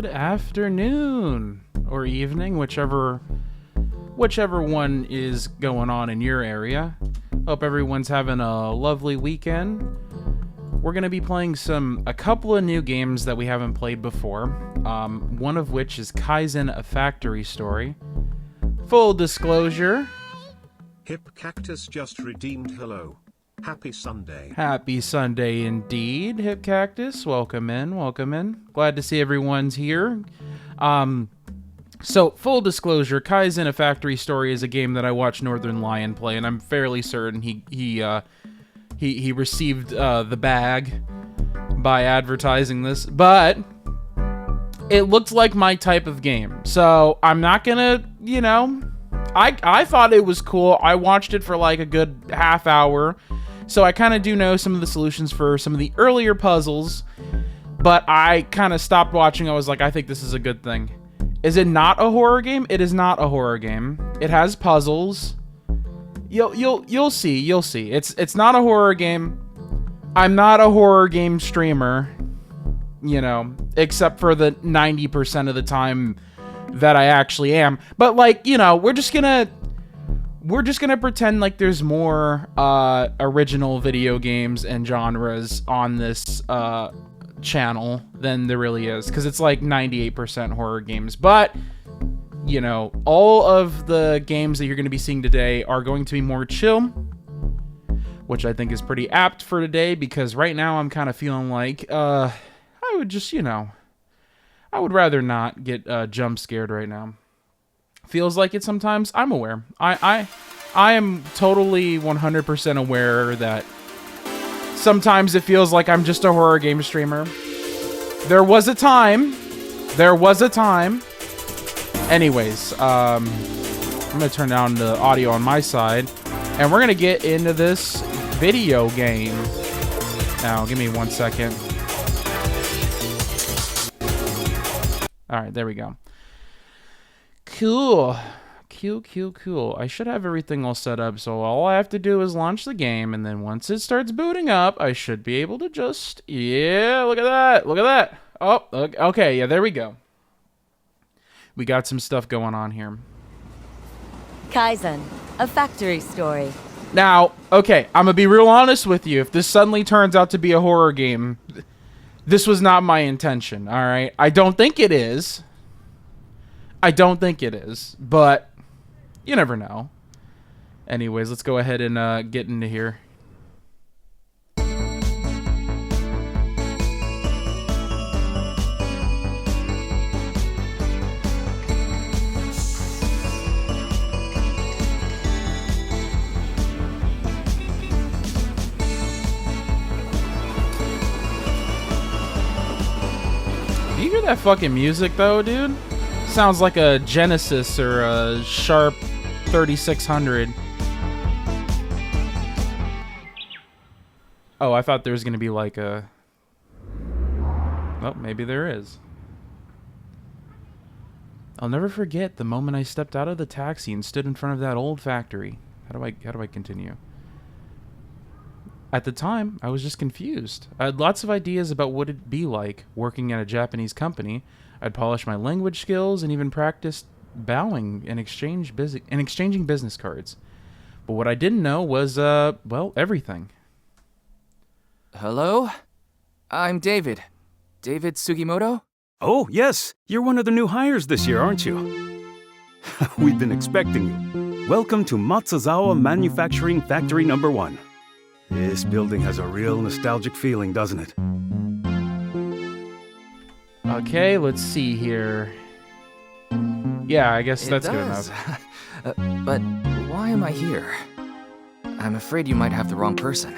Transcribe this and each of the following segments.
good afternoon or evening, whichever one is going on in your area. Hope everyone's having a lovely weekend. We're going to be playing a couple of new games that we haven't played before. One of which is Kaizen, a Factory Story. Full disclosure. Hip Cactus just redeemed hello. Happy Sunday. Happy Sunday indeed, Hip Cactus. Welcome in, welcome in. Glad to see everyone's here. So, full disclosure, Kaizen, a Factory Story is a game that I watched Northern Lion play, and I'm fairly certain he received the bag by advertising this, but it looked like my type of game. So, I'm not gonna, I thought it was cool. I watched it for like a good half hour. So I kind of do know some of the solutions for some of the earlier puzzles, but I kind of stopped watching. I was like, I think this is a good thing. Is it not a horror game? It is not a horror game. It has puzzles. You'll see. It's not a horror game. I'm not a horror game streamer, except for the 90% of the time that I actually am. But we're just gonna pretend like there's more original video games and genres on this channel than there really is, because it's like 98% horror games. But all of the games that you're going to be seeing today are going to be more chill, which I think is pretty apt for today, because right now I'm kind of feeling like I would just I would rather not get jump scared right now. Feels like it sometimes. I'm aware. I am totally 100% aware that sometimes it feels like I'm just a horror game streamer. There was a time. Anyways, I'm going to turn down the audio on my side, and we're going to get into this video game. Now, give me 1 second. All right, there we go. Cool. I should have everything all set up, so all I have to do is launch the game, and then once it starts booting up, I should be able to just... Yeah, look at that. Oh, okay, yeah, there we go. We got some stuff going on here. Kaizen, a Factory Story. Now, okay, I'm gonna be real honest with you. If this suddenly turns out to be a horror game, this was not my intention, alright? I don't think it is, but you never know. Anyways, let's go ahead and get into here. Do you hear that fucking music though, dude? Sounds like a Genesis or a Sharp 3600. Oh, I thought there was going to be like a... Well, maybe there is. I'll never forget the moment I stepped out of the taxi and stood in front of that old factory. How do I continue? At the time, I was just confused. I had lots of ideas about what it'd be like working at a Japanese company. I'd polished my language skills and even practiced bowing and exchanging business cards. But what I didn't know was, everything. Hello? I'm David. David Sugimoto? Oh, yes. You're one of the new hires this year, aren't you? We've been expecting you. Welcome to Matsuzawa Manufacturing Factory No. 1. This building has a real nostalgic feeling, doesn't it? Okay, let's see here. Yeah, I guess that's good enough. But why am I here? I'm afraid you might have the wrong person.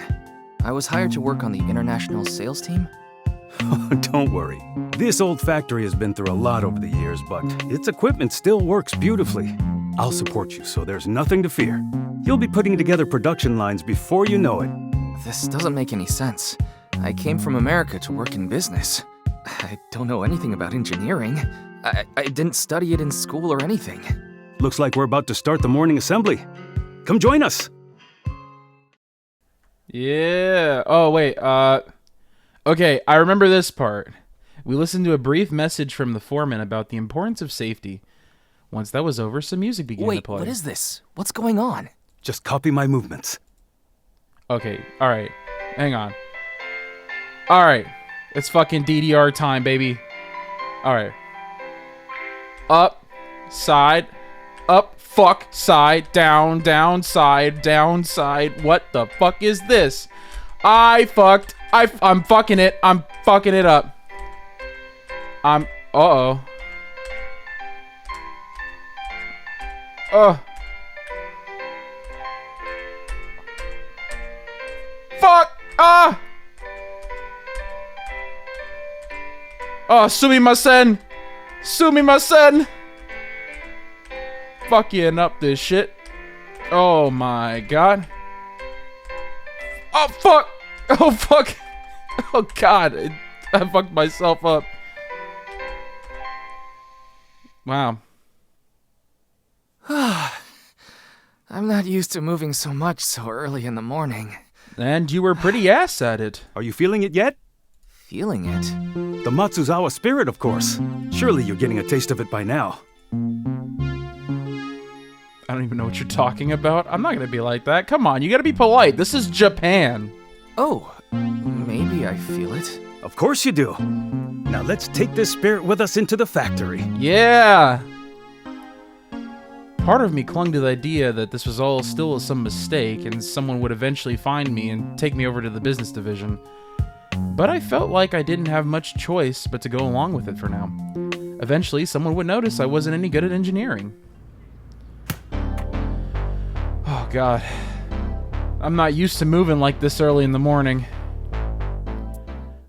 I was hired to work on the international sales team. Don't worry. This old factory has been through a lot over the years, but its equipment still works beautifully. I'll support you, so there's nothing to fear. You'll be putting together production lines before you know it. This doesn't make any sense. I came from America to work in business. I don't know anything about engineering. I didn't study it in school or anything. Looks like we're about to start the morning assembly. Come join us! Yeah. Oh, wait. Okay, I remember this part. We listened to a brief message from the foreman about the importance of safety. Once that was over, some music began to Wait, play. what is this? What's going on? Just copy my movements. Okay, alright. Hang on. Alright. It's fucking DDR time, baby. Alright. Up, side, up, fuck, side, down, down, side, down, side. What the fuck is this? I'm fucking it. I'm fucking it up. Uh-oh. Fuck! Ah! Oh, sumimasen! Sumimasen! Fucking up this shit. Oh my god. Oh, fuck! Oh, fuck! Oh, god. I fucked myself up. Wow. I'm not used to moving so much so early in the morning. And you were pretty ass at it. Are you feeling it yet? Feeling it? The Matsuzawa spirit, of course. Surely you're getting a taste of it by now. I don't even know what you're talking about. I'm not gonna be like that. Come on, you gotta be polite. This is Japan. Oh, maybe I feel it. Of course you do. Now let's take this spirit with us into the factory. Yeah. Part of me clung to the idea that this was all still some mistake and someone would eventually find me and take me over to the business division. But I felt like I didn't have much choice but to go along with it for now. Eventually, someone would notice I wasn't any good at engineering. Oh, God. I'm not used to moving like this early in the morning.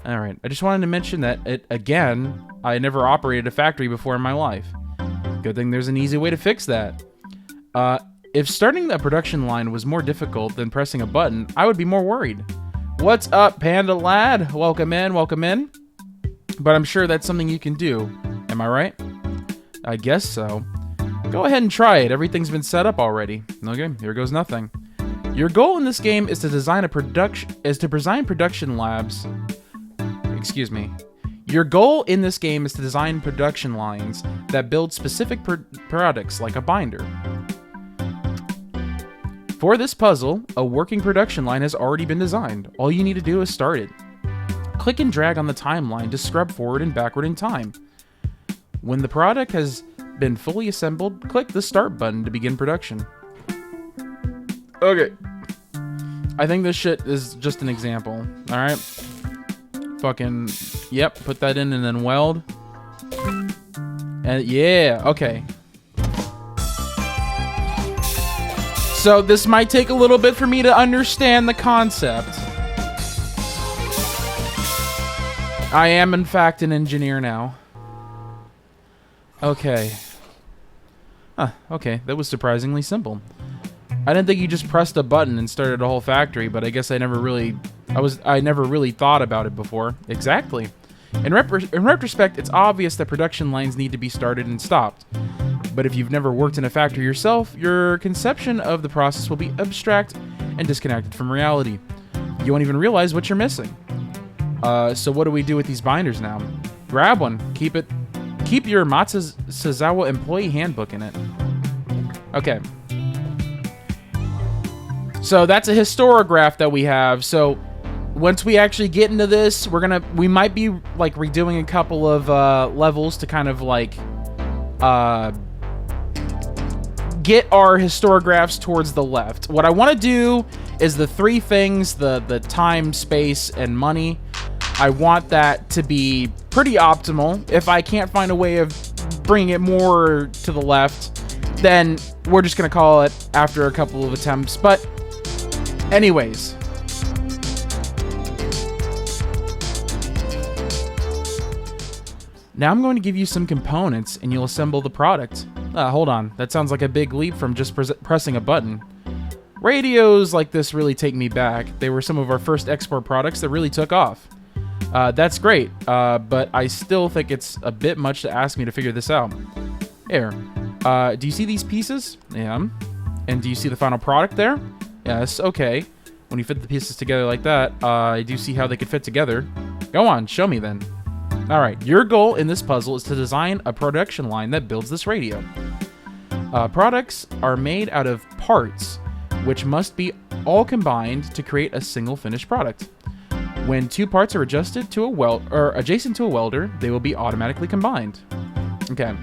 Alright, I just wanted to mention that, again, I never operated a factory before in my life. Good thing there's an easy way to fix that. If starting a production line was more difficult than pressing a button, I would be more worried. What's up, Panda Lad? Welcome in, welcome in. But I'm sure that's something you can do. Am I right? I guess so. Go ahead and try it. Everything's been set up already. Okay, here goes nothing. Your goal in this game is to design production labs. Excuse me. Your goal in this game is to design production lines that build specific products like a binder. For this puzzle, a working production line has already been designed. All you need to do is start it. Click and drag on the timeline to scrub forward and backward in time. When the product has been fully assembled, click the start button to begin production. Okay. I think this shit is just an example. Alright. Fucking, yep, put that in and then weld. And yeah, okay. So this might take a little bit for me to understand the concept. I am in fact an engineer now. Okay. Huh, okay, that was surprisingly simple. I didn't think you just pressed a button and started a whole factory, but I guess I never really thought about it before. Exactly. In retrospect, it's obvious that production lines need to be started and stopped. But if you've never worked in a factory yourself, your conception of the process will be abstract and disconnected from reality. You won't even realize what you're missing. So what do we do with these binders now? Grab one. Keep your Matsuzawa employee handbook in it. Okay. So that's a historiograph that we have. So once we actually get into this, we might be like redoing a couple of levels to kind of like get our historiographs towards the left. What I want to do is the three things, the time, space, and money. I want that to be pretty optimal. If I can't find a way of bringing it more to the left, then we're just going to call it after a couple of attempts. But anyways. Now I'm going to give you some components and you'll assemble the product. Hold on, that sounds like a big leap from just pressing a button. Radios like this really take me back. They were some of our first export products that really took off. That's great, but I still think it's a bit much to ask me to figure this out. Here, do you see these pieces? Yeah. And do you see the final product there? Yes, okay. When you fit the pieces together like that, I do see how they could fit together. Go on, show me then. All right, your goal in this puzzle is to design a production line that builds this radio. Products are made out of parts, which must be all combined to create a single finished product. When two parts are adjusted to adjacent to a welder, they will be automatically combined. Okay.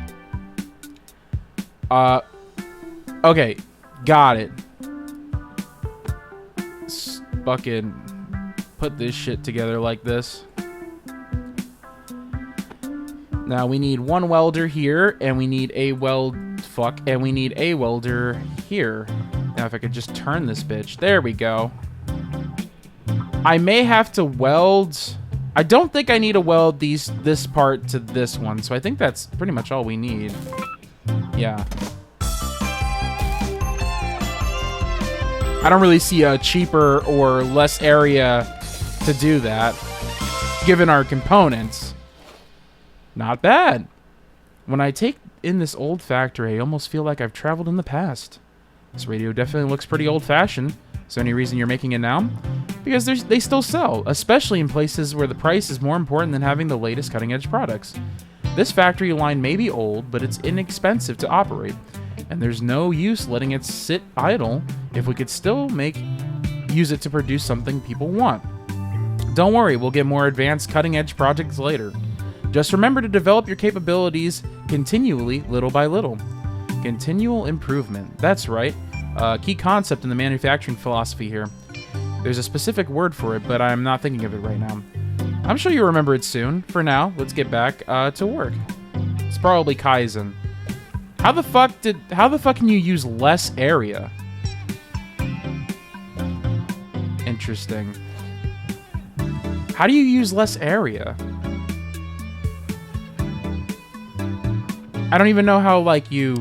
Okay, got it. Fucking put this shit together like this. Now we need one welder here, and we need a welder here. Now if I could just turn this bitch. There we go. I may have to weld. I don't think I need to weld this part to this one, so I think that's pretty much all we need. Yeah. I don't really see a cheaper or less area to do that, given our components. Not bad. When I take in this old factory, I almost feel like I've traveled in the past. This radio definitely looks pretty old-fashioned. Is there any reason you're making it now? Because they still sell, especially in places where the price is more important than having the latest cutting-edge products. This factory line may be old, but it's inexpensive to operate, and there's no use letting it sit idle if we could still use it to produce something people want. Don't worry, we'll get more advanced cutting-edge projects later. Just remember to develop your capabilities continually, little by little. Continual improvement. That's right. Key concept in the manufacturing philosophy here. There's a specific word for it, but I'm not thinking of it right now. I'm sure you'll remember it soon. For now, let's get back to work. It's probably Kaizen. How the fuck can you use less area? Interesting. How do you use less area? I don't even know how, like, you...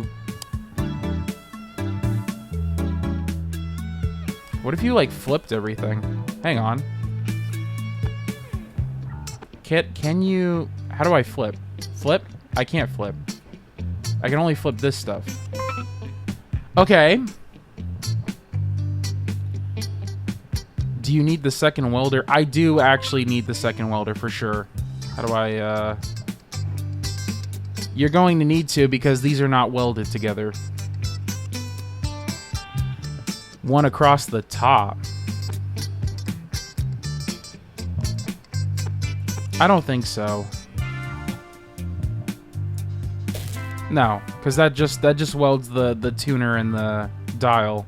What if you, like, flipped everything? Hang on. Can you... How do I flip? Flip? I can't flip. I can only flip this stuff. Okay. Do you need the second welder? I do actually need the second welder for sure. How do I, You're going to need to because these are not welded together. One across the top. I don't think so. No, because that just welds the tuner and the dial.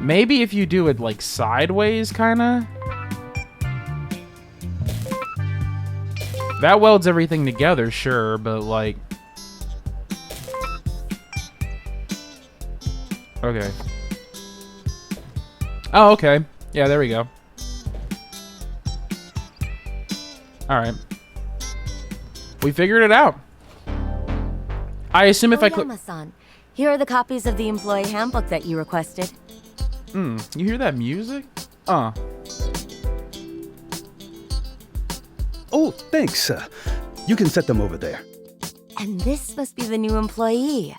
Maybe if you do it like sideways, kinda. That welds everything together, sure, but like... Okay. Oh, okay. Yeah, there we go. Alright. We figured it out. I assume if I click... Oyama-san, here are the copies of the employee handbook that you requested. You hear that music? Oh, thanks. You can set them over there. And this must be the new employee.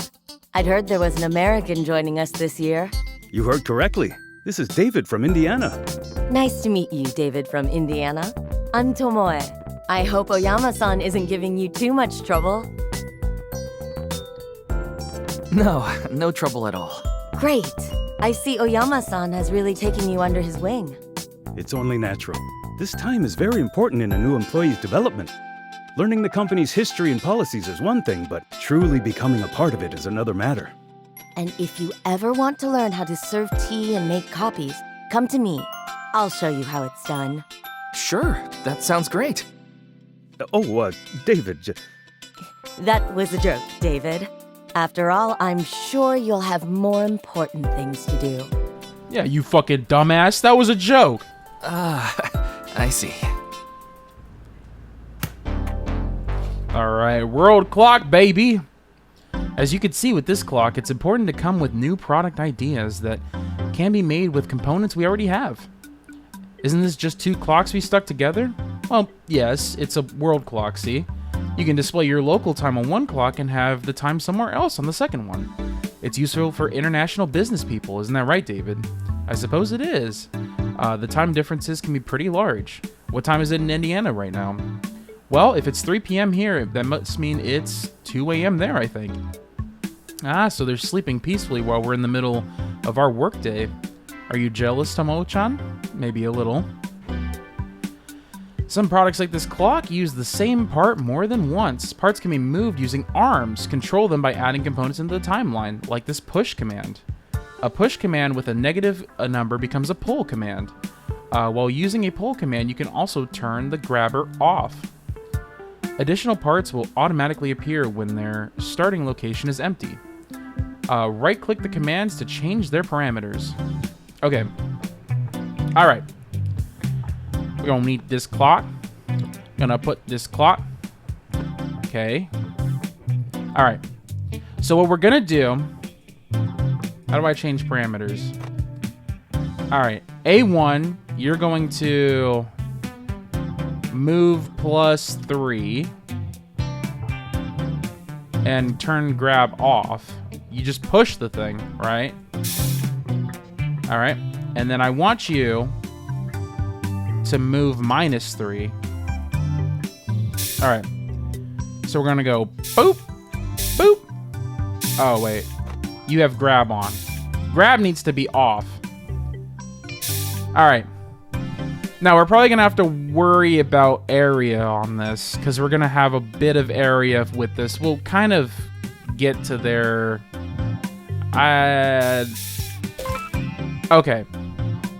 I'd heard there was an American joining us this year. You heard correctly. This is David from Indiana. Nice to meet you, David from Indiana. I'm Tomoe. I hope Oyama-san isn't giving you too much trouble. No trouble at all. Great. I see Oyama-san has really taken you under his wing. It's only natural. This time is very important in a new employee's development. Learning the company's history and policies is one thing, but truly becoming a part of it is another matter. And if you ever want to learn how to serve tea and make copies, come to me. I'll show you how it's done. Sure, that sounds great. David. That was a joke, David. After all, I'm sure you'll have more important things to do. Yeah, you fucking dumbass. That was a joke. I see. Alright, world clock, baby. As you can see with this clock, it's important to come with new product ideas that can be made with components we already have. Isn't this just two clocks we stuck together? Well, yes, it's a world clock, see? You can display your local time on one clock and have the time somewhere else on the second one. It's useful for international business people, isn't that right, David? I suppose it is. The time differences can be pretty large. What time is it in Indiana right now? Well, if it's 3 p.m. here, that must mean it's 2 a.m. there, I think. Ah, so they're sleeping peacefully while we're in the middle of our workday. Are you jealous, Tomo-chan? Maybe a little. Some products like this clock use the same part more than once. Parts can be moved using arms. Control them by adding components into the timeline, like this push command. A push command with a negative number becomes a pull command. While using a pull command, you can also turn the grabber off. Additional parts will automatically appear when their starting location is empty. Right-click the commands to change their parameters. Okay. Alright. We're gonna need this clock. Gonna put this clock. Okay. Alright. So what we're gonna do... How do I change parameters? Alright. A1, you're going to... move +3 and turn grab off. You just push the thing, right? All right. And then I want you to move -3. All right. So we're going to go boop, boop. Oh, wait. You have grab on. Grab needs to be off. All right. Now, we're probably going to have to worry about area on this, because we're going to have a bit of area with this. We'll kind of get to there. Okay.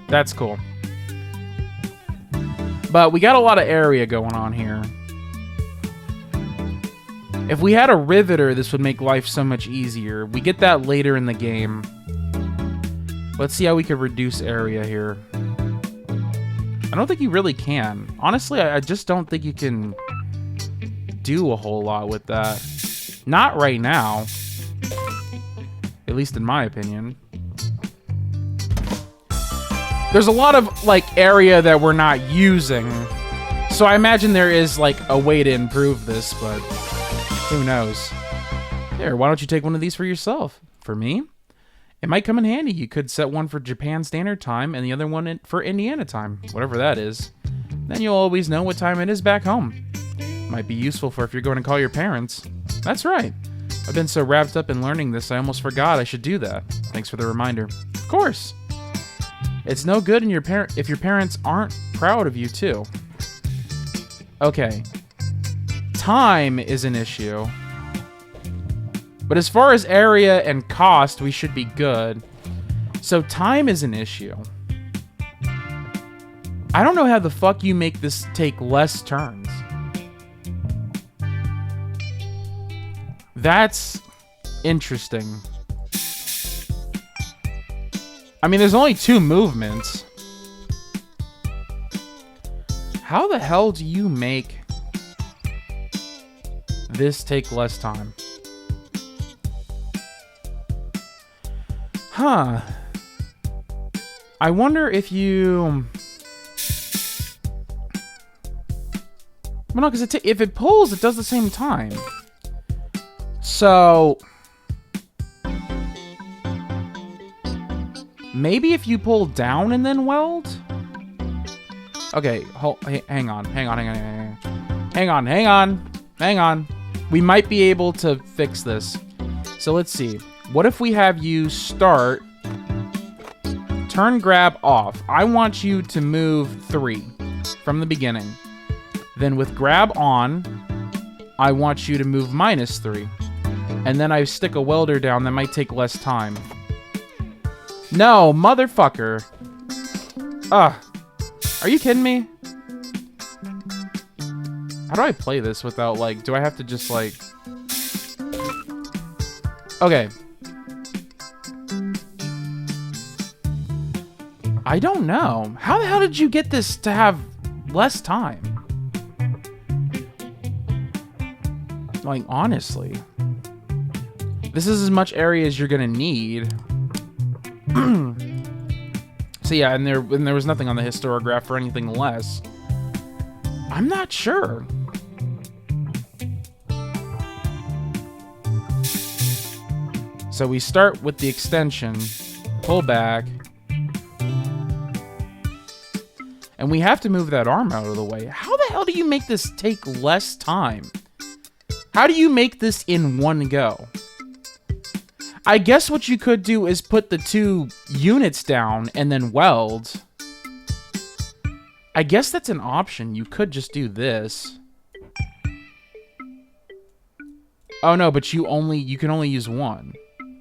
That's cool. But we got a lot of area going on here. If we had a riveter, this would make life so much easier. We get that later in the game. Let's see how we could reduce area here. I don't think you really can. Honestly, I just don't think you can do a whole lot with that. Not right now. At least in my opinion. There's a lot of, like, area that we're not using. So I imagine there is, like, a way to improve this, but who knows? Here, why don't you take one of these for yourself? For me? It might come in handy. You could set one for Japan Standard Time and the other one for Indiana Time, whatever that is. Then you'll always know what time it is back home. Might be useful for if you're going to call your parents. That's right. I've been so wrapped up in learning this, I almost forgot I should do that. Thanks for the reminder. Of course. It's no good in if your parents aren't proud of you, too. Okay. Time is an issue. But as far as area and cost, we should be good. So time is an issue. I don't know how the fuck you make this take less turns. That's interesting. I mean, there's only 2 movements. How the hell do you make this take less time? Huh. I wonder if you... Well, no, because if it pulls, it does the same time. So... Maybe if you pull down and then weld? Okay, hang on. We might be able to fix this. So let's see. What if we have you start, turn grab off. I want you to move 3 from the beginning. Then with grab on, I want you to move -3. And then I stick a welder down, that might take less time. No, motherfucker. Ugh. Are you kidding me? How do I play this without, like, do I have to just, like... Okay. I don't know. How the hell did you get this to have less time? Like, honestly. This is as much area as you're gonna need. So yeah, and there was nothing on the histograph for anything less. I'm not sure. So we start with the extension, pull back, And we have to move that arm out of the way. How the hell do you make this take less time? How do you make this in one go? I guess what you could do is put the 2 units down and then weld. I guess that's an option. You could just do this. Oh no, but you can only use one.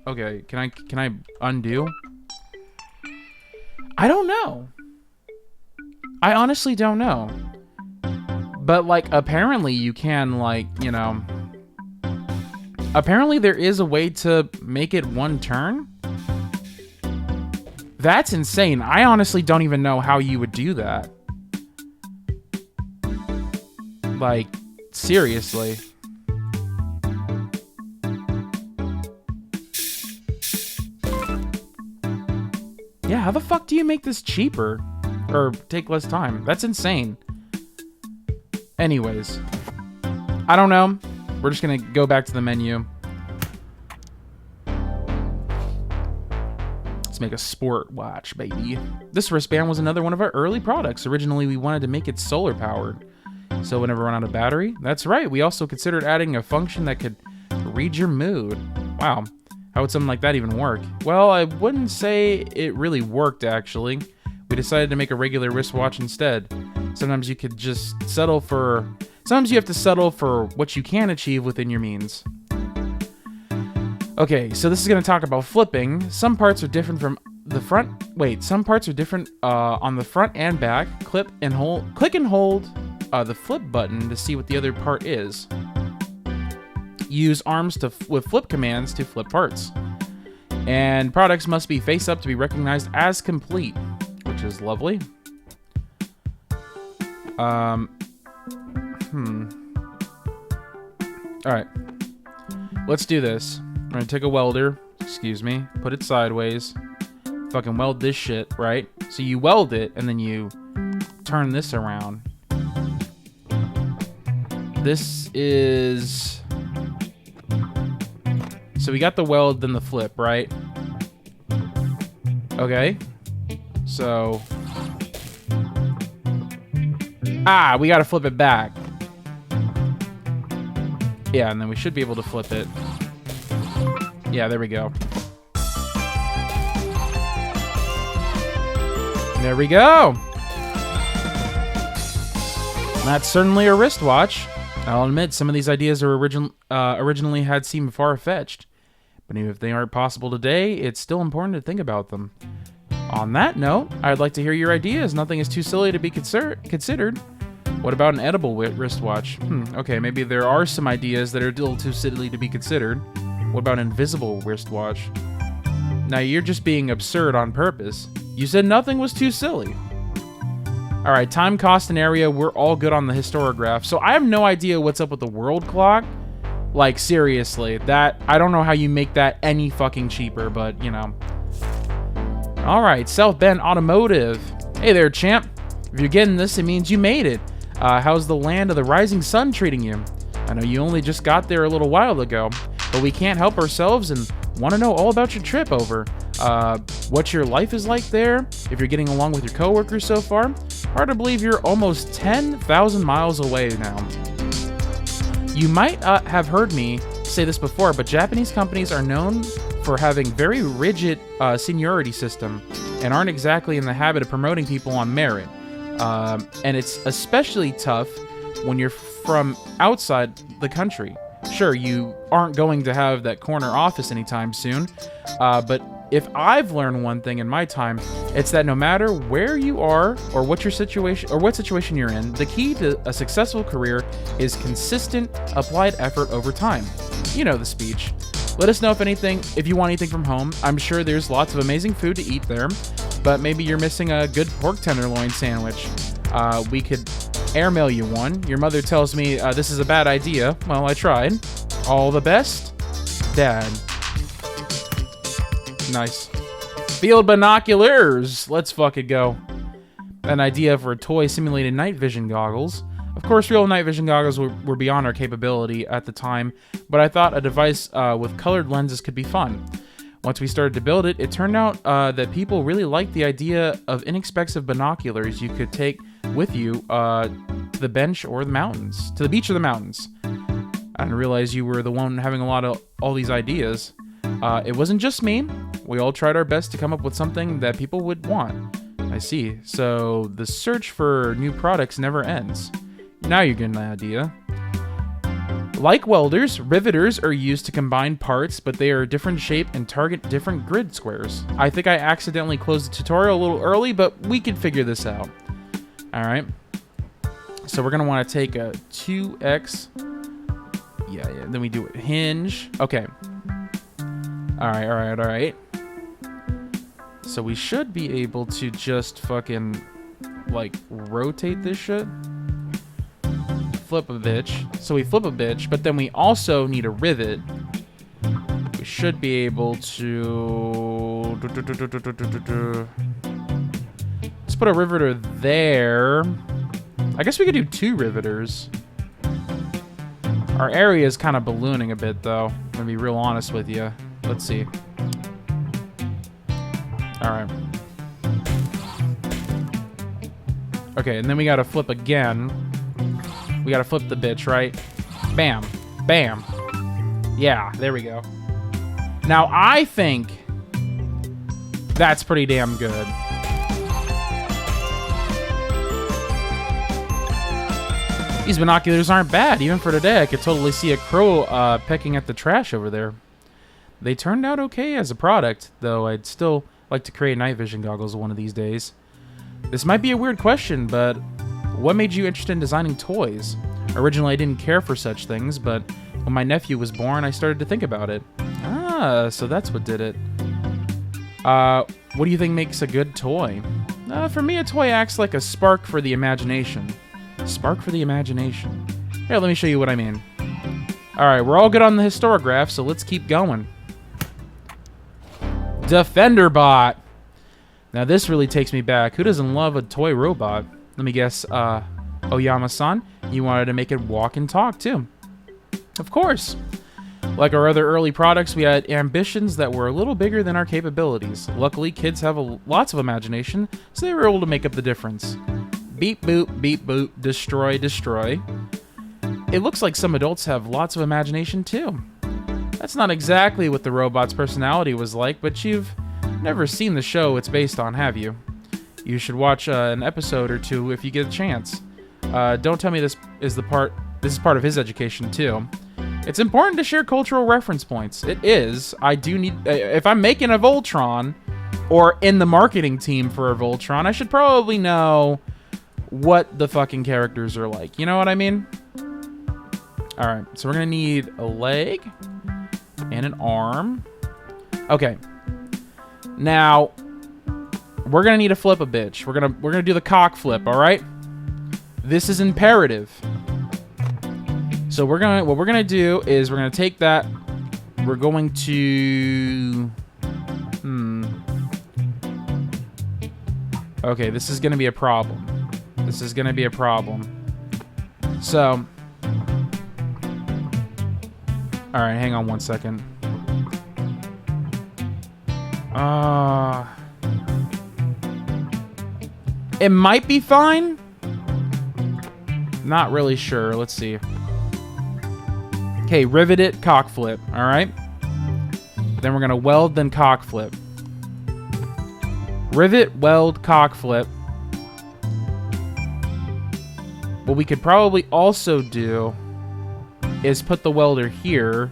Okay, can I undo? I don't know. I honestly don't know. But like apparently you can like, you know, apparently there is a way to make it one turn. That's insane. I honestly don't even know how you would do that. Like, seriously. Yeah, how the fuck do you make this cheaper? Or take less time? That's insane. Anyways. I don't know. We're just gonna go back to the menu. Let's make a sport watch, baby. This wristband was another one of our early products. Originally, we wanted to make it solar powered, so it never run out of battery. That's right. We also considered adding a function that could read your mood. Wow. How would something like that even work? Well, I wouldn't say it really worked, actually. We decided to make a regular wristwatch instead. Sometimes you could just settle for... Sometimes you have to settle for what you can achieve within your means. Okay, so this is going to talk about flipping. Some parts are different from the front... Wait, some parts are different on the front and back. Click and hold the flip button to see what the other part is. Use arms with flip commands to flip parts. And products must be face up to be recognized as complete, which is lovely. Alright. Let's do this. I'm gonna take a welder, excuse me, put it sideways. Fucking weld this shit, right? So you weld it, and then you turn this around. This is... So we got the weld, then the flip, right? Okay. So... Ah, we gotta flip it back. Yeah, and then we should be able to flip it. Yeah, there we go. There we go! That's certainly a wristwatch. I'll admit, some of these ideas are originally had seemed far-fetched. But even if they aren't possible today, it's still important to think about them. On that note, I'd like to hear your ideas. Nothing is too silly to be considered. What about an edible wristwatch? Okay, maybe there are some ideas that are a little too silly to be considered. What about an invisible wristwatch? Now you're just being absurd on purpose. You said nothing was too silly. Alright, time, cost, and area, we're all good on the historiograph. So I have no idea what's up with the world clock. Like, seriously, that, I don't know how you make that any fucking cheaper, but, you know. Alright, South Bend Automotive. Hey there, champ. If you're getting this, it means you made it. How's the land of the rising sun treating you? I know you only just got there a little while ago, but we can't help ourselves and want to know all about your trip over. What your life is like there, if you're getting along with your coworkers so far. Hard to believe you're almost 10,000 miles away now. You might have heard me say this before, but Japanese companies are known for having very rigid seniority system and aren't exactly in the habit of promoting people on merit. And it's especially tough when you're from outside the country. Sure, you aren't going to have that corner office anytime soon, but if I've learned one thing in my time, it's that no matter where you are or what situation you're in, the key to a successful career is consistent applied effort over time. You know the speech. Let us know if you want anything from home. I'm sure there's lots of amazing food to eat there, but maybe you're missing a good pork tenderloin sandwich. We could airmail you one. Your mother tells me this is a bad idea. Well, I tried. All the best, Dad. Nice. Field binoculars. Let's fucking go. An idea for a toy simulated night vision goggles. Of course, real night vision goggles were beyond our capability at the time, but I thought a device with colored lenses could be fun. Once we started to build it, it turned out that people really liked the idea of inexpensive binoculars you could take with you to the bench or the mountains, to the beach or the mountains. I didn't realize you were the one having a lot of all these ideas. It wasn't just me. We all tried our best to come up with something that people would want. I see. So the search for new products never ends. Now you're getting the idea. Like welders, riveters are used to combine parts, but they are a different shape and target different grid squares. I think I accidentally closed the tutorial a little early, but we could figure this out. Alright. So we're going to want to take a 2x. Yeah. Then we do a hinge. Okay. Alright. So we should be able to just fucking, like, rotate this shit. Flip a bitch. So we flip a bitch, but then we also need a rivet. We should be able to... Let's put a riveter there. I guess we could do 2 riveters. Our area is kind of ballooning a bit, though. I'm gonna be real honest with you. Let's see. Alright. Okay, and then we gotta flip again. We gotta flip the bitch, right? Bam. Bam. Yeah, there we go. Now, I think that's pretty damn good. These binoculars aren't bad. Even for today, I could totally see a crow pecking at the trash over there. They turned out okay as a product, though I'd still like to create night vision goggles one of these days. This might be a weird question, but what made you interested in designing toys? Originally, I didn't care for such things, but when my nephew was born, I started to think about it. Ah, so that's what did it. What do you think makes a good toy? For me, a toy acts like a spark for the imagination. Spark for the imagination. Here, let me show you what I mean. Alright, we're all good on the histograph, so let's keep going. Defender Bot. Now this really takes me back. Who doesn't love a toy robot? Let me guess, Oyama-san, you wanted to make it walk and talk too. Of course. Like our other early products, we had ambitions that were a little bigger than our capabilities. Luckily, kids have lots of imagination, so they were able to make up the difference. Beep boop, destroy, destroy. It looks like some adults have lots of imagination too. That's not exactly what the robot's personality was like, but you've never seen the show it's based on, have you? You should watch an episode or two if you get a chance. Don't tell me this is part of his education too. It's important to share cultural reference points. It is. I do need... if I'm making a Voltron, or in the marketing team for a Voltron, I should probably know what the fucking characters are like. You know what I mean? Alright, so we're gonna need a leg and an arm. Okay. Now, we're gonna need to flip a bitch. We're gonna do the cock flip, alright? This is imperative. So what we're gonna do is we're gonna take that. We're going to Okay, this is gonna be a problem. This is gonna be a problem. So alright, hang on one second. It might be fine. Not really sure. Let's see. Okay, rivet it, cock flip. Alright. Then we're gonna weld, then cock flip. Rivet, weld, cock flip. What we could probably also do is put the welder here.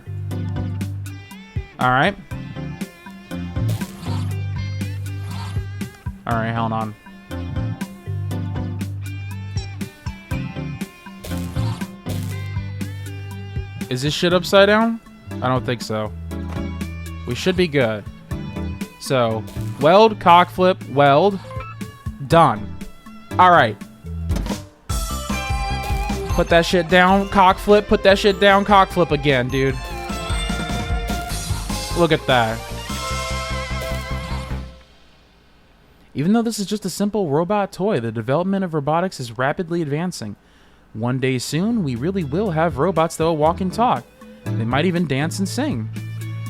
Alright. Alright, hold on. Is this shit upside down? I don't think so. We should be good. So, weld, cock flip, weld. Done. Alright. Put that shit down, cock flip, put that shit down, cock flip again, dude. Look at that. Even though this is just a simple robot toy, the development of robotics is rapidly advancing. One day soon, we really will have robots that will walk and talk. They might even dance and sing.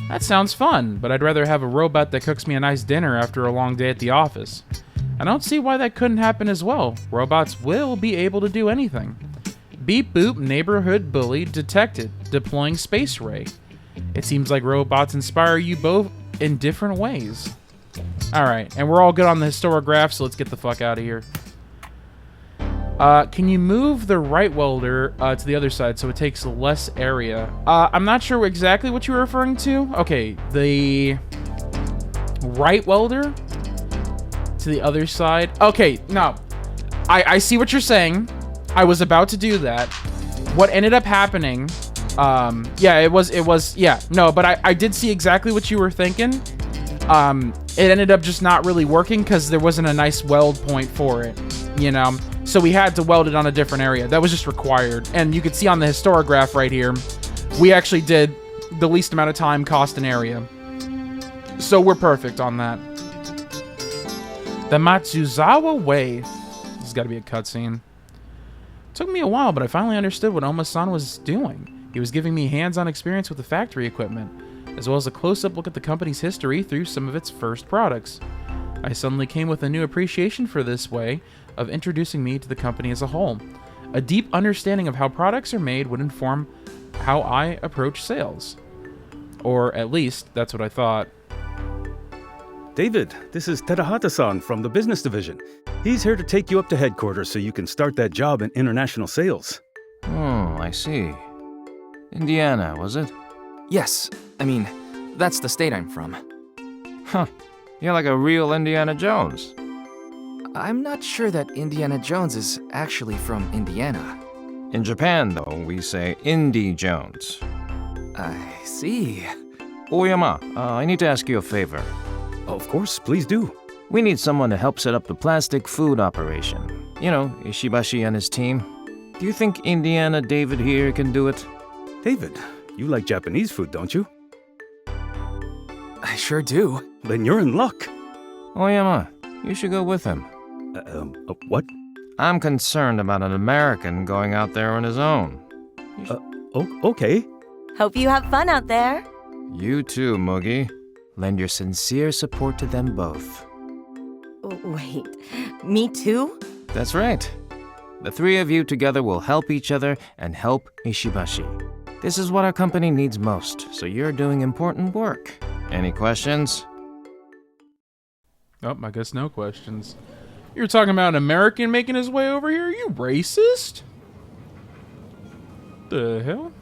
That sounds fun, but I'd rather have a robot that cooks me a nice dinner after a long day at the office. I don't see why that couldn't happen as well. Robots will be able to do anything. Beep boop, neighborhood bully detected. Deploying space ray. It seems like robots inspire you both in different ways. Alright, and we're all good on the historiograph, so let's get the fuck out of here. Can you move the right welder to the other side so it takes less area? I'm not sure exactly what you were referring to. Okay, the right welder to the other side. Okay, no. I see what you're saying. I was about to do that. What ended up happening, yeah, it was, yeah, no, but I did see exactly what you were thinking. It ended up just not really working because there wasn't a nice weld point for it, you know? So we had to weld it on a different area. That was just required. And you can see on the historiograph right here, we actually did the least amount of time, cost, and area. So we're perfect on that. The Matsuzawa Way. This has got to be a cutscene. Took me a while, but I finally understood what Oma-san was doing. He was giving me hands-on experience with the factory equipment, as well as a close-up look at the company's history through some of its first products. I suddenly came with a new appreciation for this way of introducing me to the company as a whole. A deep understanding of how products are made would inform how I approach sales. Or at least, that's what I thought. David, this is Terahata-san from the business division. He's here to take you up to headquarters so you can start that job in international sales. Oh, I see. Indiana, was it? Yes, I mean, that's the state I'm from. Huh. You're like a real Indiana Jones. I'm not sure that Indiana Jones is actually from Indiana. In Japan, though, we say Indy Jones. I see. Oyama, I need to ask you a favor. Of course, please do. We need someone to help set up the plastic food operation. You know, Ishibashi and his team. Do you think Indiana David here can do it? David, you like Japanese food, don't you? I sure do. Then you're in luck. Oyama, you should go with him. What? I'm concerned about an American going out there on his own. Okay. Hope you have fun out there. You too, Moogie. Lend your sincere support to them both. Wait, me too? That's right. The three of you together will help each other and help Ishibashi. This is what our company needs most, so you're doing important work. Any questions? Oh, I guess no questions. You're talking about an American making his way over here? You racist? The hell?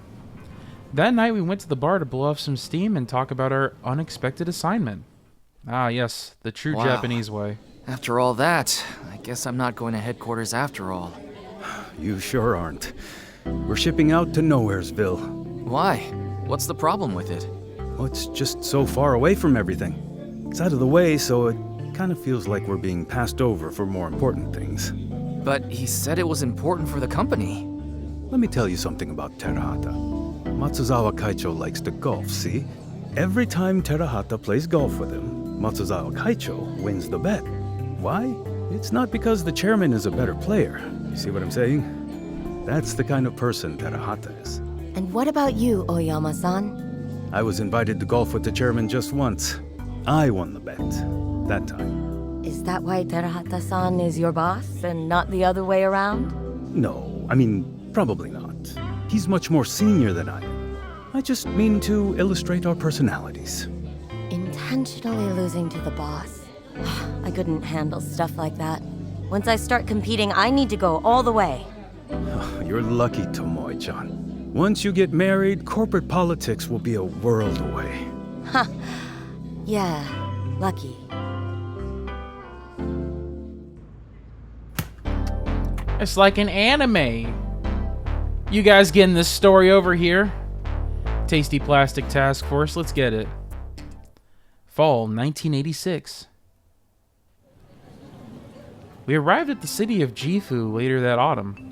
That night we went to the bar to blow off some steam and talk about our unexpected assignment. Ah, yes, the true Wow. Japanese way. After all that, I guess I'm not going to headquarters after all. You sure aren't. We're shipping out to Nowheresville. Why? What's the problem with it? Well, it's just so far away from everything. It's out of the way, so it kind of feels like we're being passed over for more important things. But he said it was important for the company. Let me tell you something about Terahata. Matsuzawa Kaicho likes to golf, see? Every time Terahata plays golf with him, Matsuzawa Kaicho wins the bet. Why? It's not because the chairman is a better player. You see what I'm saying? That's the kind of person Terahata is. And what about you, Oyama-san? I was invited to golf with the chairman just once. I won the bet. That time. Is that why Terahata-san is your boss and not the other way around? No, I mean, probably not. He's much more senior than I am. I just mean to illustrate our personalities. Intentionally losing to the boss. I couldn't handle stuff like that. Once I start competing, I need to go all the way. You're lucky, Tomoe-chan. Once you get married, corporate politics will be a world away. Ha! Yeah, lucky. It's like an anime. You guys getting this story over here? Tasty Plastic Task Force, let's get it. Fall 1986. We arrived at the city of Gifu later that autumn.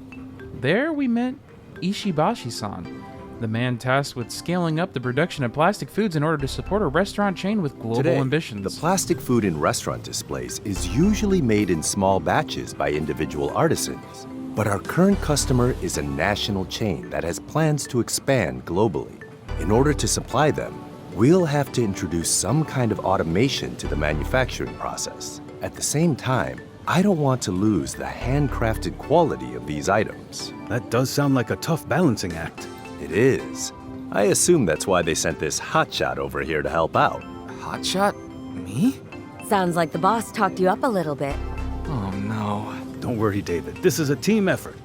There we met Ishibashi-san, the man tasked with scaling up the production of plastic foods in order to support a restaurant chain with global Today, ambitions. the plastic food in restaurant displays is usually made in small batches by individual artisans. But our current customer is a national chain that has plans to expand globally. In order to supply them, We'll have to introduce some kind of automation to the manufacturing process. At the same time, I don't want to lose the handcrafted quality of these items. That does sound like a tough balancing act. It is. I assume that's why they sent this hotshot over here to help out. Hotshot? Me? Sounds like the boss talked you up a little bit. Oh no. Don't worry, David. This is a team effort.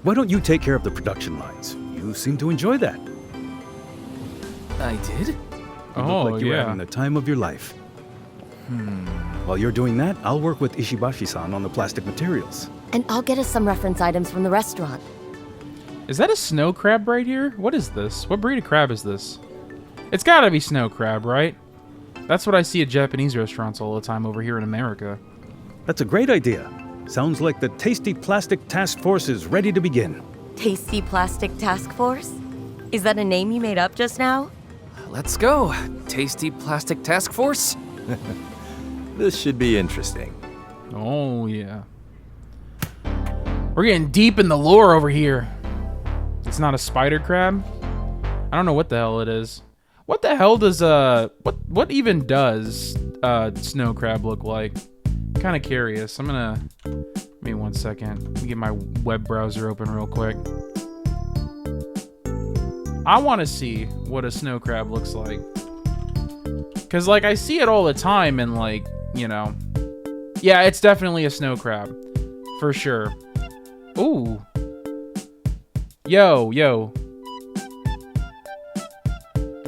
Why don't you take care of the production lines? You seem to enjoy that. I did? You look like you're having the time of your life. While you're doing that, I'll work with Ishibashi-san on the plastic materials. And I'll get us some reference items from the restaurant. Is that a snow crab right here? What is this? What breed of crab is this? It's gotta be snow crab, right? That's what I see at Japanese restaurants all the time over here in America. That's a great idea. Sounds like the Tasty Plastic Task Force is ready to begin. Tasty Plastic Task Force? Is that a name you made up just now? Let's go. Tasty Plastic Task Force? This should be interesting. Oh, yeah. We're getting deep in the lore over here. It's not a spider crab? I don't know what the hell it is. What the hell does, what even does, snow crab look like? I'm kind of curious. I'm gonna, give me 1 second. Let me get my web browser open real quick. I want to see what a snow crab looks like. Because, like, I see it all the time and, like, you know. Yeah, it's definitely a snow crab. For sure. Ooh. Yo, yo.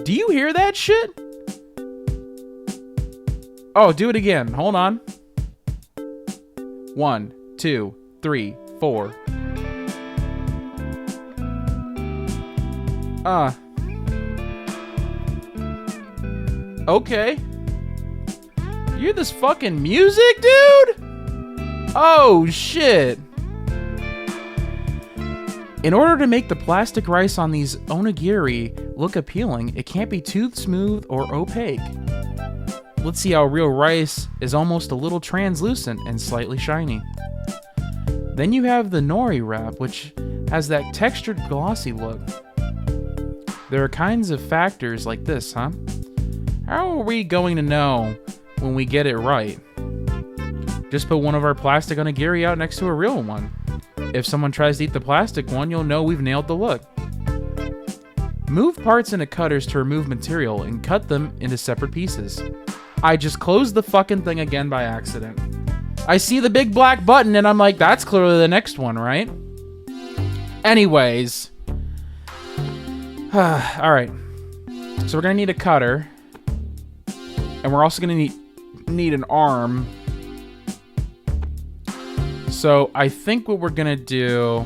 Do you hear that shit? Oh, do it again. Hold on. 1, 2, 3, 4. Okay. You hear this fucking music, dude? Oh, shit. In order to make the plastic rice on these onigiri look appealing, it can't be too smooth or opaque. Let's see how real rice is almost a little translucent and slightly shiny. Then you have the nori wrap, which has that textured glossy look. There are kinds of factors like this, huh? How are we going to know when we get it right? Just put one of our plastic onigiri out next to a real one. If someone tries to eat the plastic one, you'll know we've nailed the look. Move parts into cutters to remove material and cut them into separate pieces. I just closed the fucking thing again by accident. I see the big black button and I'm like, that's clearly the next one, right? Anyways. Alright. So we're gonna need a cutter. And we're also gonna need an arm. So I think what we're gonna do.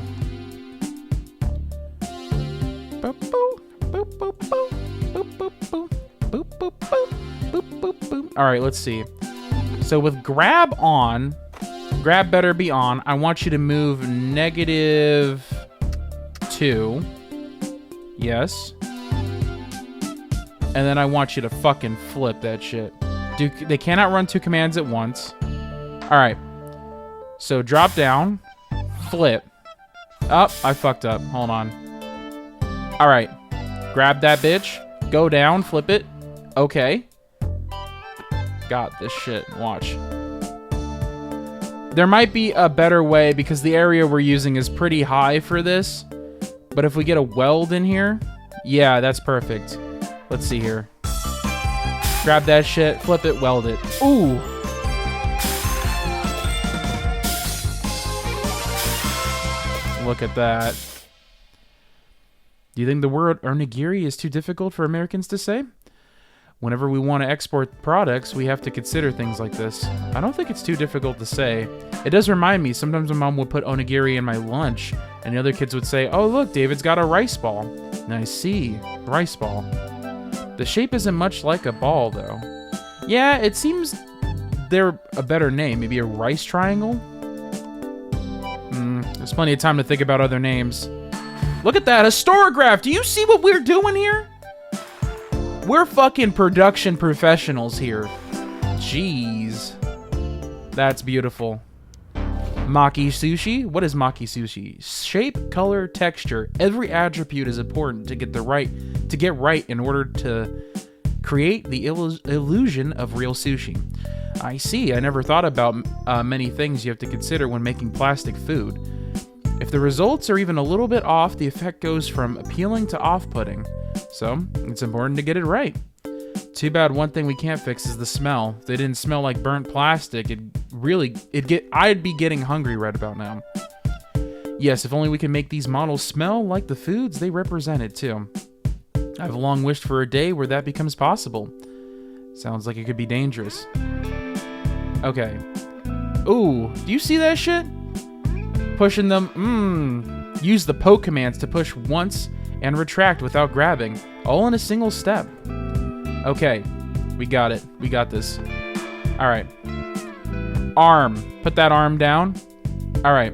Alright, let's see. So with grab on, grab better be on. I want you to move -2. Yes. And then I want you to fucking flip that shit. They cannot run 2 commands at once. Alright. So drop down. Flip. Oh, I fucked up. Hold on. Alright. Grab that bitch. Go down. Flip it. Okay. Got this shit. Watch. There might be a better way because the area we're using is pretty high for this. But if we get a weld in here, yeah, that's perfect. Let's see here. Grab that shit, flip it, weld it. Ooh. Look at that. Do you think the word onigiri is too difficult for Americans to say? Whenever we want to export products, we have to consider things like this. I don't think it's too difficult to say. It does remind me, sometimes my mom would put onigiri in my lunch, and the other kids would say, oh look, David's got a rice ball. And I see, rice ball. The shape isn't much like a ball, though. Yeah, it seems they're a better name. Maybe a rice triangle? There's plenty of time to think about other names. Look at that, a storograph! Do you see what we're doing here? We're fucking production professionals here. Jeez. That's beautiful. Maki sushi? What is maki sushi? Shape, color, texture. Every attribute is important to get right in order to create the illusion of real sushi. I see. I never thought about many things you have to consider when making plastic food. If the results are even a little bit off, the effect goes from appealing to off-putting. So, it's important to get it right. Too bad one thing we can't fix is the smell. If they didn't smell like burnt plastic, I'd be getting hungry right about now. Yes, if only we can make these models smell like the foods they represented too. I've long wished for a day where that becomes possible. Sounds like it could be dangerous. Okay. Ooh, do you see that shit? Pushing them, use the poke commands to push once and retract without grabbing, all in a single step. Okay, we got it. We got this. All right. Arm. Put that arm down. All right.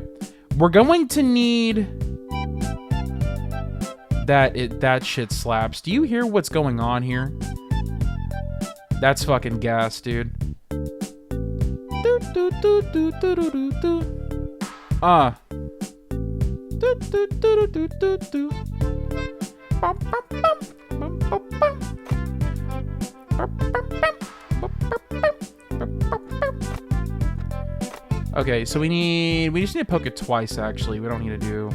We're going to need that shit slaps. Do you hear what's going on here? That's fucking gas, dude. Okay, so we just need to poke it twice, actually. We don't need to do...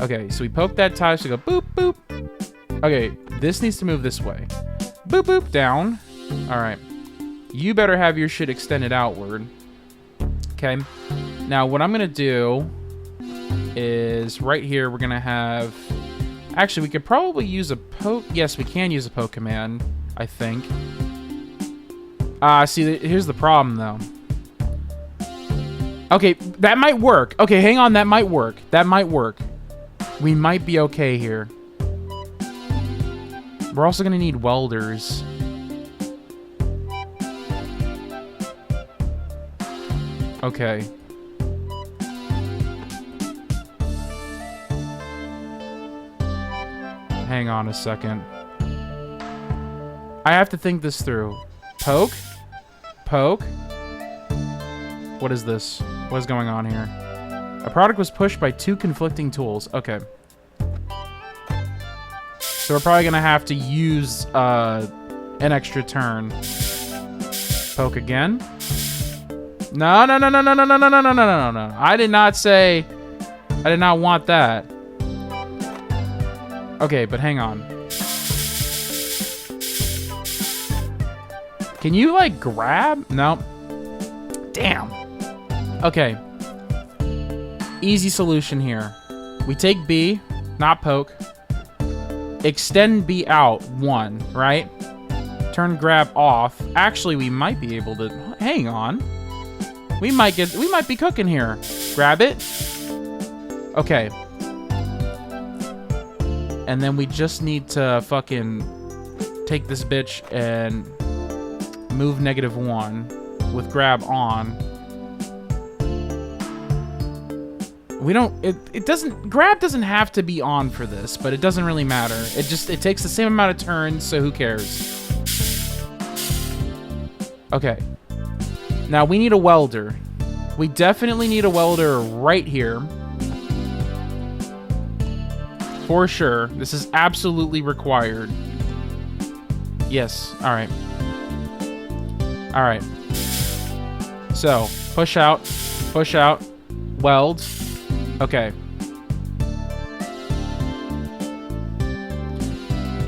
Okay, so we poke that twice, so we go boop, boop. Okay, this needs to move this way. Boop, boop, down. Alright. You better have your shit extended outward. Okay. Now, what I'm going to do is right here, we're going to have... Actually, we could probably use a poke... Yes, we can use a poke command, I think. See, here's the problem, though. Okay, that might work. Okay, hang on, that might work. That might work. We might be okay here. We're also gonna need welders. Okay. Hang on a second. I have to think this through. Poke? Poke? What is this? What is going on here? A product was pushed by two conflicting tools. Okay. So we're probably gonna have to use an extra turn. Poke again. No, no, no, no, no, no, no, no, no, no, no, no, no. I did not say... I did not want that. Okay, but hang on. Can you, like, grab? No. Damn. Okay. Easy solution here. We take B, not poke. Extend B out, 1, right? Turn grab off. Actually, we might be able to... Hang on. We might be cooking here. Grab it. Okay. And then we just need to fucking take this bitch and move -1 with grab on. We don't, it doesn't, grab doesn't have to be on for this, but it doesn't really matter. It takes the same amount of turns, so who cares? Okay. Now we need a welder. We definitely need a welder right here. For sure. This is absolutely required. Yes. All right. All right. So, push out, weld. Okay.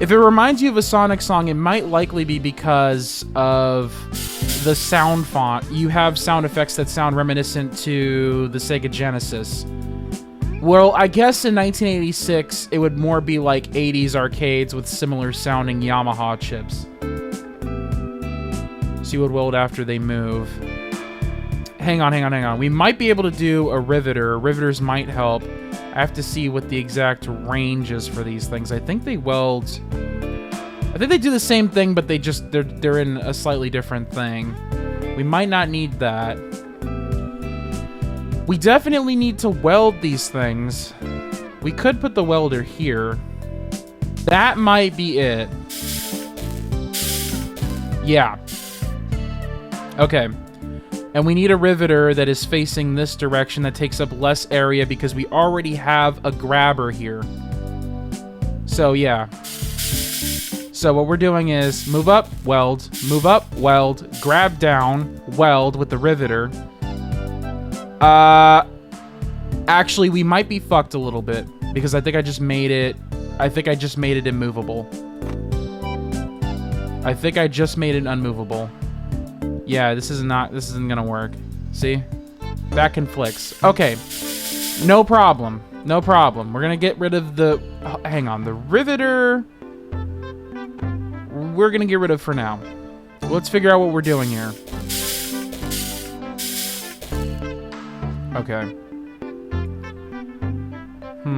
If it reminds you of a Sonic song, it might likely be because of the sound font. You have sound effects that sound reminiscent to the Sega Genesis. Well, I guess in 1986, it would more be like 80s arcades with similar sounding Yamaha chips. So you would weld after they move. Hang on. We might be able to do a riveter. Riveters might help. I have to see what the exact range is for these things. I think they weld... I think they do the same thing, but they're in a slightly different thing. We might not need that. We definitely need to weld these things. We could put the welder here. That might be it. Yeah. Okay. And we need a riveter that is facing this direction that takes up less area because we already have a grabber here. So, yeah. So what we're doing is move up, weld, grab down, weld with the riveter. Actually, we might be fucked a little bit because I think I just made it immovable. I think I just made it unmovable. Yeah, this isn't gonna work. See? That conflicts. Okay. No problem. No problem. We're gonna get rid of the... hang on. The riveter... we're gonna get rid of for now. Let's figure out what we're doing here. Okay. I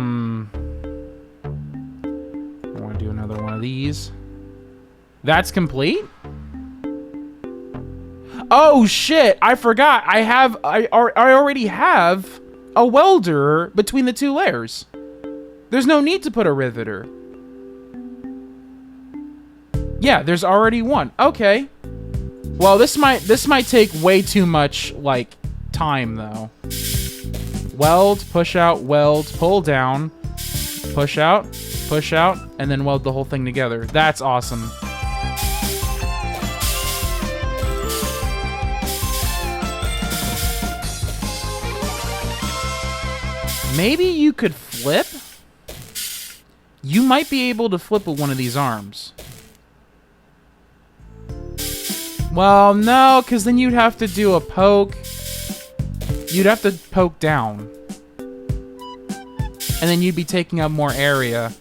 want to do another one of these. That's complete? Oh shit! I forgot. I already have a welder between the two layers. There's no need to put a riveter. Yeah, there's already one. Okay. Well, this might take way too much like time though. Weld, push out, weld, pull down, push out, and then weld the whole thing together. That's awesome. Maybe you could flip? You might be able to flip with one of these arms. Well, no, because then you'd have to do a poke. You'd have to poke down. And then you'd be taking up more area.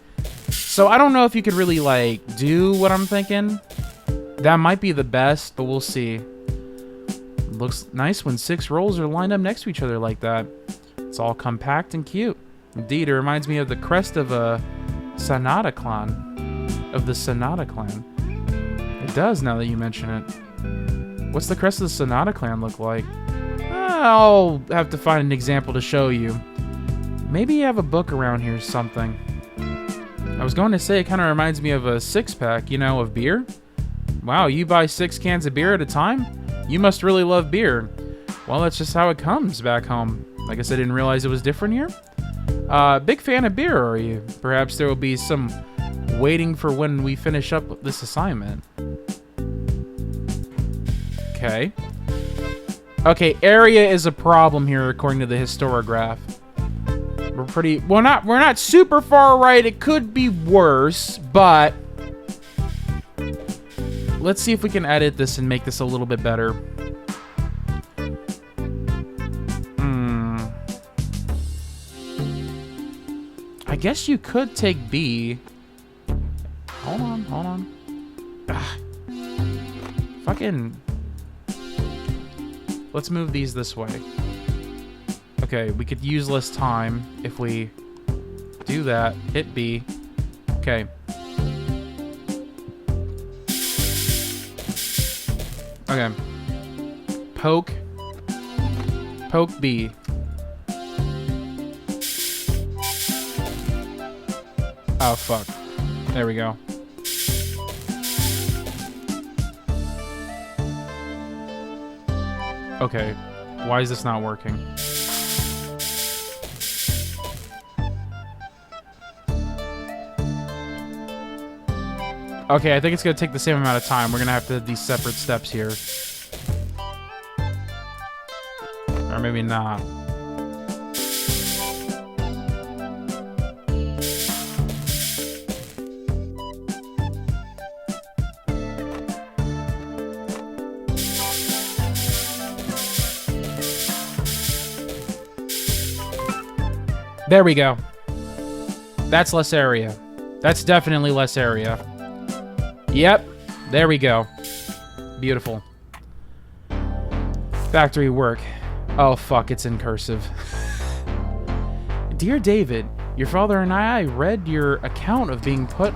So I don't know if you could really, like, do what I'm thinking. That might be the best, but we'll see. Looks nice when 6 rolls are lined up next to each other like that. It's all compact and cute. Indeed, it reminds me of the crest of a Sonata clan. Of the Sonata clan. It does, now that you mention it. What's the crest of the Sonata clan look like? I'll have to find an example to show you. Maybe you have a book around here or something. I was going to say it kind of reminds me of a 6-pack, you know, of beer. Wow, you buy 6 cans of beer at a time? You must really love beer. Well, that's just how it comes back home. I guess I didn't realize it was different here. Big fan of beer, are you? Perhaps there will be some waiting for when we finish up this assignment. Okay. Okay, area is a problem here according to the historiograph. We're not super far right. It could be worse, but let's see if we can edit this and make this a little bit better. I guess you could take B. Hold on. Fucking... Let's move these this way. Okay, we could use less time if we do that. Hit B. Okay. Okay. Poke. Poke B. Oh, fuck. There we go. Okay. Why is this not working? Okay, I think it's going to take the same amount of time. We're going to have to do these separate steps here. Or maybe not. There we go. That's less area. That's definitely less area. Yep. There we go. Beautiful. Factory work. Oh, fuck. It's in cursive. Dear David, your father and I read your account of being put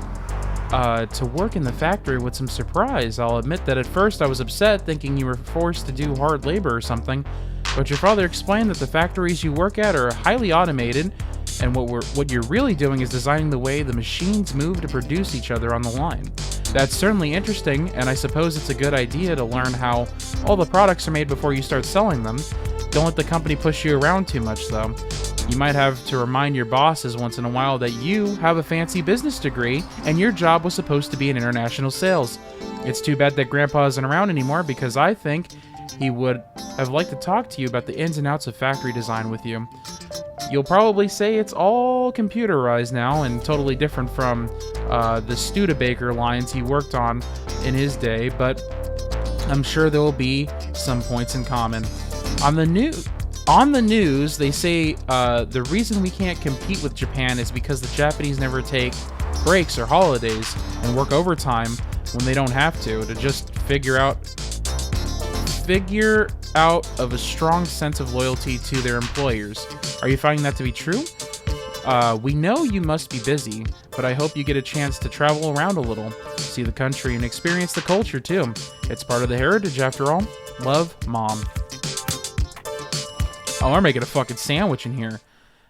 to work in the factory with some surprise. I'll admit that at first I was upset, thinking you were forced to do hard labor or something. But your father explained that the factories you work at are highly automated, and what you're really doing is designing the way the machines move to produce each other on the line. That's certainly interesting, and I suppose it's a good idea to learn how all the products are made before you start selling them. Don't let the company push you around too much, though. You might have to remind your bosses once in a while that you have a fancy business degree and your job was supposed to be in international sales. It's too bad that Grandpa isn't around anymore because I think he would have liked to talk to you about the ins and outs of factory design with you. You'll probably say it's all computerized now and totally different from the Studebaker lines he worked on in his day, but I'm sure there will be some points in common. On the news, they say the reason we can't compete with Japan is because the Japanese never take breaks or holidays and work overtime when they don't have to just figure out of a strong sense of loyalty to their employers. Are you finding that to be true? We know you must be busy, but I hope you get a chance to travel around a little, see the country, and experience the culture too. It's part of the heritage after all. Love, Mom. Oh, we're making a fucking sandwich in here.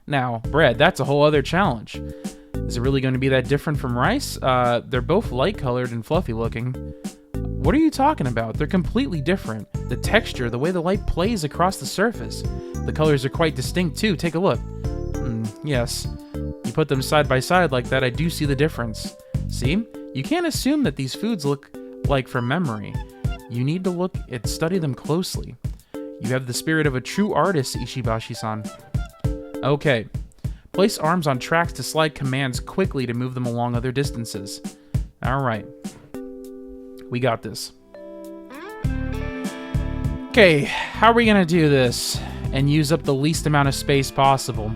Now, bread, that's a whole other challenge. Is it really going to be that different from rice? They're both light-colored and fluffy looking. What are you talking about? They're completely different. The texture, the way the light plays across the surface. The colors are quite distinct too. Take a look. Yes. You put them side by side like that, I do see the difference. See? You can't assume that these foods look like from memory. You need to look and study them closely. You have the spirit of a true artist, Ishibashi-san. Okay. Place arms on tracks to slide commands quickly to move them along other distances. Alright. We got this. Okay, how are we gonna do this and use up the least amount of space possible?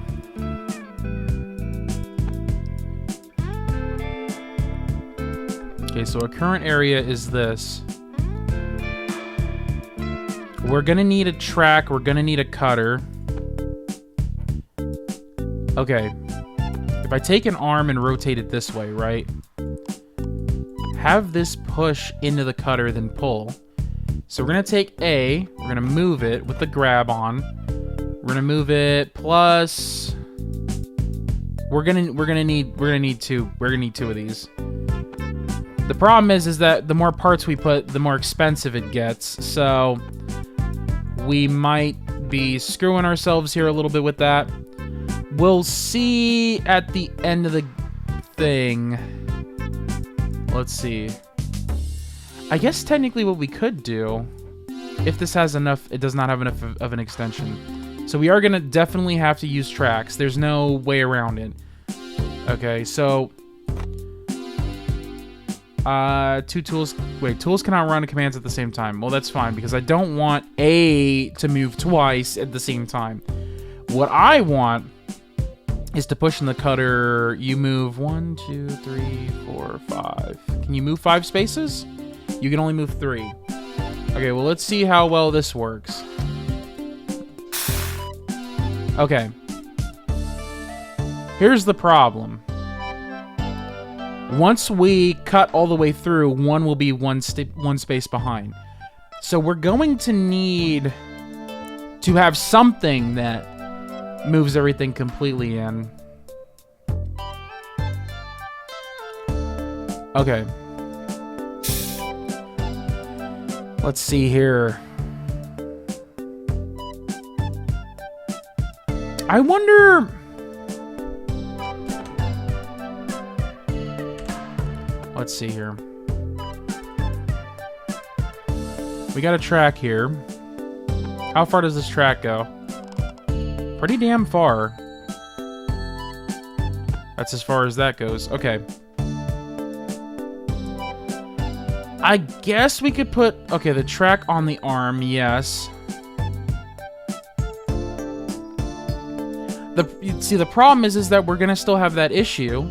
Okay, so our current area is this. We're gonna need a track, we're gonna need a cutter. Okay, if I take an arm and rotate it this way, right? Have this push into the cutter, then pull. So we're gonna take A, we're gonna move it with the grab on. We're gonna move it plus. We're gonna need two of these. The problem is that the more parts we put, the more expensive it gets. So we might be screwing ourselves here a little bit with that. We'll see at the end of the thing. Let's see. I guess technically what we could do, if this has enough, it does not have enough of an extension. So we are gonna definitely have to use tracks. There's no way around it. Okay, so two tools. Wait, tools cannot run commands at the same time. Well, that's fine because I don't want A to move twice at the same time. What I want is to push in the cutter. You move 1, 2, 3, 4, 5. Can you move 5 spaces? You can only move 3. Okay, well, let's see how well this works. Okay. Here's the problem. Once we cut all the way through, one will be one space behind. So we're going to need to have something that moves everything completely in. Okay. Let's see here. I wonder. Let's see here. We got a track here. How far does this track go? Pretty damn far. That's as far as that goes. Okay. I guess we could put... Okay, the track on the arm, yes. See, the problem is that we're gonna still have that issue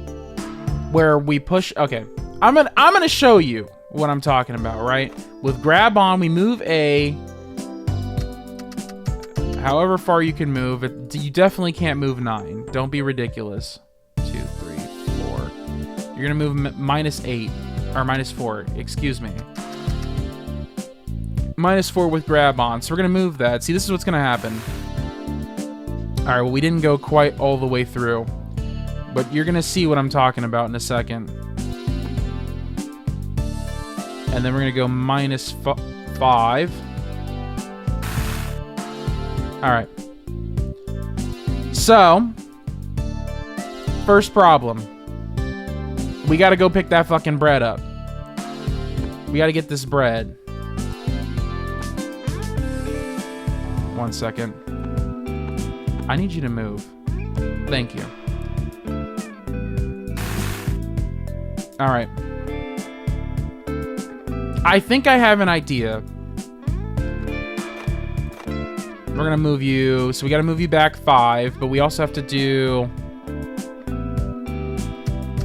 where we push... Okay, I'm gonna show you what I'm talking about, right? With grab on, we move A. However far you can move, you definitely can't move 9. Don't be ridiculous. 2, 3, 4. You're gonna move -8 or -4. Excuse me. -4 with grab on. So we're gonna move that. See, this is what's gonna happen. All right. Well, we didn't go quite all the way through, but you're gonna see what I'm talking about in a second. And then we're gonna go -5. All right. So, first problem. We gotta go pick that fucking bread up. We gotta get this bread. 1 second. I need you to move. Thank you. Alright. I think I have an idea. We're gonna move you, so we gotta move you back 5, but we also have to do...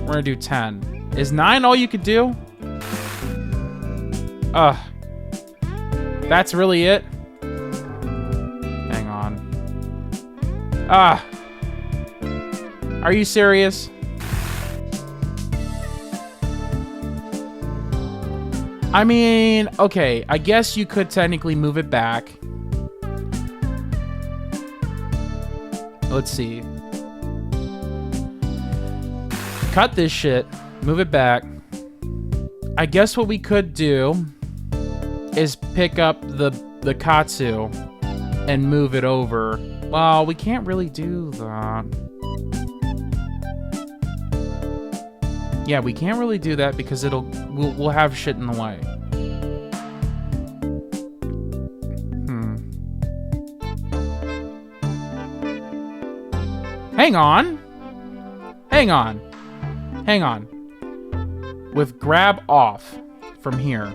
We're gonna do 10. Is 9 all you could do? Ugh. That's really it? Hang on. Ah. Are you serious? I mean, okay, I guess you could technically move it back. Let's see. Cut this shit. Move it back. I guess what we could do is pick up the katsu and move it over. Well, we can't really do that. Yeah, we can't really do that because we'll have shit in the way. Hang on. Hang on. Hang on. With grab off from here.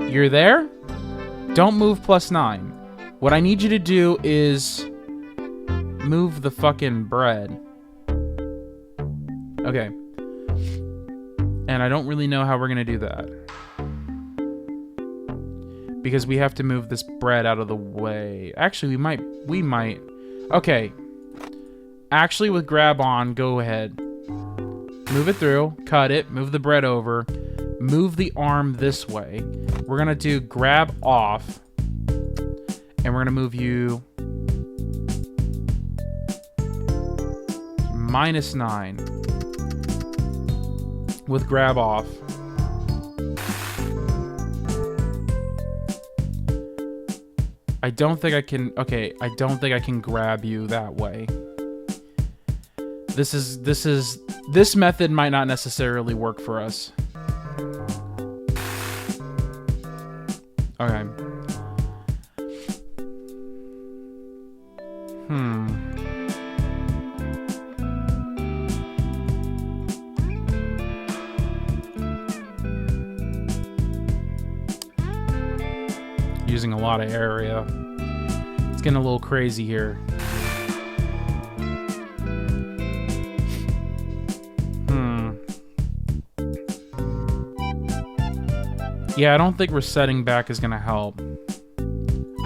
You're there? Don't move +9. What I need you to do is move the fucking bread. Okay. And I don't really know how we're gonna do that. Because we have to move this bread out of the way. Actually, we might. Okay. Actually, with grab on, go ahead. Move it through, cut it, move the bread over, move the arm this way. We're gonna do grab off, and we're gonna move you -9 with grab off. I don't think I can, okay, I don't think I can grab you that way. This method might not necessarily work for us. Okay. Using a lot of area. It's getting a little crazy here. Yeah, I don't think resetting back is gonna help.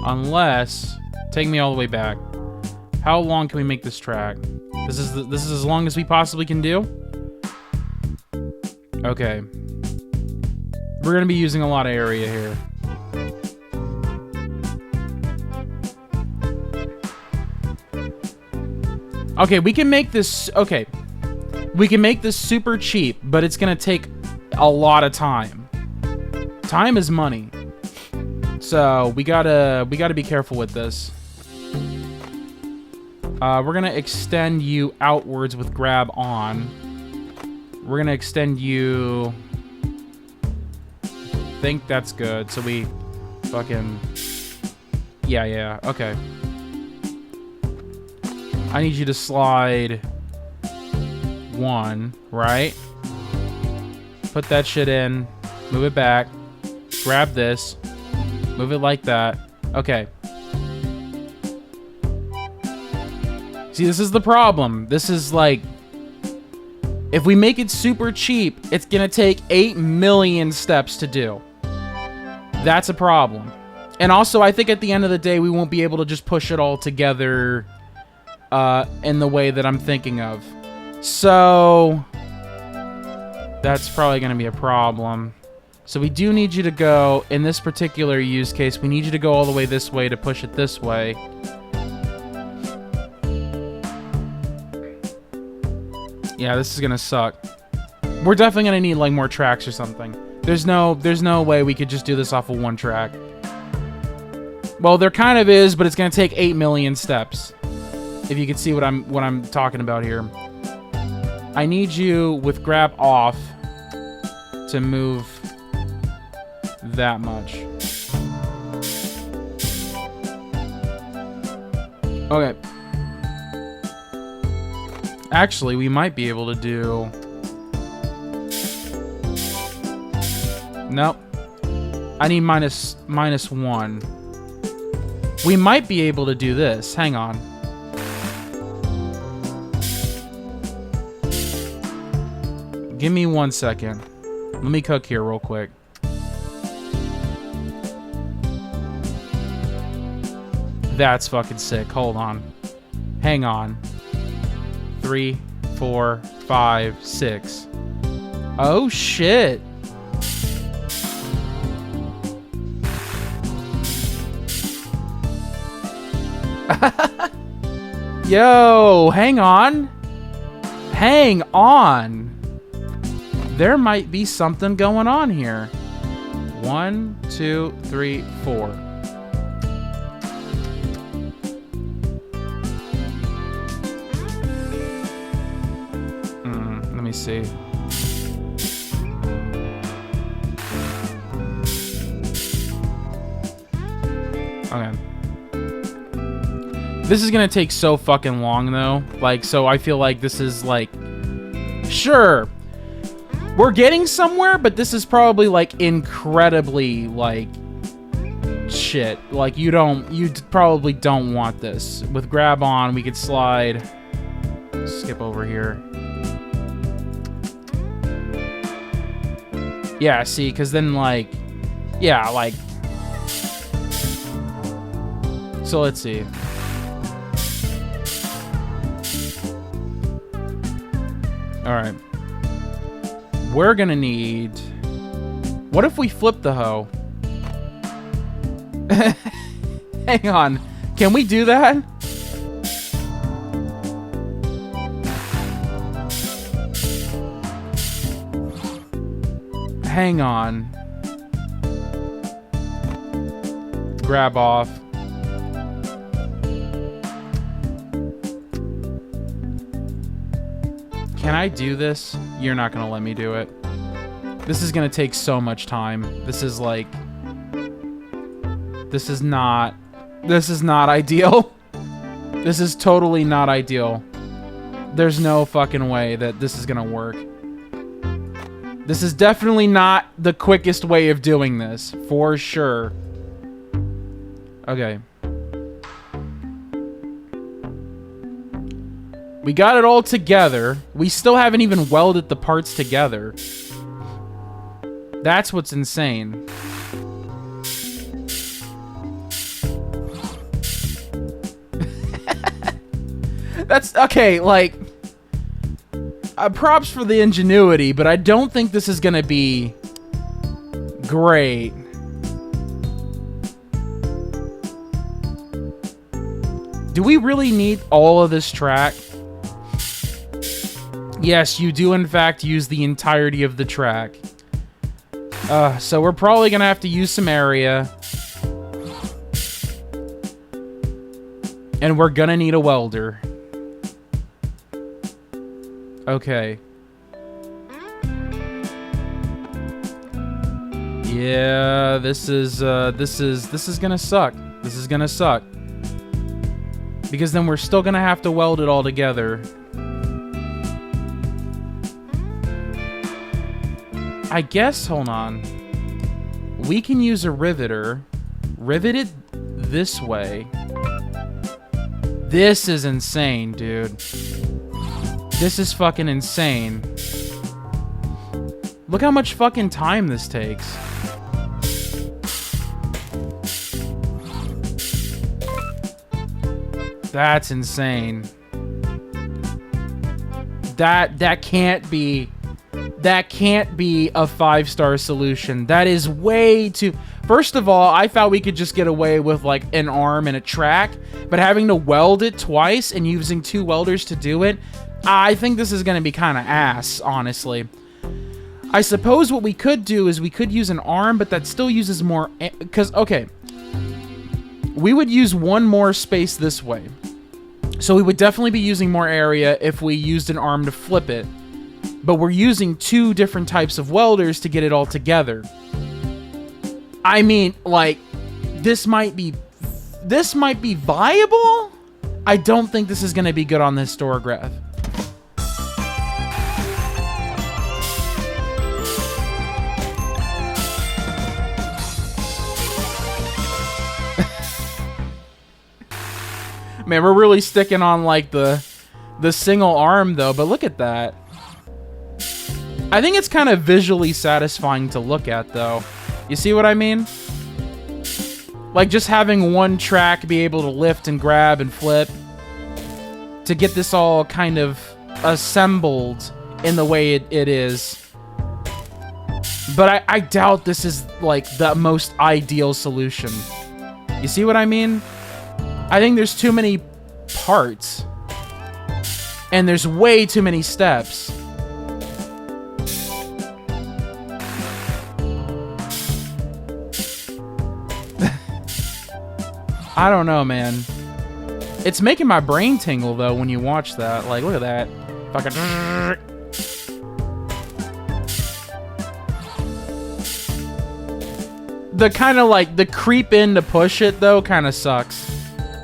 Unless... Take me all the way back. How long can we make this track? This is as long as we possibly can do? Okay. We're gonna be using a lot of area here. Okay, we can make this... Okay. We can make this super cheap, but it's gonna take a lot of time. Time is money. So, we gotta be careful with this. We're gonna extend you outwards with grab on. We're gonna extend you... I think that's good. So we fucking... Yeah, okay. I need you to slide 1, right? Put that shit in. Move it back. Grab this. Move it like that. Okay. See, this is the problem. This is like... If we make it super cheap, it's gonna take 8 million steps to do. That's a problem. And also, I think at the end of the day, we won't be able to just push it all together in the way that I'm thinking of. So... That's probably gonna be a problem. So we do need you to go, in this particular use case, we need you to go all the way this way to push it this way. Yeah, this is gonna suck. We're definitely gonna need like more tracks or something. There's no way we could just do this off of 1 track. Well, there kind of is, but it's gonna take 8 million steps. If you can see what I'm talking about here. I need you with grab off to move that much. Okay. Actually, we might be able to do... Nope. I need minus 1. We might be able to do this. Hang on. Give me 1 second. Let me cook here real quick. That's fucking sick. Hold on. Hang on. 3, 4, 5, 6. Oh shit. Yo, hang on. Hang on. There might be something going on here. 1, 2, 3, 4. Let me see. Okay. This is gonna take so fucking long, though. Like, so I feel like this is, like... Sure. We're getting somewhere, but this is probably, like, incredibly, like... Shit. Like, you probably don't want this. With grab on, we could slide... Skip over here. Yeah, see, because then, like... Yeah, like... So, let's see. Alright. We're gonna need... What if we flip the hoe? Hang on. Can we do that? Hang on. Grab off. Can I do this? You're not gonna let me do it. This is gonna take so much time. This is like... This is not ideal. This is totally not ideal. There's no fucking way that this is gonna work. This is definitely not the quickest way of doing this, for sure. Okay. We got it all together. We still haven't even welded the parts together. That's what's insane. That's okay, like... props for the ingenuity, but I don't think this is gonna be great. Do we really need all of this track? Yes, you do in fact use the entirety of the track. So we're probably gonna have to use some area. And we're gonna need a welder. Okay. Yeah, this is gonna suck. This is gonna suck. Because then we're still gonna have to weld it all together. I guess, hold on. We can use a riveter. Rivet it this way. This is insane, dude. This is fucking insane. Look how much fucking time this takes. That's insane. That can't be a 5-star solution. That is way too... First of all, I thought we could just get away with like an arm and a track, but having to weld it twice and using 2 welders to do it, I think this is going to be kind of ass, honestly. I suppose what we could do is we could use an arm, but that still uses more... Because, okay, we would use 1 more space this way. So we would definitely be using more area if we used an arm to flip it. But we're using 2 different types of welders to get it all together. I mean, like, this might be viable? I don't think this is going to be good on the histograph. Man, we're really sticking on, like, the single arm, though. But look at that. I think it's kind of visually satisfying to look at, though. You see what I mean? Like, just having one track be able to lift and grab and flip to get this all kind of assembled in the way it is. But I doubt this is, like, the most ideal solution. You see what I mean? I think there's too many parts. And there's way too many steps. I don't know, man. It's making my brain tingle, though, when you watch that. Like, look at that. Fucking... The kind of, like, the creep in to push it, though, kind of sucks.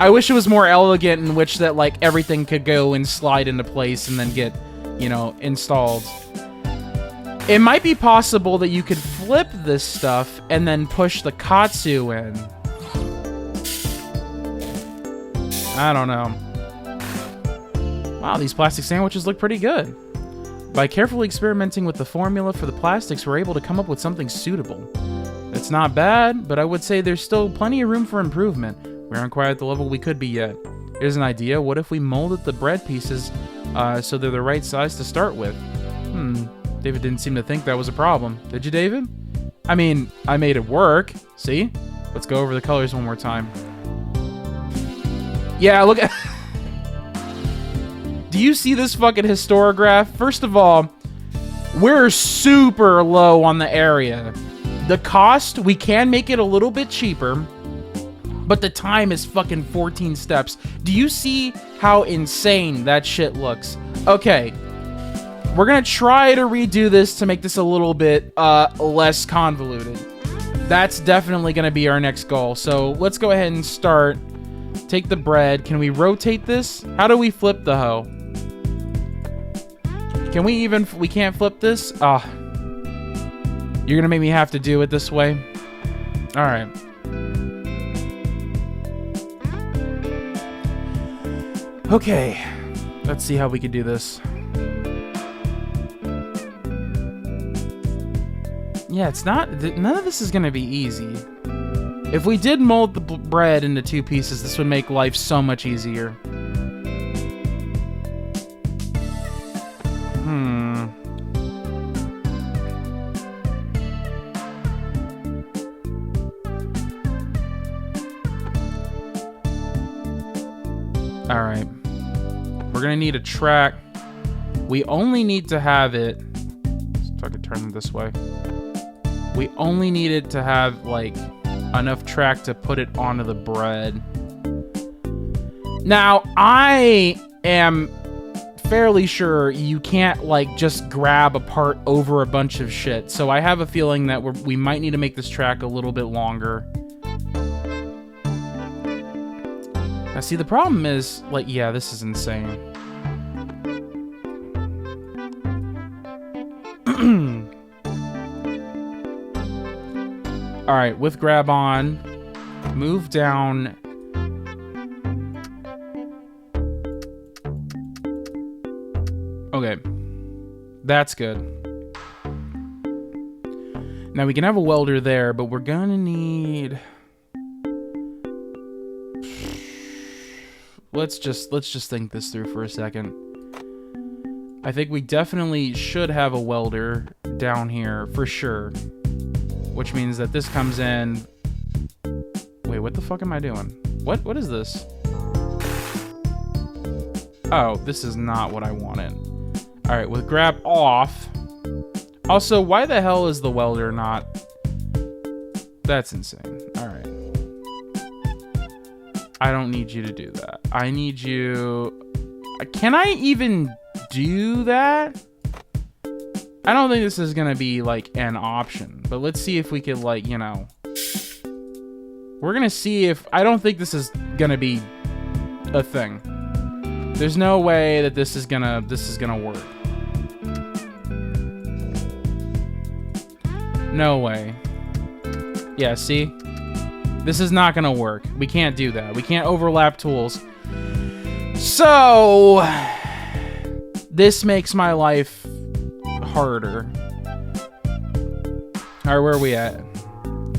I wish it was more elegant in which that, like, everything could go and slide into place and then get, you know, installed. It might be possible that you could flip this stuff and then push the Katsu in. I don't know. Wow, these plastic sandwiches look pretty good. By carefully experimenting with the formula for the plastics, we're able to come up with something suitable. It's not bad, but I would say there's still plenty of room for improvement. We aren't quite at the level we could be yet. Here's an idea. What if we molded the bread pieces so they're the right size to start with? David didn't seem to think that was a problem. Did you, David? I mean, I made it work. See? Let's go over the colors one more time. Yeah, look at... Do you see this fucking histograph? First of all, we're super low on the area. The cost, we can make it a little bit cheaper, but the time is fucking 14 steps. Do you see how insane that shit looks? Okay, we're gonna try to redo this to make this a little bit less convoluted. That's definitely gonna be our next goal. So let's go ahead and start. Take the bread. Can we rotate this? How do we flip the hoe? Can we even... We can't flip this? Ah. You're gonna make me have to do it this way? Alright. Okay. Let's see how we can do this. Yeah, it's not... None of this is gonna be easy. If we did mold the bread into 2 pieces, this would make life so much easier. Alright. We're gonna need a track. We only need to have it... So I could turn them this way. We only needed to have, like... enough track to put it onto the bread. Now, I am fairly sure you can't, like, just grab a part over a bunch of shit. So I have a feeling that we might need to make this track a little bit longer. Now, see, the problem is, like, yeah, this is insane. Alright, with grab on, move down. Okay, that's good. Now we can have a welder there, but we're gonna need... Let's just think this through for a second. I think we definitely should have a welder down here, for sure. Which means that this comes in... Wait, what the fuck am I doing? What is this? Oh, this is not what I wanted. Alright, with grab off. Also, why the hell is the welder not... That's insane. Alright. I don't need you to do that. I need you... Can I even do that? I don't think this is gonna be, like, an option. But let's see if we could, like, you know... We're gonna see if... I don't think this is gonna be a thing. There's no way that this is gonna work. No way. Yeah, see? This is not gonna work. We can't do that. We can't overlap tools. So... This makes my life harder. Alright, where are we at?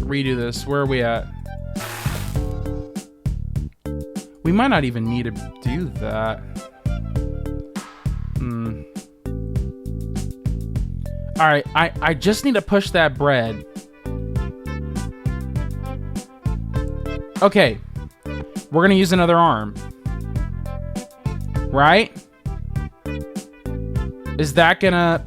Redo this. Where are we at? We might not even need to do that. Alright, I just need to push that bread. Okay. We're gonna use another arm. Right? Is that gonna...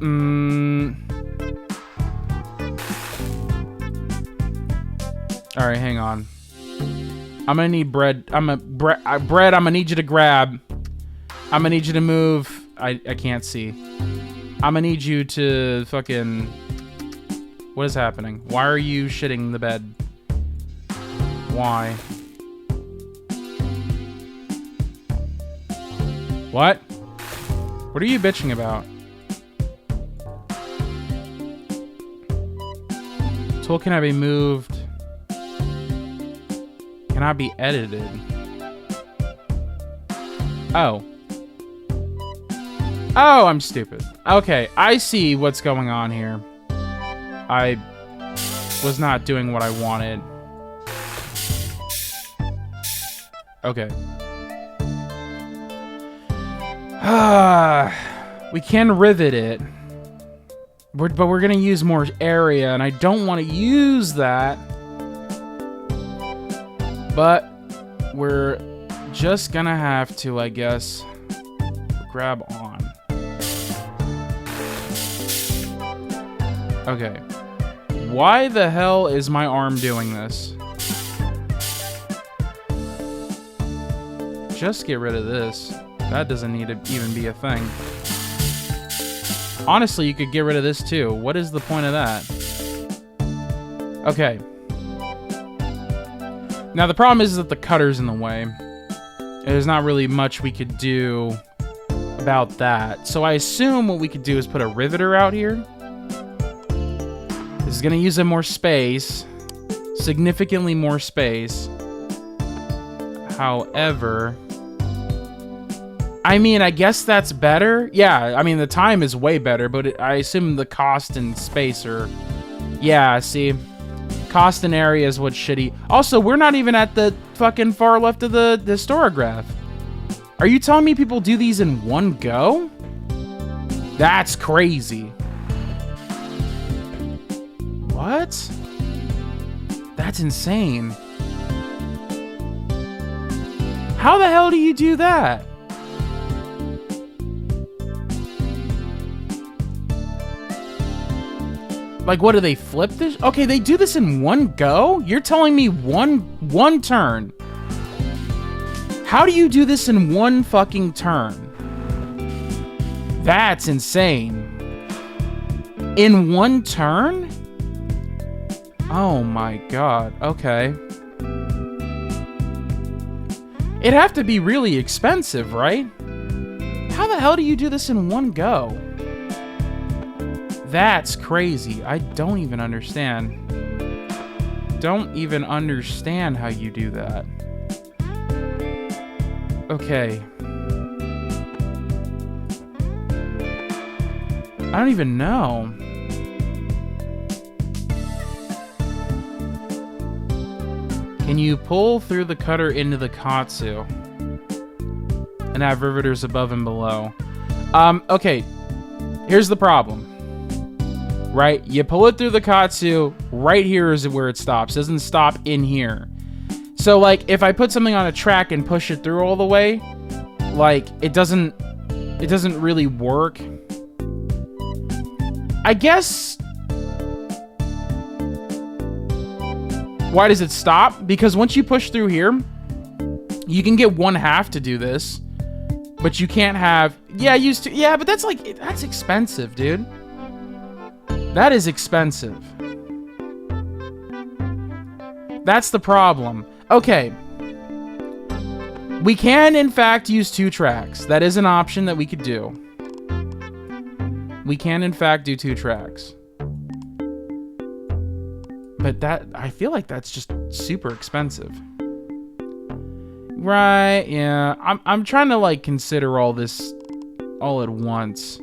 Alright, hang on. I'm gonna need bread. Bread, I'm gonna need you to grab. I'm gonna need you to move. I can't see. I'm gonna need you to fucking... What is happening? Why are you shitting the bed? Why? What? What are you bitching about? Tool cannot be moved. Cannot be edited. Oh. Oh, I'm stupid. Okay, I see what's going on here. I was not doing what I wanted. Okay. We can rivet it. But we're gonna use more area, and I don't want to use that. But we're just gonna have to, I guess, grab on. Okay. Why the hell is my arm doing this? Just get rid of this. That doesn't need to even be a thing. Honestly, you could get rid of this too. What is the point of that? Okay. Now, the problem is that the cutter's in the way. There's not really much we could do about that. So I assume what we could do is put a riveter out here. This is going to use up more space. Significantly more space. However... I mean, I guess that's better. Yeah, I mean, the time is way better, but I assume the cost and space are... Yeah, see... Cost and area is what's shitty. Also, we're not even at the fucking far left of the historiograph. Are you telling me people do these in one go? That's crazy. What? That's insane. How the hell do you do that? Like, what, do they flip this? Okay, they do this in one go? You're telling me one turn. How do you do this in one fucking turn? That's insane. In one turn? Oh my god, okay. It'd have to be really expensive, right? How the hell do you do this in one go? That's crazy. I don't even understand. Don't even understand how you do that. Okay. I don't even know. Can you pull through the cutter into the Katsu and have riveters above and below? Okay. Here's the problem. Right? You pull it through the Katsu, right here is where it stops. It doesn't stop in here. So, like, if I put something on a track and push it through all the way, like, it doesn't really work. I guess... Why does it stop? Because once you push through here, You can get 1/2 to do this, but you can't have... Yeah, use 2... Yeah, but that's like... That's expensive, dude. That is expensive. That's the problem. Okay. We can, in fact, use 2 tracks. That is an option that we could do. We can, in fact, do 2 tracks. But that... I feel like that's just super expensive. Right, yeah. I'm trying to, like, consider all this all at once.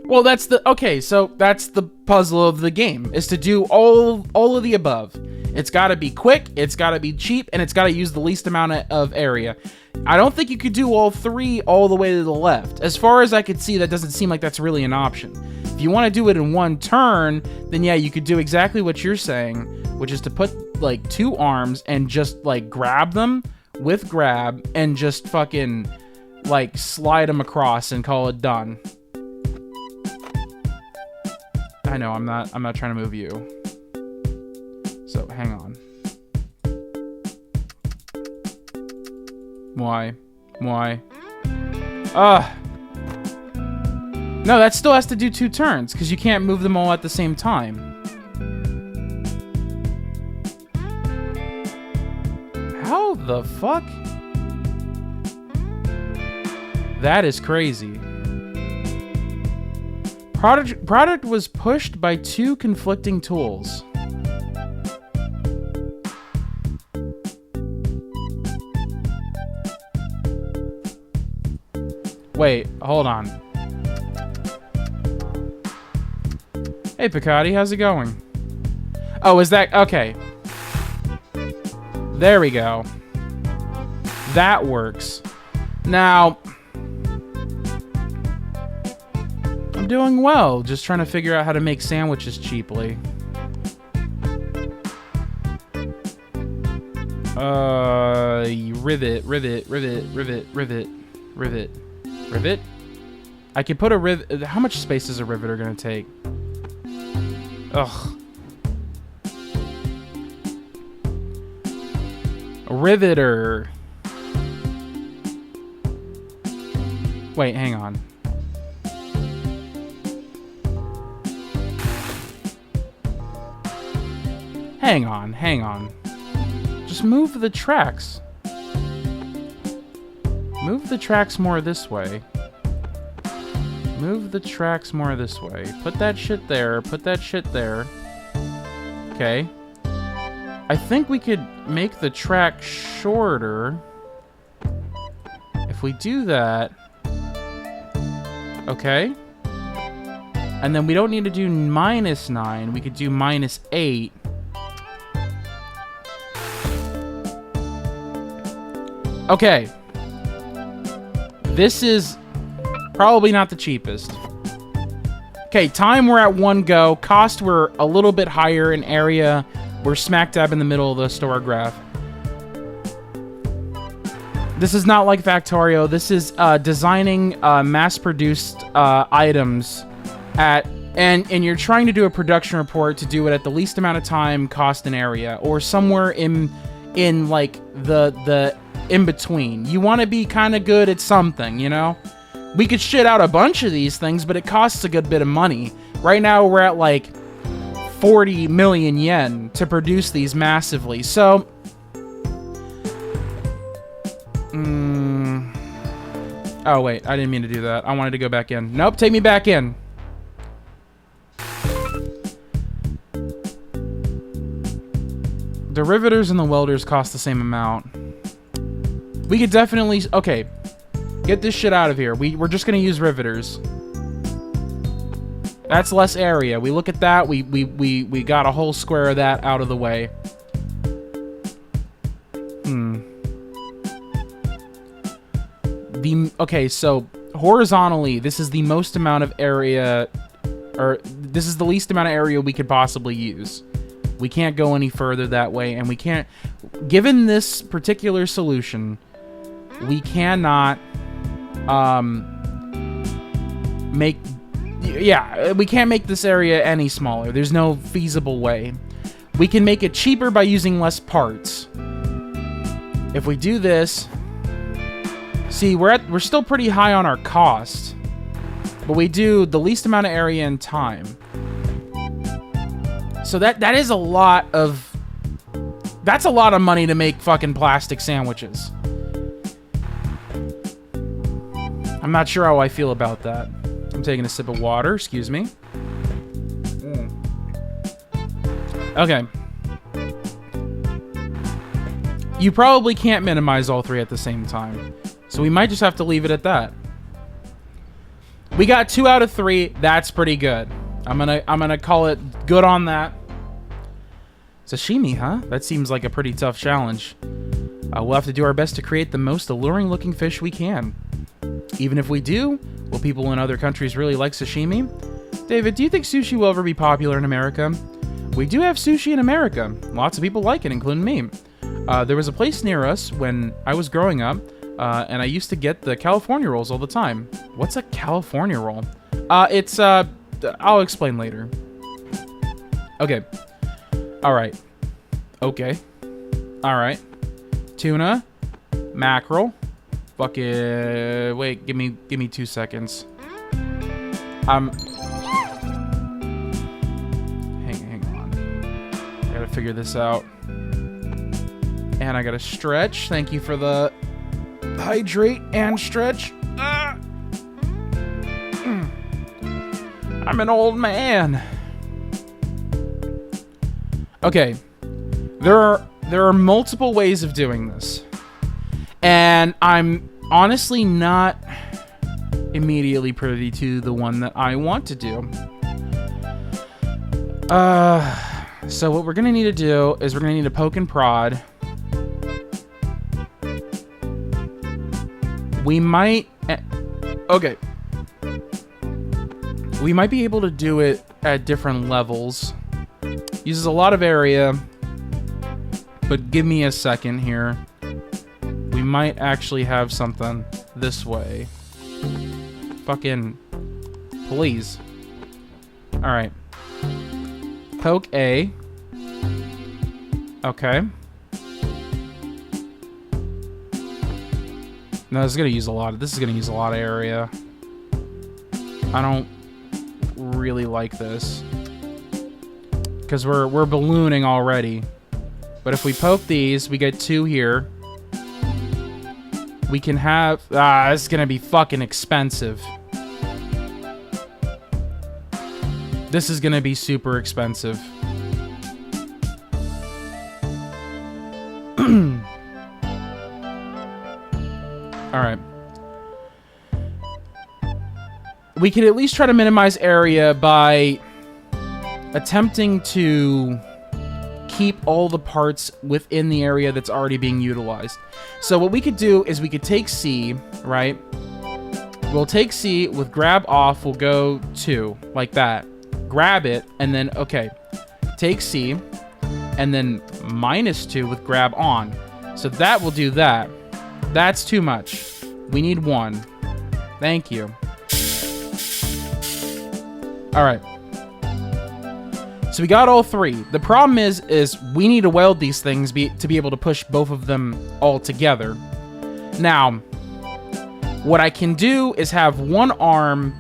Well, that's the... Okay, so that's the puzzle of the game, is to do all of the above. It's got to be quick, it's got to be cheap, and it's got to use the least amount of area. I don't think you could do all 3 all the way to the left. As far as I could see, that doesn't seem like that's really an option. If you want to do it in 1 turn, then yeah, you could do exactly what you're saying, which is to put, like, 2 arms and just, like, grab them with grab and just fucking, like, slide them across and call it done. I know, I'm not trying to move you. So, hang on. Why? No, that still has to do 2 turns, because you can't move them all at the same time. How the fuck? That is crazy. Product was pushed by 2 conflicting tools. Wait, hold on. Hey, Picardi, how's it going? Oh, is that... Okay. There we go. That works. Now... I'm doing well, just trying to figure out how to make sandwiches cheaply. Rivet? I can put a rivet... How much space is a riveter gonna take? Ugh. A riveter. Wait, hang on. Hang on. Just move the tracks. Move the tracks more this way. Put that shit there. Put that shit there. Okay. I think we could make the track shorter. If we do that... Okay. And then we don't need to do -9. We could do -8. Okay. This is probably not the cheapest. Okay, time we're at 1 go. Cost we're a little bit higher in area. We're smack dab in the middle of the store graph. This is not like Factorio. This is designing mass-produced items at... And you're trying to do a production report to do it at the least amount of time, cost, and area. Or somewhere in like, the in-between. You want to be kind of good at something, you know? We could shit out a bunch of these things, but it costs a good bit of money. Right now, we're at, like, 40 million yen to produce these massively. So... Oh, wait. I didn't mean to do that. I wanted to go back in. Nope, take me back in. The riveters and the welders cost the same amount. We could definitely... Okay. Get this shit out of here. We're just gonna use riveters. That's less area. We look at that. We got a whole square of that out of the way. Okay, so horizontally, this is the most amount of area... Or, this is the least amount of area we could possibly use. We can't go any further that way, and we can't... Given this particular solution, we cannot... make... Yeah, we can't make this area any smaller. There's no feasible way. We can make it cheaper by using less parts. If we do this, see, we're still pretty high on our cost, but we do the least amount of area and time. So that is a lot of... That's a lot of money to make fucking plastic sandwiches. I'm not sure how I feel about that. I'm taking a sip of water, excuse me. Okay. You probably can't minimize all three at the same time. So we might just have to leave it at that. We got 2 out of 3. That's pretty good. I'm gonna call it good on that. Sashimi, huh? That seems like a pretty tough challenge. We'll have to do our best to create the most alluring looking fish we can. Even if we do, will people in other countries really like sashimi? David, do you think sushi will ever be popular in America? We do have sushi in America. Lots of people like it, including me. There was a place near us when I was growing up, and I used to get the California rolls all the time. What's a California roll? I'll explain later. Okay. Alright. Okay. Alright. Tuna. Mackerel. Fucking... Wait, give me 2 seconds. Hang on. I gotta figure this out. And I gotta stretch. Thank you for the hydrate and stretch. I'm an old man. Okay. There are multiple ways of doing this. And I'm honestly not immediately privy to the one that I want to do. So what we're gonna need to do is we're gonna need to poke and prod. We might... Okay. We might be able to do it at different levels. Uses a lot of area. But give me a second here. We might actually have something this way. Fucking... Please. Alright. Poke A. Okay. No, this is gonna use a lot of area. I don't really like this. Because we're ballooning already. But if we poke these, we get 2 here. We can have... this is gonna be fucking expensive. This is gonna be super expensive. Alright. We could at least try to minimize area by attempting to keep all the parts within the area that's already being utilized. So what we could do is we could take C, right? We'll take C with grab off, we'll go 2, like that. Grab it, and then, okay. Take C, and then -2 with grab on. So that will do that. That's too much. We need 1. Thank you. Alright. So we got all 3. The problem is we need to weld these things to be able to push both of them all together. Now, what I can do is have one arm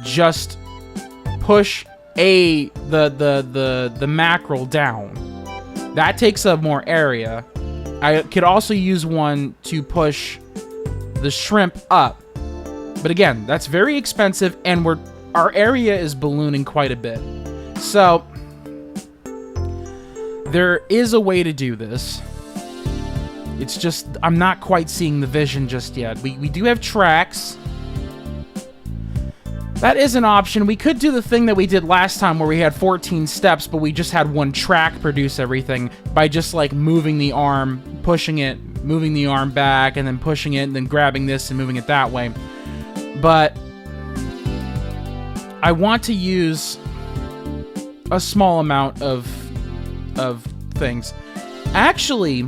just push the mackerel down. That takes up more area. I could also use one to push the shrimp up. But again, that's very expensive, and our area is ballooning quite a bit. So, there is a way to do this. It's just, I'm not quite seeing the vision just yet. We do have tracks. That is an option. We could do the thing that we did last time where we had 14 steps, but we just had one track produce everything by just like moving the arm, pushing it, moving the arm back, and then pushing it, and then grabbing this and moving it that way. But I want to use a small amount of things. Actually,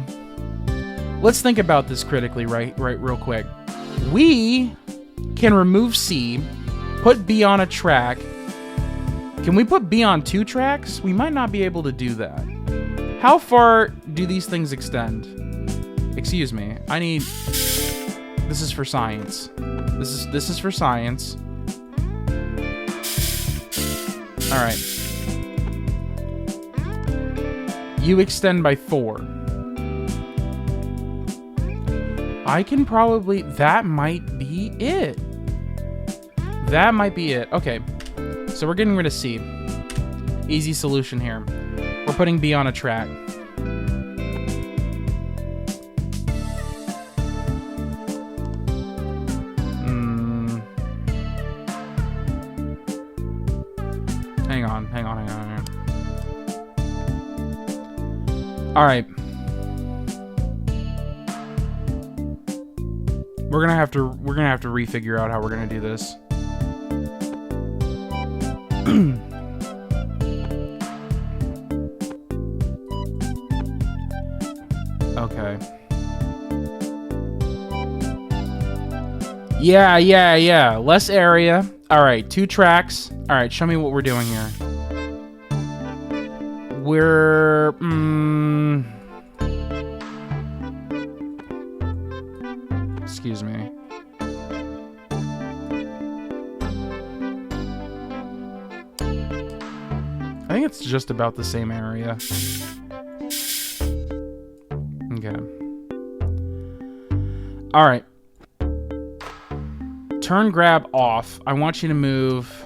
let's think about this critically right real quick. We can remove C, put B on a track. Can we put B on 2 tracks? We might not be able to do that. How far do these things extend? Excuse me. I need... This is for science. This is for science. Alright. You extend by 4. I can probably... That might be it. That might be it. Okay. So we're getting rid of C. Easy solution here. We're putting B on a track. Hang on. All right. We're gonna have to refigure out how we're gonna do this. Okay. Yeah. Less area. All right, 2 tracks. All right, show me what we're doing here. We're... Excuse me. I think it's just about the same area. Okay. All right. Turn grab off. I want you to move.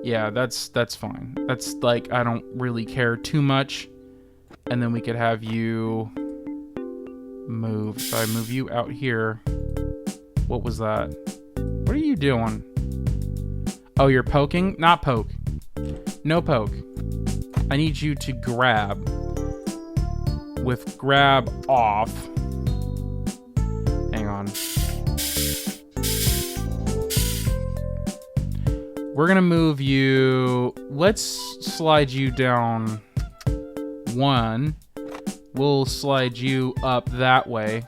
Yeah, that's fine. That's like, I don't really care too much. And then we could have you move. If I move you out here. What was that? What are you doing? Oh, you're poking? Not poke. No poke. I need you to grab. With grab off. Hang on. We're gonna move you. Let's slide you down 1. We'll slide you up that way.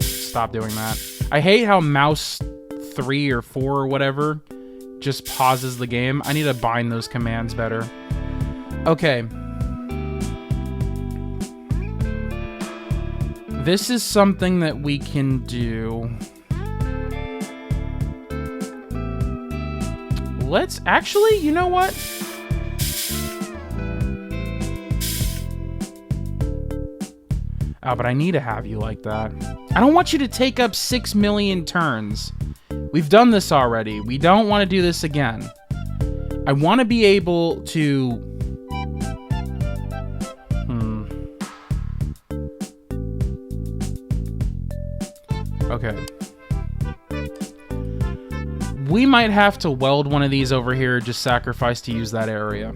Stop doing that. I hate how mouse 3 or 4 or whatever just pauses the game. I need to bind those commands better. Okay. This is something that we can do. Let's actually, you know what? Oh, but I need to have you like that. I don't want you to take up 6 million turns. We've done this already. We don't want to do this again. I want to be able to... Okay. We might have to weld one of these over here, just sacrifice to use that area.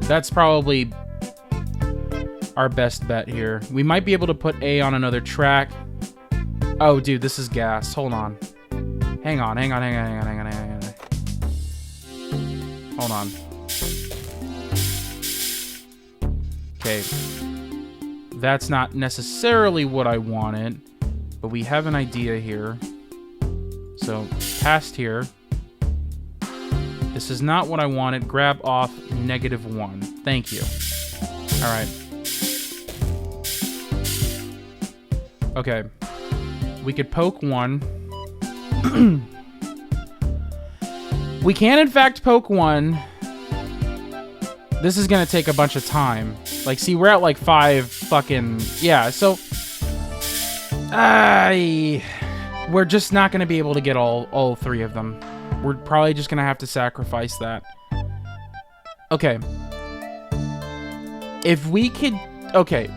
That's probably our best bet here. We might be able to put A on another track. Oh, dude, this is gas. Hold on. Hang on. Hold on. Okay. That's not necessarily what I wanted, but we have an idea here. So, past here. This is not what I wanted. Grab off -1. Thank you. Alright. Okay. We could poke 1. We can, in fact, poke 1. This is gonna take a bunch of time. Like, see, we're at like 5 fucking... Yeah, so... we're just not gonna be able to get all 3 of them. We're probably just gonna have to sacrifice that. Okay. If we could... Okay.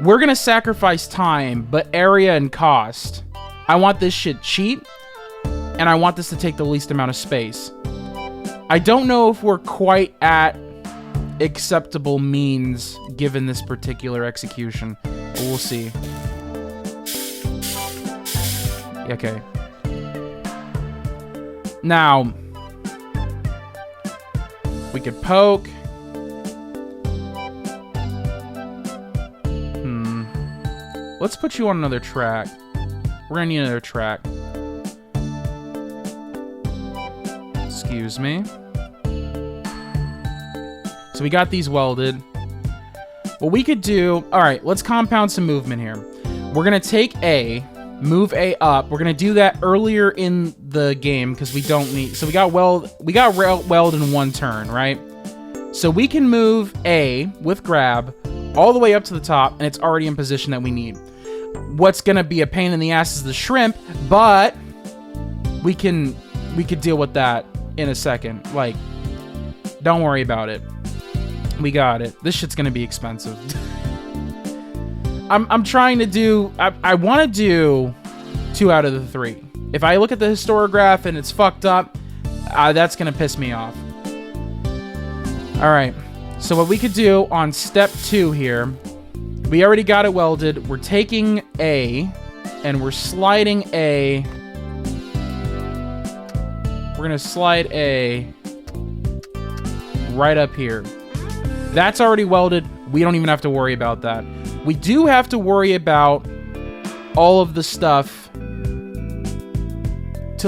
We're gonna sacrifice time, but area and cost. I want this shit cheap, and I want this to take the least amount of space. I don't know if we're quite at acceptable means given this particular execution, but we'll see. Okay. Now, we could poke. Let's put you on another track. We're gonna need another track. Excuse me. So we got these welded. What we could do... All right, let's compound some movement here. We're going to take A, move A up. We're going to do that earlier in the game because we don't need... So we got weld in one turn, right? So we can move A with grab all the way up to the top, and it's already in position that we need. What's going to be a pain in the ass is the shrimp, but we could deal with that in a second. Like, don't worry about it. We got it. This shit's going to be expensive. I'm trying to do... I want to do 2 out of the 3. If I look at the historiograph and it's fucked up, that's going to piss me off. All right. So what we could do on step 2 here, we already got it welded. We're taking A and we're sliding A. We're going to slide A right up here. That's already welded. We don't even have to worry about that. We do have to worry about all of the stuff to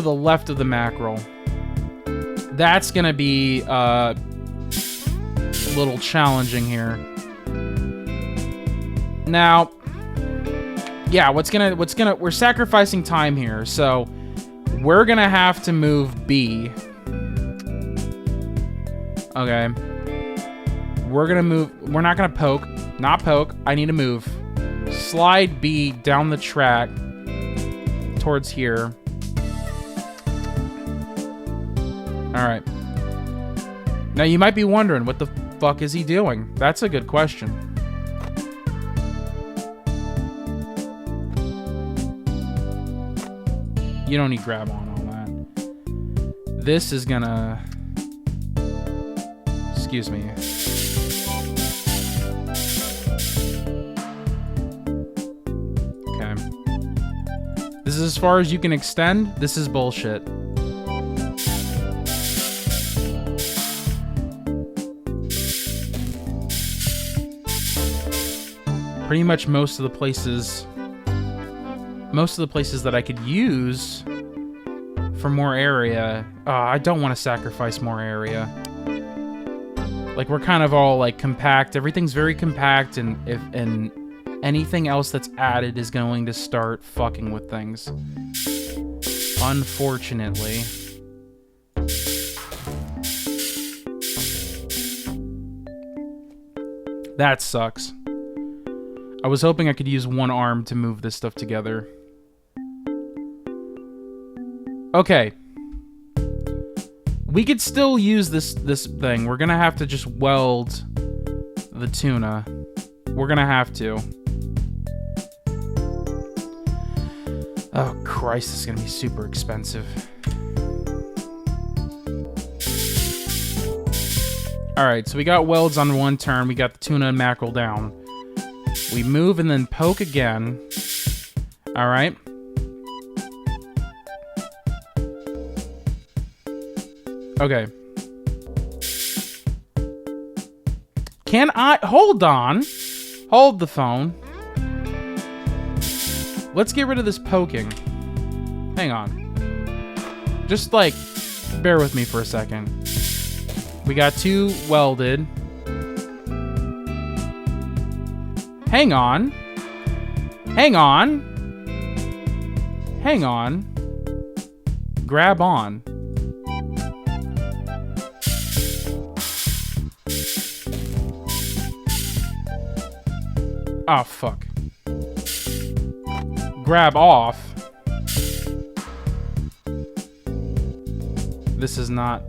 the left of the mackerel. That's going to be a little challenging here. Now, yeah, we're sacrificing time here. So we're going to have to move B. Okay. We're going to move. We're not going to poke. Not poke. I need to move. Slide B down the track towards here. All right. Now you might be wondering, what the fuck is he doing? That's a good question. You don't need grab on all that. This is gonna... Excuse me. Okay. This is as far as you can extend. This is bullshit. Pretty much most of the places that I could use for more area. I don't want to sacrifice more area. Like, we're kind of all like compact. Everything's very compact, and anything else that's added is going to start fucking with things. Unfortunately. That sucks. I was hoping I could use one arm to move this stuff together. Okay. We could still use this thing. We're gonna have to just weld the tuna. We're gonna have to. Oh, Christ, this is gonna be super expensive. Alright, so we got welds on one turn. We got the tuna and mackerel down. We move and then poke again. Alright. Okay. Can I... Hold on. Hold the phone. Let's get rid of this poking. Hang on. Just, like, bear with me for a second. We got 2 welded. Hang on. Hang on. Hang on. Grab on. Oh, fuck. Grab off. This is not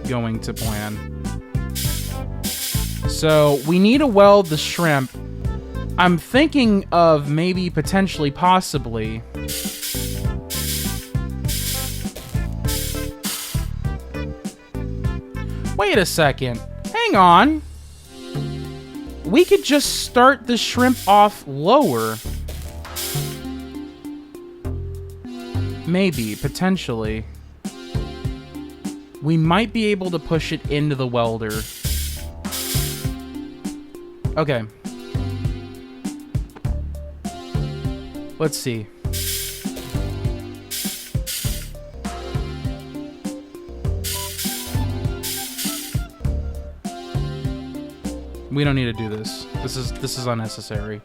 going to plan. So, we need to weld the shrimp. I'm thinking of maybe, potentially, possibly... Wait a second. Hang on. We could just start the shrimp off lower. Maybe, potentially. We might be able to push it into the welder. Okay. Let's see. We don't need to do this. This is unnecessary.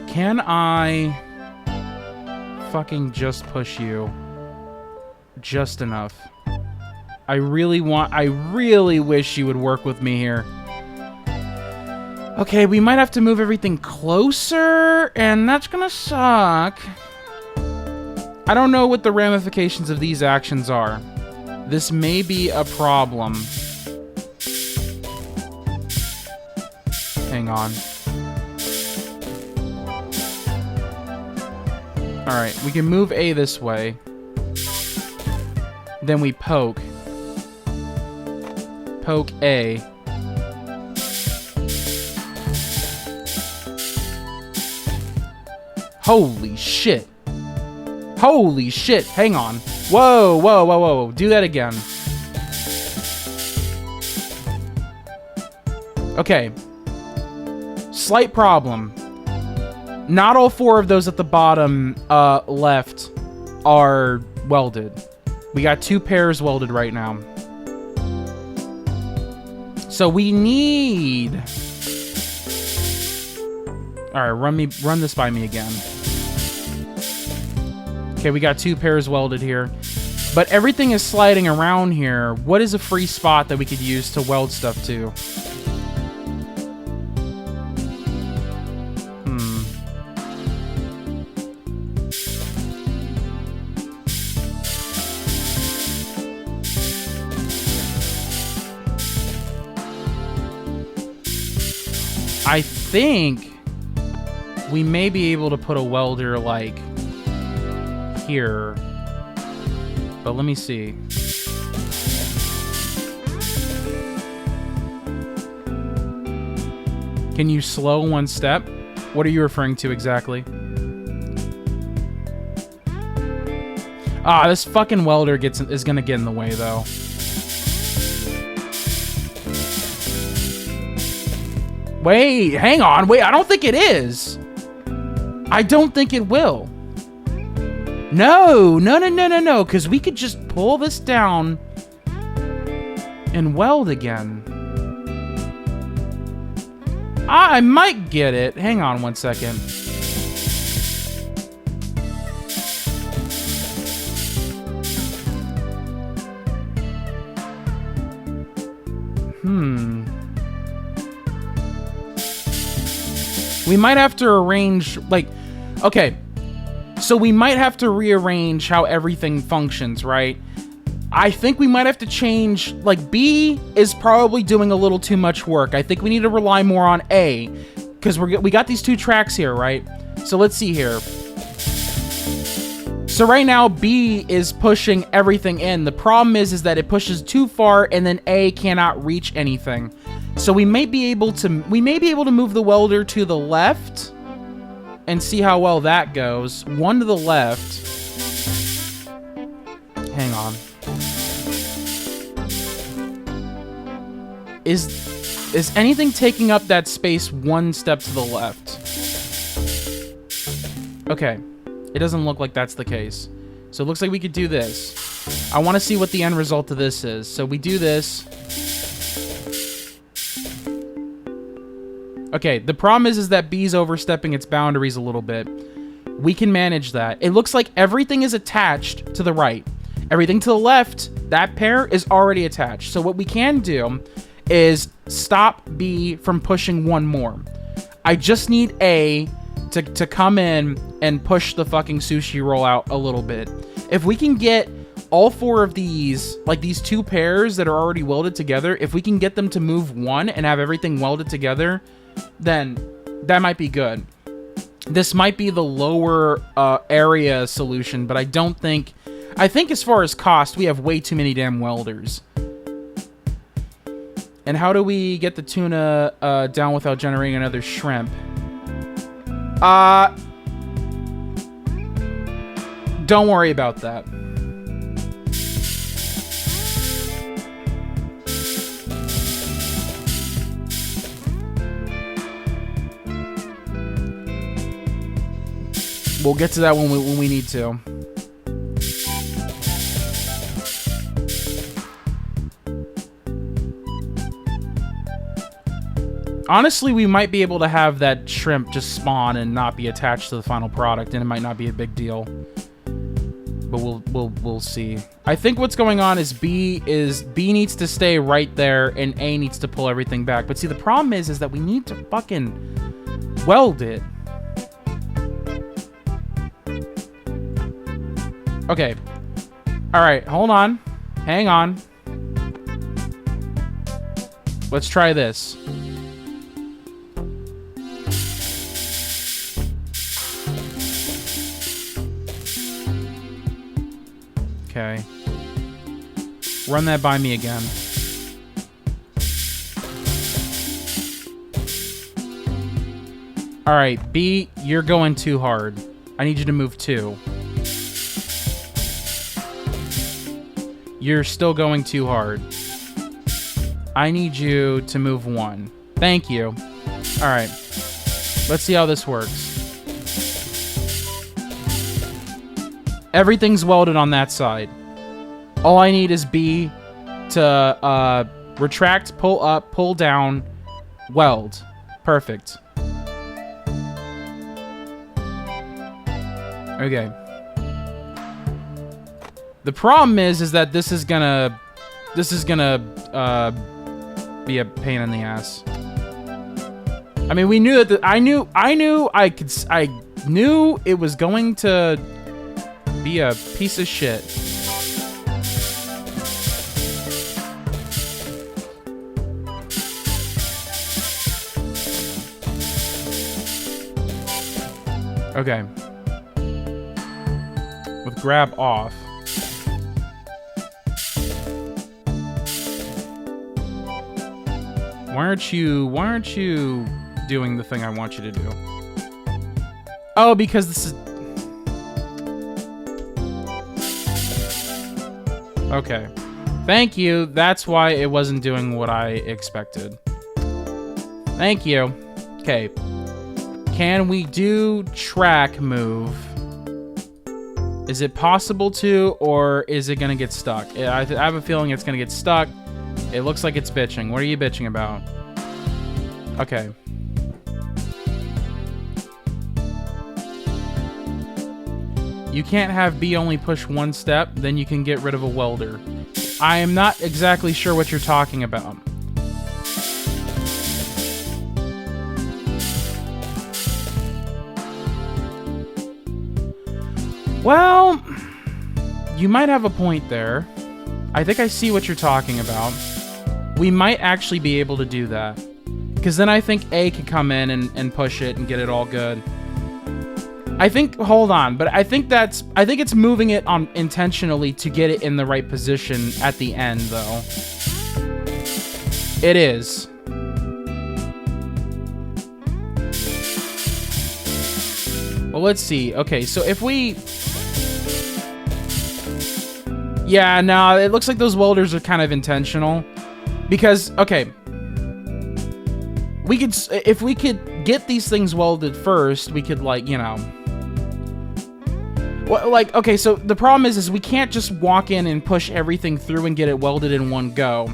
Can I fucking just push you just enough? I really wish you would work with me here. Okay, we might have to move everything closer, and that's gonna suck. I don't know what the ramifications of these actions are. This may be a problem. Hang on. Alright, we can move A this way. Then we poke. Poke A. Holy shit. Holy shit. Hang on. Whoa, whoa, whoa, whoa. Do that again. Okay. Slight problem. Not all 4 of those at the bottom left are welded. We got 2 pairs welded right now. So we need... Alright, run this by me again. Okay, we got 2 pairs welded here. But everything is sliding around here. What is a free spot that we could use to weld stuff to? I think we may be able to put a welder, like, here. But let me see. Can you slow one step? What are you referring to exactly? Ah, this fucking welder is gonna get in the way, though. Wait, hang on. Wait, I don't think it is. I don't think it will. No, because we could just pull this down and weld again. I might get it. Hang on one second. We might have to arrange, like, okay, so we might have to rearrange how everything functions, right? I think we might have to change, like, B is probably doing a little too much work. I think we need to rely more on A, because we got these 2 tracks here, right? So let's see here. So right now, B is pushing everything in. The problem is that it pushes too far, and then A cannot reach anything. So we may be able to move the welder to the left and see how well that goes. One to the left. Hang on. Is anything taking up that space one step to the left? Okay. It doesn't look like that's the case. So it looks like we could do this. I want to see what the end result of this is. So we do this. Okay, the problem is that B's overstepping its boundaries a little bit. We can manage that. It looks like everything is attached to the right. Everything to the left, that pair is already attached. So what we can do is stop B from pushing one more. I just need A to come in and push the fucking sushi roll out a little bit. If we can get all 4 of these, like these 2 pairs that are already welded together, if we can get them to move one and have everything welded together, then that might be good. This might be the lower area solution, but I think as far as cost, we have way too many damn welders. And how do we get the tuna down without generating another shrimp? Don't worry about that. We'll get to that when we need to. Honestly, we might be able to have that shrimp just spawn and not be attached to the final product, and it might not be a big deal. But we'll see. I think what's going on is B needs to stay right there and A needs to pull everything back. But see, the problem is that we need to fucking weld it. Okay. All right, hold on. Hang on. Let's try this. Okay. Run that by me again. Alright, B, you're going too hard. I need you to move 2. You're still going too hard. I need you to move 1. Thank you. Alright. Let's see how this works. Everything's welded on that side. All I need is B to retract, pull up, pull down, weld. Perfect. Okay. The problem is that this is gonna be a pain in the ass. I mean, we knew that I knew it was going to be a piece of shit. Okay. With grab off. Why aren't you doing the thing I want you to do? Oh, because this is... Okay. Thank you. That's why it wasn't doing what I expected. Thank you. Okay. Can we do track move? Is it possible to, or is it gonna get stuck? I have a feeling it's gonna get stuck. It looks like it's bitching. What are you bitching about? Okay. You can't have B only push 1 step, then you can get rid of a welder. I am not exactly sure what you're talking about. Well, you might have a point there. I think I see what you're talking about. We might actually be able to do that. Because then I think A could come in and push it and get it all good. I think, hold on, but I think it's moving it on intentionally to get it in the right position at the end, though. It is. Well, let's see. Okay, so if we... Yeah, no, it looks like those welders are kind of intentional. Because, okay, we could, if we could get these things welded first, we could, like, you know, well, like, okay, so the problem is we can't just walk in and push everything through and get it welded in one go.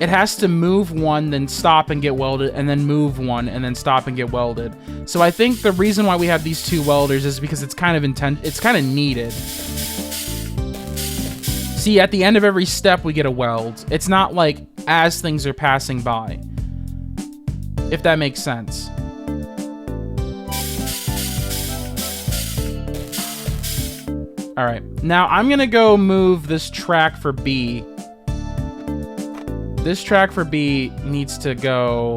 It has to move 1, then stop and get welded, and then move 1, and then stop and get welded. So I think the reason why we have these 2 welders is because it's kind of it's kind of needed. See, at the end of every step, we get a weld. It's not like as things are passing by. If that makes sense. All right. Now, I'm going to go move this track for B. This track for B needs to go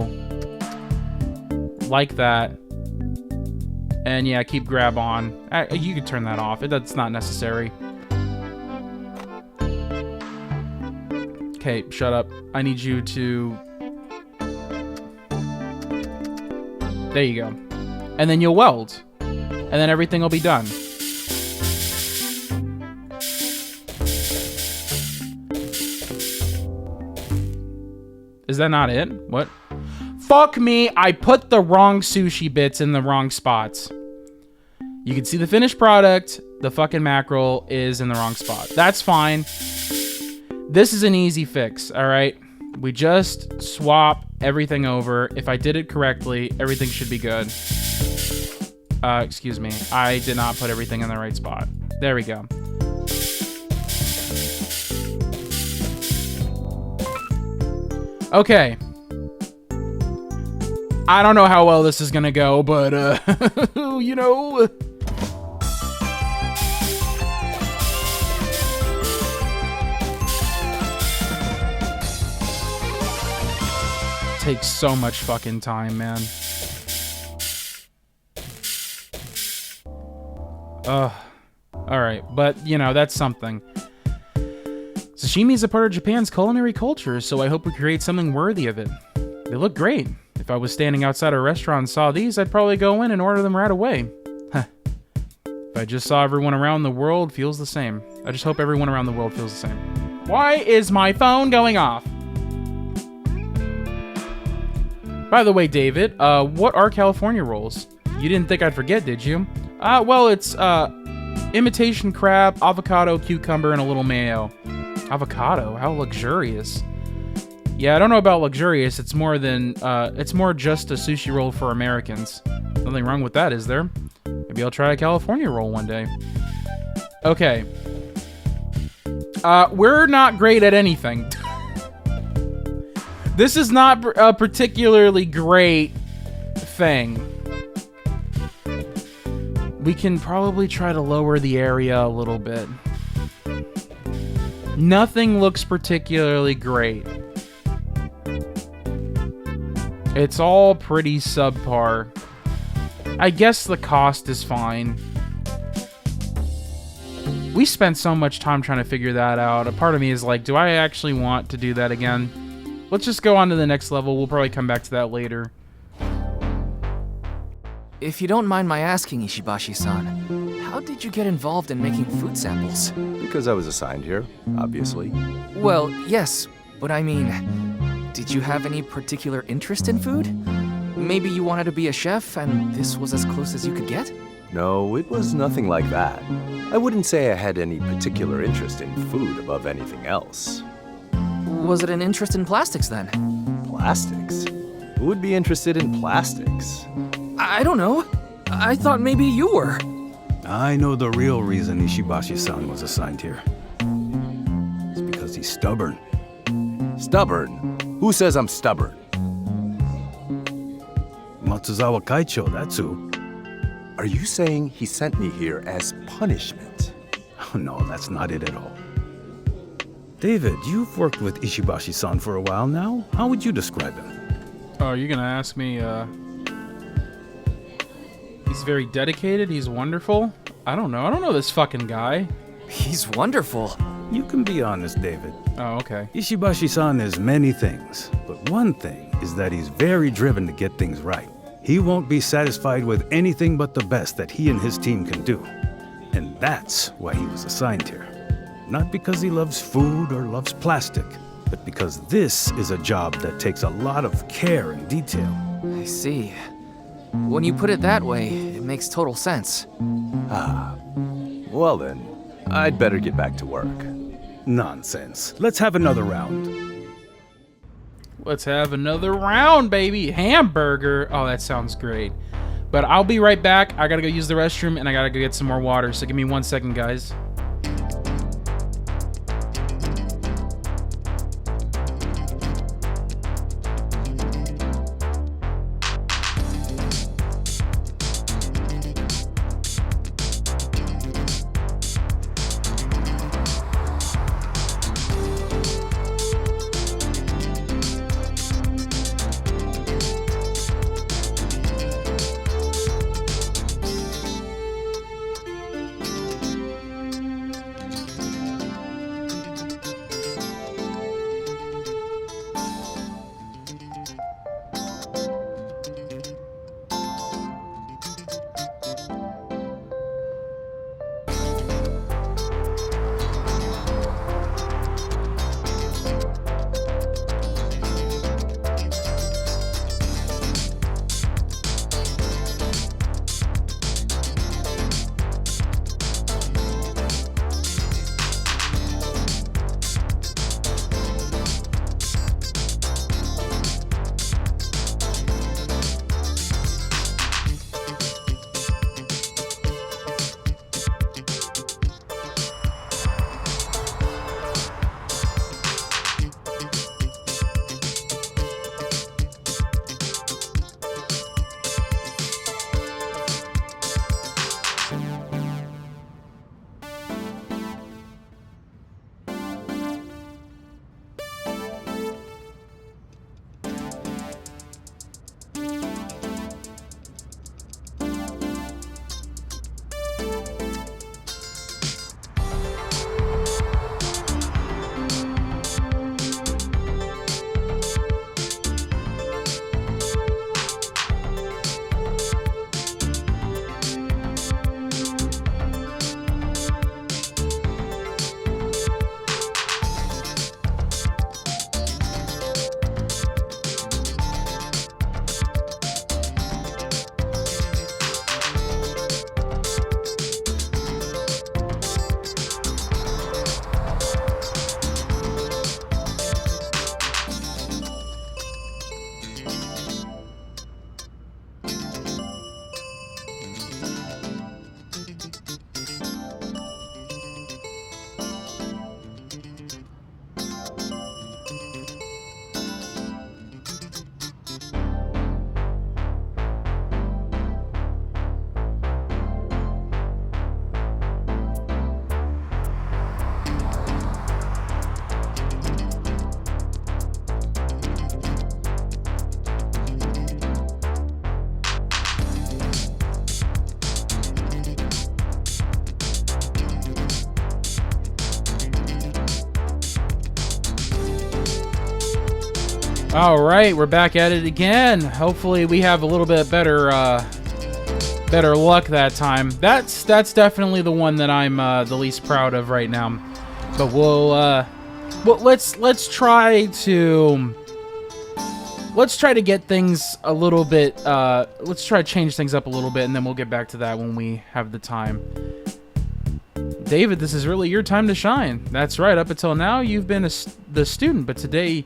like that. And yeah, keep grab on. You could turn that off. That's not necessary. Okay, shut up. I need you to... There you go. And then you'll weld. And then everything will be done. Is that not it? What? Fuck me, I put the wrong sushi bits in the wrong spots. You can see the finished product. The fucking mackerel is in the wrong spot. That's fine. This is an easy fix, all right? We just swap everything over. If I did it correctly, everything should be good. Excuse me. I did not put everything in the right spot. There we go. Okay. I don't know how well this is gonna go, but, you know... Takes so much fucking time, man. Alright, but, you know, that's something. Sashimi is a part of Japan's culinary culture, so I hope we create something worthy of it. They look great. If I was standing outside a restaurant and saw these, I'd probably go in and order them right away. Huh. If I just saw everyone around the world feels the same. I just hope everyone around the world feels the same. Why is my phone going off? By the way, David, what are California rolls? You didn't think I'd forget, did you? Well, it's, imitation crab, avocado, cucumber, and a little mayo. Avocado? How luxurious. Yeah, I don't know about luxurious. It's more just a sushi roll for Americans. Nothing wrong with that, is there? Maybe I'll try a California roll one day. Okay. We're not great at anything. This is not a particularly great thing. We can probably try to lower the area a little bit. Nothing looks particularly great. It's all pretty subpar. I guess the cost is fine. We spent so much time trying to figure that out. A part of me is like, do I actually want to do that again? Let's just go on to the next level. We'll probably come back to that later. If you don't mind my asking, Ishibashi-san, how did you get involved in making food samples? Because I was assigned here, obviously. Well, yes, but I mean, did you have any particular interest in food? Maybe you wanted to be a chef and this was as close as you could get? No, it was nothing like that. I wouldn't say I had any particular interest in food above anything else. Was it an interest in plastics then? Plastics? Who would be interested in plastics? I don't know. I thought maybe you were. I know the real reason Ishibashi-san was assigned here. It's because he's stubborn. Stubborn? Who says I'm stubborn? Matsuzawa Kaicho, that's who. Are you saying he sent me here as punishment? Oh, no, that's not it at all. David, you've worked with Ishibashi-san for a while now. How would you describe him? Oh, you're gonna ask me, He's very dedicated, he's wonderful. I don't know this fucking guy. He's wonderful. You can be honest, David. Oh, okay. Ishibashi-san is many things, but one thing is that he's very driven to get things right. He won't be satisfied with anything but the best that he and his team can do. And that's why he was assigned here. Not because he loves food or loves plastic, but because this is a job that takes a lot of care and detail. I see. When you put it that way, it makes total sense. Ah. Well then, I'd better get back to work. Nonsense. Let's have another round. Let's have another round, baby. Hamburger. Oh, that sounds great. But I'll be right back. I gotta go use the restroom and I gotta go get some more water. So give me 1 second, guys. All right, we're back at it again. Hopefully we have a little bit better luck that time. That's definitely the one that I'm the least proud of right now. But let's try to get things a little bit. Let's try to change things up a little bit, and then we'll get back to that when we have the time. David, this is really your time to shine. That's right. Up until now, you've been the student, but today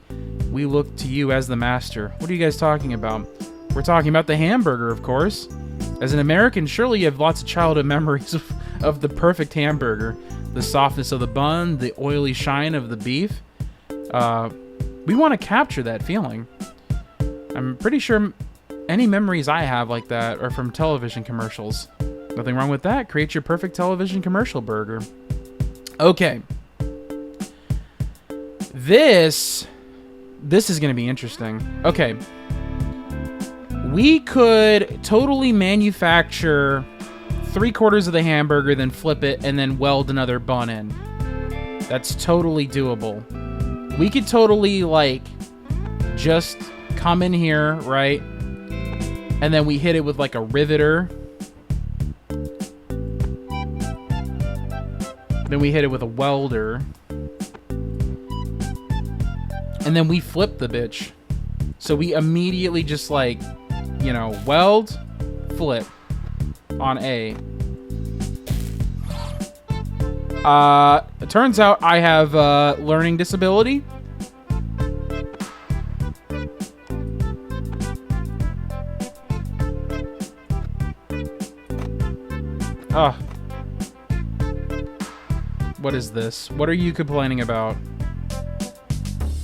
we look to you as the master. What are you guys talking about? We're talking about the hamburger, of course. As an American, surely you have lots of childhood memories of the perfect hamburger. The softness of the bun, the oily shine of the beef. We want to capture that feeling. I'm pretty sure any memories I have like that are from television commercials. Nothing wrong with that. Create your perfect television commercial burger. Okay. This is going to be interesting. Okay. We could totally manufacture 3/4 of the hamburger, then flip it, and then weld another bun in. That's totally doable. We could totally, like, just come in here, right? And then we hit it with, like, a riveter. Then we hit it with a welder. And then we flip the bitch. So we immediately just, like, you know, weld, flip on A. It turns out I have a learning disability. What is this? What are you complaining about?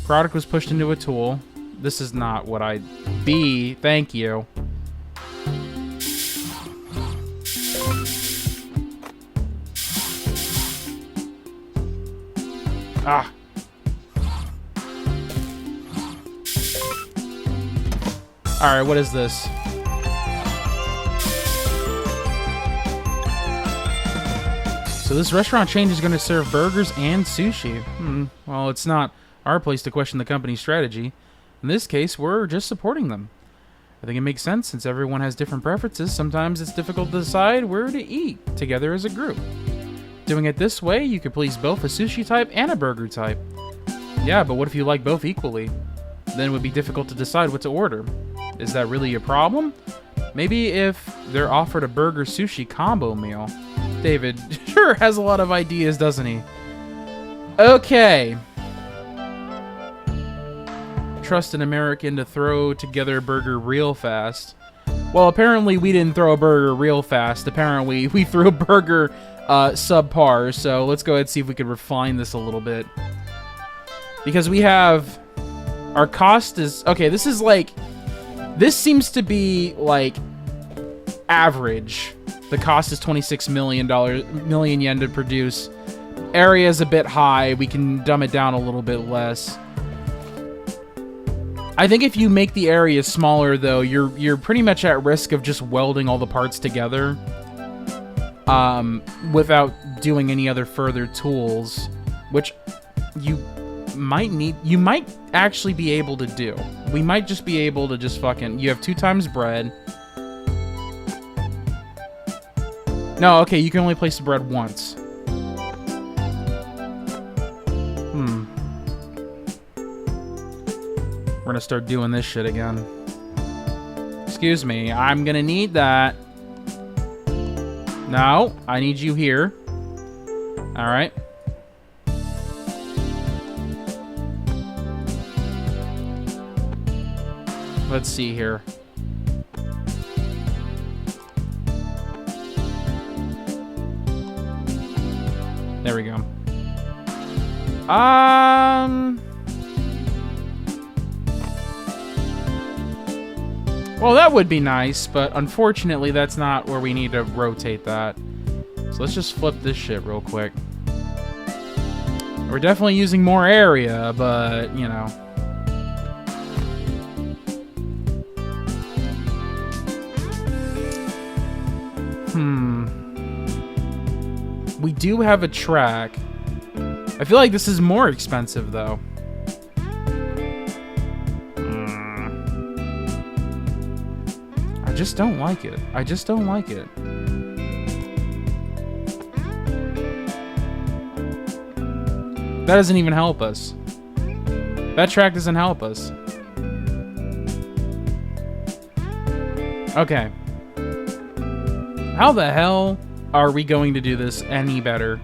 Product was pushed into a tool. This is not what I... B, thank you. Ah. Alright, what is this? So this restaurant chain is going to serve burgers and sushi. Well, it's not our place to question the company's strategy. In this case, we're just supporting them. I think it makes sense since everyone has different preferences. Sometimes it's difficult to decide where to eat together as a group. Doing it this way, you could please both a sushi type and a burger type. Yeah, but what if you like both equally? Then it would be difficult to decide what to order. Is that really a problem? Maybe if they're offered a burger sushi combo meal. David sure has a lot of ideas, doesn't he? Okay. Trust an American to throw together a burger real fast. Well, apparently we didn't throw a burger real fast. Apparently we threw a burger subpar. So let's go ahead and see if we could refine this a little bit. Because we have... Our cost is... Okay, this is like... This seems to be like average. The cost is $26 million yen to produce. Area is a bit high. We can dumb it down a little bit less. I think if you make the area smaller, though, you're pretty much at risk of just welding all the parts together, without doing any other further tools, which you might need. You might actually be able to do. We might just be able to just fucking. You have 2 times bread. No, okay, you can only place the bread once. We're gonna start doing this shit again. Excuse me, I'm gonna need that. No, I need you here. Alright. Let's see here. There we go. Well, that would be nice, but unfortunately, that's not where we need to rotate that. So let's just flip this shit real quick. We're definitely using more area, but, you know. We do have a track. I feel like this is more expensive, though. just don't like it. I just don't like it. That doesn't even help us. That track doesn't help us. Okay. How the hell are we going to do this any better?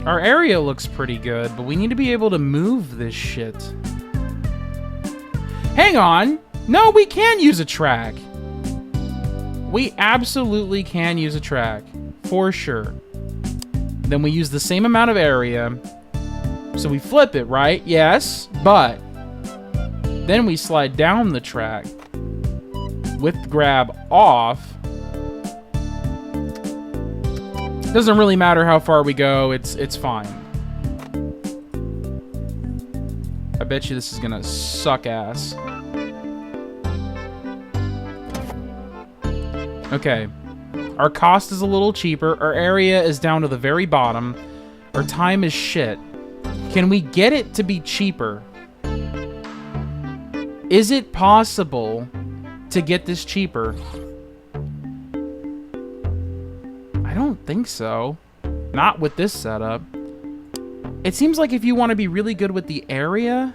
Our area looks pretty good, but we need to be able to move this shit. Hang on! No, we can use a track. We absolutely can use a track. For sure. Then we use the same amount of area. So we flip it, right? Yes, but then we slide down the track with grab off. Doesn't really matter how far we go, it's fine. I bet you this is gonna suck ass. Okay. Our cost is a little cheaper. Our area is down to the very bottom. Our time is shit. Can we get it to be cheaper? Is it possible to get this cheaper? I don't think so. Not with this setup. It seems like if you want to be really good with the area,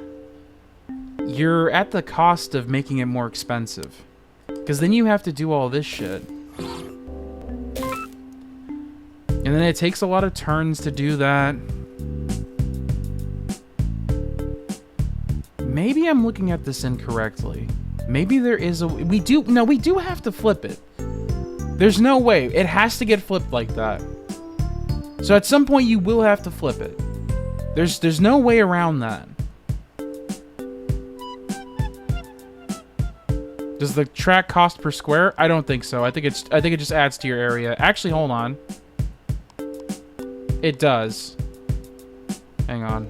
you're at the cost of making it more expensive. Because then you have to do all this shit. And then it takes a lot of turns to do that. Maybe I'm looking at this incorrectly. Maybe there is a... We do have to flip it. There's no way. It has to get flipped like that. So at some point you will have to flip it. There's no way around that. Does the track cost per square? I don't think so. I think it just adds to your area. Actually, hold on. It does. Hang on.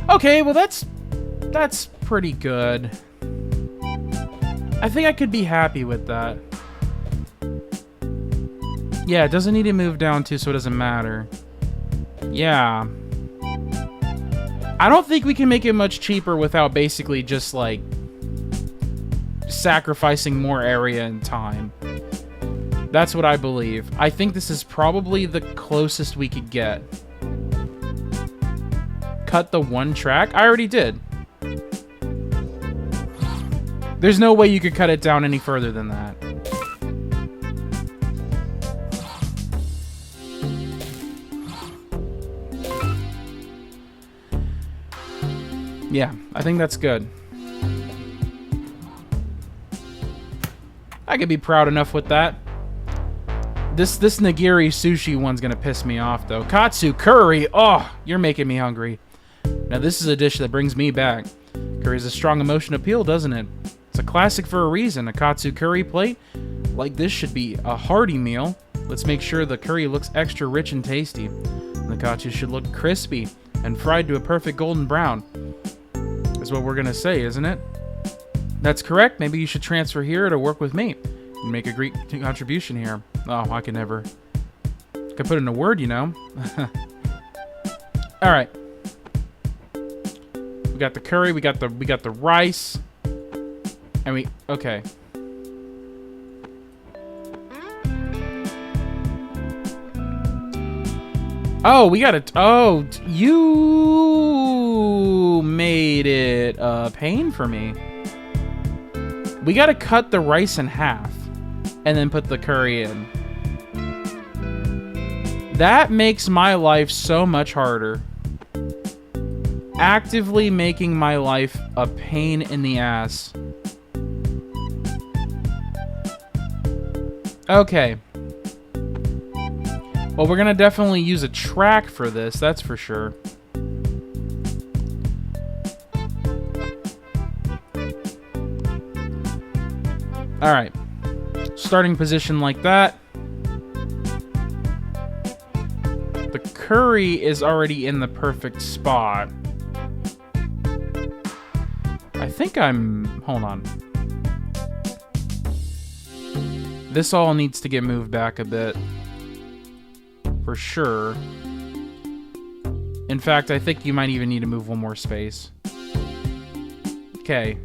Okay, well that's pretty good. I think I could be happy with that. Yeah, it doesn't need to move down too, so it doesn't matter. Yeah. I don't think we can make it much cheaper without basically just, like, sacrificing more area and time. That's what I believe. I think this is probably the closest we could get. Cut the one track? I already did. There's no way you could cut it down any further than that. Yeah, I think that's good. I could be proud enough with that. This nigiri sushi one's gonna piss me off, though. Katsu curry! Oh, you're making me hungry. Now, this is a dish that brings me back. Curry has a strong emotion appeal, doesn't it? It's a classic for a reason. A katsu curry plate like this should be a hearty meal. Let's make sure the curry looks extra rich and tasty. And the katsu should look crispy and fried to a perfect golden brown. That's what we're gonna say, isn't it? That's correct. Maybe you should transfer here to work with me and make a great contribution here. Oh, I can never. Could put in a word, you know. All right. We got the curry. We got the rice. And we okay. Oh, we got it. Oh, you made it a pain for me. We got to cut the rice in half and then put the curry in. That makes my life so much harder. Actively making my life a pain in the ass. Okay. Well, we're gonna definitely use a track for this, that's for sure. Alright. starting position like that. The curry is already in the perfect spot. I think hold on. This all needs to get moved back a bit. For sure. In fact, I think you might even need to move one more space. Okay.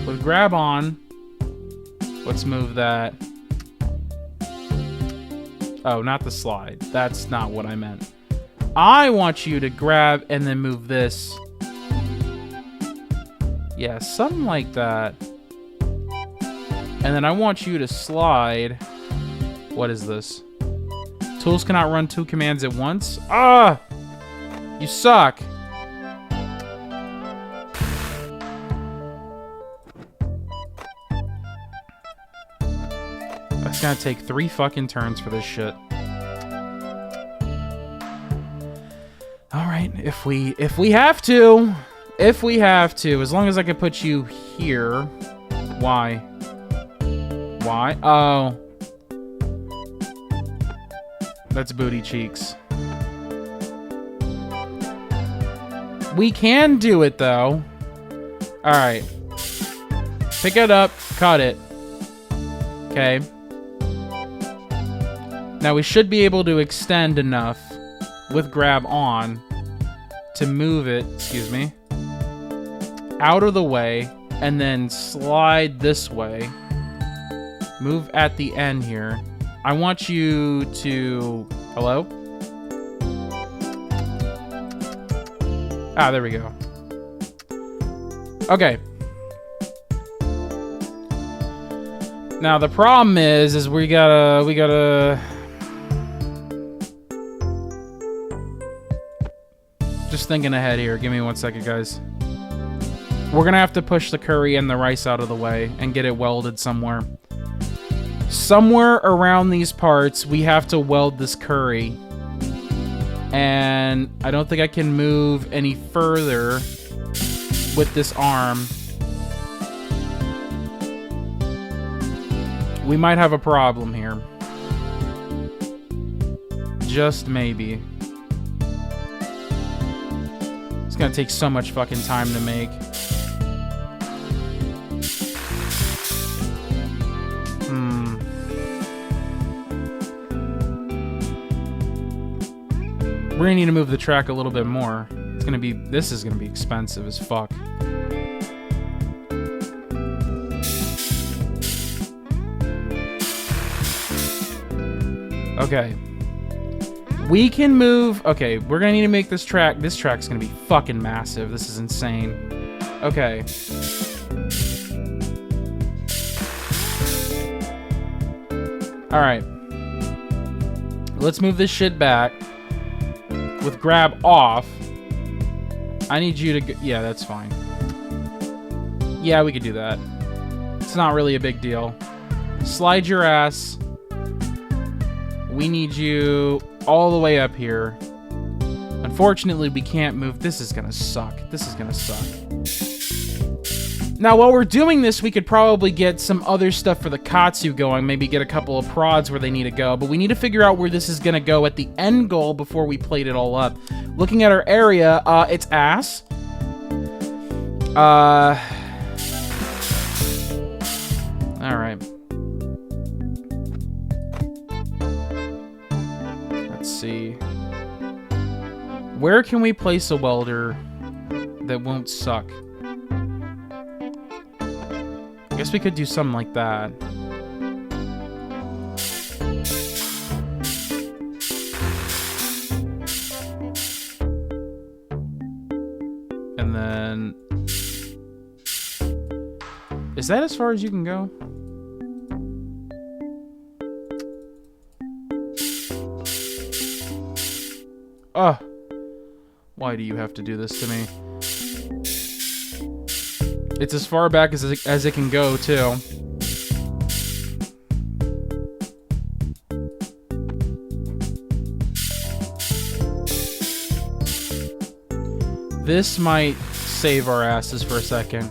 With grab on, let's move that. Oh, not the slide. That's not what I meant. I want you to grab and then move this. Yeah, something like that. And then I want you to slide. What is this? Tools cannot run 2 commands at once. Ah! You suck. It's gonna take 3 fucking turns for this shit. Alright, if we have to. If we have to. As long as I can put you here. Why? Why? Oh. That's booty cheeks. We can do it, though. Alright. Pick it up. Cut it. Okay. Now we should be able to extend enough with grab on to move it, excuse me, out of the way and then slide this way. Move at the end here. I want you to... Hello? Ah, there we go. Okay. Now the problem is we gotta... Just thinking ahead here. Give me 1 second, guys. We're gonna have to push the curry and the rice out of the way and get it welded somewhere. Somewhere around these parts, we have to weld this curry. And I don't think I can move any further with this arm. We might have a problem here. Just maybe. It's gonna take so much fucking time to make. We're gonna need to move the track a little bit more. This is gonna be expensive as fuck. Okay. We can move... Okay, we're gonna need to make this track... This track's gonna be fucking massive. This is insane. Okay. Alright. Let's move this shit back. With grab off. I need you to... Yeah, that's fine. Yeah, we could do that. It's not really a big deal. Slide your ass. We need you all the way up here. Unfortunately, we can't move. This is gonna suck. This is gonna suck. Now, while we're doing this, we could probably get some other stuff for the Katsu going. Maybe get a couple of prods where they need to go. But we need to figure out where this is gonna go at the end goal before we plate it all up. Looking at our area, it's ass. Alright. Let's see. Where can we place a welder that won't suck? I guess we could do something like that. And then... Is that as far as you can go? Ugh. Why do you have to do this to me? It's as far back as it can go, too. This might save our asses for a second.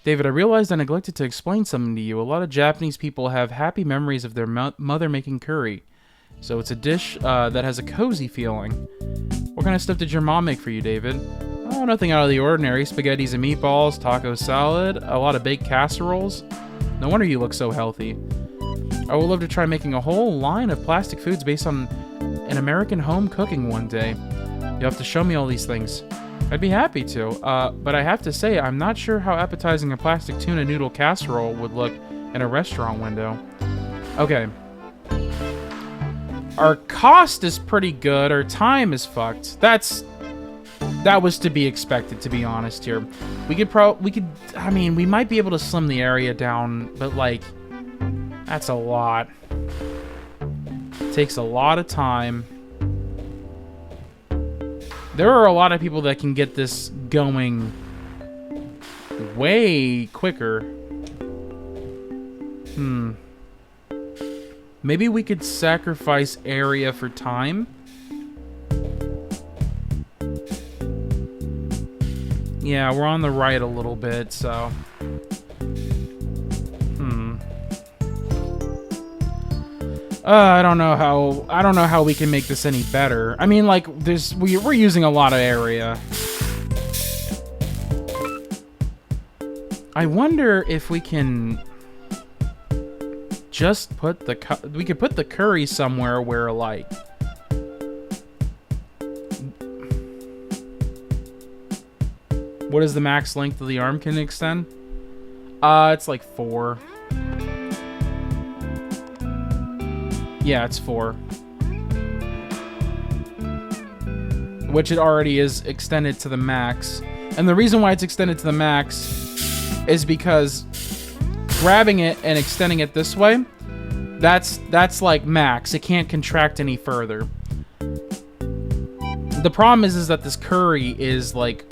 David, I realized I neglected to explain something to you. A lot of Japanese people have happy memories of their mother making curry. So it's a dish that has a cozy feeling. What kind of stuff did your mom make for you, David? Oh, nothing out of the ordinary. Spaghettis and meatballs, taco salad, a lot of baked casseroles. No wonder you look so healthy. I would love to try making a whole line of plastic foods based on an American home cooking one day. You'll have to show me all these things. I'd be happy to, but I have to say, I'm not sure how appetizing a plastic tuna noodle casserole would look in a restaurant window. Okay. Our cost is pretty good. Our time is fucked. That was to be expected, to be honest here. I mean, we might be able to slim the area down, but like, that's a lot. It takes a lot of time. There are a lot of people that can get this going way quicker. Maybe we could sacrifice area for time? Yeah, we're on the right a little bit, so... I don't know how we can make this any better. I mean, like, we're using a lot of area. I wonder if we can just put we could put the curry somewhere where, like, what is the max length of the arm can extend? It's like 4. Yeah, it's 4. Which it already is extended to the max. And the reason why it's extended to the max is because grabbing it and extending it this way, that's like max. It can't contract any further. The problem is that this curry is like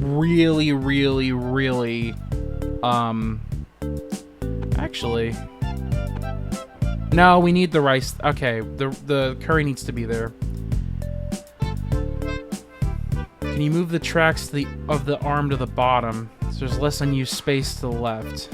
really, really, really, actually... No, we need the rice. Okay, the curry needs to be there. Can you move the tracks of the arm to the bottom so there's less unused space to the left?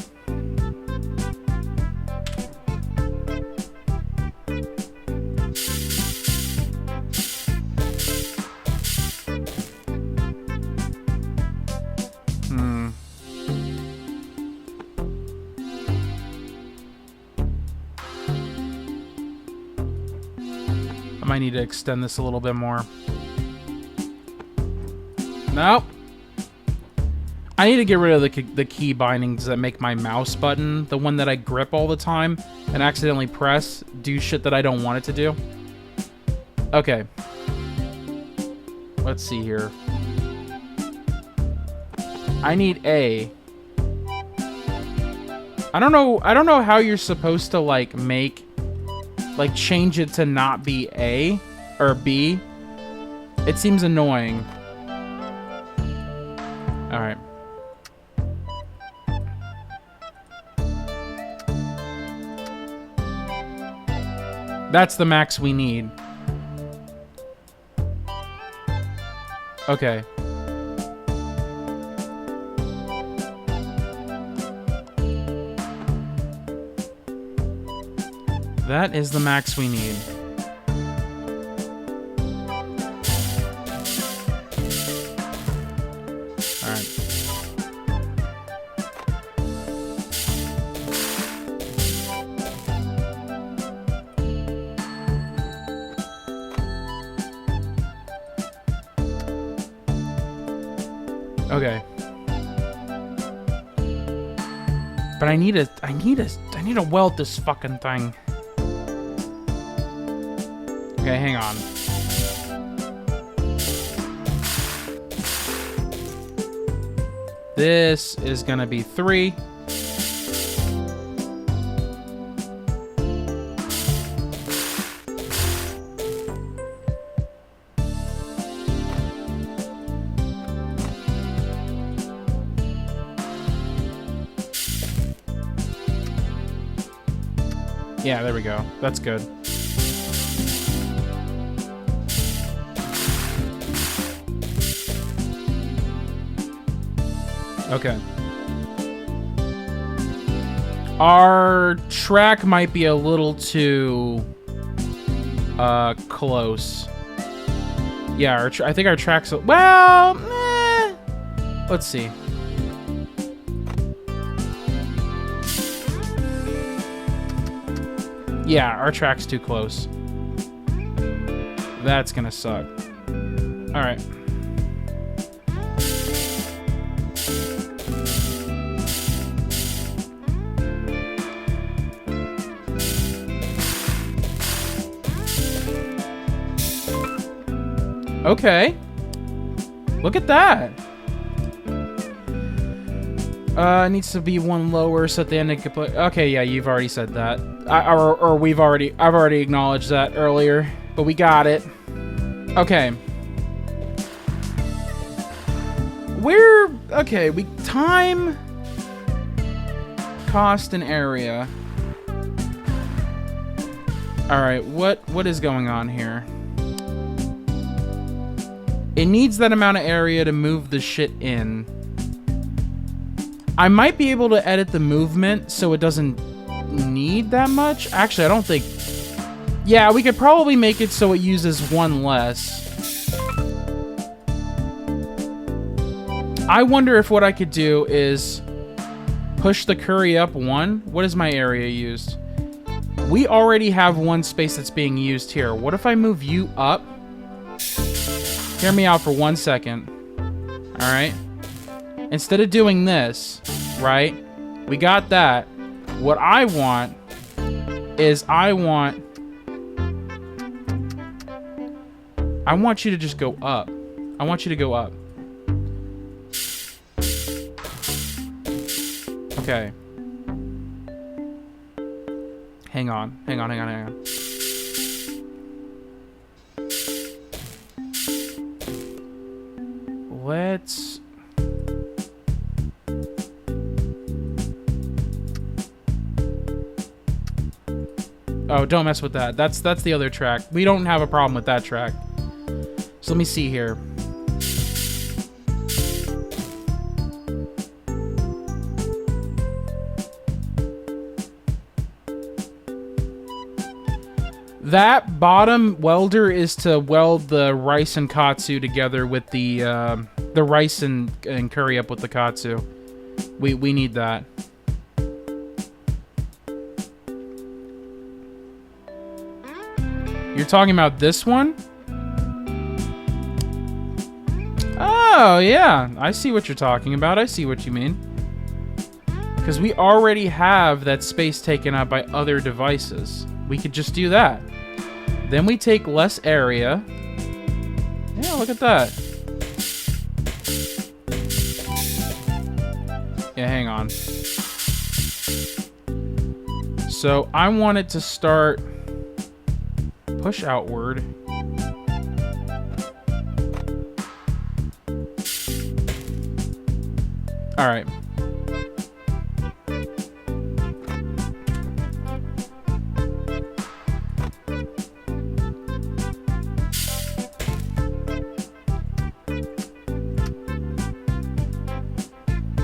I might need to extend this a little bit more. Nope. I need to get rid of the key bindings that make my mouse button, the one that I grip all the time and accidentally press, do shit that I don't want it to do. Okay. Let's see here. I need A. I don't know how you're supposed to like change it to not be A or B. It seems annoying. All right. That's the max we need. Okay. That is the max we need. All right. Okay. But I need to weld this fucking thing. Okay, hang on. This is gonna be 3. Yeah, there we go. That's good. Okay. Our track might be a little too close. Yeah, I think our track's well, let's see. Yeah, our track's too close. That's gonna suck. All right. Okay. Look at that. It needs to be one lower so at the end it could play. Okay, yeah, you've already said that. I've already acknowledged that earlier, but we got it. Okay. Okay, we time, cost, and area. All right, what is going on here? It needs that amount of area to move the shit in. I might be able to edit the movement so it doesn't need that much. Actually, I don't think... Yeah, we could probably make it so it uses one less. I wonder if what I could do is push the curry up one. What is my area used? We already have one space that's being used here. What if I move you up? Hear me out for 1 second. All right. Instead of doing this, right? We got that. What I want is I want you to just go up. I want you to go up. Okay. Hang on. Let's... Oh, don't mess with that. That's the other track. We don't have a problem with that track. So let me see here. That bottom welder is to weld the rice and katsu together with the rice and curry up with the katsu. We need that. You're talking about this one? Oh, yeah. I see what you're talking about. I see what you mean. Because we already have that space taken up by other devices. We could just do that. Then we take less area. Yeah, look at that. Yeah, hang on. So I want it to start push outward. All right.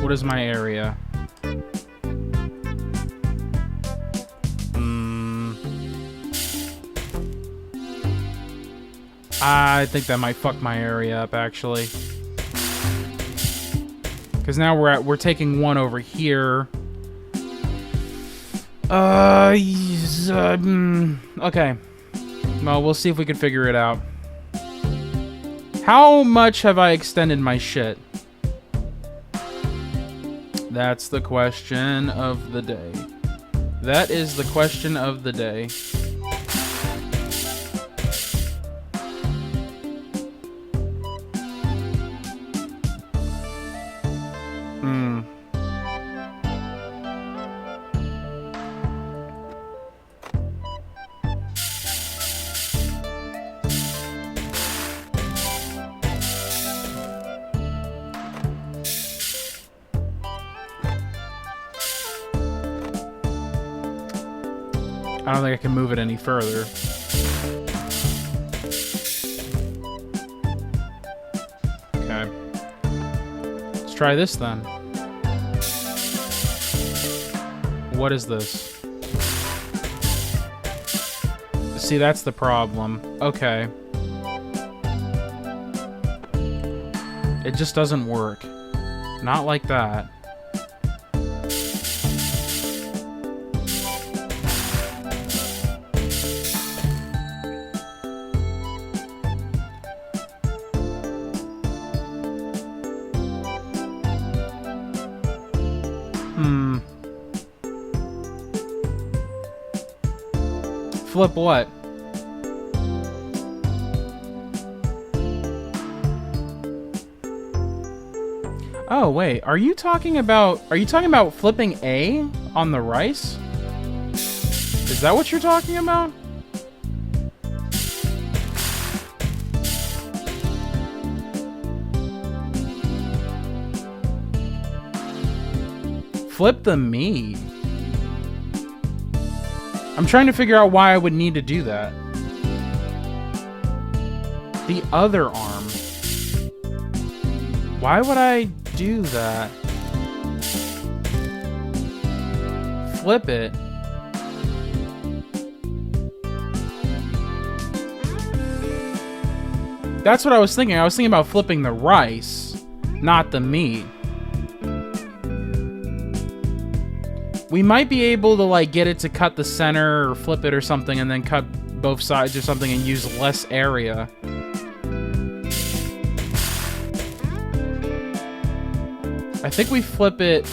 What is my area? I think that might fuck my area up, actually. Because now we're taking one over here. Okay. Well, we'll see if we can figure it out. How much have I extended my shit? That's the question of the day. That is the question of the day. I don't think I can move it any further. Okay. Let's try this then. What is this? See, that's the problem. Okay. It just doesn't work. Not like that. Flip what? Oh, wait. Are you talking about flipping A on the rice? Is that what you're talking about? Flip the meat. I'm trying to figure out why I would need to do that. The other arm. Why would I do that? Flip it. That's what I was thinking. I was thinking about flipping the rice, not the meat. We might be able to, like, get it to cut the center or flip it or something and then cut both sides or something and use less area. I think we flip it.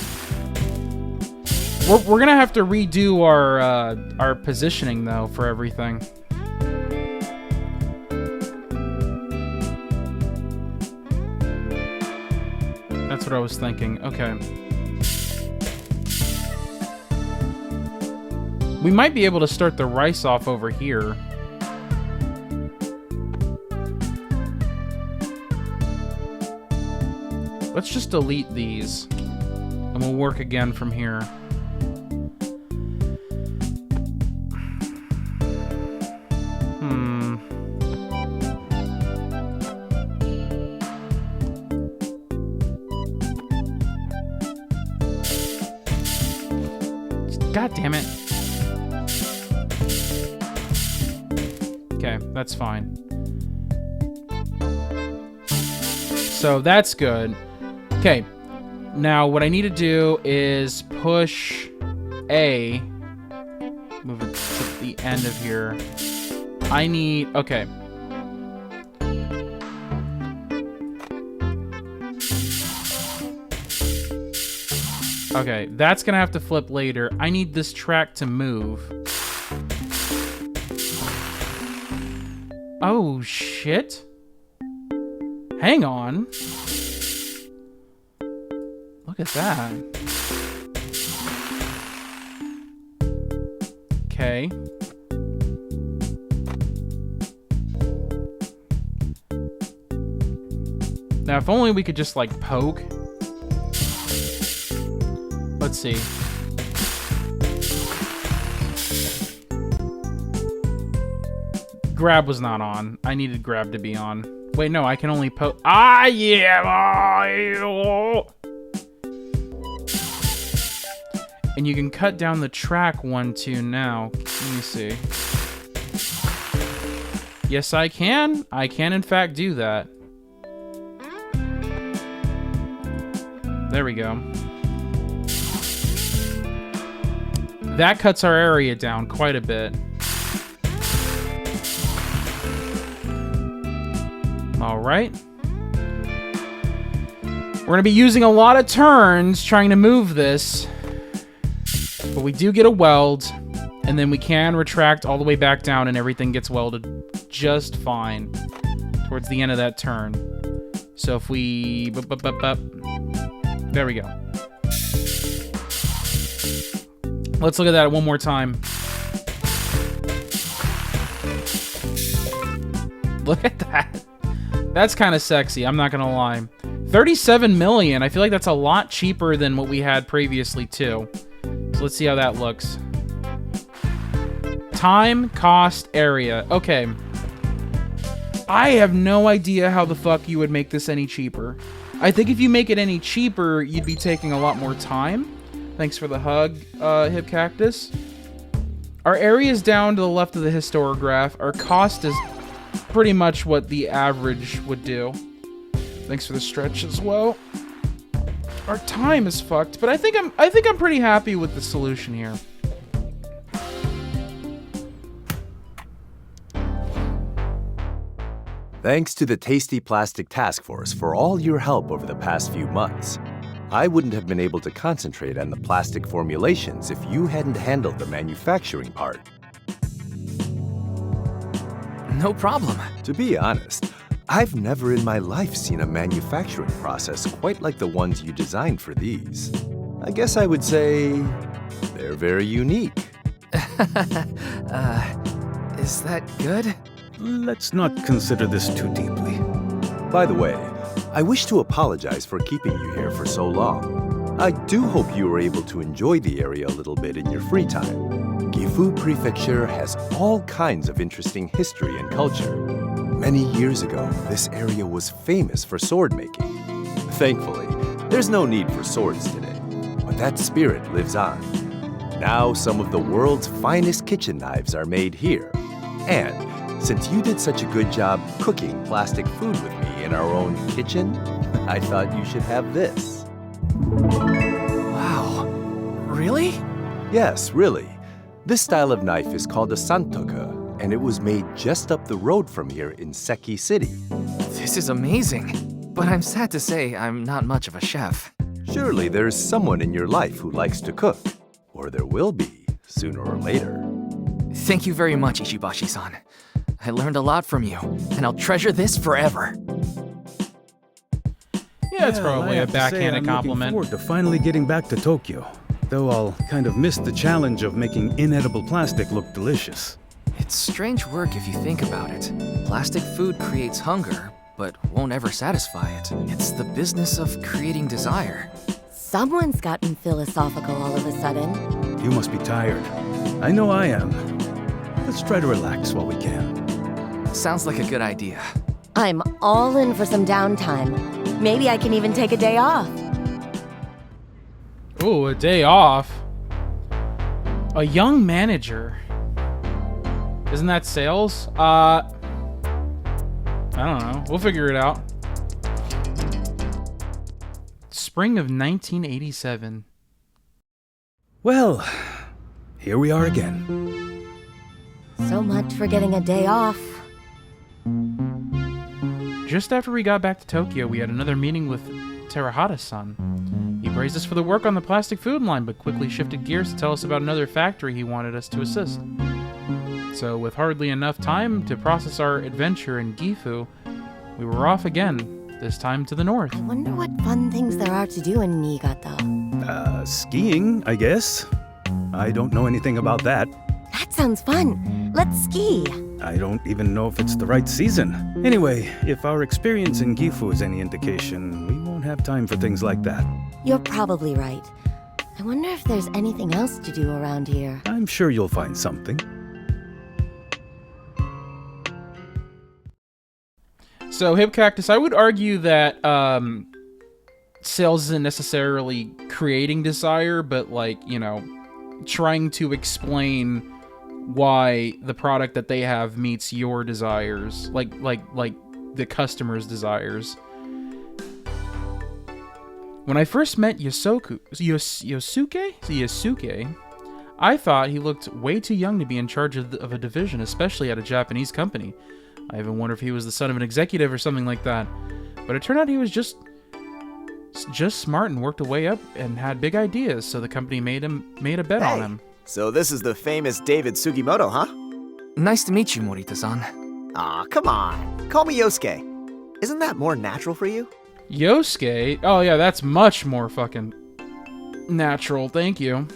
We're gonna have to redo our positioning, though, for everything. That's what I was thinking. Okay. We might be able to start the rice off over here. Let's just delete these, and we'll work again from here. God damn it. Okay, that's fine. So that's good. Okay, now what I need to do is push A. Move it to the end of here. I need... Okay. Okay, that's gonna have to flip later. I need this track to move. Oh, shit. Hang on. Look at that. Okay. Now, if only we could just, like, poke. Let's see. Grab was not on. I needed grab to be on. Wait, no, I can only poke. Ah, yeah! And you can cut down the track 1, 2 now. Let me see. Yes, I can. I can, in fact, do that. There we go. That cuts our area down quite a bit. All right. We're going to be using a lot of turns trying to move this. But we do get a weld. And then we can retract all the way back down and everything gets welded just fine towards the end of that turn. So if we... There we go. Let's look at that one more time. Look at that. That's kind of sexy, I'm not gonna lie. 37 million. I feel like that's a lot cheaper than what we had previously, too. So let's see how that looks. Time, cost, area. Okay. I have no idea how the fuck you would make this any cheaper. I think if you make it any cheaper, you'd be taking a lot more time. Thanks for the hug, Hip Cactus. Our area is down to the left of the histograph. Our cost is pretty much what the average would do. Thanks for the stretch as well. Our time is fucked, but I think I'm pretty happy with the solution here. Thanks to the Tasty Plastic Task Force for all your help over the past few months. I wouldn't have been able to concentrate on the plastic formulations if you hadn't handled the manufacturing part. No problem. To be honest, I've never in my life seen a manufacturing process quite like the ones you designed for these. I guess I would say they're very unique. Is that good? Let's not consider this too deeply. By the way, I wish to apologize for keeping you here for so long. I do hope you were able to enjoy the area a little bit in your free time. Gifu Prefecture has all kinds of interesting history and culture. Many years ago, this area was famous for sword making. Thankfully, there's no need for swords today, but that spirit lives on. Now some of the world's finest kitchen knives are made here. And since you did such a good job cooking plastic food with me in our own kitchen, I thought you should have this. Wow. Really? Yes, really. This style of knife is called a santoku, and it was made just up the road from here in Seki City. This is amazing. But I'm sad to say I'm not much of a chef. Surely there's someone in your life who likes to cook. Or there will be, sooner or later. Thank you very much, Ishibashi-san. I learned a lot from you, and I'll treasure this forever. Yeah, it's probably a backhanded compliment. I'm looking forward to finally getting back to Tokyo, though I'll kind of miss the challenge of making inedible plastic look delicious. It's strange work if you think about it. Plastic food creates hunger, but won't ever satisfy it. It's the business of creating desire. Someone's gotten philosophical all of a sudden. You must be tired. I know I am. Let's try to relax while we can. Sounds like a good idea. I'm all in for some downtime. Maybe I can even take a day off. Ooh, a day off. A young manager. Isn't that sales? I don't know. We'll figure it out. Spring of 1987. Well, here we are again. So much for getting a day off. Just after we got back to Tokyo, we had another meeting with Terahata-san. He praised us for the work on the plastic food line, but quickly shifted gears to tell us about another factory he wanted us to assist. So, with hardly enough time to process our adventure in Gifu, we were off again, this time to the north. I wonder what fun things there are to do in Niigata. Skiing, I guess. I don't know anything about that. That sounds fun. Let's ski. I don't even know if it's the right season. Anyway, if our experience in Gifu is any indication, we won't have time for things like that. You're probably right. I wonder if there's anything else to do around here. I'm sure you'll find something. So, Hip Cactus, I would argue that sales isn't necessarily creating desire, but, like, you know, trying to explain why the product that they have meets your desires, like the customer's desires. When I first met Yosuke, I thought he looked way too young to be in charge of a division, especially at a Japanese company. I even wonder if he was the son of an executive or something like that. But it turned out he was just smart and worked a way up and had big ideas, so the company made a bet on him. So this is the famous David Sugimoto, huh? Nice to meet you, Morita-san. Aw, come on. Call me Yosuke. Isn't that more natural for you? Yosuke? Oh yeah, that's much more fucking natural, thank you.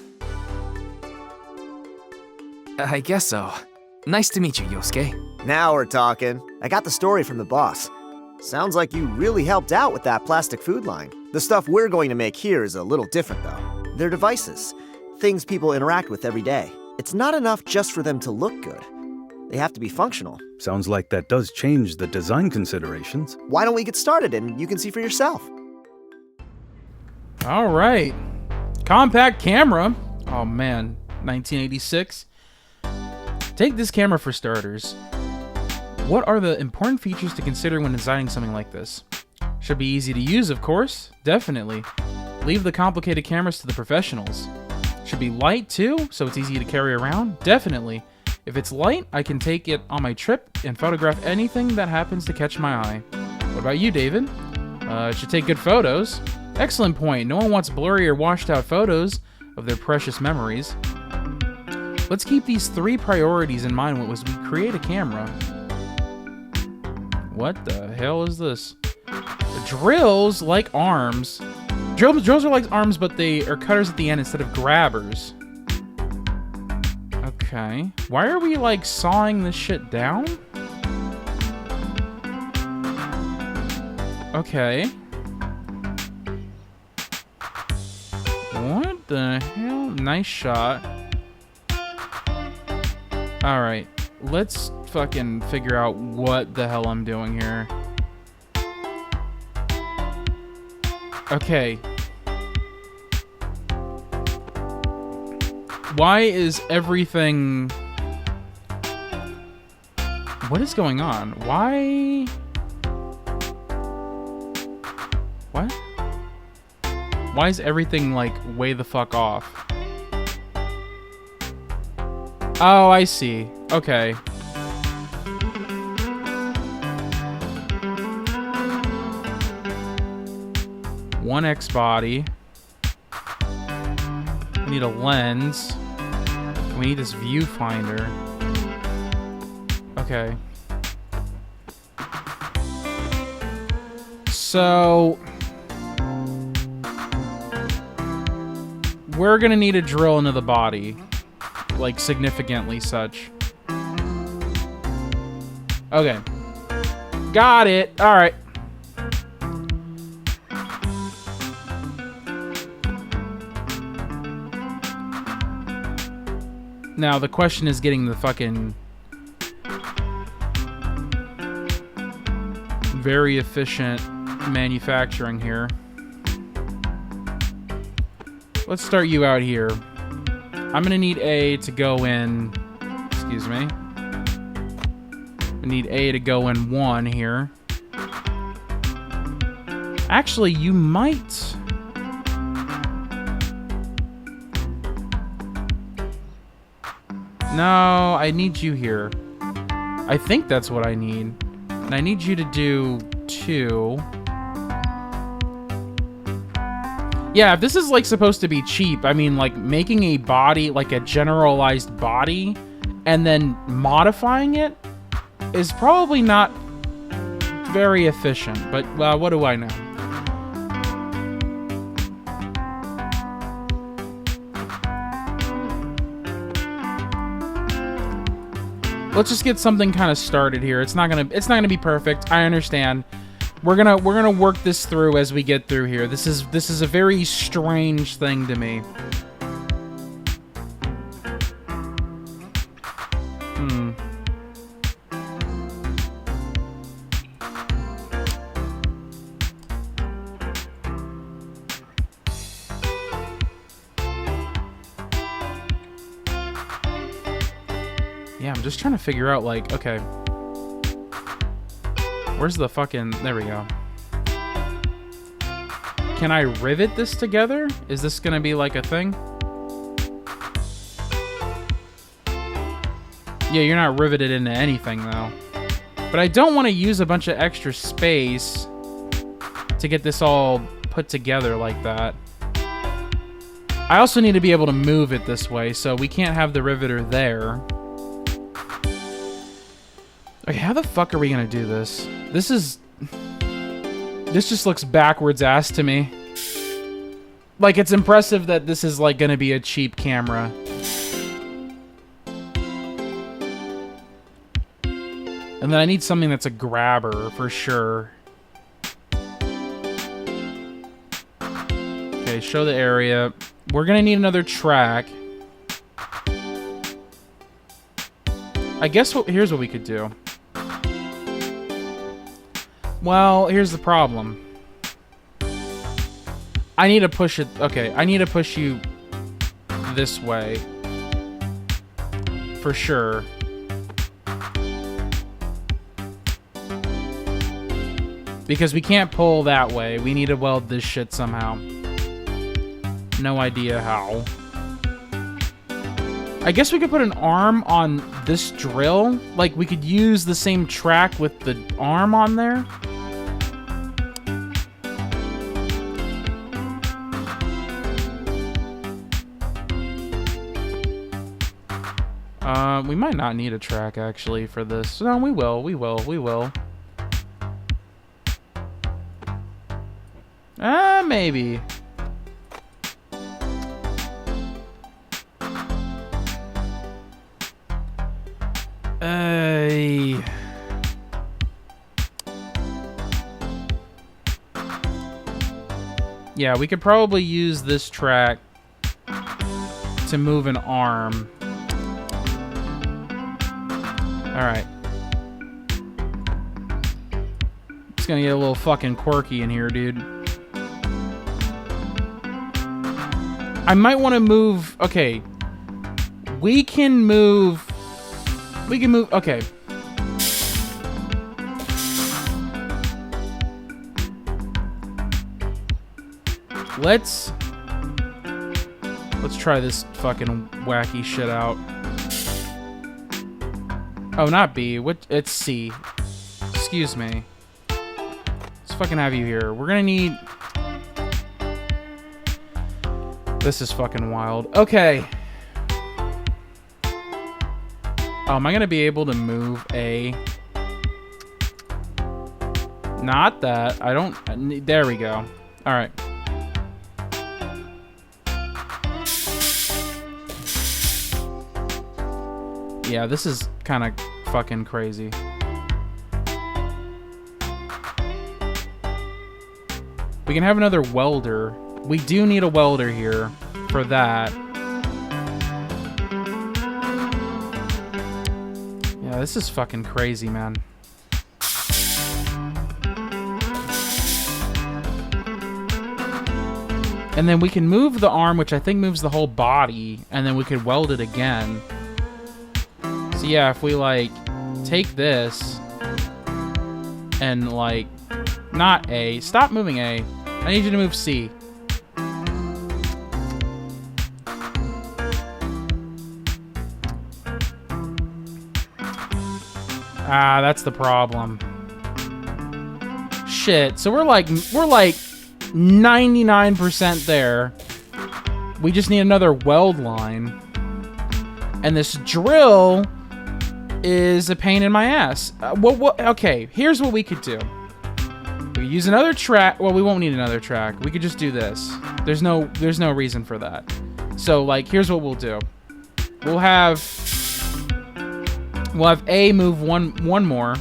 I guess so. Nice to meet you, Yosuke. Now we're talking. I got the story from the boss. Sounds like you really helped out with that plastic food line. The stuff we're going to make here is a little different, though. They're devices. Things people interact with every day. It's not enough just for them to look good. They have to be functional. Sounds like that does change the design considerations. Why don't we get started and you can see for yourself? All right. Compact camera. Oh man, 1986. Take this camera for starters. What are the important features to consider when designing something like this? Should be easy to use, of course. Definitely. Leave the complicated cameras to the professionals. Should be light too, so it's easy to carry around. Definitely. If it's light, I can take it on my trip and photograph anything that happens to catch my eye. What about you, David? It should take good photos. Excellent point. No one wants blurry or washed out photos of their precious memories. Let's keep these 3 priorities in mind as we create a camera. What the hell is this? Drills like arms. Drills are like arms, but they are cutters at the end instead of grabbers. Okay. Why are we, like, sawing this shit down? Okay. What the hell? Nice shot. Alright. Let's fucking figure out what the hell I'm doing here. Okay. Why is everything... What is going on? Why... What? Why is everything, like, way the fuck off? Oh, I see. Okay. One X body. We need a lens. We need this viewfinder. Okay. So... we're gonna need a drill into the body. Like, significantly such. Okay. Got it. Alright. Now, the question is getting the fucking... very efficient manufacturing here. Let's start you out here. I'm gonna need A to go in... Excuse me. I need A to go in 1 here. Actually, you might... No, I need you here. I think that's what I need. And I need you to do 2. Yeah, if this is, like, supposed to be cheap, I mean, like, making a body, like, a generalized body, and then modifying it is probably not very efficient. But, well, what do I know? Let's just get something kind of started here. It's not gonna be perfect. I understand. We're gonna work this through as we get through here. This is a very strange thing to me. Yeah, I'm just trying to figure out, like, okay. Where's the fucking... There we go. Can I rivet this together? Is this gonna be, like, a thing? Yeah, you're not riveted into anything, though. But I don't want to use a bunch of extra space to get this all put together like that. I also need to be able to move it this way, so we can't have the riveter there. Okay, how the fuck are we gonna do this? This just looks backwards ass to me. Like, it's impressive that this is, like, gonna be a cheap camera. And then I need something that's a grabber, for sure. Okay, show the area. We're gonna need another track. I guess here's what we could do. Well, here's the problem. I need to push it. Okay, I need to push you this way. For sure. Because we can't pull that way. We need to weld this shit somehow. No idea how. I guess we could put an arm on this drill. Like, we could use the same track with the arm on there. We might not need a track, actually, for this. No, we will. Maybe. Yeah, we could probably use this track to move an arm. Alright. It's gonna get a little fucking quirky in here, dude. I might want to move... Okay. We can move... Okay. Let's try this fucking wacky shit out. Oh, not B. It's C. Excuse me. Let's fucking have you here. We're gonna need... This is fucking wild. Okay. Oh, am I gonna be able to move A? Not that. I don't... There we go. Alright. Yeah, this is kind of fucking crazy. We can have another welder. We do need a welder here for that. Yeah, this is fucking crazy, man. And then we can move the arm, which I think moves the whole body, and then we could weld it again. So yeah, if we, like, take this and, like, not A. Stop moving A. I need you to move C. Ah, that's the problem. Shit. So we're like 99% there. We just need another weld line. And this drill is a pain in my ass. Okay, here's what we could do. We could use another track. Well, we won't need another track. We could just do this. There's no reason for that. So, like, here's what we'll do. We'll have A move one more.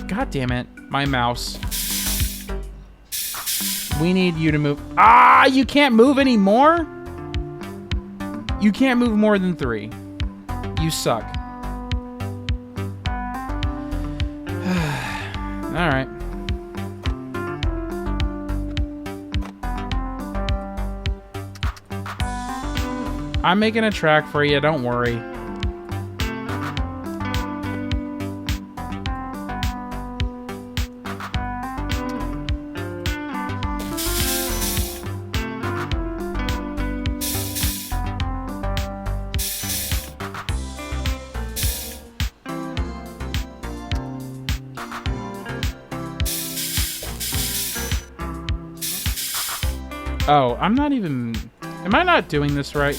God damn it, my mouse. We need you to move. Ah, you can't move any more? You can't move more than 3. You suck. All right. I'm making a track for you, don't worry. Oh, I'm not even... Am I not doing this right?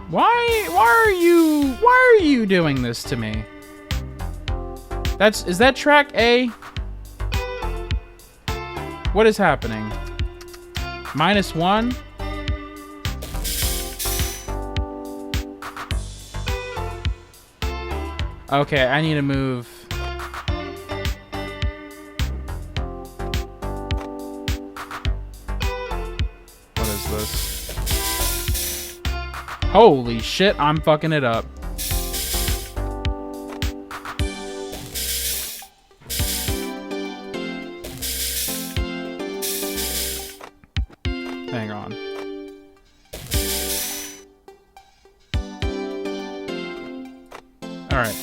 Why are you doing this to me? Is that track A? What is happening? -1? Okay, I need to move. What is this? Holy shit, I'm fucking it up. Alright.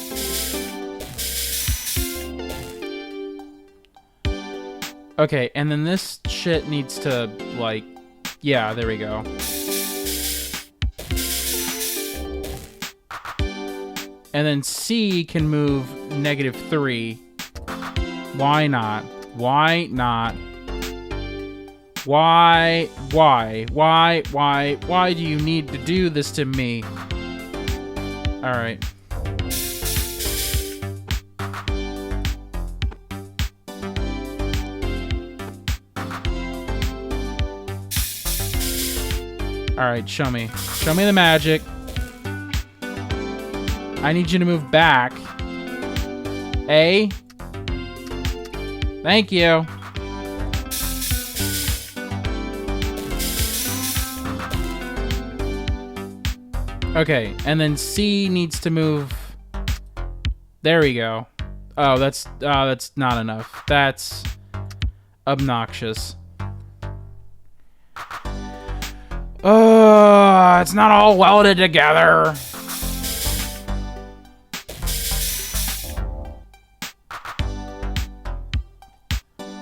Okay, and then this shit needs to, like... Yeah, there we go. And then C can move -3. Why not? Why not? Why do you need to do this to me? Alright. Alright, show me. Show me the magic. I need you to move back. A. Thank you. Okay, and then C needs to move. There we go. Oh, that's not enough. That's obnoxious. It's not all welded together.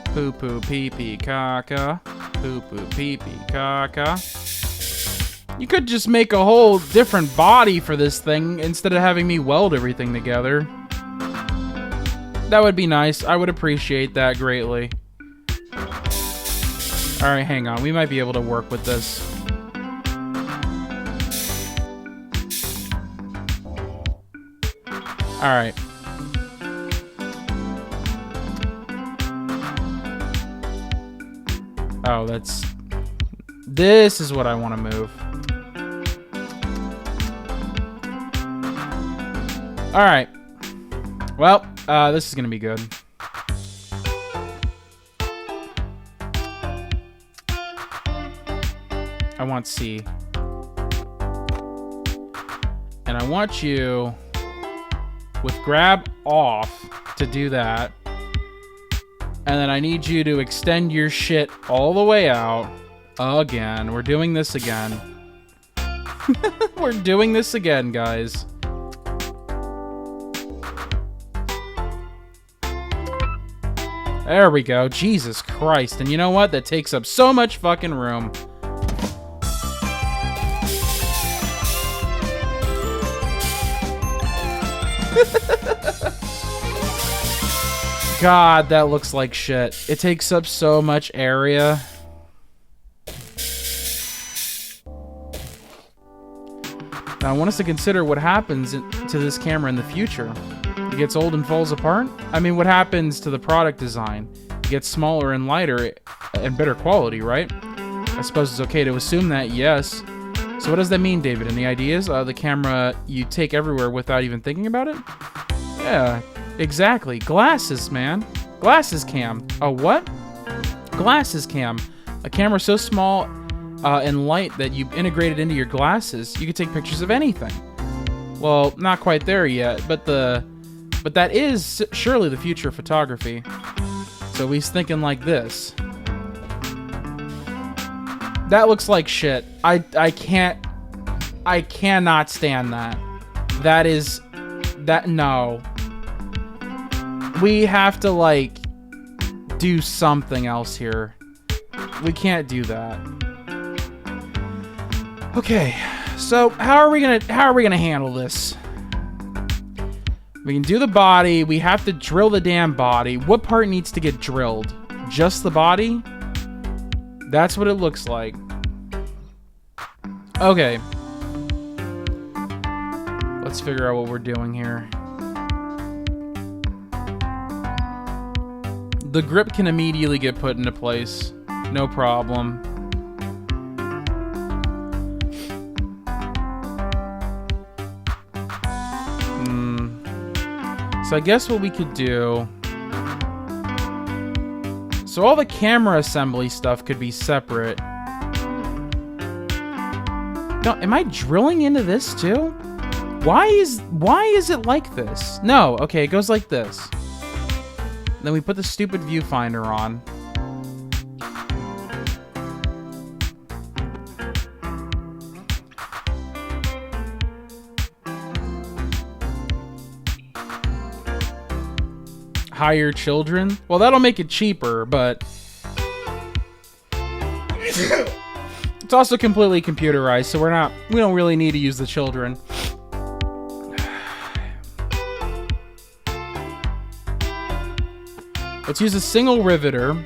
Poo poo pee pee caca. Poo poo pee pee caca. You could just make a whole different body for this thing instead of having me weld everything together. That would be nice. I would appreciate that greatly. Alright, hang on. We might be able to work with this. Alright. Oh, that's... This is what I want to move. Alright. Well, this is gonna be good. I want C. And I want you, with grab off, to do that. And then I need you to extend your shit all the way out. Again. We're doing this again. We're doing this again, guys. There we go. Jesus Christ. And you know what? That takes up so much fucking room. God, that looks like shit. It takes up so much area. Now, I want us to consider what happens to this camera in the future. It gets old and falls apart? I mean, what happens to the product design? It gets smaller and lighter and better quality, right? I suppose it's okay to assume that, yes. So what does that mean, David? Any ideas? The camera you take everywhere without even thinking about it? Yeah, exactly. Glasses, man. Glasses cam. A what? Glasses cam. A camera so small and light that you integrate it into your glasses. You can take pictures of anything. Well, not quite there yet, but that is surely the future of photography. So he's thinking like this. That looks like shit. I cannot stand that. No. We have to, like, do something else here. We can't do that. Okay, so how are we gonna handle this? We can do the body. We have to drill the damn body. What part needs to get drilled? Just the body? That's what it looks like. Okay. Let's figure out what we're doing here. The grip can immediately get put into place. No problem. So I guess what we could do... So all the camera assembly stuff could be separate. No, am I drilling into this too? Why is it like this? No, okay, it goes like this. Then we put the stupid viewfinder on. hire children. Well, that'll make it cheaper, but it's also completely computerized, so we don't really need to use the children. Let's use a single riveter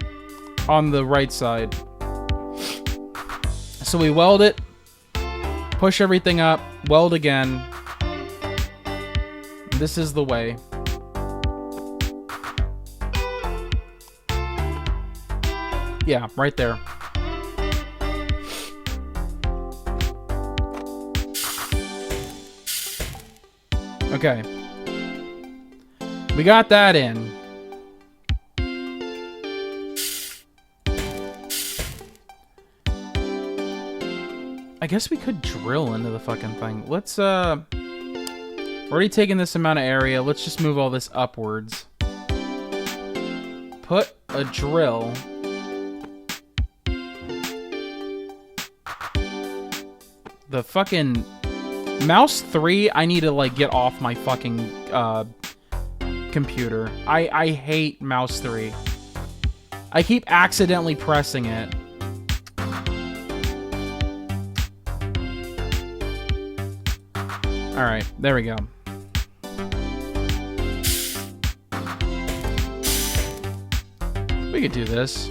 on the right side. So we weld it, push everything up, weld again. This is the way. Yeah, right there. Okay. We got that in. I guess we could drill into the fucking thing. Let's, already taken this amount of area. Let's just move all this upwards. Put a drill. The fucking mouse 3, I need to, like, get off my fucking, computer. I hate mouse 3. I keep accidentally pressing it. Alright, there we go. We could do this.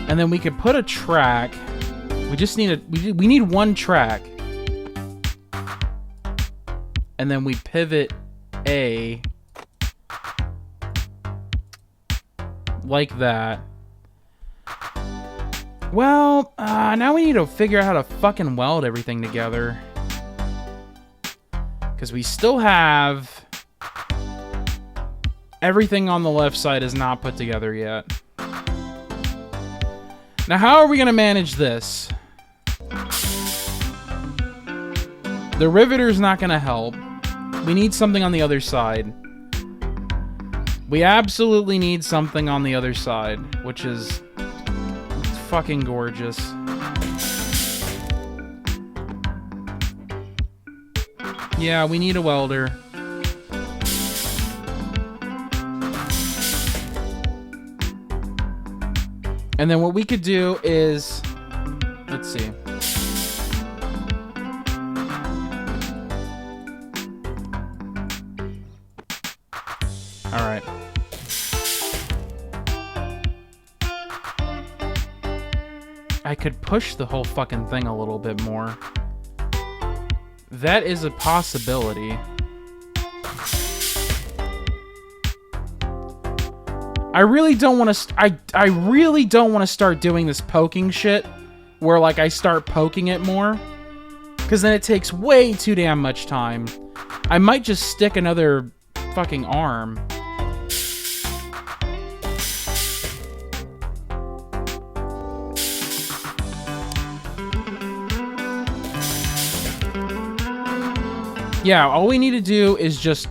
And then we could put a track. We just need we need one track. And then we pivot A like that. Well, now we need to figure out how to fucking weld everything together. Because we still have... Everything on the left side is not put together yet. Now, how are we going to manage this? The riveter's not going to help. We need something on the other side. We absolutely need something on the other side, which is fucking gorgeous. Yeah, we need a welder. And then what we could do is, let's see. All right. I could push the whole fucking thing a little bit more. That is a possibility. I really don't want to. I really don't want to start doing this poking shit, where like I start poking it more, because then it takes way too damn much time. I might just stick another fucking arm. Yeah, all we need to do is just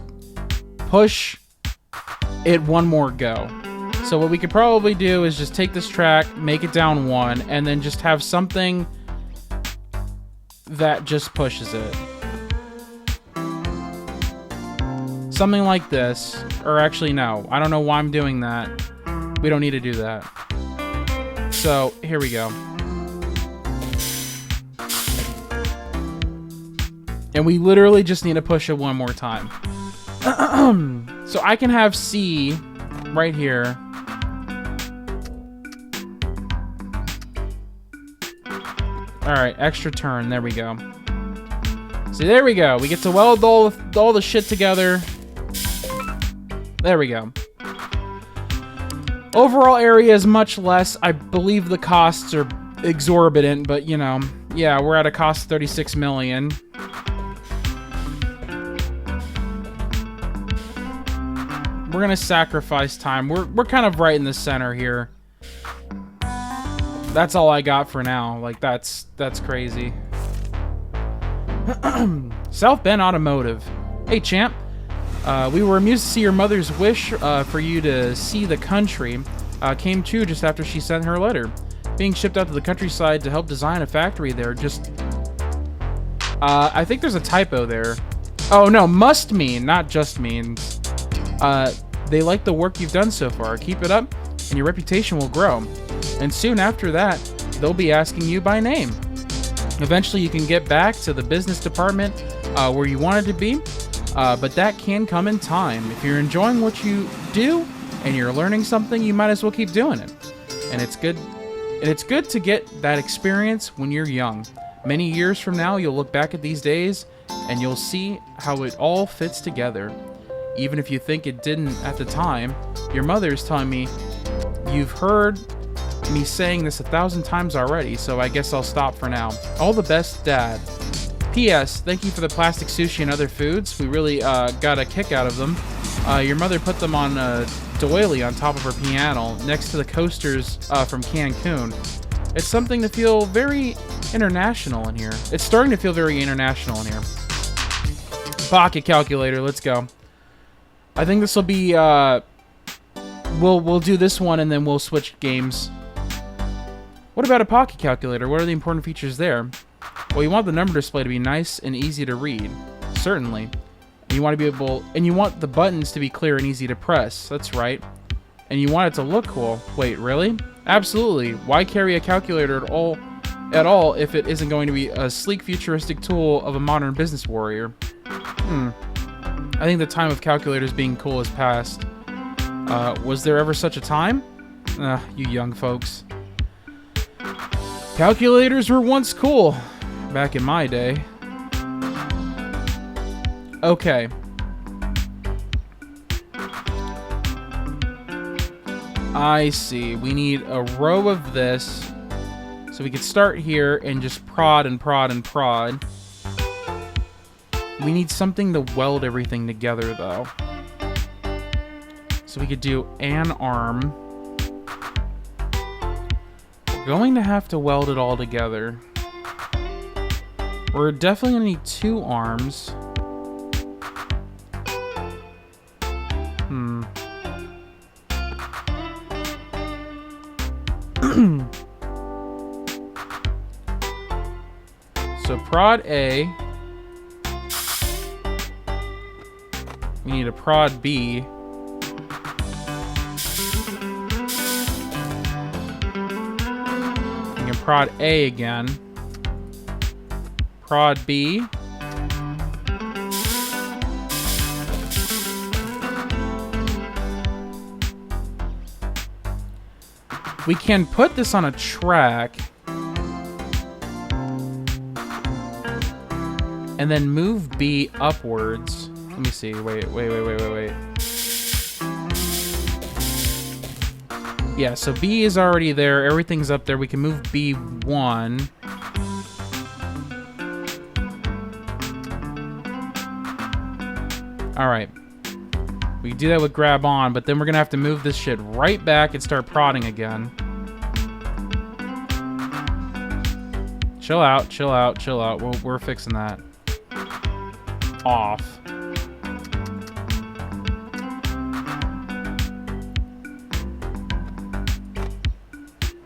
push it one more go. So what we could probably do is just take this track, make it down one, and then just have something that just pushes it. Something like this. Or actually, no. I don't know why I'm doing that. We don't need to do that. So, here we go. And we literally just need to push it one more time. So I can have C right here. Alright, extra turn. There we go. See, there we go. We get to weld all the shit together. There we go. Overall area is much less. I believe the costs are exorbitant, but, you know, yeah, we're at a cost of 36 million. We're gonna sacrifice time. We're kind of right in the center here. That's all I got for now. Like, that's crazy. South Bend Automotive. Hey, champ. We were amused to see your mother's wish for you to see the country. came true just after she sent her letter. Being shipped out to the countryside to help design a factory there just... I think there's a typo there. Oh, no, must mean, not just means. They like the work you've done so far. Keep it up, and your reputation will grow. And soon after that, they'll be asking you by name. Eventually, you can get back to the business department where you wanted to be, but that can come in time. If you're enjoying what you do and you're learning something, you might as well keep doing it. And it's good to get that experience when you're young. Many years from now, you'll look back at these days and you'll see how it all fits together. Even if you think it didn't at the time, your mother is telling me, you've heard me saying this 1,000 times already, so I guess I'll stop for now. All the best, Dad. P.S. Thank you for the plastic sushi and other foods. We really got a kick out of them. Your mother put them on a doily on top of her piano next to the coasters from Cancun. It's something to feel very international in here. It's starting to feel very international in here. Pocket calculator, let's go. I think this will be, we'll do this one and then we'll switch games. What about a pocket calculator? What are the important features there? Well, you want the number display to be nice and easy to read. Certainly. And you want to be able, and you want the buttons to be clear and easy to press. That's right. And you want it to look cool. Wait, really? Absolutely. Why carry a calculator at all if it isn't going to be a sleek, futuristic tool of a modern business warrior? I think the time of calculators being cool has passed. Was there ever such a time? You young folks. Calculators were once cool, back in my day. Okay. I see. We need a row of this. So we could start here and just prod and prod and prod. We need something to weld everything together, though. So we could do an arm. We're going to have to weld it all together. We're definitely going to need 2 arms. So prod A. We need a prod B. We can prod A again. Prod B. We can put this on a track. And then move B upwards. Let me see. Wait. Yeah, so B is already there. Everything's up there. We can move B1. Alright. We can do that with grab on, but then we're gonna have to move this shit right back and start prodding again. Chill out, chill out, chill out. We're fixing that. Off.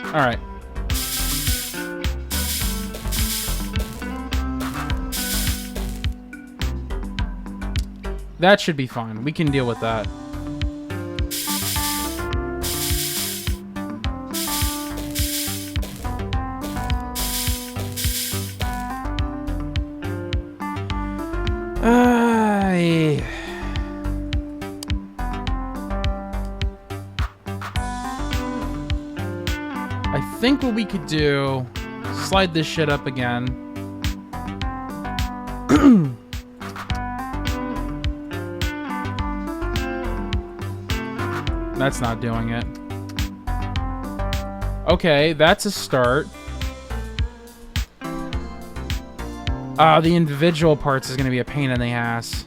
All right. That should be fine. We can deal with that. I think what we could do, slide this shit up again. That's not doing it. Okay, that's a start. The individual parts is going to be a pain in the ass.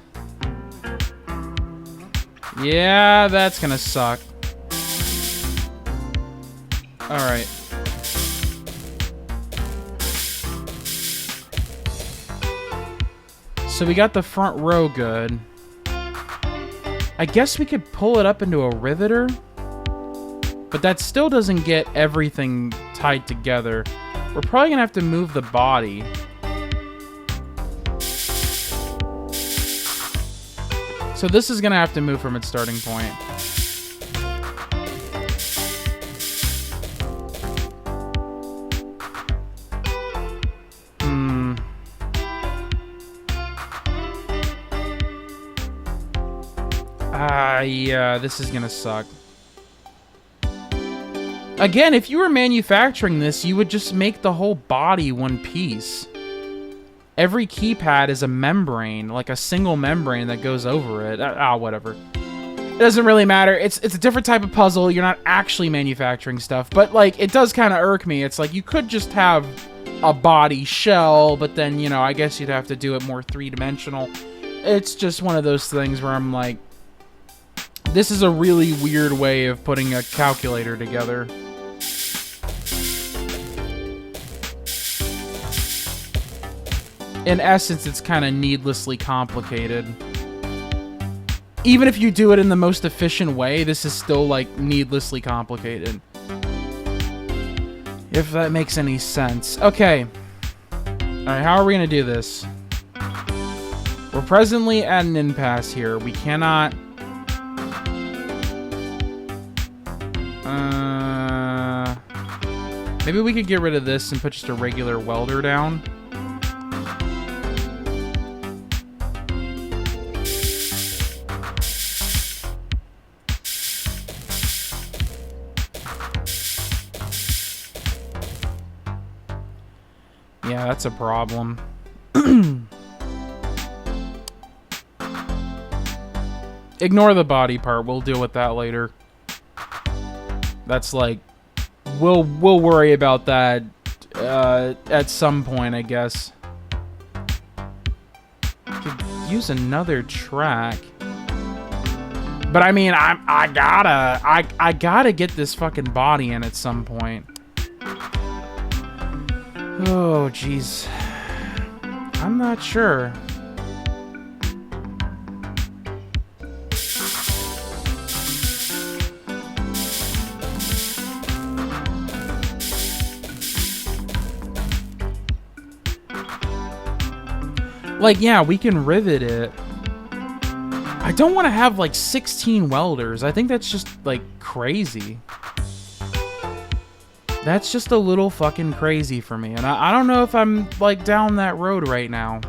Yeah, that's going to suck. Alright. So we got the front row good. I guess we could pull it up into a riveter. But that still doesn't get everything tied together. We're probably gonna have to move the body. So this is gonna have to move from its starting point. Yeah, this is gonna suck. Again, if you were manufacturing this, you would just make the whole body one piece. Every keypad is a membrane, like a single membrane that goes over it. Whatever. It doesn't really matter. It's a different type of puzzle. You're not actually manufacturing stuff, but like it does kind of irk me. It's like you could just have a body shell, but then, you know, I guess you'd have to do it more three-dimensional. It's just one of those things where I'm like, this is a really weird way of putting a calculator together. In essence, it's kind of needlessly complicated. Even if you do it in the most efficient way, this is still, like, needlessly complicated. If that makes any sense. Okay. Alright, how are we going to do this? We're presently at an impasse here. We cannot... maybe we could get rid of this and put just a regular welder down. Yeah, that's a problem. Ignore the body part. We'll deal with that later. That's like... We'll worry about that at some point, I guess. Could use another track. But I mean, I gotta get this fucking body in at some point. Oh, jeez. I'm not sure. Like, yeah, we can rivet it. I don't want to have, like, 16 welders. I think that's just, like, crazy. That's just a little fucking crazy for me. And I don't know if I'm, like, down that road right now.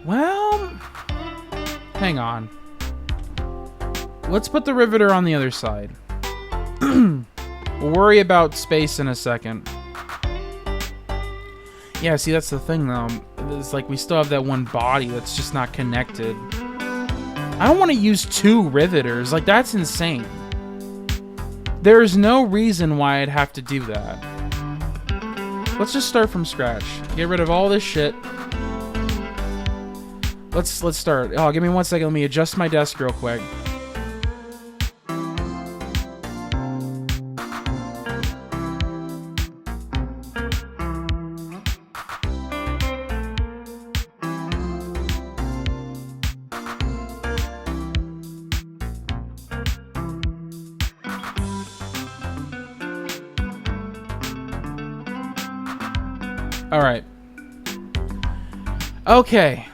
Well, hang on. Let's put the riveter on the other side. We'll worry about space in a second. Yeah, see, that's the thing, though. It's like we still have that one body that's just not connected. I don't want to use 2 riveters. Like, that's insane. There's no reason why I'd have to do that. Let's just start from scratch. Get rid of all this shit. Let's start. Oh, give me 1 second. Let me adjust my desk real quick. All right. Okay.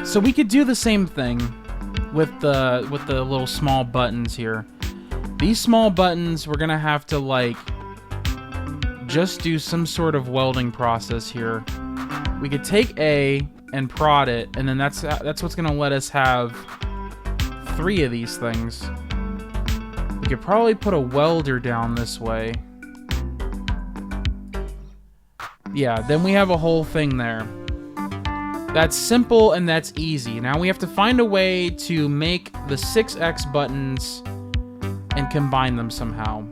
So we could do the same thing with the little small buttons here. These small buttons, we're gonna have to like just do some sort of welding process here. We could take A and prod it, and then that's what's gonna let us have 3 of these things. We could probably put a welder down this way. Yeah, then we have a whole thing there. That's simple and that's easy. Now we have to find a way to make the 6X buttons and combine them somehow.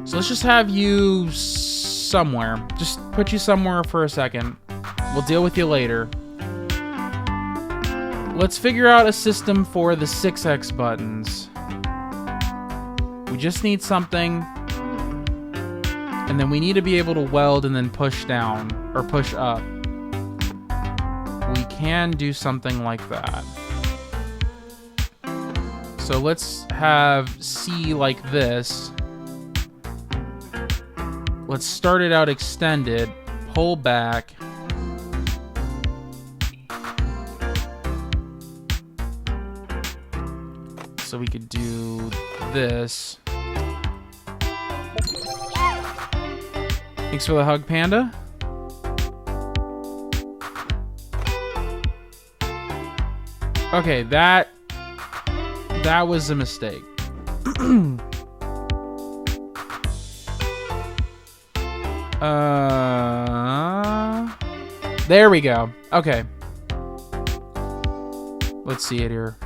So let's just have you somewhere. Just put you somewhere for a second. We'll deal with you later. Let's figure out a system for the 6X buttons. We just need something. And then we need to be able to weld and then push down. Or push up. We can do something like that. So let's have C like this. Let's start it out extended. Pull back. So we could do this. Thanks for the hug, Panda. Okay, that was a mistake. There we go. Okay. Let's see it here.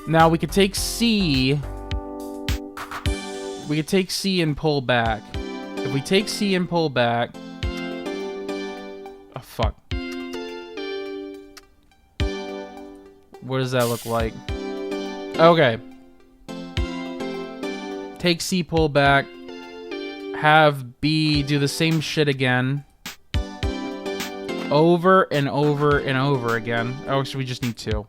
Now we could take C. We could take C and pull back. If we take C and pull back... Oh, fuck. What does that look like? Okay. Take C, pull back. Have B do the same shit again. Over and over and over again. Oh, so we just need 2.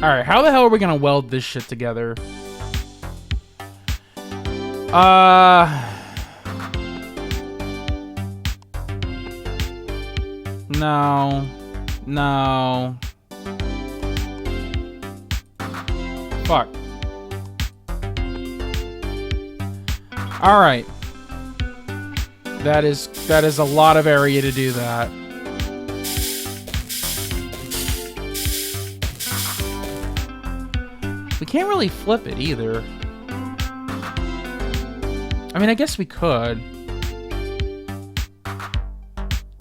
Alright, how the hell are we gonna weld this shit together? No. No. Fuck. Alright. That is a lot of area to do that. We can't really flip it either. I mean, I guess we could.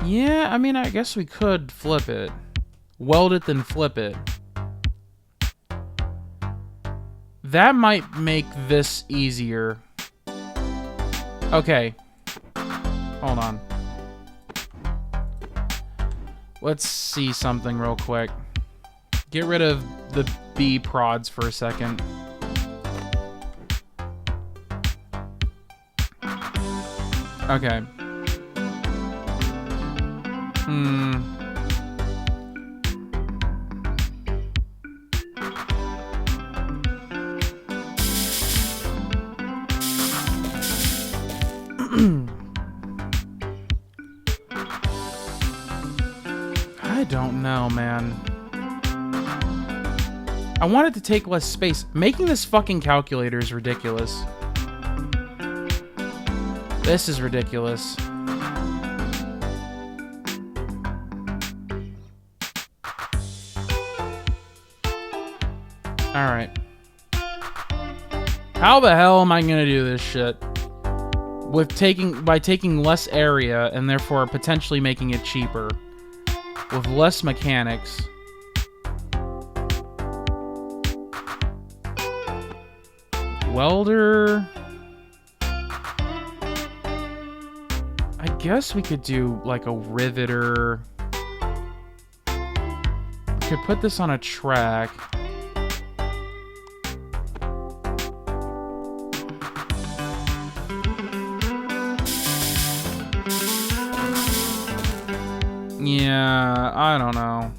Yeah, I mean, I guess we could flip it. Weld it, then flip it. That might make this easier. Okay. Hold on. Let's see something real quick. Get rid of the B prods for a second. Okay. I don't know, man. I want it to take less space. Making this fucking calculator is ridiculous. This is ridiculous. Alright. How the hell am I gonna do this shit? By taking less area and therefore potentially making it cheaper. With less mechanics. Welder. I guess we could do like a riveter. We could put this on a track. Yeah, I don't know.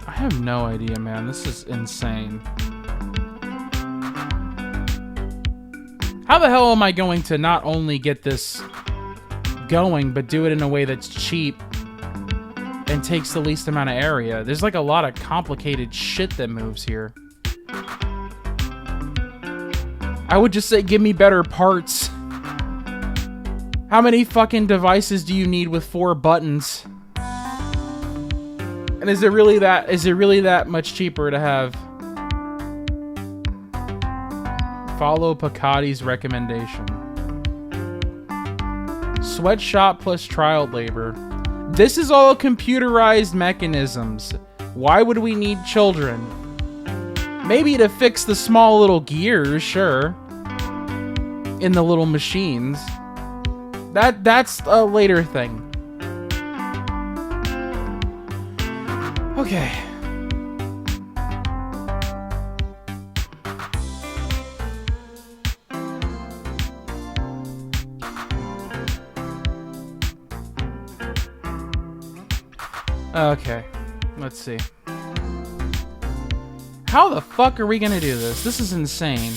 I have no idea, man. This is insane. How the hell am I going to not only get this going, but do it in a way that's cheap and takes the least amount of area. There's like a lot of complicated shit that moves here. I would just say give me better parts. How many fucking devices do you need with 4 buttons? And is it really that much cheaper to have? Follow Picotti's recommendation. Sweatshop plus child labor. This is all computerized mechanisms. Why would we need children? Maybe to fix the small little gears, sure. In the little machines. That's a later thing. Okay. Okay. Let's see. How the fuck are we gonna do this? This is insane.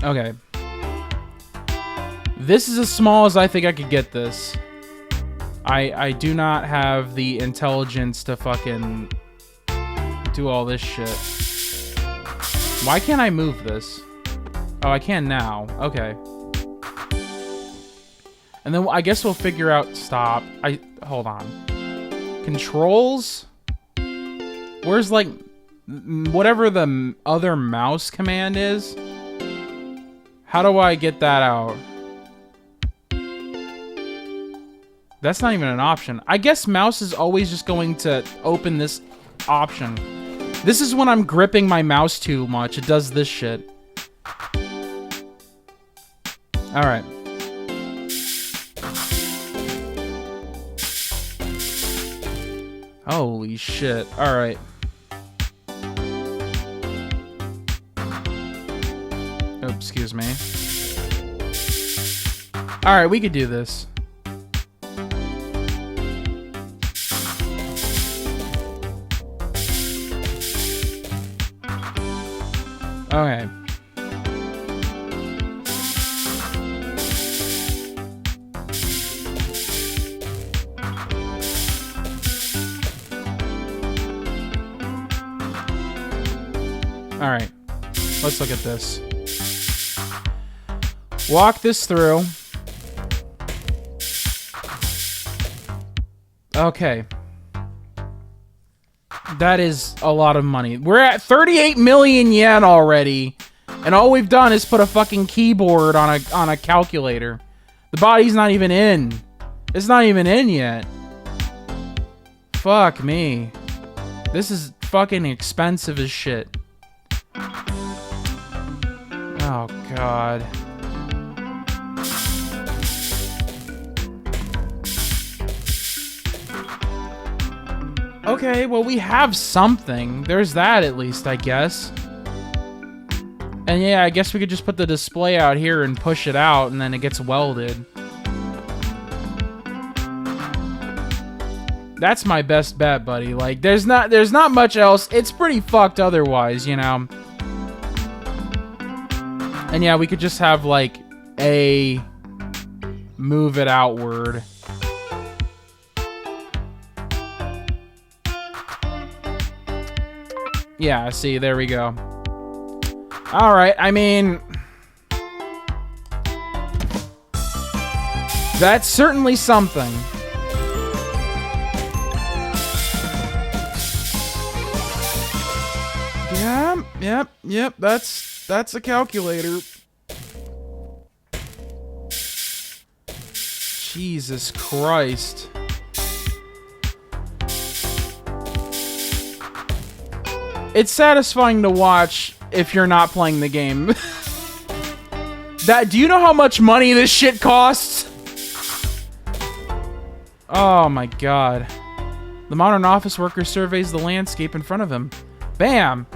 Okay. This is as small as I think I could get this. I do not have the intelligence to fucking do all this shit. Why can't I move this? Oh, I can now. Okay. And then I guess we'll figure out... Stop. Hold on. Controls? Where's, like, whatever the other mouse command is? How do I get that out? That's not even an option. I guess mouse is always just going to open this option. This is when I'm gripping my mouse too much. It does this shit. Alright. Holy shit. Alright. Oh, excuse me. Alright, we could do this. Okay. Alright. Let's look at this. Walk this through. Okay. That is a lot of money. We're at 38 million yen already. And all we've done is put a fucking keyboard on a calculator. The body's not even in. It's not even in yet. Fuck me. This is fucking expensive as shit. Oh, God. Okay, well, we have something. There's that, at least, I guess. And yeah, I guess we could just put the display out here and push it out, and then it gets welded. That's my best bet, buddy. Like, there's not much else. It's pretty fucked otherwise, you know? And yeah, we could just have, like, a move it outward. Yeah, see, there we go. Alright, I mean... that's certainly something. Yep, that's a calculator. Jesus Christ. It's satisfying to watch if you're not playing the game. Do you know how much money this shit costs? Oh my god. The modern office worker surveys the landscape in front of him. Bam!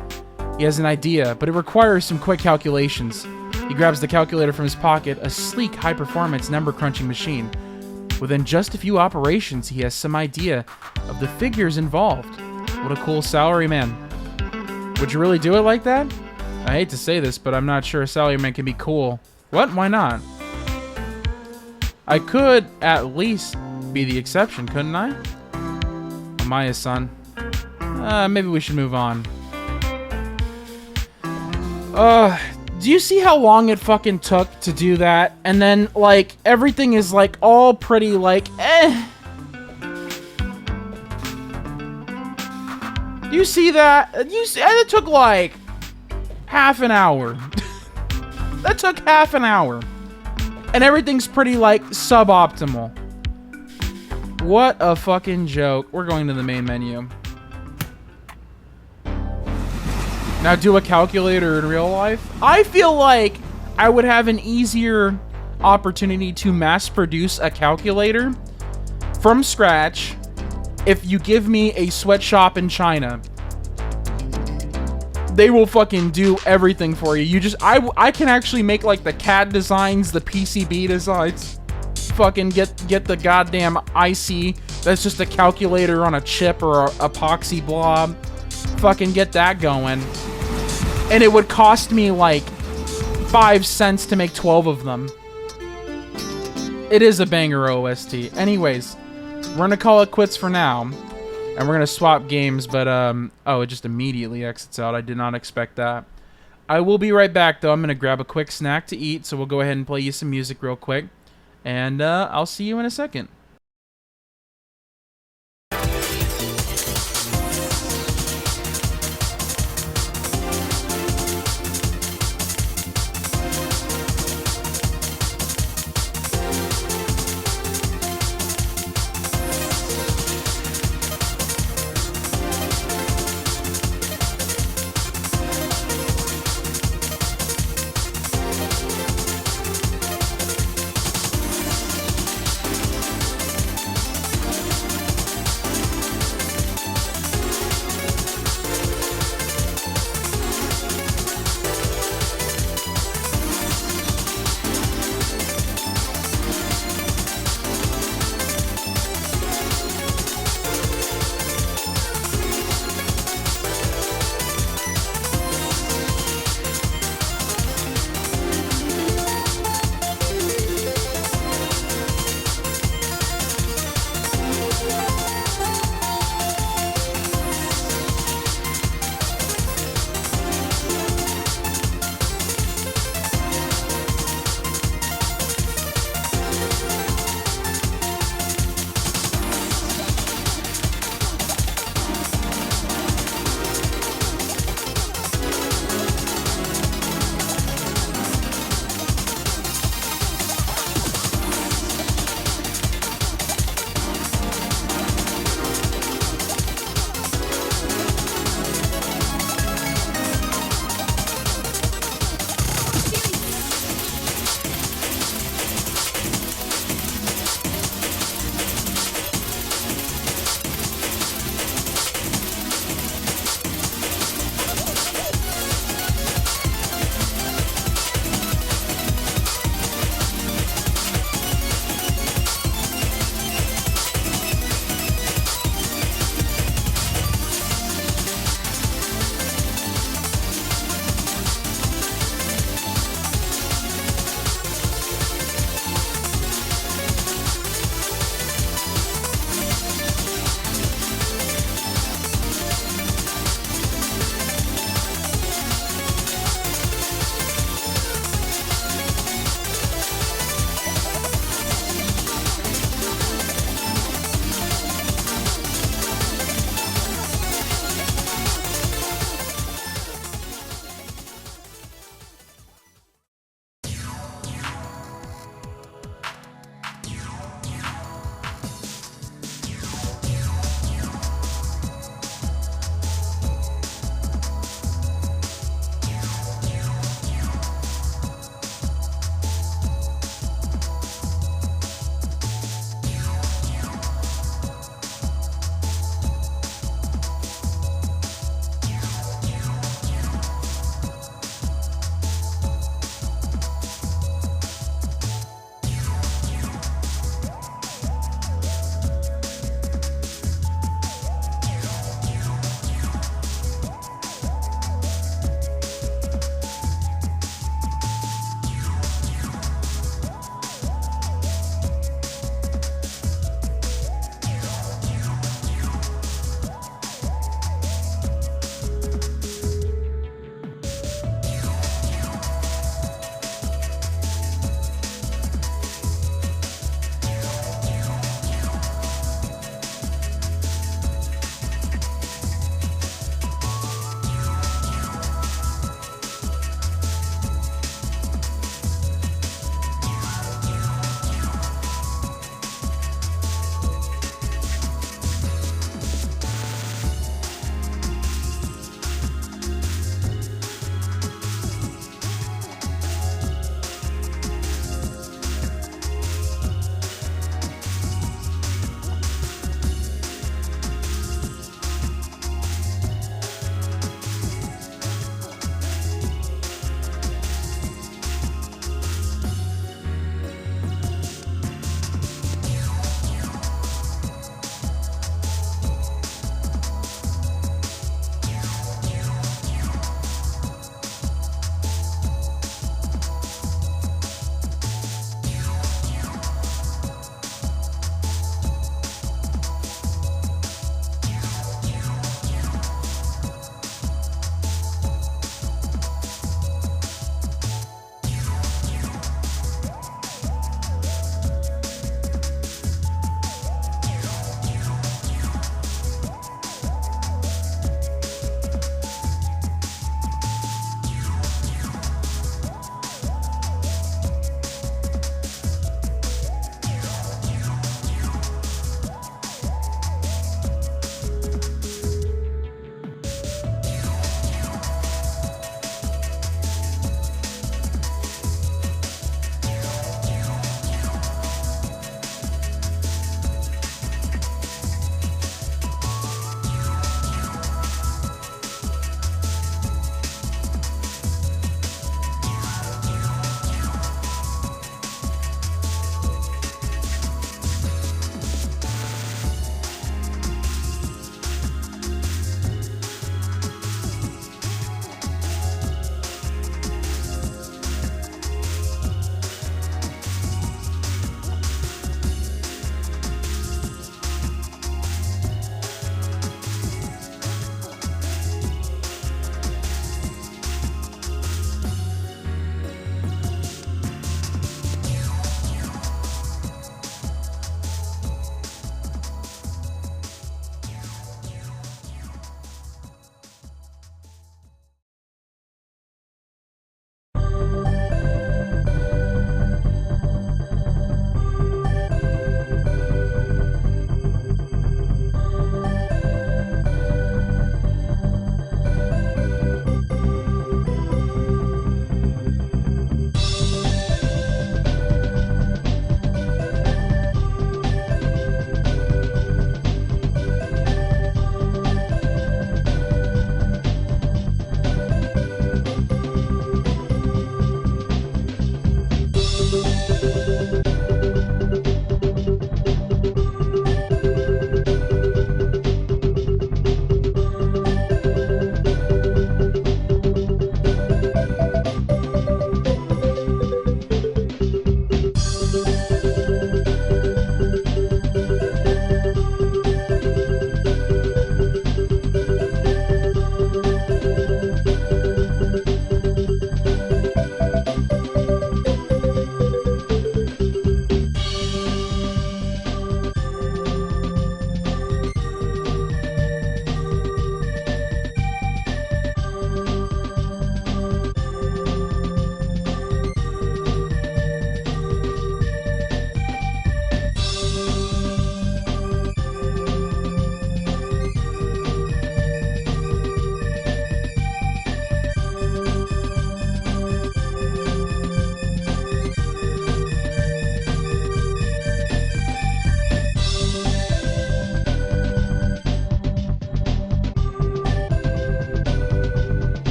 He has an idea, but it requires some quick calculations. He grabs the calculator from his pocket, a sleek, high-performance number-crunching machine. Within just a few operations, he has some idea of the figures involved. What a cool salaryman. Would you really do it like that? I hate to say this, but I'm not sure a salaryman can be cool. What? Why not? I could at least be the exception, couldn't I? Amaya-san. Maybe we should move on. Do you see how long it fucking took to do that? And then, like, everything is, like, all pretty, like, Do you see that? It took, like, half an hour. That took half an hour. And everything's pretty, like, suboptimal. What a fucking joke. We're going to the main menu. Now do a calculator in real life? I feel like I would have an easier opportunity to mass produce a calculator from scratch if you give me a sweatshop in China. They will fucking do everything for you. I can actually make like the CAD designs, the PCB designs. Fucking get the goddamn IC that's just a calculator on a chip or a epoxy blob. Fucking get that going. And it would cost me like 5 cents to make 12 of them. It is a banger OST. Anyways, we're gonna call it quits for now. And we're gonna swap games, but oh, it just immediately exits out. I did not expect that. I will be right back though. I'm gonna grab a quick snack to eat, so we'll go ahead and play you some music real quick. And I'll see you in a second.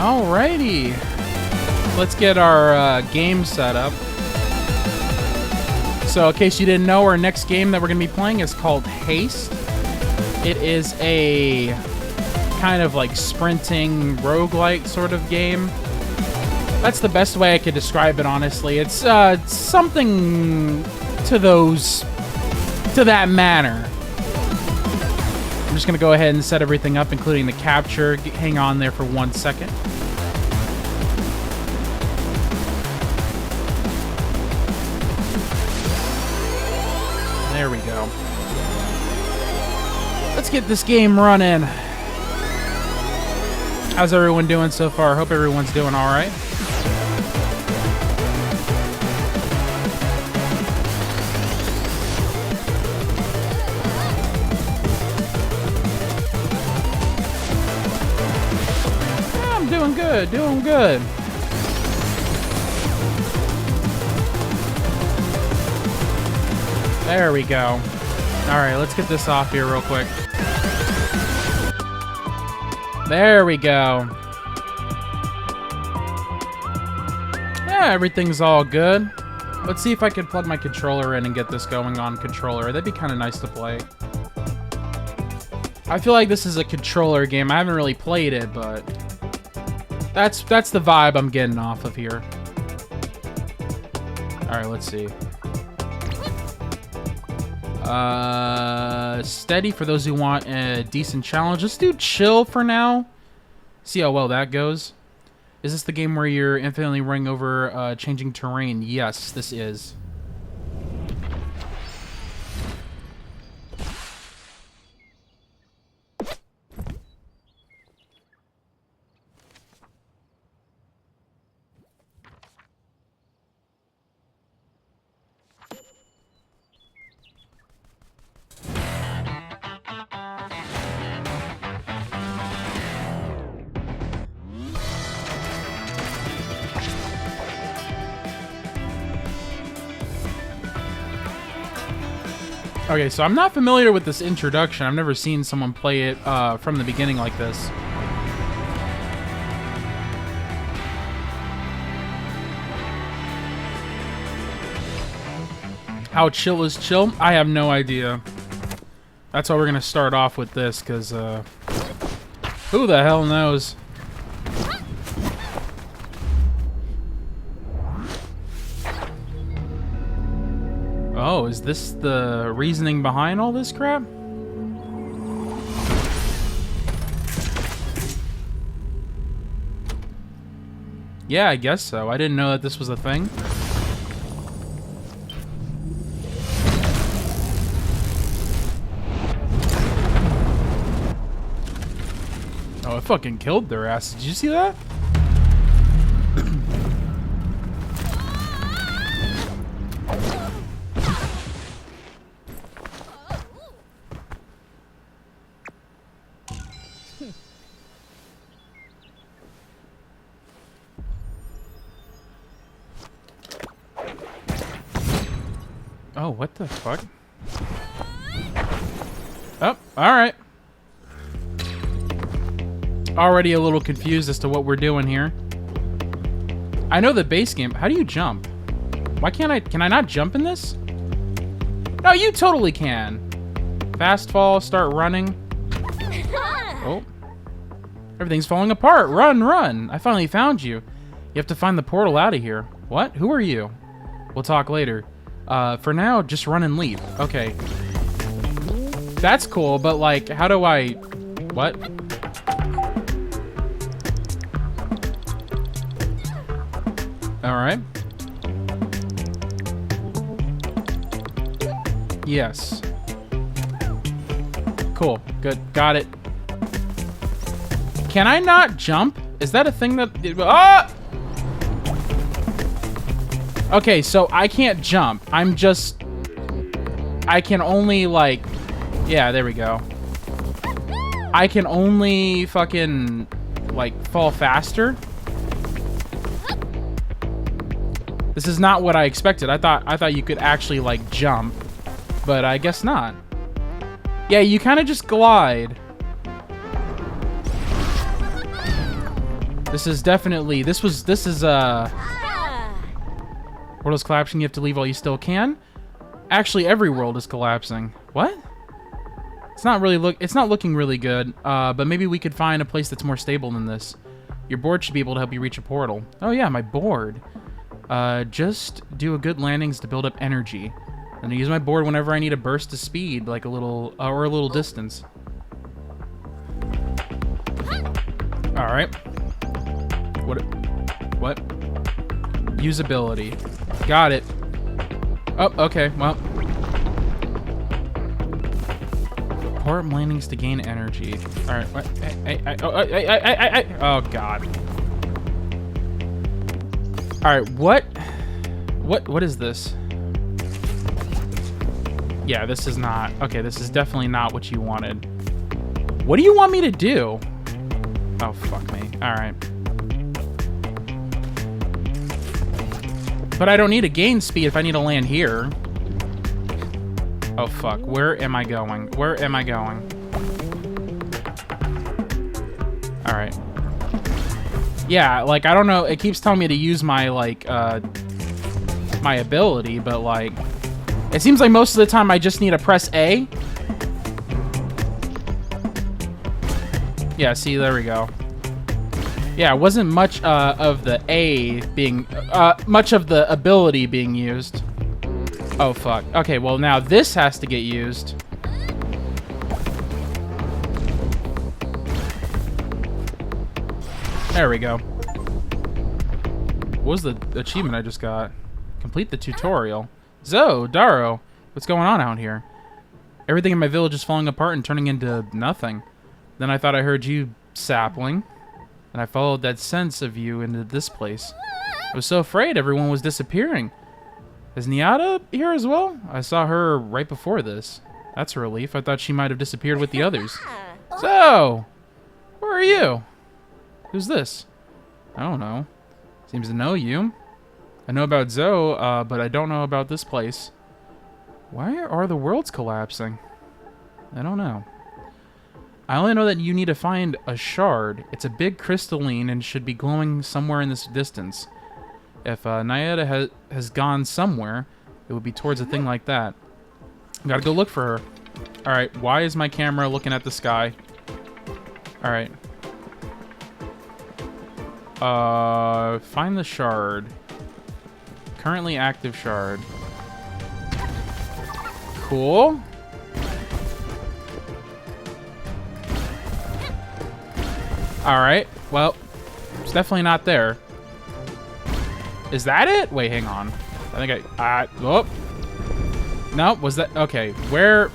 Alrighty. Let's get our game set up. So, in case you didn't know, our next game that we're going to be playing is called HASTE. It is a kind of like sprinting roguelike sort of game. That's the best way I could describe it, honestly. It's something to that manner. I'm just going to go ahead and set everything up, including the capture. Hang on there for 1 second. There we go. Let's get this game running. How's everyone doing so far? Hope everyone's doing all right. Yeah, I'm doing good, doing good. There we go. All right, let's get this off here real quick. There we go. Yeah, everything's all good. Let's see if I can plug my controller in and get this going on controller. That'd be kind of nice to play. I feel like this is a controller game. I haven't really played it, but that's the vibe I'm getting off of here. All right, let's see. Steady for those who want a decent challenge. Let's do chill for now. See how well that goes. Is this the game where you're infinitely running over changing terrain? Yes, this is. Okay, so I'm not familiar with this introduction. I've never seen someone play it from the beginning like this. How chill is chill? I have no idea. That's why we're gonna start off with this, because who the hell knows? Oh, is this the reasoning behind all this crap? Yeah, I guess so. I didn't know that this was a thing. Oh, it fucking killed their ass. Did you see that? Oh, what the fuck? Oh, alright. Already a little confused as to what we're doing here. I know the base game. How do you jump? Why can't I? Can I not jump in this? No, you totally can. Fast fall, start running. Oh. Everything's falling apart. Run, run. I finally found you. You have to find the portal out of here. What? Who are you? We'll talk later. For now, just run and leave. Okay. That's cool, but like, how do I... What? Alright. Yes. Cool. Good. Got it. Can I not jump? Is that a thing that... Ah! Okay, so I can't jump. I'm just... I can only, like... Yeah, there we go. I can only fucking, like, fall faster. This is not what I expected. I thought you could actually, like, jump. But I guess not. Yeah, you kind of just glide. This is definitely, this is, world is collapsing, you have to leave while you still can. Actually, every world is collapsing. What? It's not looking really good, but maybe we could find a place that's more stable than this. Your board should be able to help you reach a portal. Oh yeah, my board. Just do a good landings to build up energy. And I use my board whenever I need a burst of speed, like a little, or a little distance. Alright. What? Usability. Got it. Oh, okay, well. Port landings to gain energy. Alright, what? Oh, God. Alright, what is this? Yeah, this is not... Okay, this is definitely not what you wanted. What do you want me to do? Oh, fuck me. Alright. But I don't need to gain speed if I need to land here. Oh, fuck. Where am I going? Where am I going? Alright. Yeah, like, I don't know. It keeps telling me to use my, like, my ability, but, like... It seems like most of the time I just need to press A. Yeah, see, there we go. Yeah, it wasn't much of the A being... much of the ability being used. Oh, fuck. Okay, well, now this has to get used. There we go. What was the achievement I just got? Complete the tutorial. Zo, Daro, what's going on out here? Everything in my village is falling apart and turning into nothing. Then I thought I heard you, sapling. And I followed that sense of you into this place. I was so afraid everyone was disappearing. Is Nyada here as well? I saw her right before this. That's a relief. I thought she might have disappeared with the others. So, where are you? Who's this? I don't know. Seems to know you. I know about Zo, but I don't know about this place. Why are the worlds collapsing? I don't know. I only know that you need to find a shard. It's a big crystalline and should be glowing somewhere in this distance. If Nyada has gone somewhere, it would be towards a thing like that. Gotta go look for her. Alright, why is my camera looking at the sky? Alright. Find the shard. Currently active shard. Cool. Alright, well, it's definitely not there. Is that it? Wait, hang on. I think oh. No, was that? Okay, where?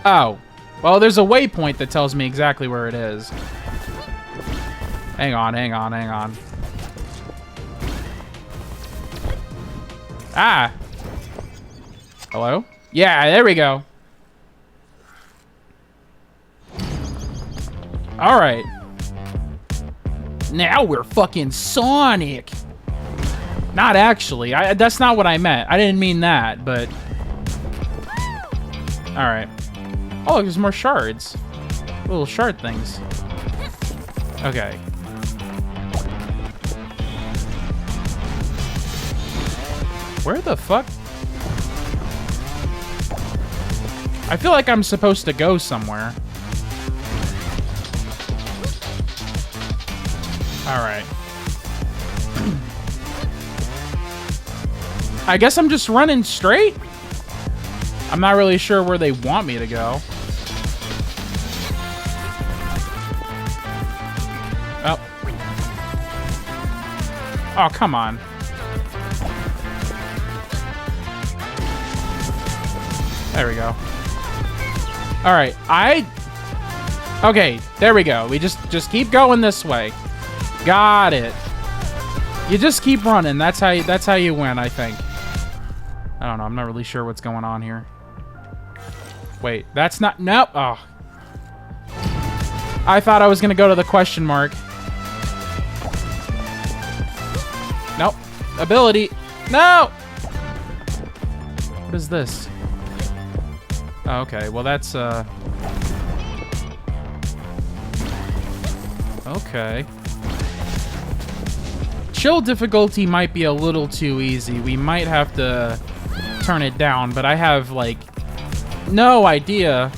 Oh. Well, there's a waypoint that tells me exactly where it is. Hang on. Ah. Hello? Yeah, there we go. Alright. Now we're fucking Sonic. Not actually. That's not what I meant. I didn't mean that, but... Alright. Oh, there's more shards. Little shard things. Okay. Where the fuck? I feel like I'm supposed to go somewhere. Alright. I guess I'm just running straight? I'm not really sure where they want me to go. Oh. Oh, come on. There we go. Alright, okay, there we go. We just keep going this way. Got it. You just keep running. That's how you win, I think. I don't know. I'm not really sure what's going on here. Wait, that's not... Nope. Oh. I thought I was going to go to the question mark. Nope. Ability. No! What is this? Oh, okay. Well, that's... Okay. chill difficulty might be a little too easy. We might have to turn it down, but I have, like, no idea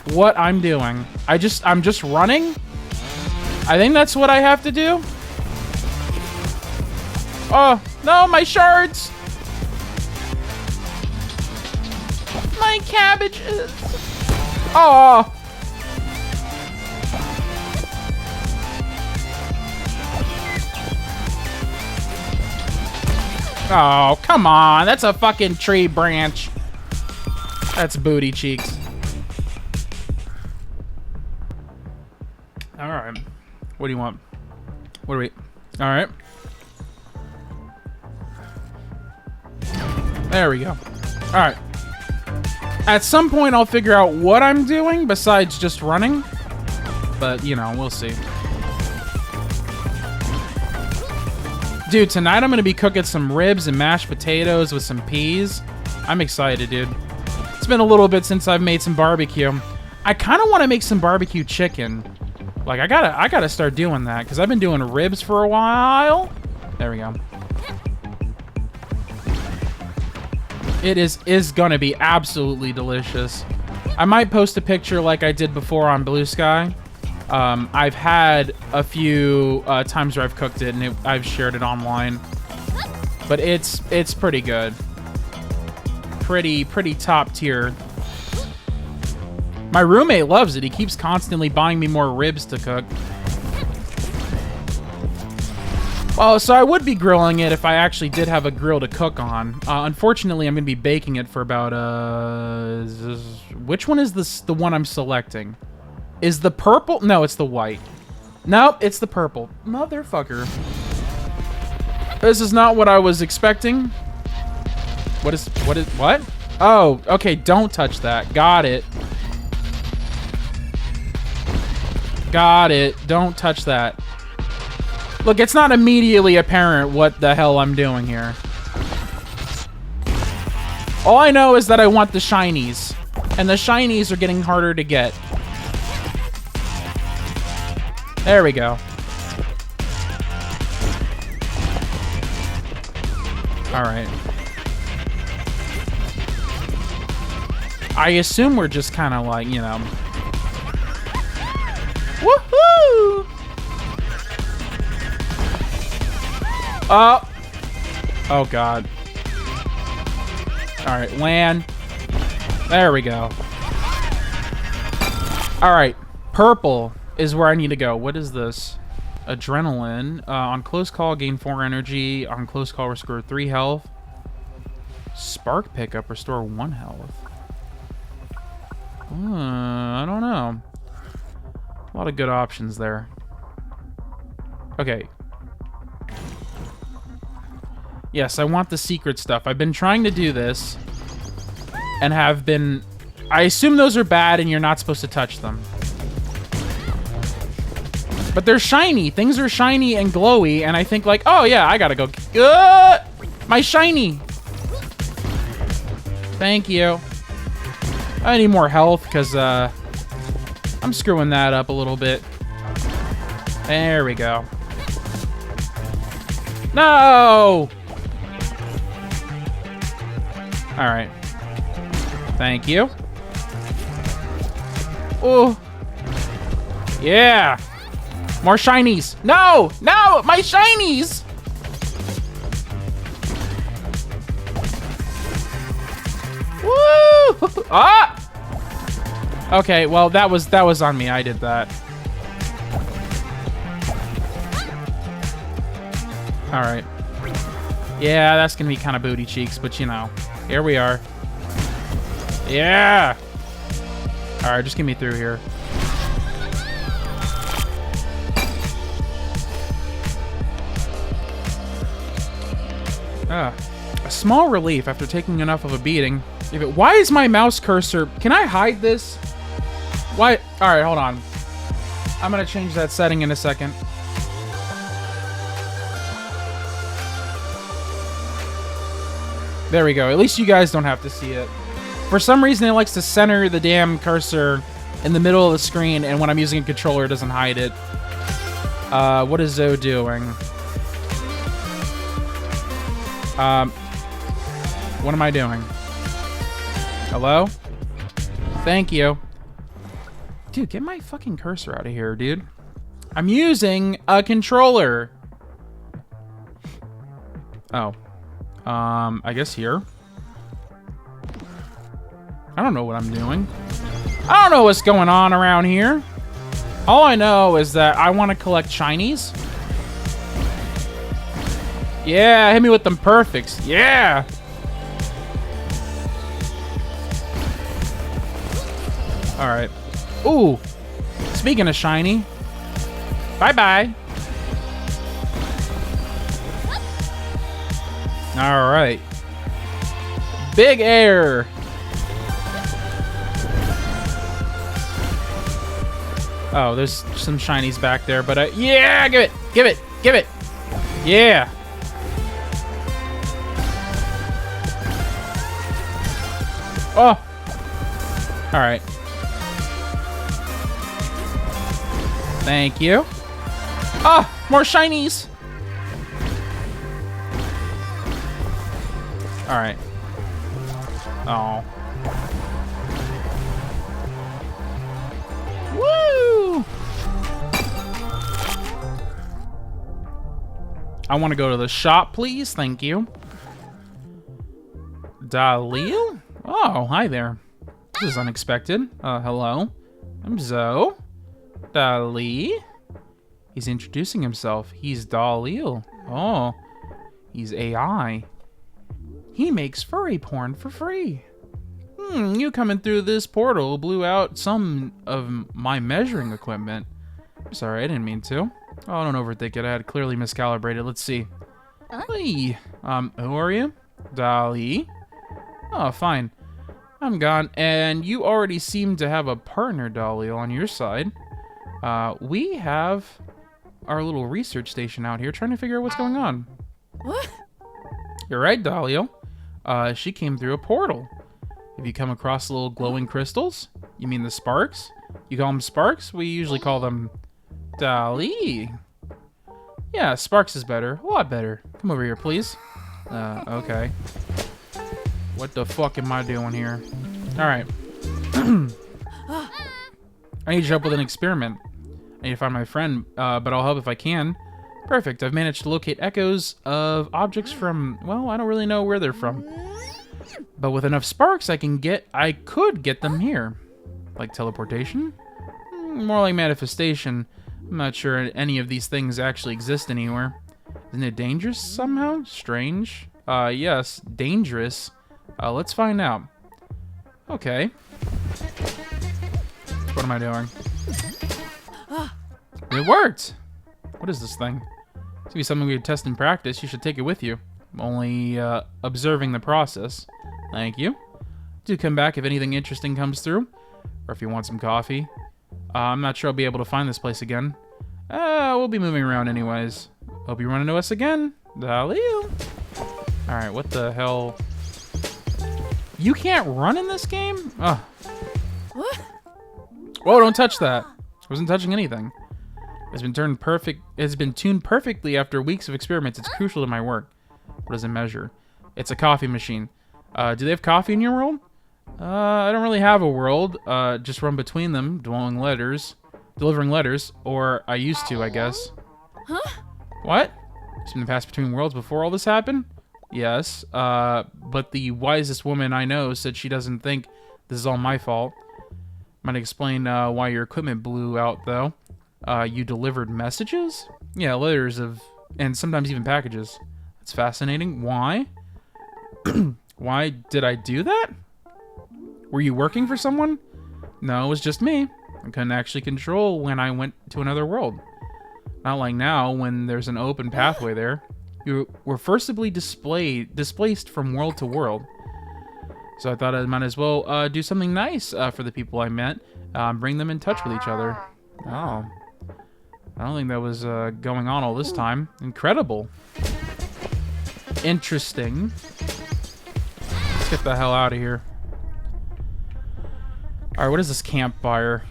what I'm doing. I'm just running? I think that's what I have to do. Oh, no, my shards! My cabbages! Oh! Oh, come on. That's a fucking tree branch. That's booty cheeks. Alright. What do you want? What do we... Alright. There we go. Alright. At some point, I'll figure out what I'm doing besides just running. But, you know, we'll see. Dude, tonight I'm going to be cooking some ribs and mashed potatoes with some peas. I'm excited, dude. It's been a little bit since I've made some barbecue. I kind of want to make some barbecue chicken. Like, I gotta start doing that, because I've been doing ribs for a while. There we go. It is gonna be absolutely delicious. I might post a picture like I did before on Blue Sky. I've had a few times where I've cooked it, and I've shared it online. But it's pretty good. Pretty top tier. My roommate loves it. He keeps constantly buying me more ribs to cook. Well, so I would be grilling it if I actually did have a grill to cook on. Unfortunately, I'm going to be baking it for about, which one is the one I'm selecting? Is the purple? No, it's the white. Nope, it's the purple. Motherfucker. This is not what I was expecting. What? Oh, okay, don't touch that. Got it. Got it. Don't touch that. Look, it's not immediately apparent what the hell I'm doing here. All I know is that I want the shinies. And the shinies are getting harder to get. There we go. Alright. I assume we're just kind of like, you know... Woohoo! Oh God. Alright, land. There we go. Alright, purple is where I need to go. What is this? Adrenaline. On close call, gain 4 energy. On close call, restore 3 health. Spark pickup, restore 1 health. I don't know. A lot of good options there. Okay. Yes, I want the secret stuff. I've been trying to do this. And have been... I assume those are bad and you're not supposed to touch them. But they're shiny. Things are shiny and glowy. And I think like, oh yeah, I gotta go... my shiny! Thank you. I need more health because I'm screwing that up a little bit. There we go. No! Alright. Thank you. Oh. Yeah! More shinies! No! No! My shinies! Woo! Ah! Okay, well that was on me. I did that. All right. Yeah, that's gonna be kind of booty cheeks, but you know, here we are. Yeah. All right, just get me through here. A small relief after taking enough of a beating. Why is my mouse cursor... Can I hide this? Why? Alright, hold on. I'm gonna change that setting in a second. There we go. At least you guys don't have to see it. For some reason, it likes to center the damn cursor in the middle of the screen, and when I'm using a controller, it doesn't hide it. What is Zoe doing? What am I doing? Hello? Thank you. Dude, get my fucking cursor out of here, dude. I'm using a controller. Oh. I guess here. I don't know what I'm doing. I don't know what's going on around here. All I know is that I want to collect shinies. Yeah, hit me with them perfects. Yeah. All right. Ooh. Speaking of shiny. Bye-bye. All right. Big air. Oh, there's some shinies back there, but yeah, give it, give it, give it. Yeah. Oh. All right. Thank you. Oh, more shinies. All right. Oh. Woo! I want to go to the shop, please. Thank you. Dalil? Oh, hi there. This is unexpected. Hello. I'm Zoe. Dali. He's introducing himself. He's Dalil. Oh. He's AI. He makes furry porn for free. You coming through this portal blew out some of my measuring equipment. Sorry, I didn't mean to. Oh, don't overthink it. I had clearly miscalibrated. Let's see. Hey. Who are you? Dali. Oh, fine. I'm gone. And you already seem to have a partner, Dalil, on your side. We have our little research station out here trying to figure out what's going on. What? You're right, Dalil. She came through a portal. Have you come across little glowing crystals? You mean the sparks? You call them sparks? We usually call them Dali. Yeah, sparks is better. A lot better. Come over here, please. Okay. What the fuck am I doing here? Alright. I need your help with an experiment. I need to find my friend, but I'll help if I can. Perfect. I've managed to locate echoes of objects from, well, I don't really know where they're from. But with enough sparks, I could get them here. Like teleportation? More like manifestation. I'm not sure any of these things actually exist anywhere. Isn't it dangerous somehow? Strange. Yes, dangerous. Let's find out. Okay. What am I doing? It worked! What is this thing? It's gonna be something we would test in practice. You should take it with you. I'm only observing the process. Thank you. Do come back if anything interesting comes through. Or if you want some coffee. I'm not sure I'll be able to find this place again. We'll be moving around anyways. Hope you run into us again. Dalil. Alright, what the hell? You can't run in this game? Ugh. What? Whoa, don't touch that. I wasn't touching anything. It's been tuned perfectly after weeks of experiments. It's crucial to my work. What does it measure? It's a coffee machine. Do they have coffee in your world? I don't really have a world. Just run between them, delivering letters, or I used to, I guess. Huh? What? It's been passed between worlds before all this happened? Yes. But the wisest woman I know said she doesn't think this is all my fault. Might explain why your equipment blew out, though. You delivered messages? Yeah, letters and sometimes even packages. That's fascinating. Why? Why did I do that? Were you working for someone? No, it was just me. I couldn't actually control when I went to another world. Not like now, when there's an open pathway there. You were forcibly displaced from world to world. So I thought I might as well do something nice for the people I met. Bring them in touch with each other. Oh. I don't think that was going on all this time. Incredible. Interesting. Let's get the hell out of here. Alright, what is this campfire?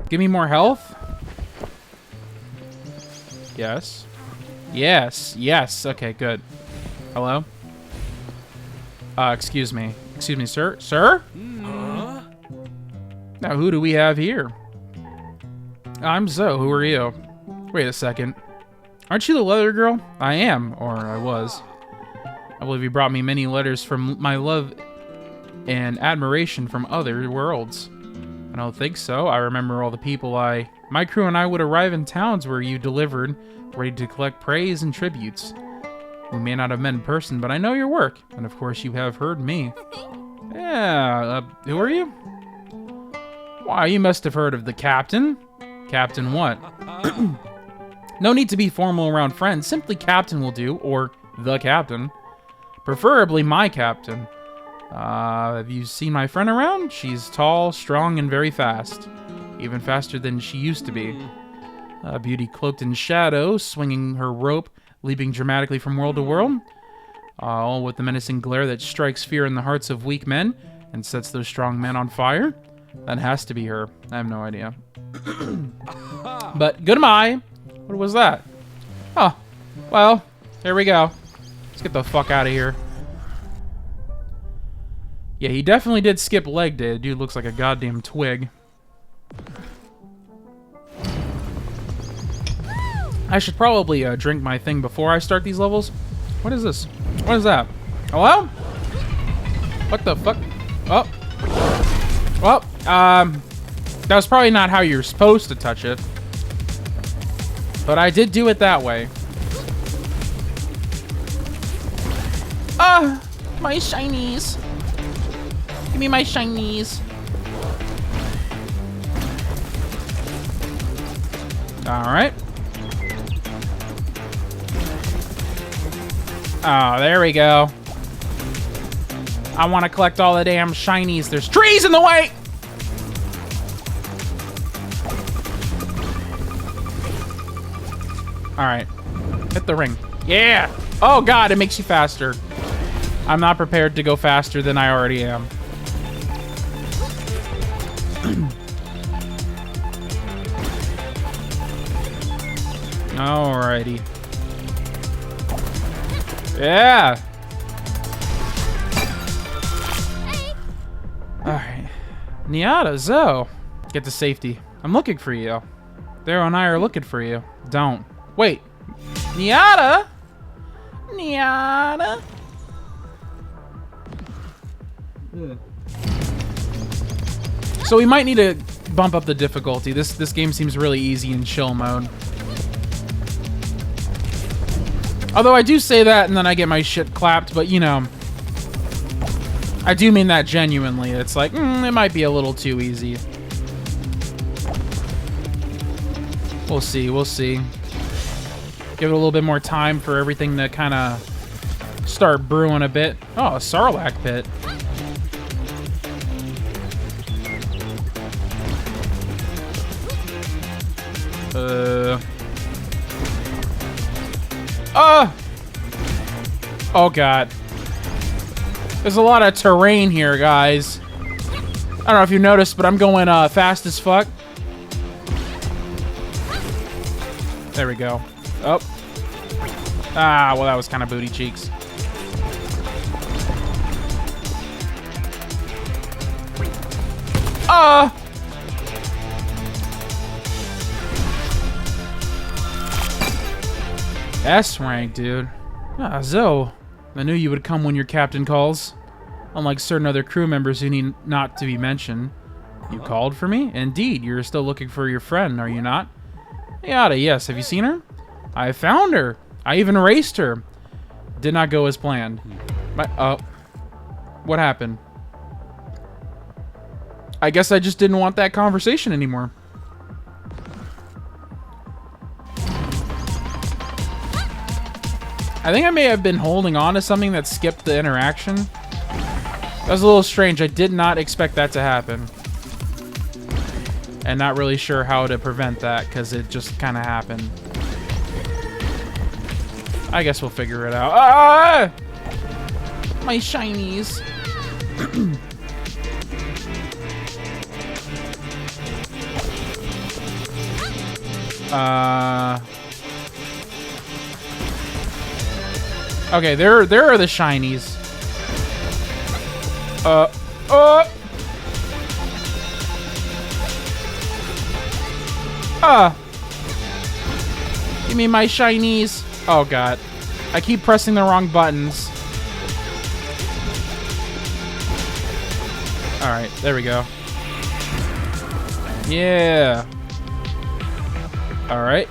Give me more health? Yes. Yes. Yes. Okay, good. Hello? Excuse me. Excuse me, sir? Sir? Now, who do we have here? I'm Zoe. Who are you? Wait a second. Aren't you the letter girl? I am, or I was. I believe you brought me many letters from my love and admiration from other worlds. I don't think so. I remember all the people my crew and I would arrive in towns where you delivered, ready to collect praise and tributes. We may not have met in person, but I know your work, and of course you have heard me. Yeah, who are you? Why, you must have heard of the captain. Captain what? No need to be formal around friends, simply captain will do, or the captain. Preferably my captain. Have you seen my friend around? She's tall, strong, and very fast. Even faster than she used to be. A beauty cloaked in shadow, swinging her rope, leaping dramatically from world to world. All with the menacing glare that strikes fear in the hearts of weak men and sets those strong men on fire. That has to be her. I have no idea. But goodbye. What was that? Oh, well, here we go. Let's get the fuck out of here. Yeah, he definitely did skip leg day. Dude looks like a goddamn twig. I should probably drink my thing before I start these levels. What is this? What is that? Hello? What the fuck? Oh. Well, that was probably not how you're supposed to touch it. But I did do it that way. Ah! My shinies! Give me my shinies. Alright. Oh, there we go. I want to collect all the damn shinies. There's trees in the way! Alright. Hit the ring. Yeah! Oh god, it makes you faster. I'm not prepared to go faster than I already am. Alrighty. Yeah! Alright. Niata, Zoe. Get to safety. I'm looking for you. Darrow and I are looking for you. Don't. Wait. Niata? Niata? So we might need to bump up the difficulty. This game seems really easy in chill mode. Although I do say that and then I get my shit clapped, but you know, I do mean that genuinely. It's like, it might be a little too easy. We'll see, we'll see. Give it a little bit more time for everything to kind of start brewing a bit. Oh, a Sarlacc pit. Oh god. There's a lot of terrain here, guys. I don't know if you noticed, but I'm going fast as fuck. There we go. Oh. Ah, well that was kind of booty cheeks. S rank, dude. Ah, Zoe. I knew you would come when your captain calls. Unlike certain other crew members who need not to be mentioned. You called for me? Indeed, you're still looking for your friend, are you not? Yada, yes. Have you seen her? I found her. I even erased her. Did not go as planned. What happened? I guess I just didn't want that conversation anymore. I think I may have been holding on to something that skipped the interaction. That was a little strange. I did not expect that to happen. And not really sure how to prevent that, because it just kind of happened. I guess we'll figure it out. Ah! My shinies. Okay, there are the shinies. Give me my shinies. Oh, God. I keep pressing the wrong buttons. Alright, there we go. Yeah. Alright.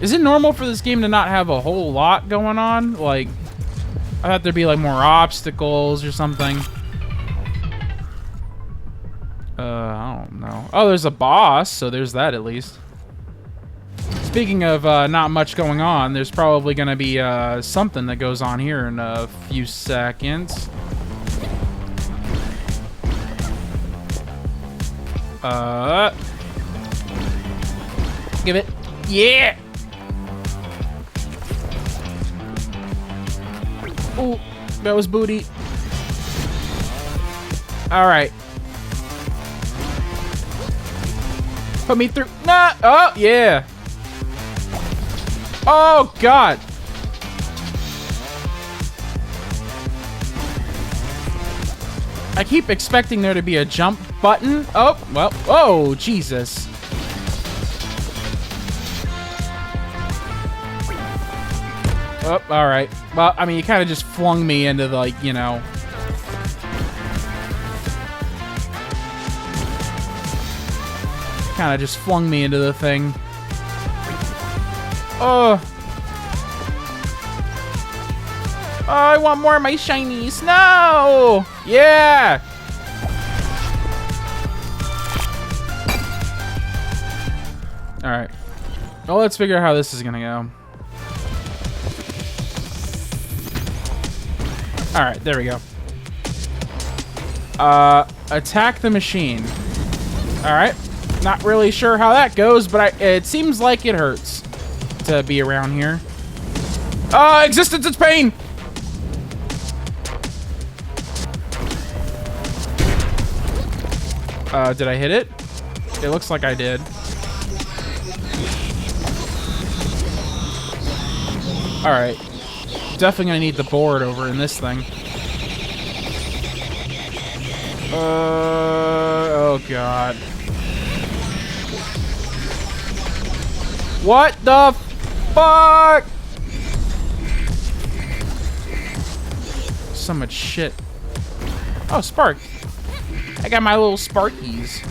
Is it normal for this game to not have a whole lot going on? Like, I thought there'd be, like, more obstacles or something. I don't know. Oh, there's a boss, so there's that at least. Speaking of not much going on, there's probably going to be something that goes on here in a few seconds. Give it. Yeah! Ooh, that was booty. Alright. Put me through. Nah! Oh, yeah! Oh, God! I keep expecting there to be a jump button. Oh, well. Oh, Jesus. Oh, alright. Well, I mean, you kind of just flung me into the, like, you know. Kind of just flung me into the thing. Oh. Oh, I want more of my shinies. No! Yeah! Alright. Well, let's figure out how this is gonna go. Alright, there we go. Attack the machine. Alright. Not really sure how that goes, but it seems like it hurts to be around here. Existence is pain! Did I hit it? It looks like I did. Alright. Definitely gonna need the board over in this thing. Oh God. What the fuck? So much shit. Oh, Spark. I got my little Sparkies.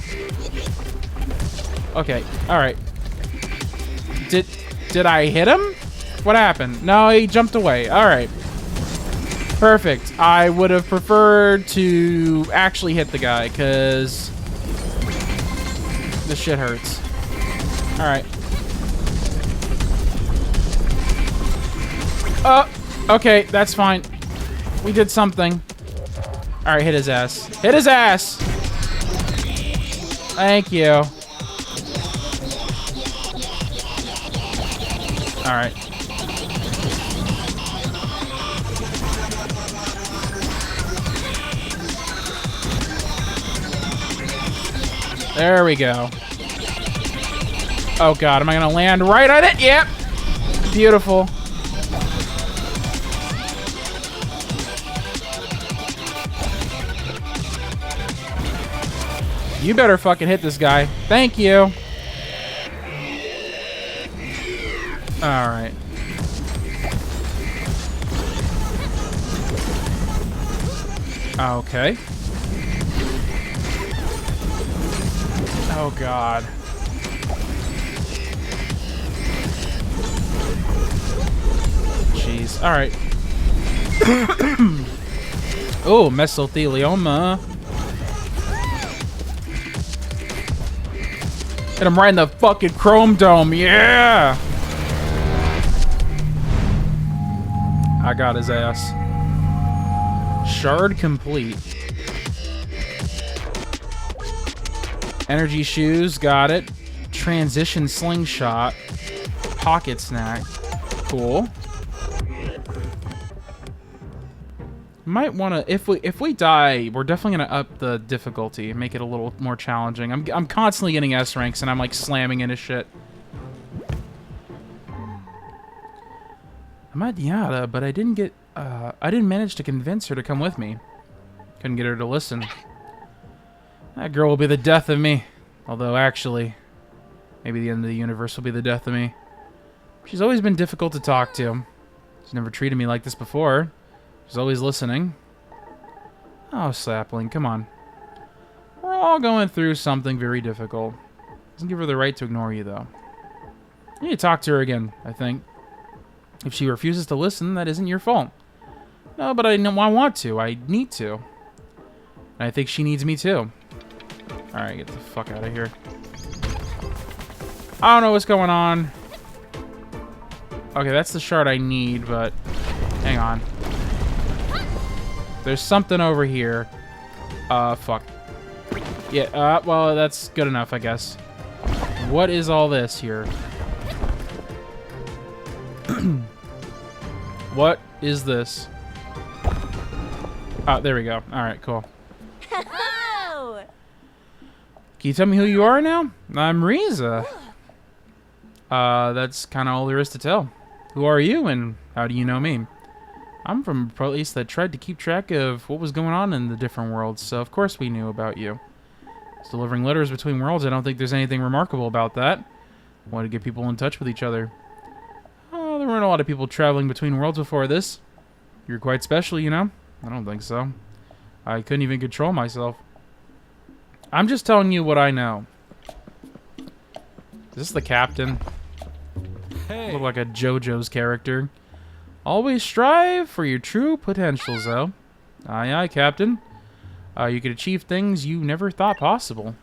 Okay, alright. Did I hit him? What happened? No, he jumped away. Alright. Perfect. I would have preferred to actually hit the guy, because this shit hurts. Alright. Okay, that's fine. We did something. Alright, hit his ass. Hit his ass! Thank you. Alright. There we go. Oh God, am I gonna land right on it? Yep. Beautiful. You better fucking hit this guy. Thank you. Alright. Okay. Oh God. Jeez. Alright. Oh, mesothelioma. Hit him right in the fucking chrome dome. Yeah! I got his ass. Shard complete. Energy shoes, got it. Transition slingshot. Pocket snack. Cool. Might want to, if we die, we're definitely gonna up the difficulty, make it a little more challenging. I'm constantly getting S ranks and I'm like slamming into shit. I'm at Yada, but I didn't get I didn't manage to convince her to come with me. Couldn't get her to listen. That girl will be the death of me. Although, actually, maybe the end of the universe will be the death of me. She's always been difficult to talk to. She's never treated me like this before. She's always listening. Oh, sapling, come on. We're all going through something very difficult. Doesn't give her the right to ignore you, though. You need to talk to her again, I think. If she refuses to listen, that isn't your fault. No, but I want to. I need to. And I think she needs me, too. Alright, get the fuck out of here. I don't know what's going on. Okay, that's the shard I need, but... hang on. There's something over here. Fuck. Yeah, well, that's good enough, I guess. What is all this here? What is this? Oh, there we go. Alright, cool. Hello! Can you tell me who you are now? I'm Riza. That's kind of all there is to tell. Who are you, and how do you know me? I'm from a place that tried to keep track of what was going on in the different worlds, so of course we knew about you. It's delivering letters between worlds. I don't think there's anything remarkable about that. I wanted to get people in touch with each other. Oh, there weren't a lot of people traveling between worlds before this. You're quite special, you know? I don't think so. I couldn't even control myself. I'm just telling you what I know. Is this the captain? Hey. Look like a JoJo's character. Always strive for your true potentials, though. Aye, aye, Captain. You could achieve things you never thought possible.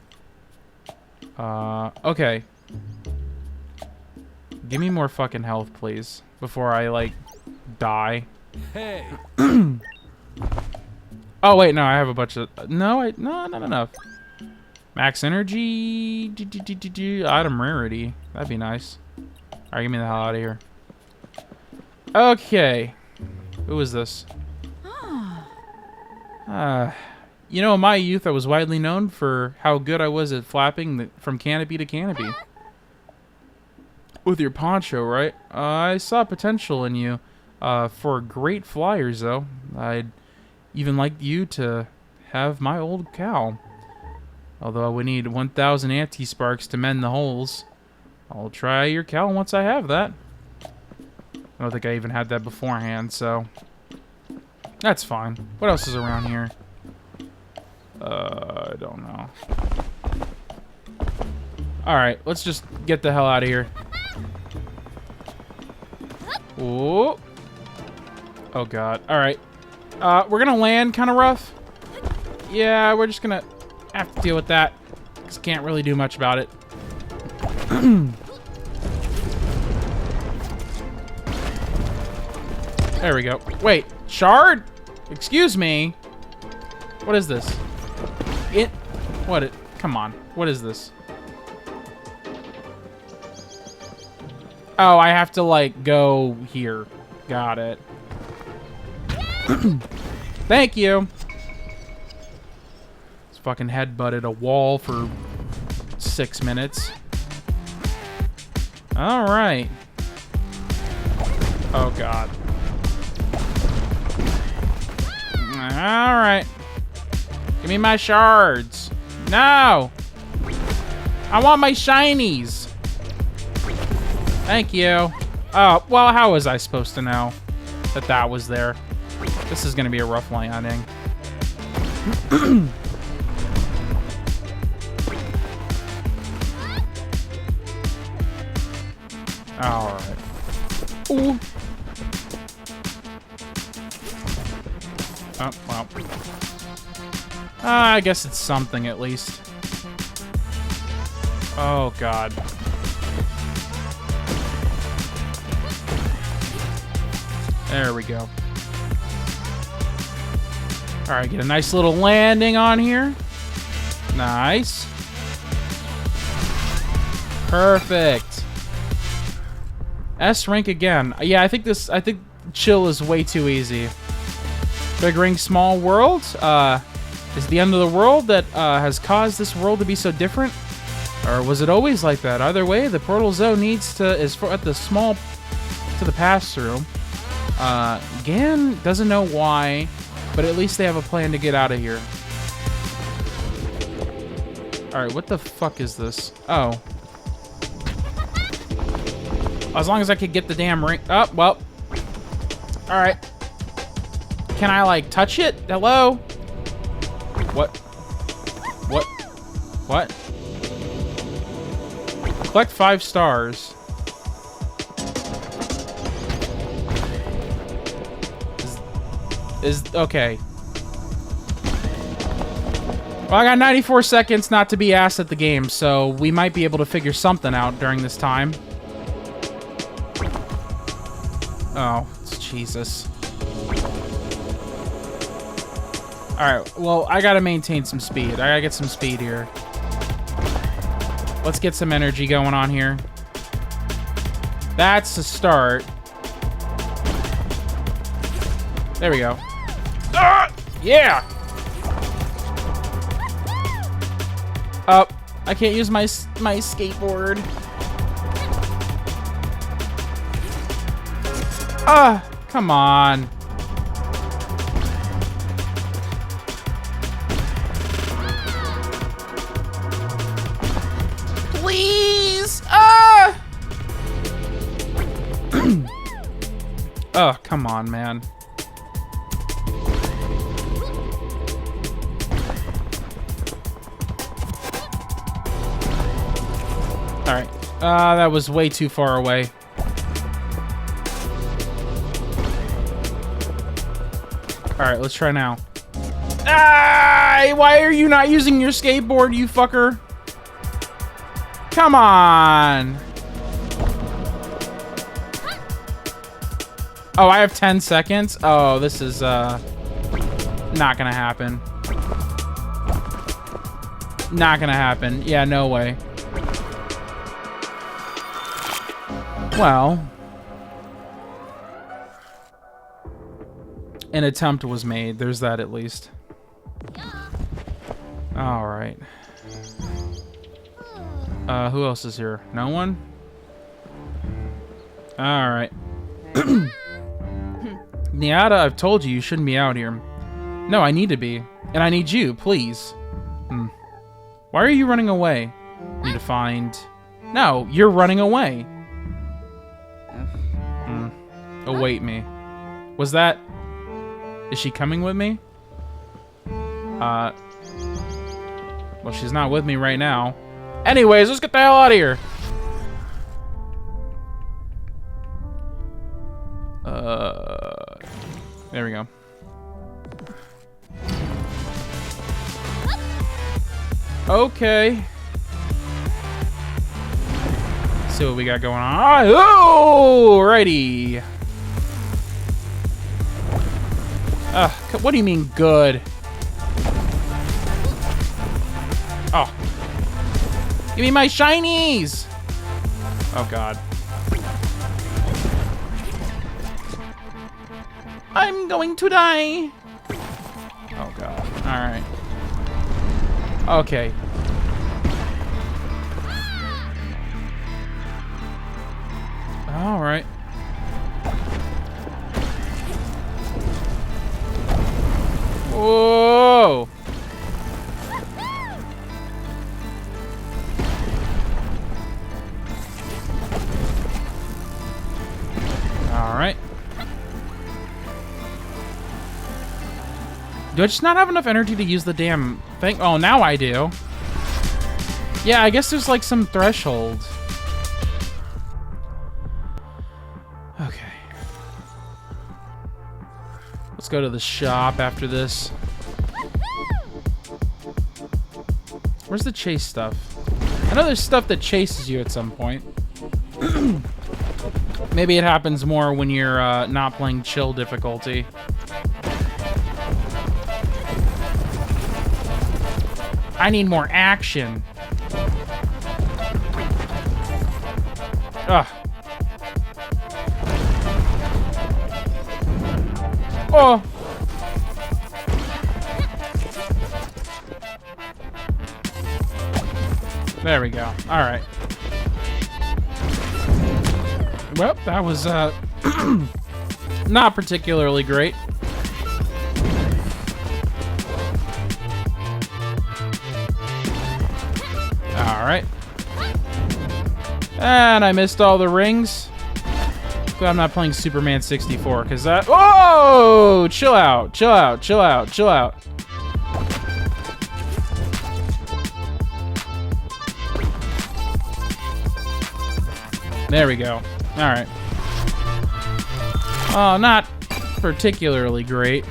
Okay. Give me more fucking health, please. Before I, like, die. Hey. Oh, wait, no, I have a bunch of... No, not enough. Max energy... Item rarity. That'd be nice. Alright, get me the hell out of here. Okay. Who is this? You know, in my youth, I was widely known for how good I was at flapping from canopy to canopy. With your poncho, right? I saw potential in you. For great flyers, though. I'd even like you to have my old cow. Although I would need 1,000 anti-sparks to mend the holes. I'll try your cow once I have that. I don't think I even had that beforehand, so... that's fine. What else is around here? I don't know. Alright, let's just get the hell out of here. Ooh. Oh god. Alright. We're gonna land kind of rough. Yeah, we're just gonna have to deal with that. Because can't really do much about it. There we go. Wait, shard? Excuse me. What is this? Come on. What is this? Oh, I have to, like, go here. Got it. Thank you. Just fucking headbutted a wall for 6 minutes. Alright. Oh, God. Alright. Give me my shards. No! I want my shinies. Thank you. Oh, well, how was I supposed to know that that was there? This is going to be a rough landing. Alright. Ooh. Oh, well. I guess it's something at least. Oh, God. There we go. Alright, get a nice little landing on here. Nice. Perfect. S rank again. Yeah, I think chill is way too easy. Figuring small world is the end of the world that has caused this world to be so different, or was it always like that? Either way, the portal zone needs to at the small to the pass through. Gan doesn't know why, but at least they have a plan to get out of here. Alright, what the fuck is this? Oh. As long as I could get the damn ring. Oh, well. Alright. Can I, like, touch it? Hello? What? What? What? Collect 5 stars. Is okay. Well, I got 94 seconds not to be ass at the game, so we might be able to figure something out during this time. Oh, Jesus. Alright, well, I gotta maintain some speed. I gotta get some speed here. Let's get some energy going on here. That's a start. There we go. Ah! Yeah! Up. I can't use my skateboard. Ah! Come on. Please! Ah! Oh, come on, man. Alright. That was way too far away. Alright, let's try now. Ah! Why are you not using your skateboard, you fucker? Come on! Oh, I have 10 seconds? Oh, this is, not gonna happen. Not gonna happen. Yeah, no way. Well, an attempt was made. There's that at least. Alright. Who else is here? No one? Alright. Niata, I've told you shouldn't be out here. No, I need to be. And I need you, please. Why are you running away? Need to find... No, you're running away. Await me. Was that... Is she coming with me? Well, she's not with me right now. Anyways, let's get the hell out of here. There we go. Okay. Let's see what we got going on. Oh, righty. What do you mean good? Oh. Give me my shinies! Oh, God. I'm going to die! Oh, God. Alright. Okay. Alright. Whoa! Alright. Do I just not have enough energy to use the damn thing? Oh, now I do. Yeah, I guess there's like some threshold. Okay. Let's go to the shop after this. Where's the chase stuff? I know there's stuff that chases you at some point. Maybe it happens more when you're not playing chill difficulty. I need more action. Ugh. Oh. There we go. All right. Well, that was Not particularly great. Alright. And I missed all the rings. Glad I'm not playing Superman 64, because that... Whoa! Chill out, chill out, chill out, chill out. There we go. Alright. Oh, not particularly great.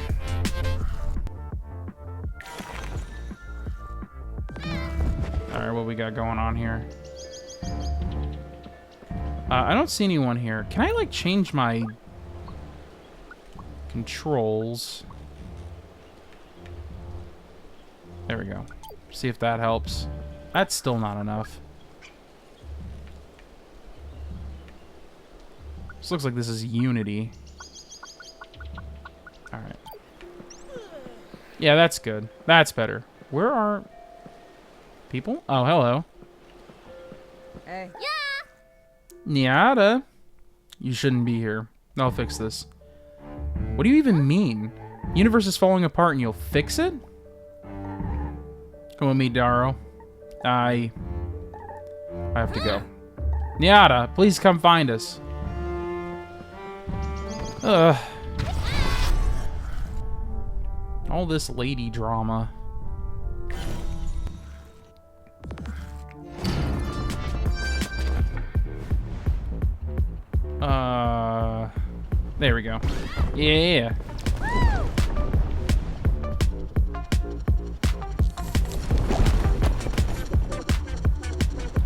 Alright, what we got going on here? I don't see anyone here. Can I, like, change my controls? There we go. See if that helps. That's still not enough. This looks like this is Unity. Alright. Yeah, that's good. That's better. Where are people? Oh, hello. Hey. Nyada. You shouldn't be here. I'll fix this. What do you even mean? Universe is falling apart and you'll fix it? Come with me, Daro. I have to go. Nyada, please come find us. Ugh. All this lady drama. There we go. Yeah.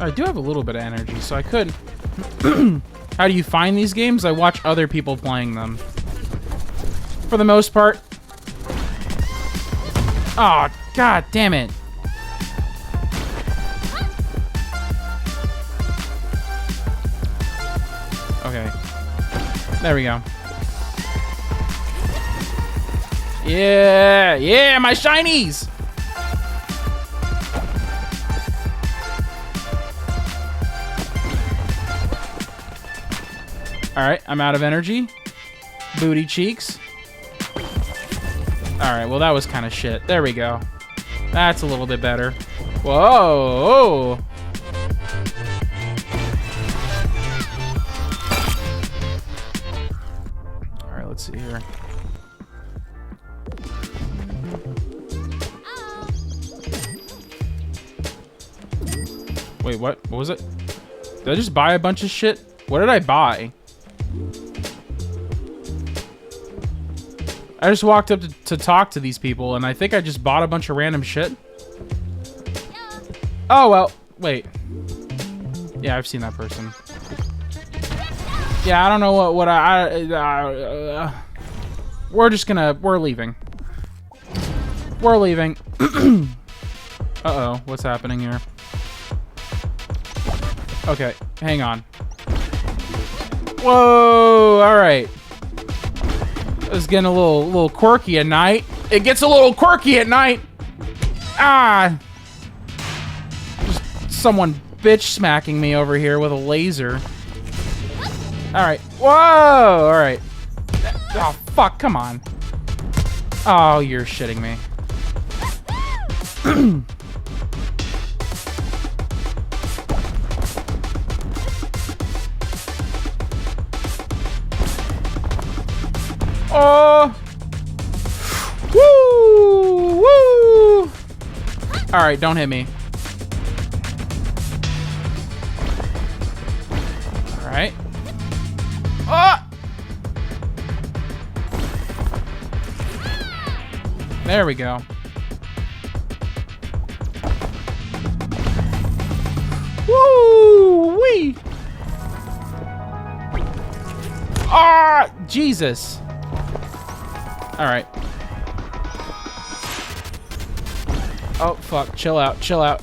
I do have a little bit of energy, so I could... How do you find these games? I watch other people playing them. For the most part. Oh, god damn it. Okay. There we go. Yeah! Yeah, my shinies! Alright, I'm out of energy. Booty cheeks. Alright, well that was kind of shit. There we go. That's a little bit better. Whoa! Alright, let's see here. Wait, what? What was it? Did I just buy a bunch of shit? What did I buy? I just walked up to talk to these people, and I think I just bought a bunch of random shit. Oh, well, wait. Yeah, I've seen that person. Yeah, I don't know what we're leaving. We're leaving. Uh-oh, what's happening here? Okay, hang on. Whoa, all right. It's getting a little quirky at night. It gets a little quirky at night. Ah. Just someone bitch smacking me over here with a laser. All right. Whoa, all right. Oh, fuck, come on. Oh, you're shitting me. Oh! Woo! Woo! Alright, don't hit me. Alright. Ah! There we go. Woo! Wee! Ah! Jesus! Alright. Oh, fuck. Chill out. Chill out.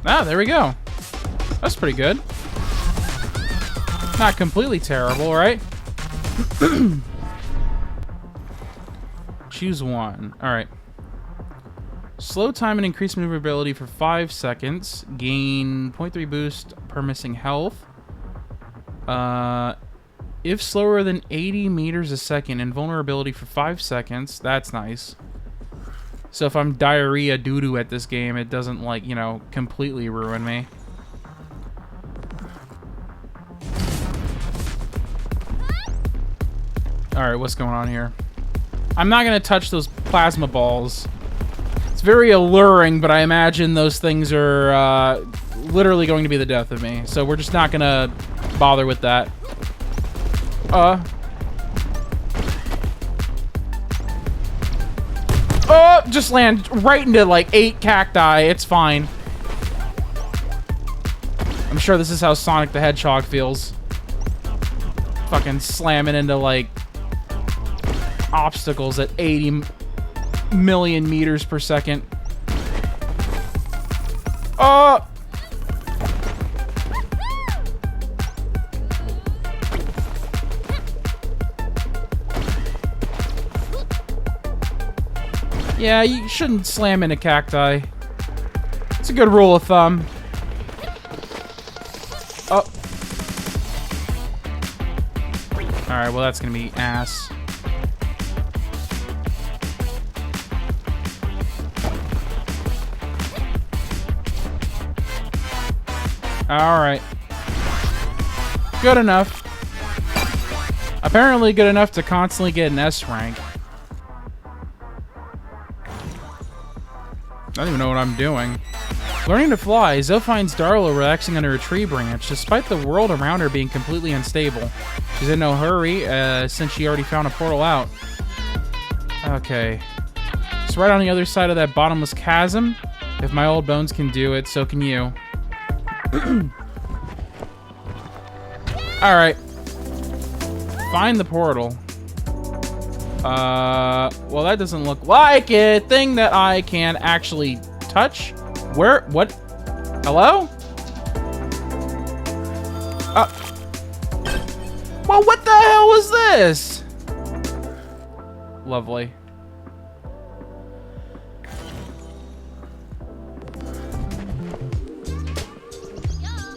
Ah, there we go. That's pretty good. Not completely terrible, right? Choose one. Alright. Slow time and increase maneuverability for 5 seconds. Gain 0.3 boost per missing health. If slower than 80 meters a second, invulnerability for 5 seconds. That's nice. So if I'm diarrhea doo-doo at this game, it doesn't, like, you know, completely ruin me. Alright, what's going on here? I'm not going to touch those plasma balls. It's very alluring, but I imagine those things are literally going to be the death of me. So we're just not going to bother with that. Oh, just land right into like 8 cacti. It's fine. I'm sure this is how Sonic the Hedgehog feels. Fucking slamming into like obstacles at 80 million meters per second. Oh! Yeah, you shouldn't slam into cacti. It's a good rule of thumb. Oh. Alright, well that's gonna be ass. Alright. Good enough. Apparently good enough to constantly get an S rank. I don't even know what I'm doing. Learning to fly, Zoe finds Darla relaxing under a tree branch, despite the world around her being completely unstable. She's in no hurry, since she already found a portal out. Okay. It's right on the other side of that bottomless chasm. If my old bones can do it, so can you. Alright. Find the portal. Well, that doesn't look like a thing that I can actually touch. Where? What? Hello? Well, what the hell is this? Lovely.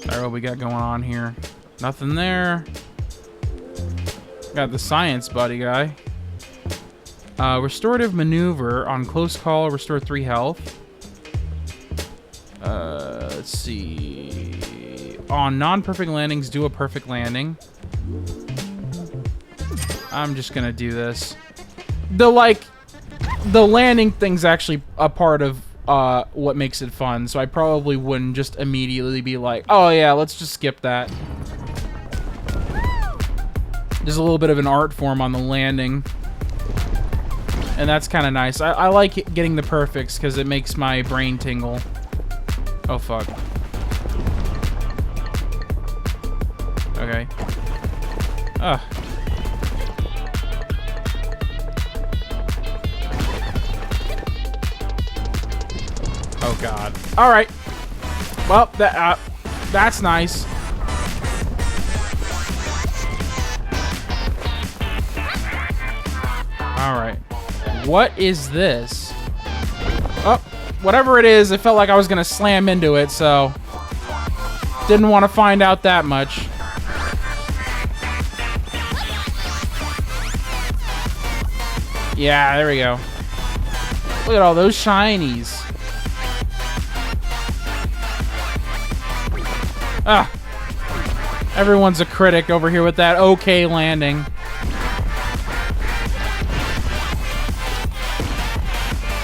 Alright, what we got going on here? Nothing there. Got the science buddy guy. Restorative maneuver on close call, restore 3 health. Let's see. On non-perfect landings, do a perfect landing. I'm just gonna do this. The landing thing's actually a part of what makes it fun, so I probably wouldn't just immediately be like, oh yeah, let's just skip that. There's a little bit of an art form on the landing. And that's kind of nice. I like getting the perfects because it makes my brain tingle. Oh, fuck. Okay. Ugh. Oh, God. All right. Well, that's nice. All right. What is this? Oh, whatever it is, it felt like I was gonna slam into it, so didn't want to find out that much. Yeah, there we go. Look at all those shinies. Ah, everyone's a critic over here with that okay landing.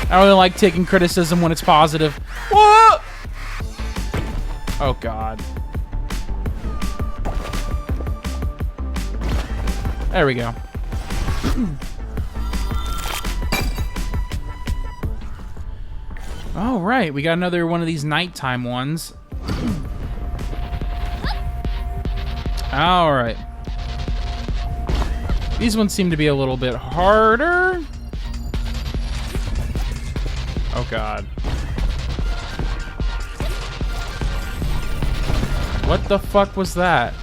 I only like taking criticism when it's positive. Whoa! Oh, God. There we go. All right, we got another one of these nighttime ones. All right. These ones seem to be a little bit harder. Oh, God. What the fuck was that?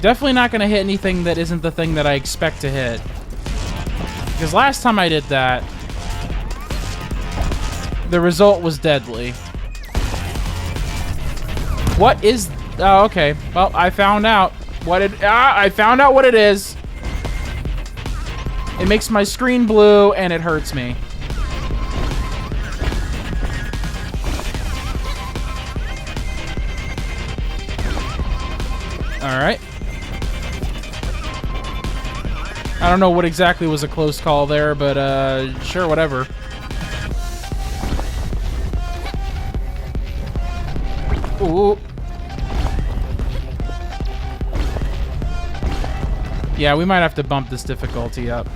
Definitely not going to hit anything that isn't the thing that I expect to hit. Because last time I did that, The result was deadly. What is... Oh, okay. Well, I found out what it... I found out what it is. It makes my screen blue, and it hurts me. Alright. I don't know what exactly was a close call there, but, sure, whatever. Ooh. Yeah, we might have to bump this difficulty up.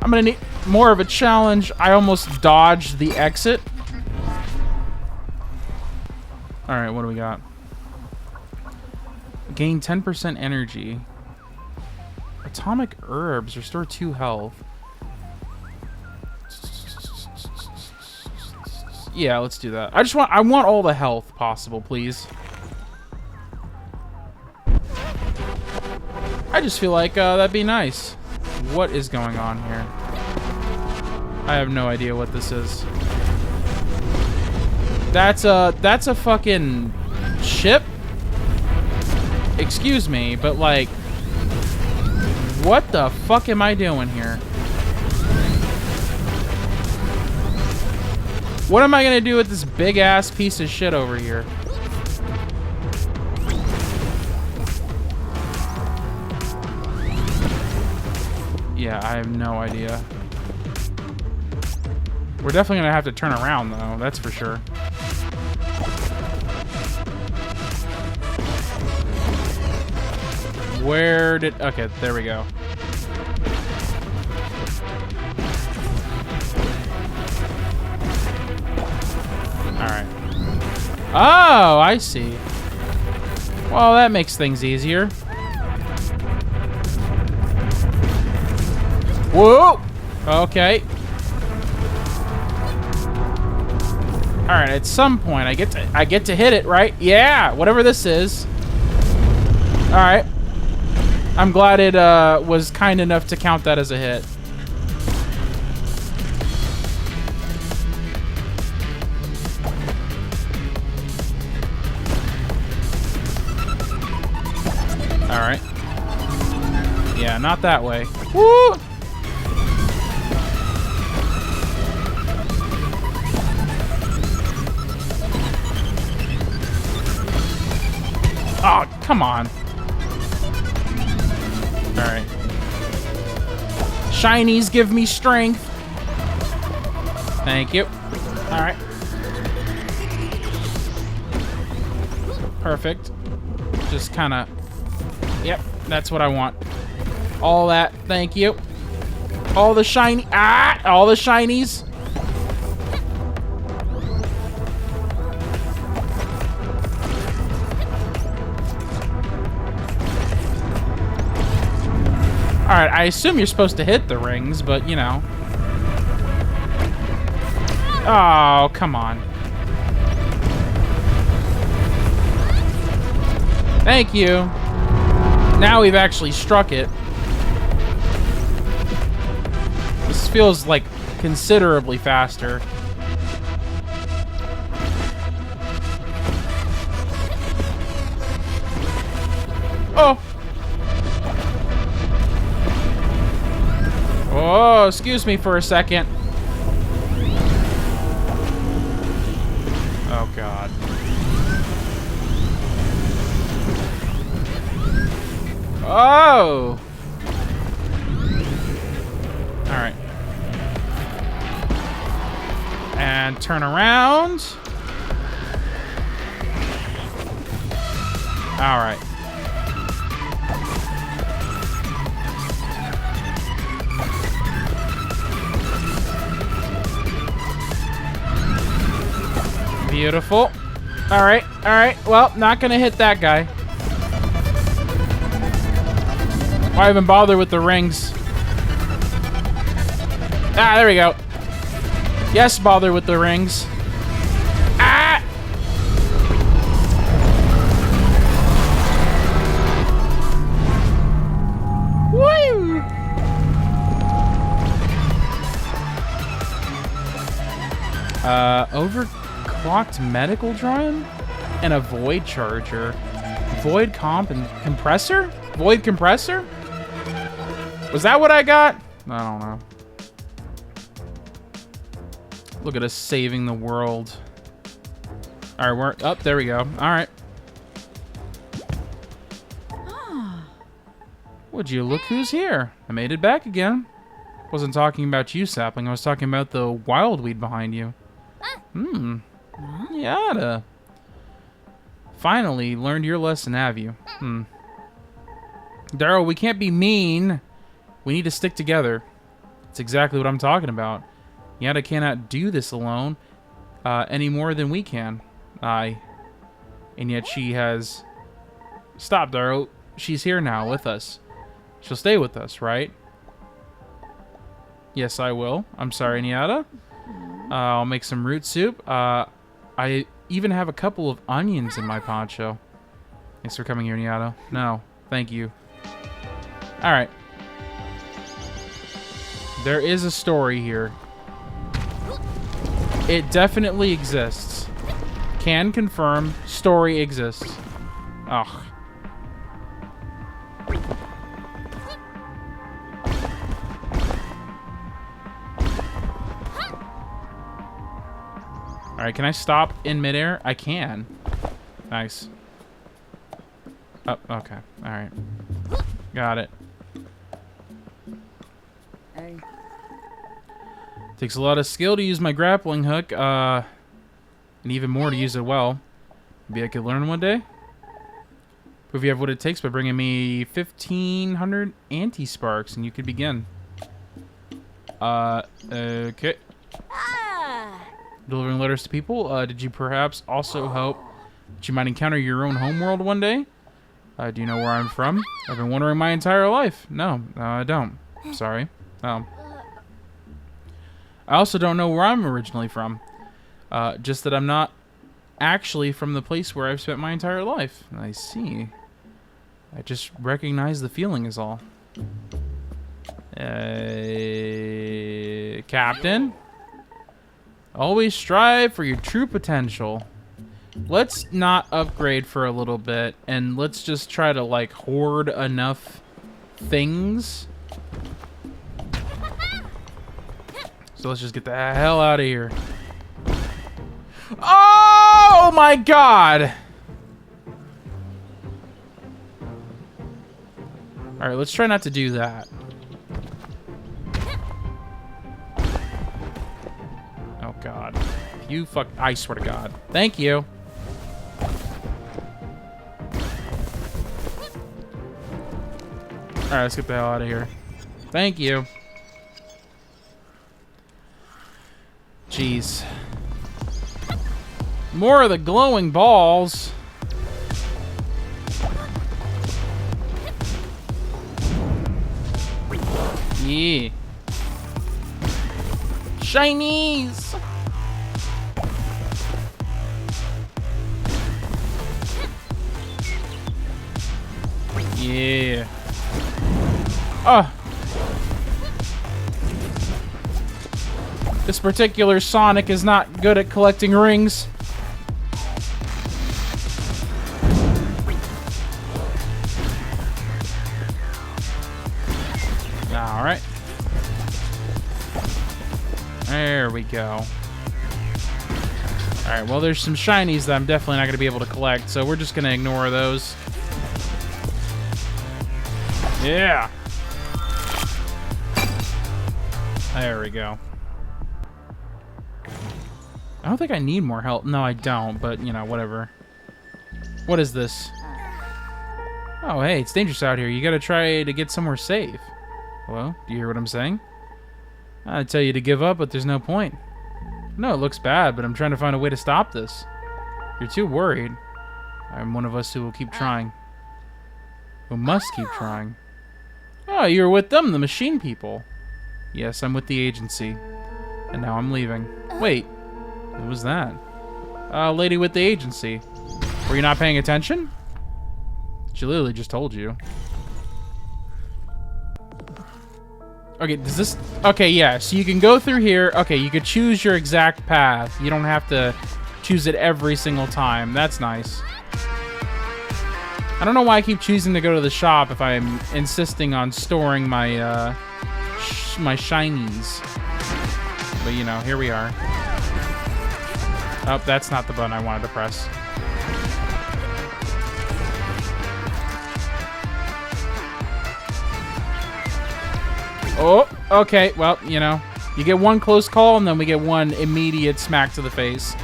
I'm gonna need more of a challenge. I almost dodged the exit. Alright, what do we got? Gain 10% energy. Atomic herbs. Restore 2 health. Yeah, let's do that. I want all the health possible, please. I just feel like that'd be nice. What is going on here? I have no idea what this is. That's a fucking ship? Excuse me, but like, what the fuck am I doing here? What am I gonna do with this big ass piece of shit over here? Yeah, I have no idea. We're definitely gonna have to turn around though, that's for sure. Where did... Okay, there we go. Alright. Oh, I see. Well, that makes things easier. Whoa! Okay. Alright, at some point I get to hit it, right? Yeah, whatever this is. Alright. I'm glad it was kind enough to count that as a hit. Alright. Yeah, not that way. Woo! Oh, come on. Alright. Shinies give me strength. Thank you. Alright. Perfect. Just kind of... Yep, that's what I want. All that. Thank you. All the shiny... Ah! All the shinies. Alright, I assume you're supposed to hit the rings, but, you know. Oh, come on. Thank you. Now we've actually struck it. This feels, like, considerably faster. Oh! Oh, excuse me for a second. Oh, God. Oh! Alright. And turn around. Alright. Beautiful. Alright, alright. Well, not gonna hit that guy. Why even bother with the rings? Ah, there we go. Yes, bother with the rings. Ah! Woo! Overclocked medical drone? And a void charger. Void comp and compressor? Void compressor? Was that what I got? I don't know. Look at us saving the world. Alright, we're up. There we go. Alright. Would you look who's here? I made it back again. Wasn't talking about you, sapling. I was talking about the wild weed behind you. Yada. Finally learned your lesson, have you? Daryl, we can't be mean. We need to stick together. That's exactly what I'm talking about. Yada cannot do this alone any more than we can. Aye. And yet she has... Stop, Daryl. She's here now with us. She'll stay with us, right? Yes, I will. I'm sorry, Nyada. I'll make some root soup. I even have a couple of onions in my poncho. Thanks for coming here, Nyada. No, thank you. Alright. There is a story here. It definitely exists. Can confirm story exists. Ugh. Alright, can I stop in midair? I can. Nice. Oh, okay. Alright. Got it. Hey. Takes a lot of skill to use my grappling hook, and even more to use it well. Maybe I could learn one day? Prove you have what it takes by bringing me 1,500 anti-sparks, and you could begin. Okay. Delivering letters to people. Did you perhaps also hope that you might encounter your own homeworld one day? Do you know where I'm from? I've been wondering my entire life. No, I don't. Sorry. I also don't know where I'm originally from. Just that I'm not actually from the place where I've spent my entire life. I see. I just recognize the feeling is all. Captain? Always strive for your true potential. Let's not upgrade for a little bit, and let's just try to, like, hoard enough things. So let's just get the hell out of here. Oh my god! Alright, let's try not to do that. Oh god. You fuck... I swear to god. Thank you. Alright, let's get the hell out of here. Thank you. Jeez. More of the glowing balls. Yeah. Shinies. Yeah. Oh. This particular Sonic is not good at collecting rings. Alright. There we go. Alright, well, there's some shinies that I'm definitely not going to be able to collect, so we're just going to ignore those. Yeah. There we go. I don't think I need more help. No, I don't, but, you know, whatever. What is this? Oh, hey, it's dangerous out here. You gotta try to get somewhere safe. Hello? Do you hear what I'm saying? I'd tell you to give up, but there's no point. No, it looks bad, but I'm trying to find a way to stop this. You're too worried. I'm one of us who will keep trying. Who must keep trying. Oh, you're with them, the machine people. Yes, I'm with the agency. And now I'm leaving. Wait. What was that? Lady with the agency. Were you not paying attention? She literally just told you. Okay, does this... Okay, yeah, so you can go through here. Okay, you could choose your exact path. You don't have to choose it every single time. That's nice. I don't know why I keep choosing to go to the shop if I'm insisting on storing my, my shinies. But, you know, here we are. Oh, that's not the button I wanted to press. Oh, okay. Well, you know, you get one close call, and then we get one immediate smack to the face.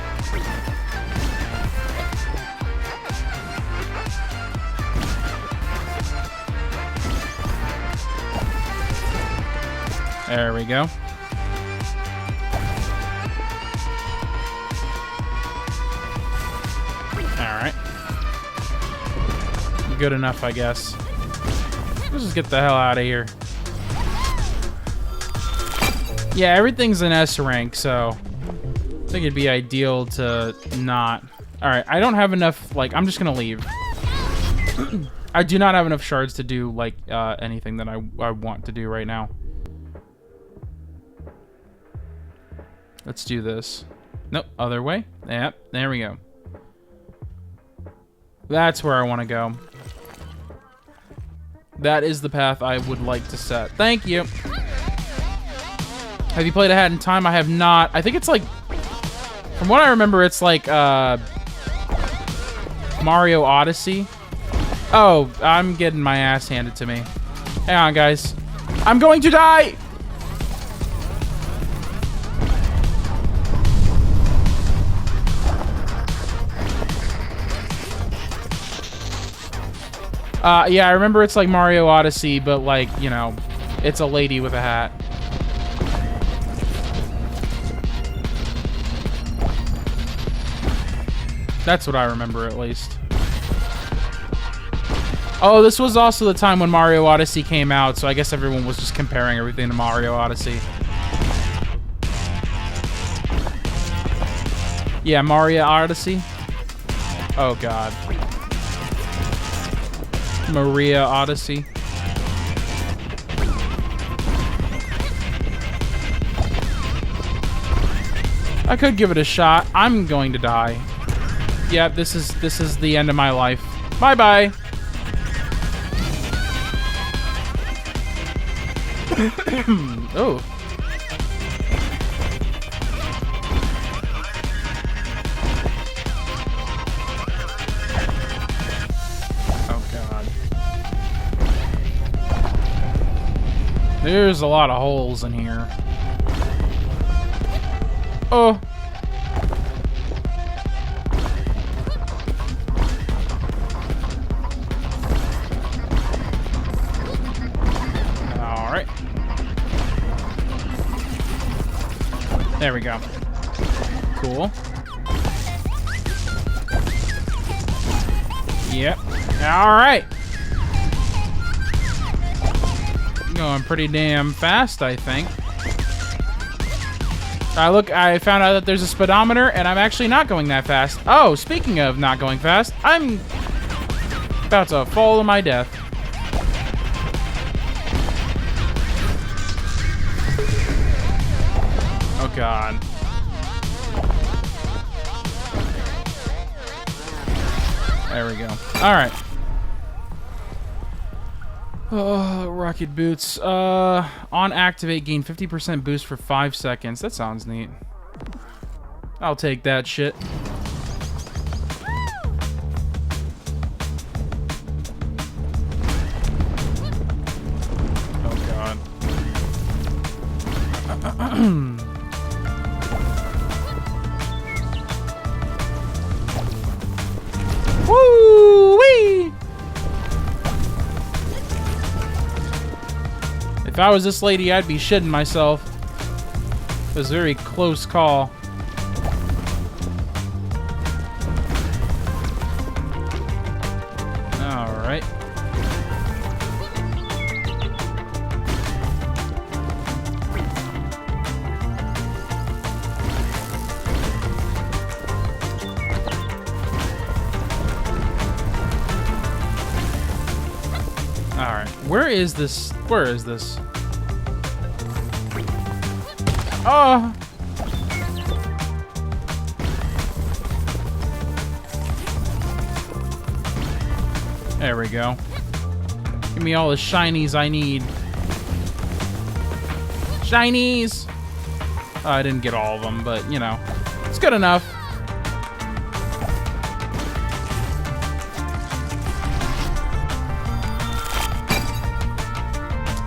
There we go. Alright. Good enough, I guess. Let's just get the hell out of here. Yeah, everything's an S rank, so I think it'd be ideal to not... Alright, I don't have enough, like, I'm just gonna leave. I do not have enough shards to do, like, anything that I want to do right now. Let's do this. Nope, other way. Yep, there we go. That's where I want to go. That is the path I would like to set. Thank you. Have you played A Hat in Time? I have not. I think it's like... From what I remember, it's like, Mario Odyssey. Oh, I'm getting my ass handed to me. Hang on, guys. I'm going to die! Yeah, I remember it's like Mario Odyssey, but like, you know, it's a lady with a hat. That's what I remember, at least. Oh, this was also the time when Mario Odyssey came out, so I guess everyone was just comparing everything to Mario Odyssey. Yeah, Mario Odyssey. Oh, God. Maria Odyssey. I could give it a shot. I'm going to die. Yeah, this is the end of my life. Bye-bye. Oh. There's a lot of holes in here. Oh. Alright. There we go. Cool. Yep. Alright. Going pretty damn fast, I think. Look, I found out that there's a speedometer, and I'm actually not going that fast. Oh, speaking of not going fast, I'm about to fall to my death. Oh, God. There we go. All right. Oh, rocket boots. On activate, gain 50% boost for 5 seconds. That sounds neat. I'll take that shit. Oh, God. Woo-wee! If I was this lady, I'd be shitting myself. It was a very close call. Alright. Alright. Where is this? Where is this? Oh! There we go. Give me all the shinies I need. Shinies! Oh, I didn't get all of them, but, you know, it's good enough.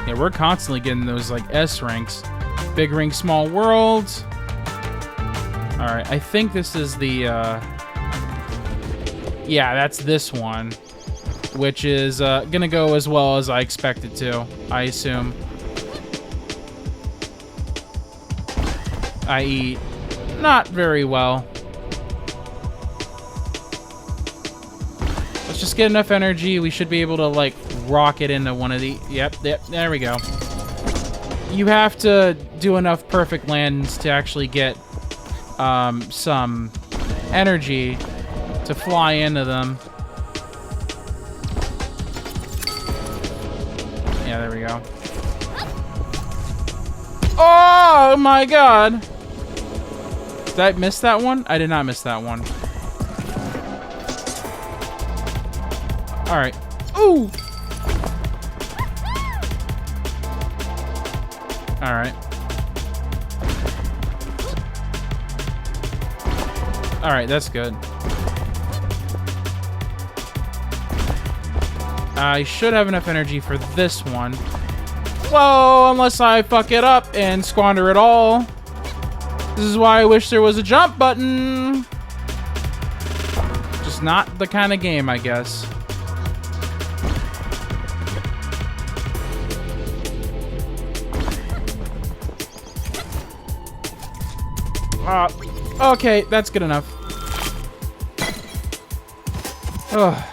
Yeah, we're constantly getting those, like, S ranks. Big ring, small worlds. Alright, I think this is the, yeah, that's this one. Which is, gonna go as well as I expect it to, I assume. I eat not very well. Let's just get enough energy. We should be able to, like, rocket into one of the... Yep, there we go. You have to do enough perfect lands to actually get some energy to fly into them. Yeah, there we go. Oh my god! Did I miss that one? I did not miss that one. Alright. Ooh! Alright. Alright, that's good. I should have enough energy for this one. Well, unless I fuck it up and squander it all. This is why I wish there was a jump button. Just not the kind of game, I guess. Okay, that's good enough. Ugh.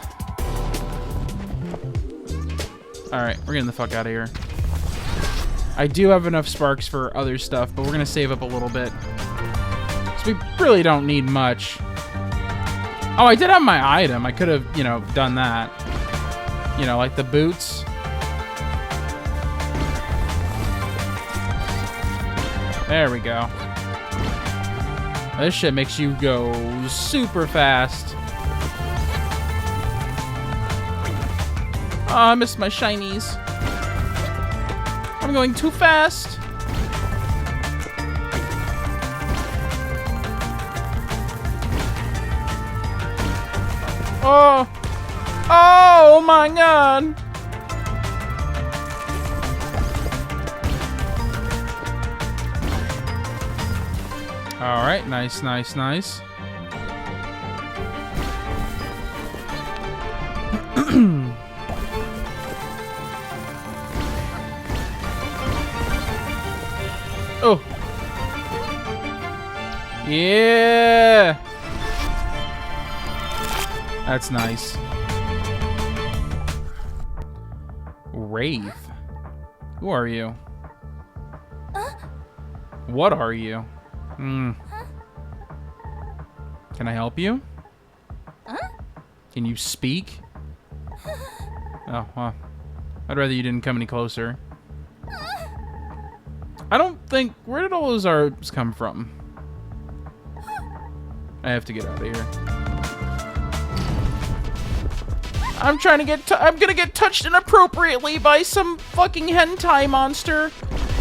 Alright, we're getting the fuck out of here. I do have enough sparks for other stuff, but we're gonna save up a little bit. So we really don't need much. Oh, I did have my item. I could have, you know, done that. You know, like the boots. There we go. This shit makes you go super fast. Oh, I missed my shinies. I'm going too fast. Oh. Oh my god. All right, nice, nice, nice. Oh. Yeah. That's nice. Wraith. Who are you? What are you? Can I help you? Can you speak? Oh, well. I'd rather you didn't come any closer. I don't think... Where did all those orbs come from? I have to get out of here. I'm trying to get... I'm gonna get touched inappropriately by some fucking hentai monster.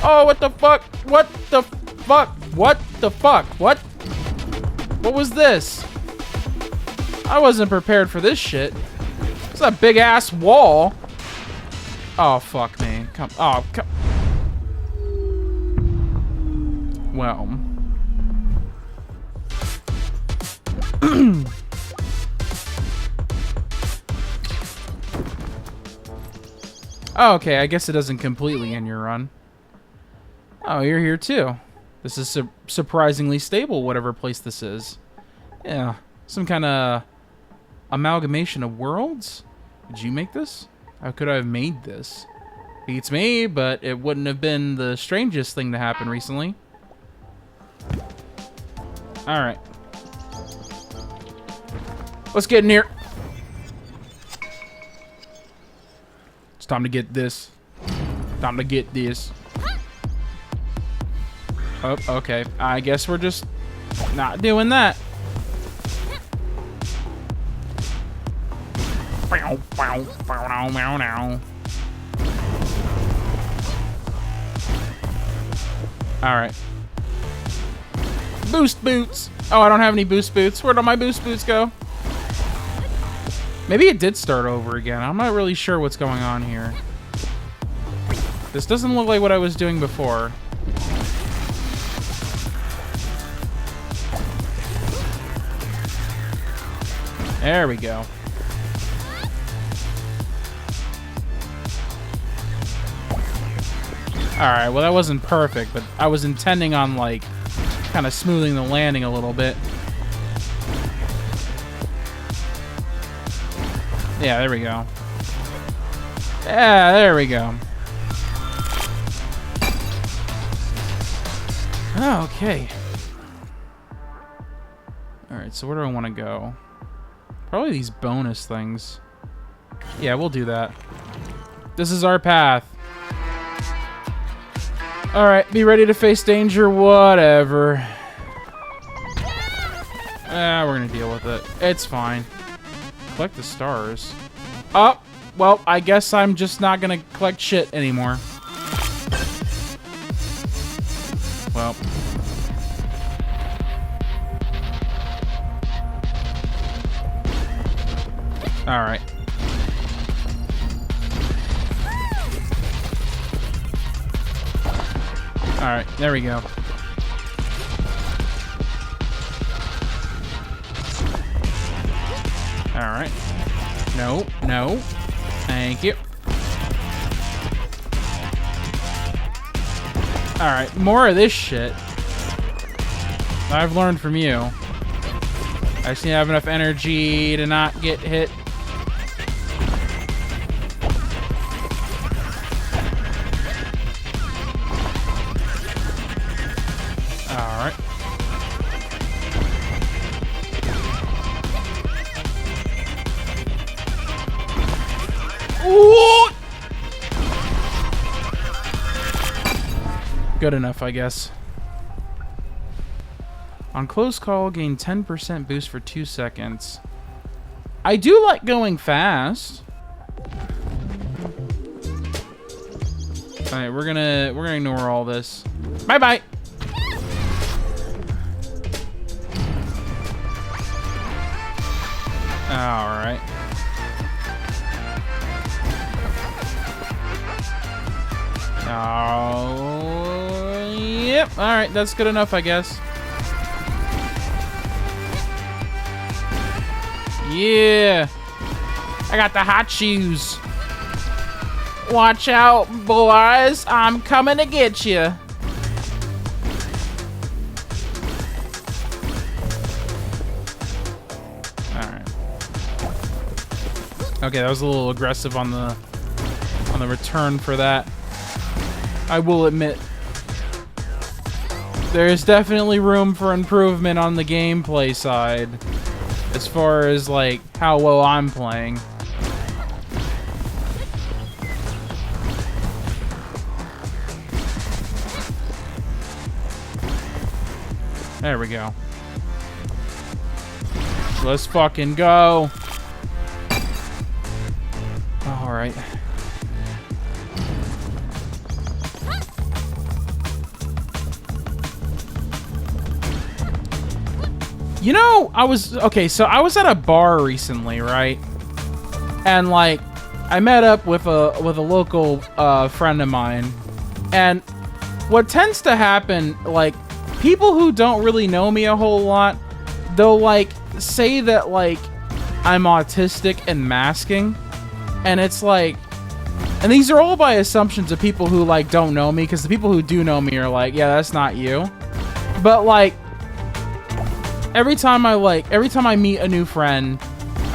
Oh, what the fuck? What the fuck? What the fuck? What? What was this? I wasn't prepared for this shit. It's a big ass wall. Oh, fuck me. Come... Oh, come... Well. Oh, okay, I guess it doesn't completely end your run. Oh, you're here too. This is surprisingly stable, whatever place this is. Yeah, some kind of amalgamation of worlds? Did you make this? How could I have made this? Beats me, but it wouldn't have been the strangest thing to happen recently. Alright. Let's get in here. It's time to get this. Time to get this. Oh, okay. I guess we're just not doing that. Alright. Boost boots! Oh, I don't have any boost boots. Where'd all my boost boots go? Maybe it did start over again. I'm not really sure what's going on here. This doesn't look like what I was doing before. There we go. Alright, well that wasn't perfect, but I was intending on, like, kind of smoothing the landing a little bit. Yeah, there we go. Yeah, there we go. Okay. Alright, so where do I want to go? Probably these bonus things. Yeah, we'll do that. This is our path. Alright, be ready to face danger, whatever. We're gonna deal with it. It's fine. Collect the stars. Oh, well, I guess I'm just not gonna collect shit anymore. Well. Alright. Alright, there we go. Alright. No, no. Thank you. Alright, more of this shit. I've learned from you. I just need to have enough energy to not get hit. Alright. Ooh! Good enough, I guess. On close call, gain 10% boost for 2 seconds. I do like going fast. Alright, we're gonna ignore all this. Bye-bye! Alright. Oh, yep. Alright, that's good enough, I guess. Yeah. I got the hot shoes. Watch out, boys. I'm coming to get you. Alright. Okay, that was a little aggressive on the return for that. I will admit, there's definitely room for improvement on the gameplay side, as far as like how well I'm playing. There we go. Let's fucking go. All right. You know, I was at a bar recently, right? And like, I met up with a local friend of mine, and what tends to happen, like, people who don't really know me a whole lot, they'll like say that like I'm autistic and masking, and it's like, and these are all by assumptions of people who like don't know me, because the people who do know me are like, yeah, that's not you. But like, every time I meet a new friend,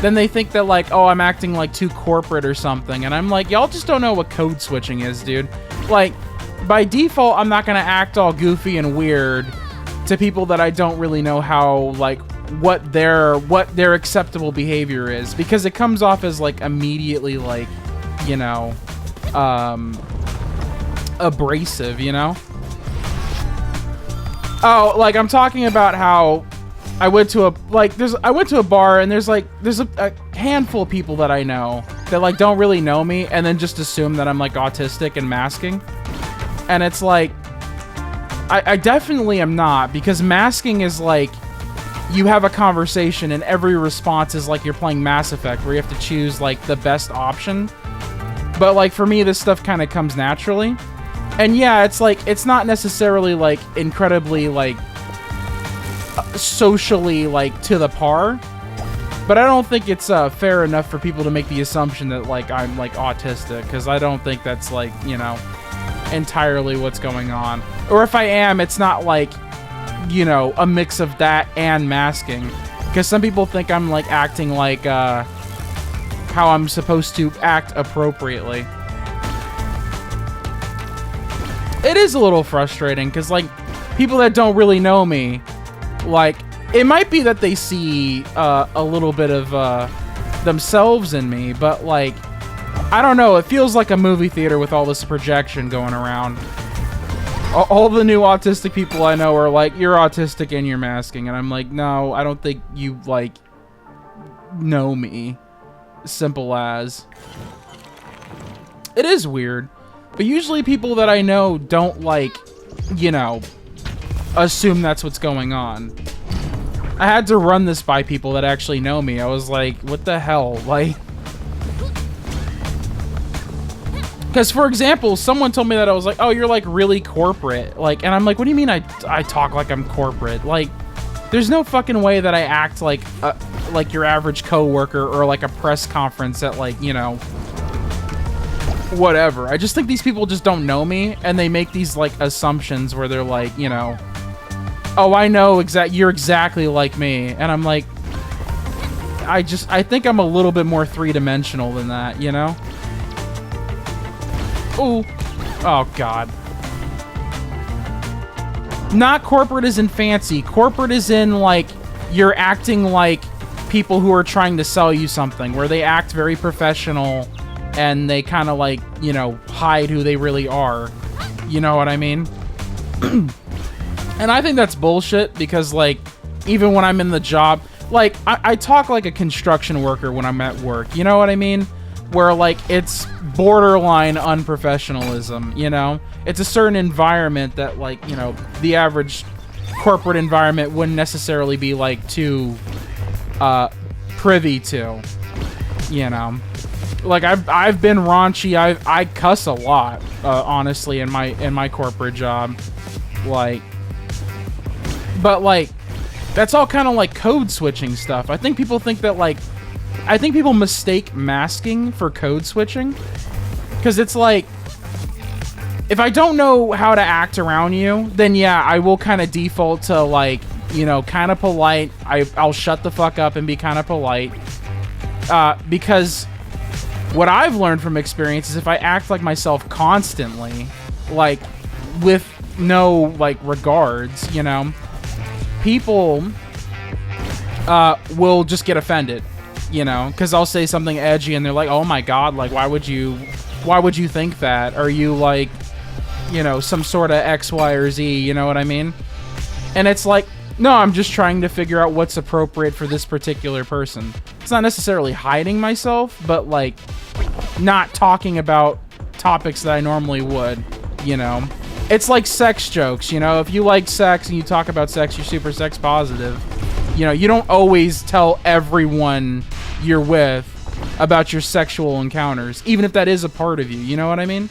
then they think that like, oh, I'm acting like too corporate or something, and I'm like, y'all just don't know what code switching is, dude. Like, by default, I'm not gonna act all goofy and weird to people that I don't really know how, like, what their acceptable behavior is, because it comes off as like immediately like, you know, abrasive, you know. Oh, like I'm talking about how I went to a bar and there's a handful of people that I know that like don't really know me and then just assume that I'm like autistic and masking. And it's like I definitely am not, because masking is like you have a conversation and every response is like you're playing Mass Effect where you have to choose like the best option. But like for me this stuff kind of comes naturally. And yeah, it's like it's not necessarily like incredibly like socially like to the par, but I don't think it's fair enough for people to make the assumption that like I'm like autistic, because I don't think that's like, you know, entirely what's going on. Or if I am, it's not like, you know, a mix of that and masking, because some people think I'm like acting like how I'm supposed to act appropriately. It is a little frustrating because like people that don't really know me, like it might be that they see a little bit of themselves in me, but like I don't know, it feels like a movie theater with all this projection going around. All the new autistic people I know are like, you're autistic and you're masking, and I'm like, no, I don't think you like know me. Simple as. It is weird. But usually people that I know don't, like, you know, assume that's what's going on. I had to run this by people that actually know me. I was like, what the hell? Like... Because, for example, someone told me that I was like, oh, you're, like, really corporate. Like, and I'm like, what do you mean I talk like I'm corporate? Like, there's no fucking way that I act like your average coworker or, like, a press conference at, like, you know... whatever. I just think these people just don't know me, and they make these like assumptions where they're like, you know, oh, I know you're exactly like me, and I'm like, I think I'm a little bit more three-dimensional than that, you know? Ooh. Oh god. Not corporate as in fancy. Corporate as in like you're acting like people who are trying to sell you something, where they act very professional and they kind of like, you know, hide who they really are. You know what I mean? And I think that's bullshit, because like, even when I'm in the job, like, I talk like a construction worker when I'm at work. You know what I mean? Where like, it's borderline unprofessionalism, you know? It's a certain environment that like, you know, the average corporate environment wouldn't necessarily be like too privy to, you know? Like I've been raunchy. I cuss a lot, honestly, in my corporate job. Like, but like, that's all kind of like code switching stuff. I think people think that like, I think people mistake masking for code switching, because it's like, if I don't know how to act around you, then yeah, I will kind of default to like, you know, kind of polite. I'll shut the fuck up and be kind of polite, because what I've learned from experience is if I act like myself constantly, like with no like regards, you know, people will just get offended, you know, because I'll say something edgy and they're like, oh my god, like why would you think that? Are you like, you know, some sort of X, Y, or Z, you know what I mean? And it's like, no, I'm just trying to figure out what's appropriate for this particular person. It's not necessarily hiding myself, but like not talking about topics that I normally would, you know? It's like sex jokes, you know? If you like sex and you talk about sex, you're super sex positive. You know, you don't always tell everyone you're with about your sexual encounters, even if that is a part of you, you know what I mean?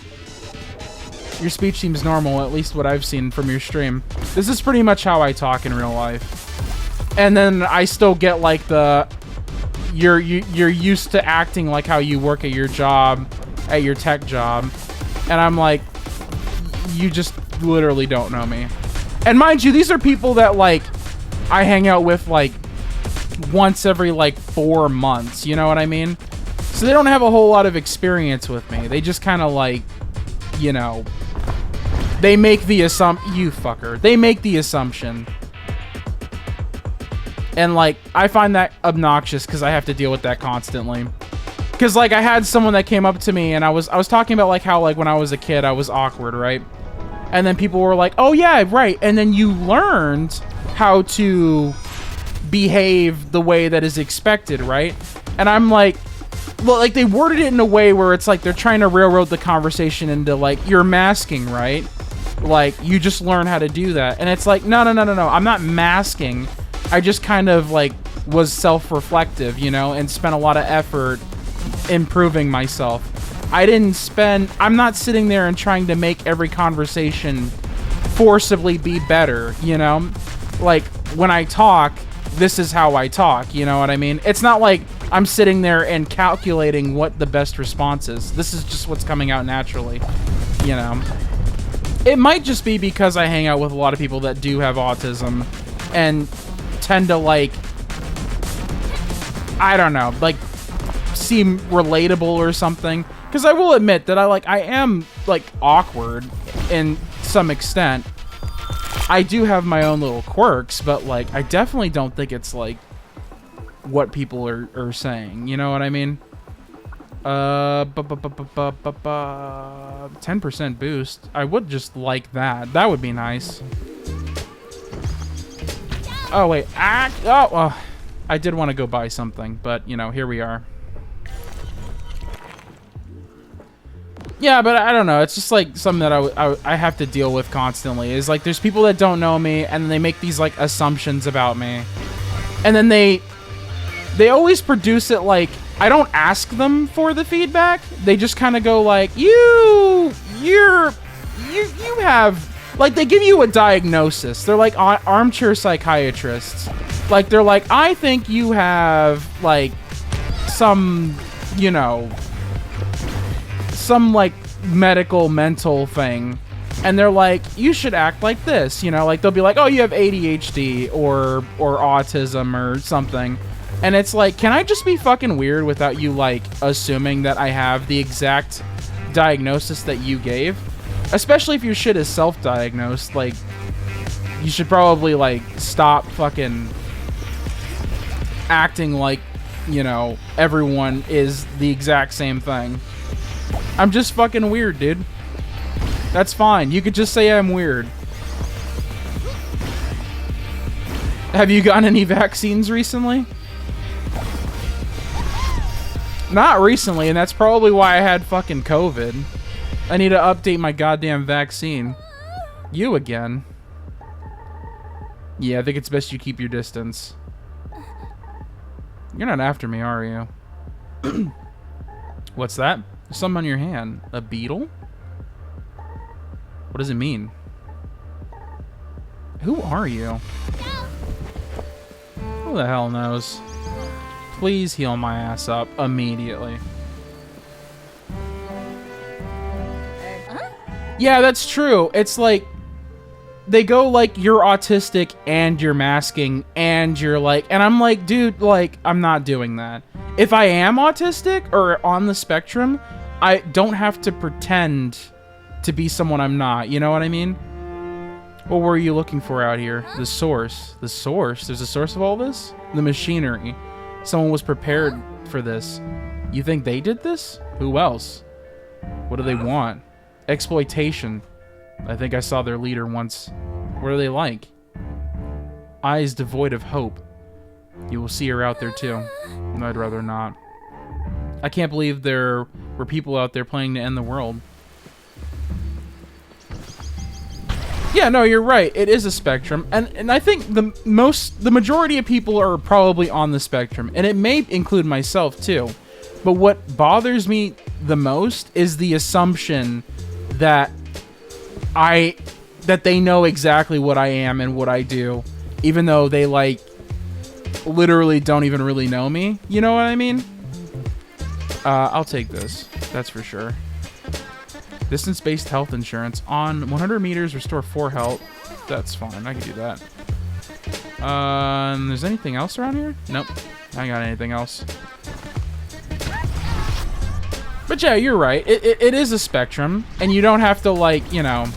Your speech seems normal, at least what I've seen from your stream. This is pretty much how I talk in real life. And then I still get like the... You're used to acting like how you work at your job, at your tech job. And I'm like, you just literally don't know me. And mind you, these are people that like, I hang out with like once every like 4 months, you know what I mean? So they don't have a whole lot of experience with me. They just kind of like, you know, they make the assumption, you fucker, they make the assumption. And like, I find that obnoxious because I have to deal with that constantly. Because like, I had someone that came up to me and I was talking about like how like when I was a kid I was awkward, right? And then people were like, oh yeah, right. And then you learned how to behave the way that is expected, right? And I'm like, well, like they worded it in a way where it's like they're trying to railroad the conversation into like, you're masking, right? Like, you just learn how to do that. And it's like, no. I'm not masking. I just kind of like was self-reflective, you know, and spent a lot of effort improving myself. I'm not sitting there and trying to make every conversation forcibly be better, you know? Like, when I talk, this is how I talk, you know what I mean? It's not like I'm sitting there and calculating what the best response is. This is just what's coming out naturally, you know? It might just be because I hang out with a lot of people that do have autism and tend to, like, I don't know, like, seem relatable or something. Because I will admit that I am, like, awkward in some extent. I do have my own little quirks, but, like, I definitely don't think it's, like, what people are saying. You know what I mean? 10% boost. I would just like that. That would be nice. Oh, wait. I did want to go buy something, but, you know, here we are. Yeah, but I don't know. It's just like something that I have to deal with constantly. Is like there's people that don't know me and they make these like assumptions about me, and then they always produce it like I don't ask them for the feedback. They just kind of go like you have like they give you a diagnosis. They're like armchair psychiatrists. Like they're like I think you have like some you know. Some like mental thing, and they're like you should act like this, you know, like they'll be like, oh, you have ADHD or autism or something, and it's like, can I just be fucking weird without you like assuming that I have the exact diagnosis that you gave? Especially if your shit is self-diagnosed. Like you should probably like stop fucking acting like, you know, everyone is the exact same thing. I'm just fucking weird, dude. That's fine. You could just say I'm weird. Have you gotten any vaccines recently? Not recently, and that's probably why I had fucking COVID. I need to update my goddamn vaccine. You again. Yeah, I think it's best you keep your distance. You're not after me, are you? What's that? There's something on your hand. A beetle? What does it mean? Who are you? Who the hell knows? Please heal my ass up immediately. Yeah, that's true. It's like they go like you're autistic and you're masking and you're like, and I'm like, dude, like I'm not doing that. If I am autistic or on the spectrum, I don't have to pretend to be someone I'm not. You know what I mean? What were you looking for out here? The source. The source? There's a source of all this? The machinery. Someone was prepared for this. You think they did this? Who else? What do they want? Exploitation. I think I saw their leader once. What are they like? Eyes devoid of hope. You will see her out there too. I'd rather not. I can't believe there were people out there planning to end the world. Yeah, no, you're right. It is a spectrum, and I think the majority of people are probably on the spectrum, and it may include myself too. But what bothers me the most is the assumption that they know exactly what I am and what I do, even though they like literally don't even really know me. You know what I mean? I'll take this. That's for sure. Distance-based health insurance. On 100 meters, restore 4 health. That's fine. I can do that. There's anything else around here? Nope. I ain't got anything else. But yeah, you're right. It is a spectrum, and you don't have to, like, you know,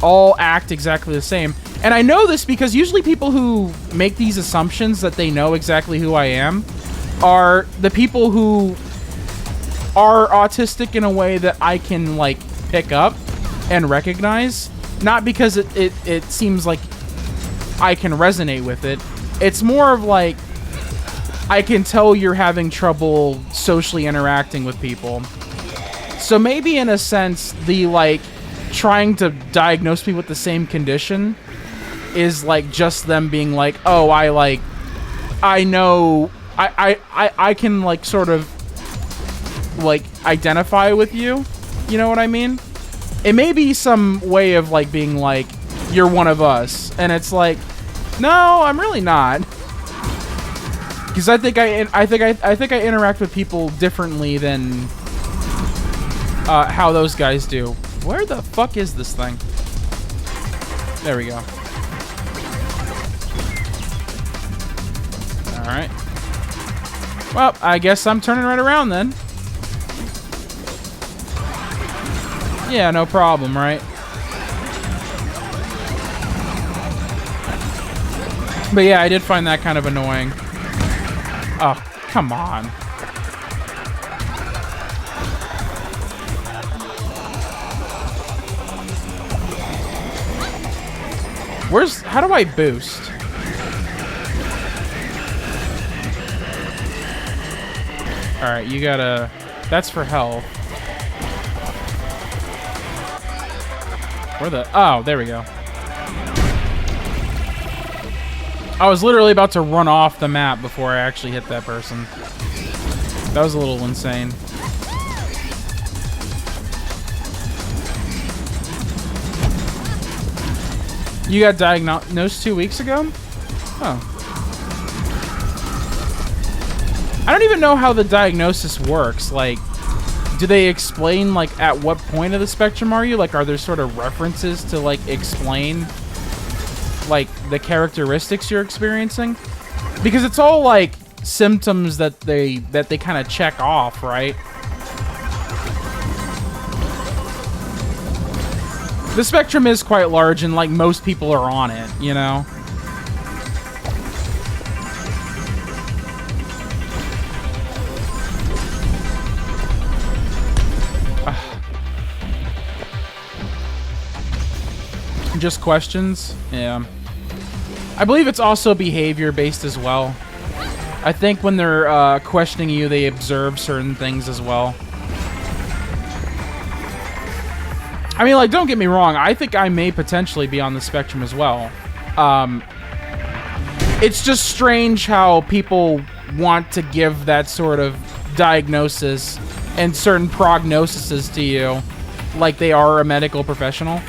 all act exactly the same. And I know this because usually people who make these assumptions that they know exactly who I am are the people who are autistic in a way that I can, like, pick up. and recognize. Not because it seems like I can resonate with it. It's more of like, I can tell you're having trouble socially interacting with people. So maybe in a sense, the like trying to diagnose me with the same condition is like just them being like, oh, I know, I can like sort of like identify with you. You know what I mean? It may be some way of like being like, you're one of us, and it's like, no, I'm really not, because I think I interact with people differently than how those guys do. Where the fuck is this thing? There we go. All right. Well, I guess I'm turning right around then. Yeah, no problem, right? But yeah, I did find that kind of annoying. Oh, come on. How do I boost? Alright, you gotta... That's for health. Where the... Oh, there we go. I was literally about to run off the map before I actually hit that person. That was a little insane. You got diagnosed 2 weeks ago? Oh. I don't even know how the diagnosis works. Like, do they explain, like, at what point of the spectrum are you? Like, are there sort of references to, like, explain, like, the characteristics you're experiencing? Because it's all, like, symptoms that they kind of check off, right? The spectrum is quite large, and, like, most people are on it, you know? Just questions? Yeah. I believe it's also behavior-based as well. I think when they're questioning you, they observe certain things as well. I mean, like, don't get me wrong. I think I may potentially be on the spectrum as well. It's just strange how people want to give that sort of diagnosis and certain prognoses to you like they are a medical professional.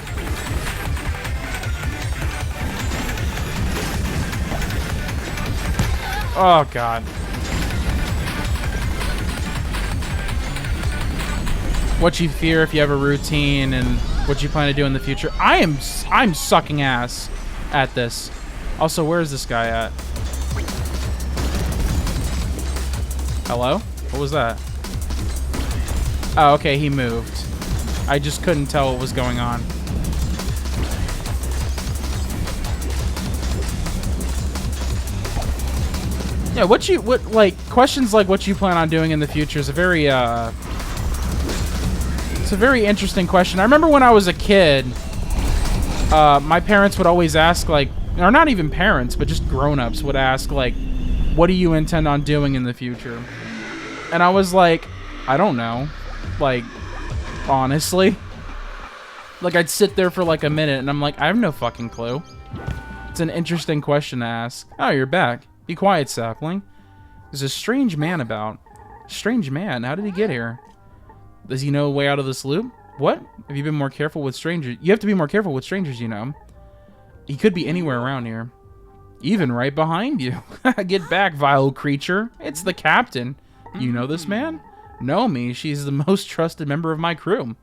Oh, God. What you fear if you have a routine and what you plan to do in the future. I'm sucking ass at this. Also, where is this guy at? Hello? What was that? Oh, okay, he moved. I just couldn't tell what was going on. Yeah, questions like what you plan on doing in the future is a very, it's a very interesting question. I remember when I was a kid, my parents would always ask, like, or not even parents, but just grown-ups would ask, like, what do you intend on doing in the future? And I was like, I don't know. Like, honestly. Like, I'd sit there for like a minute, and I'm like, I have no fucking clue. It's an interesting question to ask. Oh, you're back. Be quiet, sapling. There's a strange man about. Strange man? How did he get here? Does he know a way out of this loop? What? Have you been more careful with strangers? You have to be more careful with strangers, you know. He could be anywhere around here. Even right behind you. Get back, vile creature. It's the captain. You know this man? Know me. She's the most trusted member of my crew.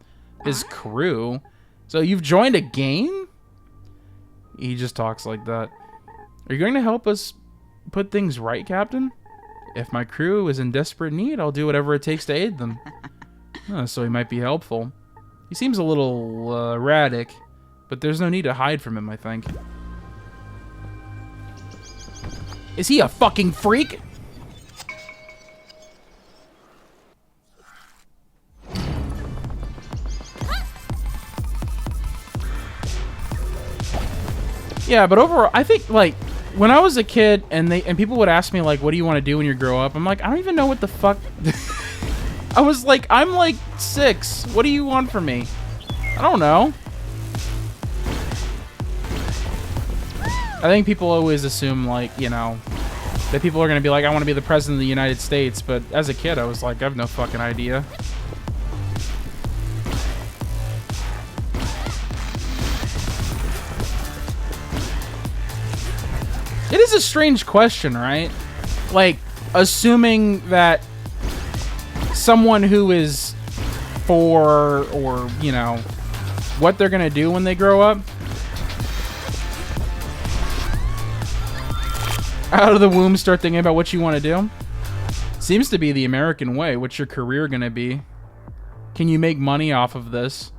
His crew? So you've joined a game? He just talks like that. Are you going to help us put things right, Captain? If my crew is in desperate need, I'll do whatever it takes to aid them. So he might be helpful. He seems a little erratic, but there's no need to hide from him, I think. Is he a fucking freak? Yeah, but overall, I think, like, when I was a kid and people would ask me, like, what do you want to do when you grow up? I'm like, I don't even know what the fuck. I was like, I'm like 6. What do you want from me? I don't know. I think people always assume, like, you know, that people are going to be like, I want to be the president of the United States. But as a kid, I was like, I have no fucking idea. It is a strange question, right? Like, assuming that someone who is 4 or, you know, what they're gonna do when they grow up. Out of the womb, start thinking about what you want to do. Seems to be the American way. What's your career gonna be? Can you make money off of this?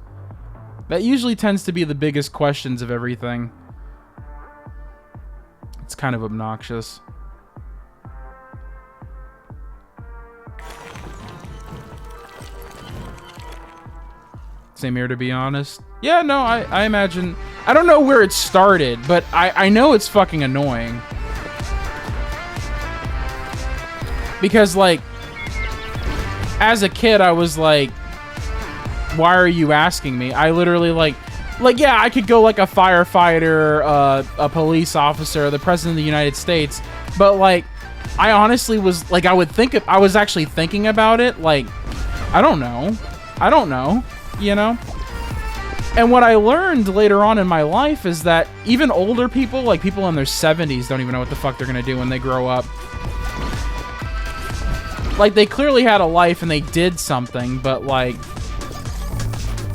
That usually tends to be the biggest questions of everything. It's kind of obnoxious. Same here, to be honest. Yeah, no, I imagine... I don't know where it started, but I know it's fucking annoying. Because, like, as a kid, I was like, why are you asking me? I literally, like, yeah, I could go like a firefighter, a police officer, the president of the United States, but like, I honestly was like, I was actually thinking about it. Like, I don't know, you know? And what I learned later on in my life is that even older people, like people in their 70s, don't even know what the fuck they're gonna do when they grow up. Like, they clearly had a life and they did something, but like,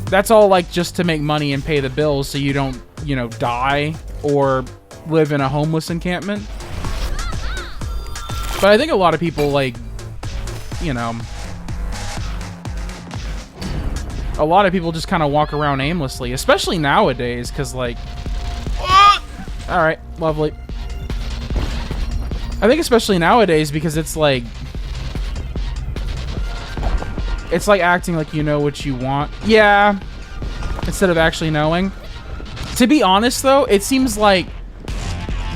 that's all like just to make money and pay the bills so you don't, you know, die or live in a homeless encampment. But I think a lot of people, like, you know, a lot of people just kind of walk around aimlessly, especially nowadays, because like, all right, lovely. I think especially nowadays because it's like acting like you know what you want. Yeah. Instead of actually knowing. To be honest, though, it seems like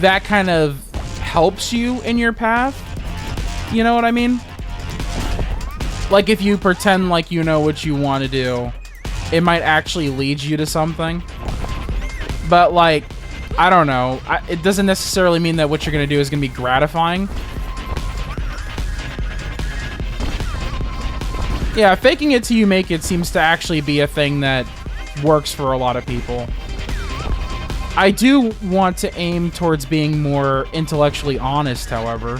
that kind of helps you in your path. You know what I mean? Like, if you pretend like you know what you want to do, it might actually lead you to something. But, like, I don't know. It doesn't necessarily mean that what you're going to do is going to be gratifying. Yeah, faking it till you make it seems to actually be a thing that works for a lot of people. I do want to aim towards being more intellectually honest, however.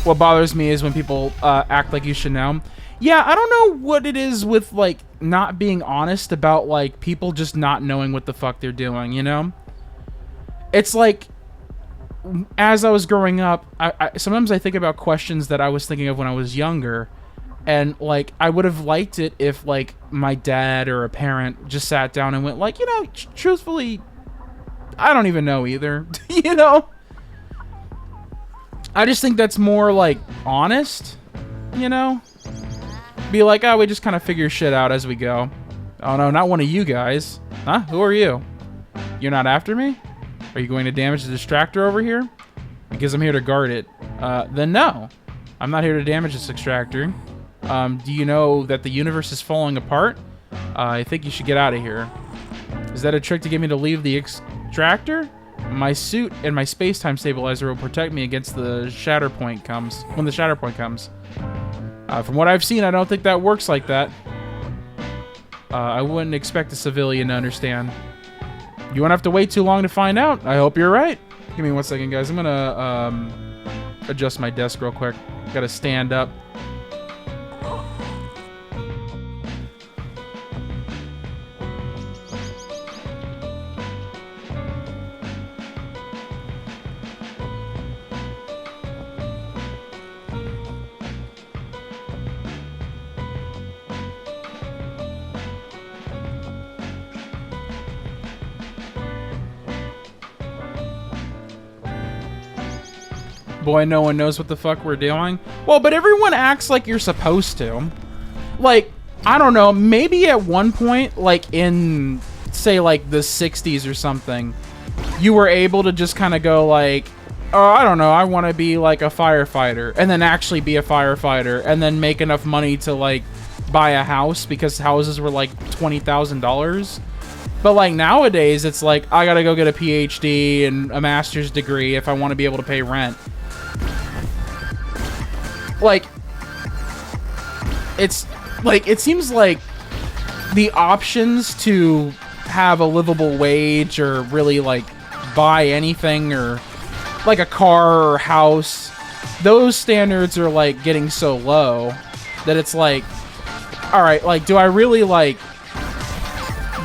What bothers me is when people act like you should know. Yeah, I don't know what it is with, like, not being honest about, like, people just not knowing what the fuck they're doing, you know? It's like, as I was growing up, sometimes I think about questions that I was thinking of when I was younger, and, like, I would have liked it if, like, my dad or a parent just sat down and went, like, you know, truthfully, I don't even know either, you know? I just think that's more, like, honest, you know? Be like, oh, we just kind of figure shit out as we go. Oh, no, not one of you guys. Huh? Who are you? You're not after me? Are you going to damage the distractor over here? Because I'm here to guard it. Then no. I'm not here to damage this extractor. Do you know that the universe is falling apart? I think you should get out of here. Is that a trick to get me to leave the extractor? My suit and my space-time stabilizer will protect me against the shatter point comes. When the shatter point comes. From what I've seen, I don't think that works like that. I wouldn't expect a civilian to understand. You won't have to wait too long to find out. I hope you're right. Give me 1 second, guys. I'm gonna adjust my desk real quick. Gotta stand up. Boy, no one knows what the fuck we're doing. Well, but everyone acts like you're supposed to. Like, I don't know, maybe at one point, like in, say, like the 60s or something, you were able to just kind of go like, oh, I don't know, I want to be like a firefighter, and then actually be a firefighter, and then make enough money to like buy a house, because houses were like $20,000. But like nowadays, it's like, I gotta go get a PhD and a master's degree if I want to be able to pay rent. Like, it's like, it seems like the options to have a livable wage or really like buy anything or like a car or house, those standards are like getting so low that it's like, all right, like, do I really like,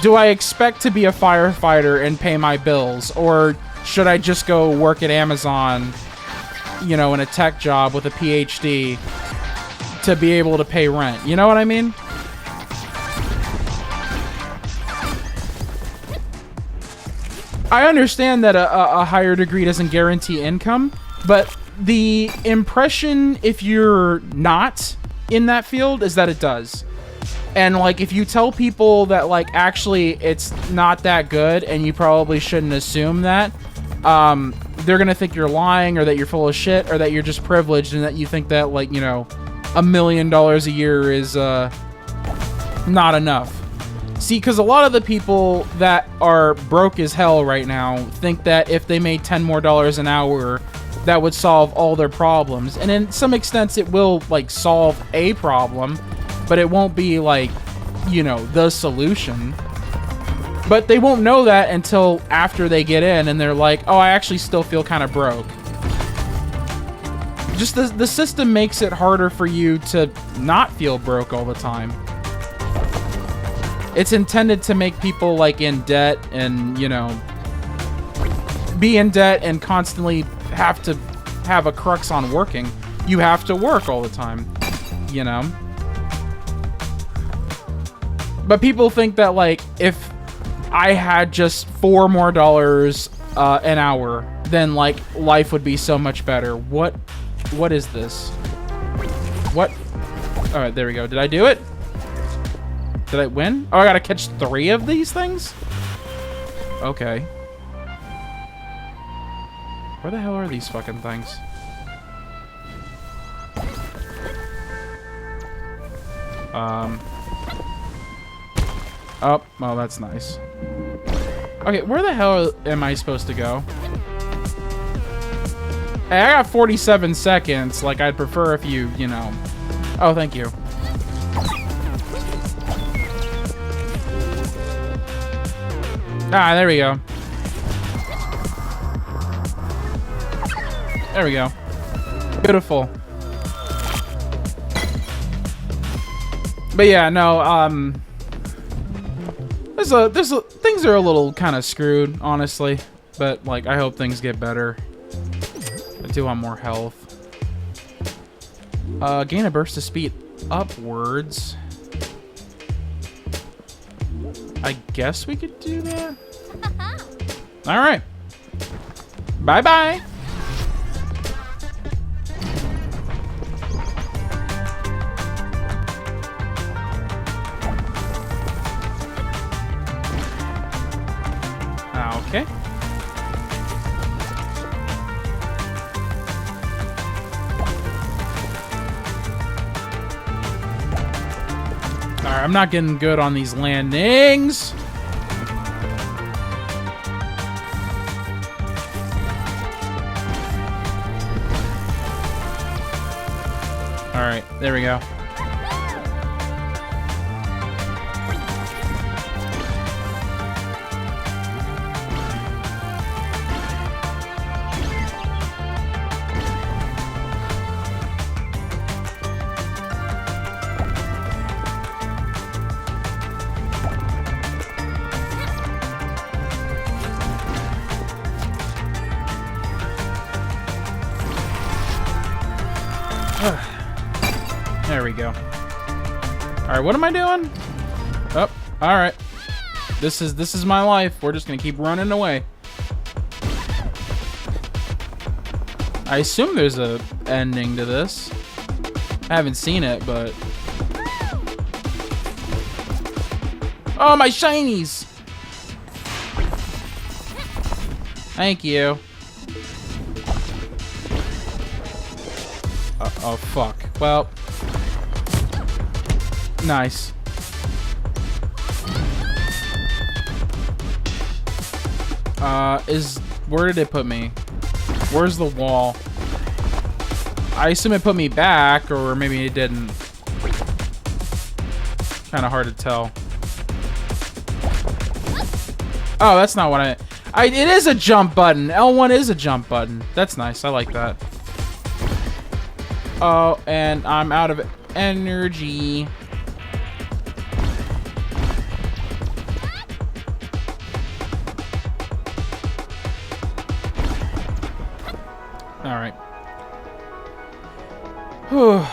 do I expect to be a firefighter and pay my bills, or should I just go work at Amazon, you know, in a tech job with a PhD to be able to pay rent? You know what I mean? I understand that a higher degree doesn't guarantee income, but the impression, if you're not in that field, is that it does. And like, if you tell people that like, actually it's not that good and you probably shouldn't assume that, they're gonna think you're lying, or that you're full of shit, or that you're just privileged, and that you think that, like, you know, $1 million a year is not enough. See, because a lot of the people that are broke as hell right now think that if they made $10 more an hour, that would solve all their problems. And in some extents, it will, like, solve a problem, but it won't be, like, you know, the solution. But they won't know that until after they get in, and they're like, oh, I actually still feel kind of broke. Just the system makes it harder for you to not feel broke all the time. It's intended to make people, like, in debt and, you know, be in debt and constantly have to have a crux on working. You have to work all the time, you know? But people think that, like, if I had just $4 more an hour, then, like, life would be so much better. What is this? What? All right, there we go. Did I do it? Did I win? Oh, I gotta catch 3 of these things? Okay. Where the hell are these fucking things? Oh, well, that's nice. Okay, where the hell am I supposed to go? Hey, I got 47 seconds. Like, I'd prefer if you know... Oh, thank you. Ah, there we go. There we go. Beautiful. But yeah, no, things are a little kind of screwed, honestly. But, like, I hope things get better. I do want more health. Gain a burst of speed upwards. I guess we could do that. All right. Bye-bye. Okay. Alright, I'm not getting good on these landings. Alright, there we go. There we go. Alright, what am I doing? Oh, alright. This is my life. We're just gonna keep running away. I assume there's a ending to this. I haven't seen it, but... Oh, my shinies! Thank you. Oh, fuck. Well. Nice. Where did it put me? Where's the wall? I assume it put me back, or maybe it didn't. Kind of hard to tell. Oh, that's not what it is a jump button. L1 is a jump button. That's nice. I like that. Oh, and I'm out of energy. All right. Whew.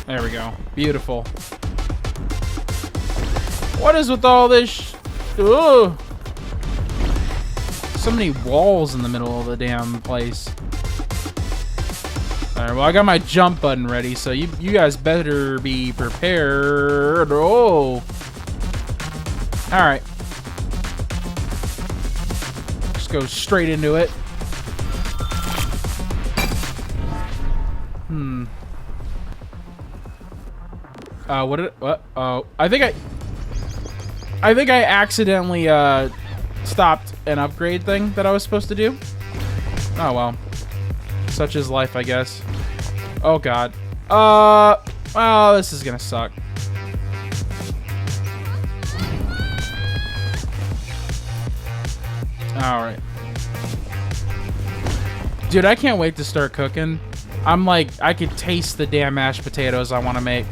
There we go. Beautiful. What is with all this? Ugh. So many walls in the middle of the damn place. All right. Well, I got my jump button ready, so you guys better be prepared. Oh. All right. Just go straight into it. What? Oh, I think I accidentally stopped an upgrade thing that I was supposed to do. Oh well, such is life, I guess. Oh god. Well, this is gonna suck. All right, dude, I can't wait to start cooking. I'm like, I could taste the damn mashed potatoes I want to make.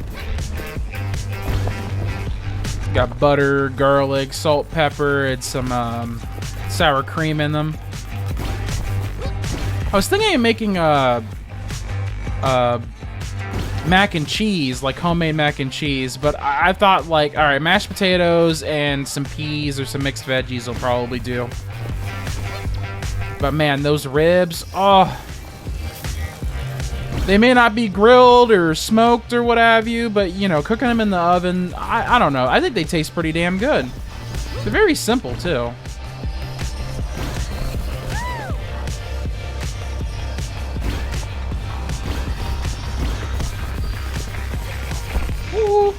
Got butter, garlic, salt, pepper, and some sour cream in them. I was thinking of making mac and cheese, like homemade mac and cheese, but I thought, like, all right, mashed potatoes and some peas or some mixed veggies will probably do. But man, those ribs, oh. They may not be grilled or smoked or what have you, but, you know, cooking them in the oven, I don't know. I think they taste pretty damn good. They're very simple, too. Ooh.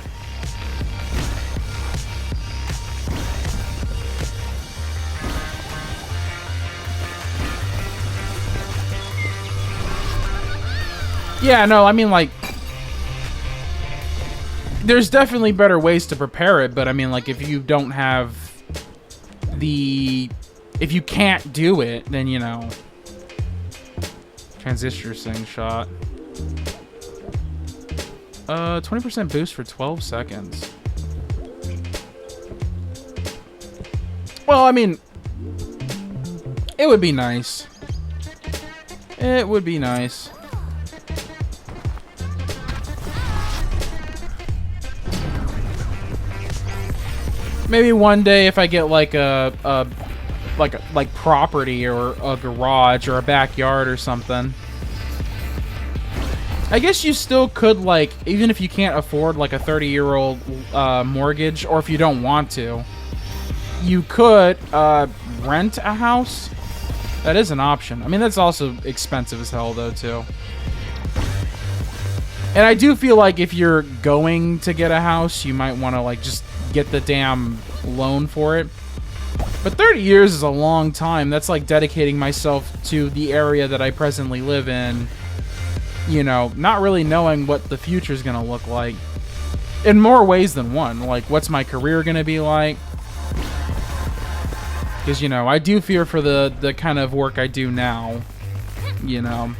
Yeah, no, I mean, like, there's definitely better ways to prepare it, but I mean, like, if you don't have if you can't do it, then, you know, transistor sing shot. 20% boost for 12 seconds. Well, I mean, it would be nice. It would be nice. Maybe one day if I get like like property or a garage or a backyard or something. I guess you still could, like, even if you can't afford like a 30-year-old mortgage, or if you don't want to, you could rent a house. That is an option. I mean, that's also expensive as hell though too. And I do feel like if you're going to get a house, you might want to, like, just get the damn loan for it. But 30 years is a long time. That's like dedicating myself to the area that I presently live in, you know, not really knowing what the future is going to look like in more ways than one. Like, what's my career going to be like? Because, you know, I do fear for the kind of work I do now, you know.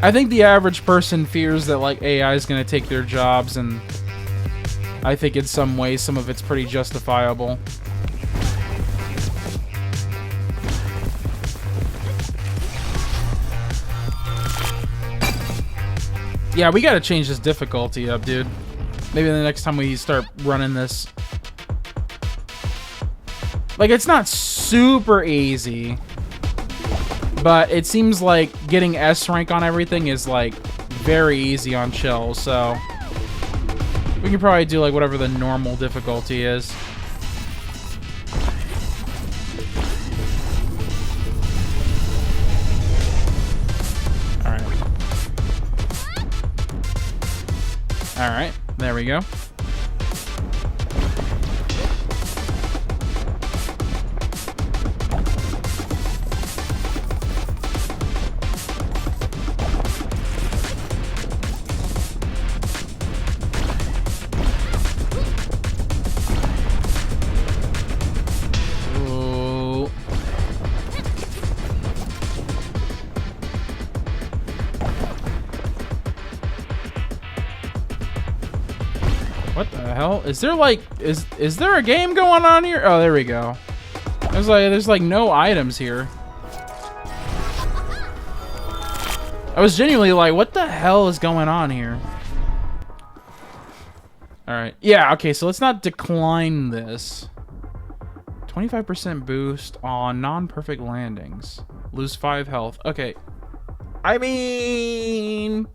I think the average person fears that, like, AI is going to take their jobs, and I think in some ways some of it's pretty justifiable. Yeah, we gotta change this difficulty up, dude. Maybe the next time we start running this. Like, it's not super easy. But it seems like getting S rank on everything is like very easy on chill, so we can probably do like whatever the normal difficulty is. Alright. Alright, there we go. What the hell? Is there like is there a game going on here? Oh, there we go. There's like no items here. I was genuinely like, what the hell is going on here? Alright. Yeah, okay, so let's not decline this. 25% boost on non-perfect landings. Lose 5 health. Okay. I mean,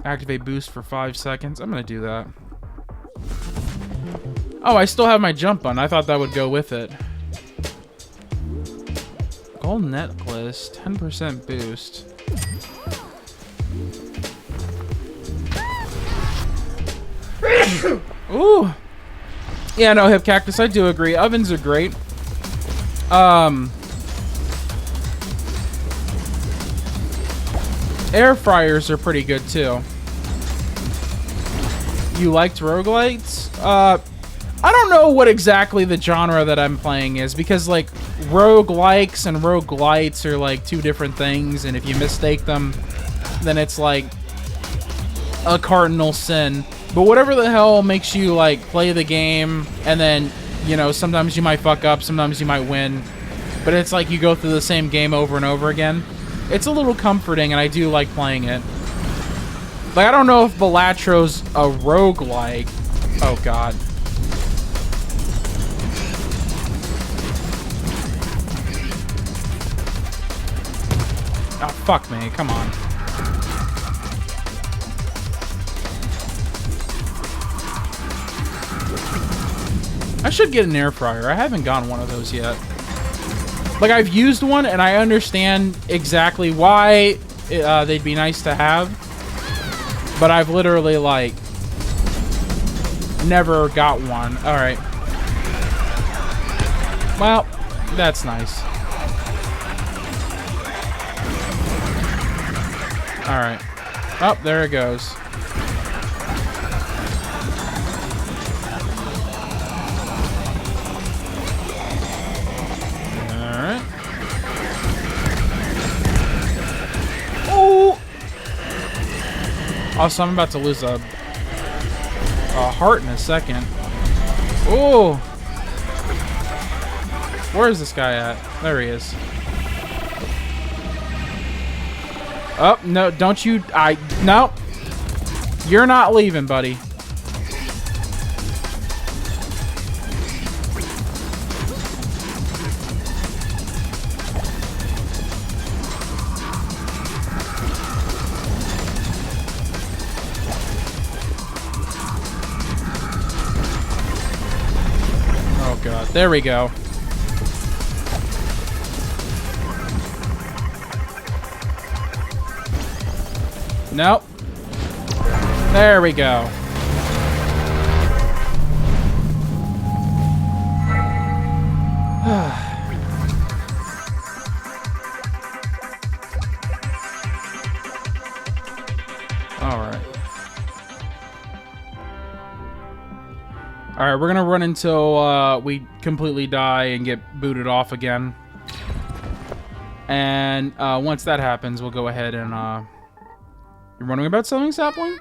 activate boost for 5 seconds. I'm gonna do that. Oh, I still have my jump button. I thought that would go with it. Gold necklace, 10% boost. Ooh. Yeah, no, Hip Cactus, I do agree. Ovens are great. Air fryers are pretty good too. You liked roguelites? I don't know what exactly the genre that I'm playing is, because like roguelikes and roguelites are like two different things, and if you mistake them, then it's like a cardinal sin. But whatever the hell makes you like play the game, and then, you know, sometimes you might fuck up, sometimes you might win, but it's like you go through the same game over and over again. It's a little comforting, and I do like playing it. Like, I don't know if Balattro's a roguelike. Oh, God. Oh, fuck me. Come on. I should get an air fryer. I haven't gotten one of those yet. Like, I've used one, and I understand exactly why they'd be nice to have. But I've literally, like, never got one. Alright. Well, that's nice. Alright. Oh, there it goes. Alright. Oh! Also, I'm about to lose a heart in a second. Oh! Where is this guy at? There he is. Oh, no, don't you... No. You're not leaving, buddy. Oh, God. There we go. Nope. There we go. Alright. Alright, we're gonna run until we completely die and get booted off again. And once that happens, we'll go ahead and you're wondering about selling sapling?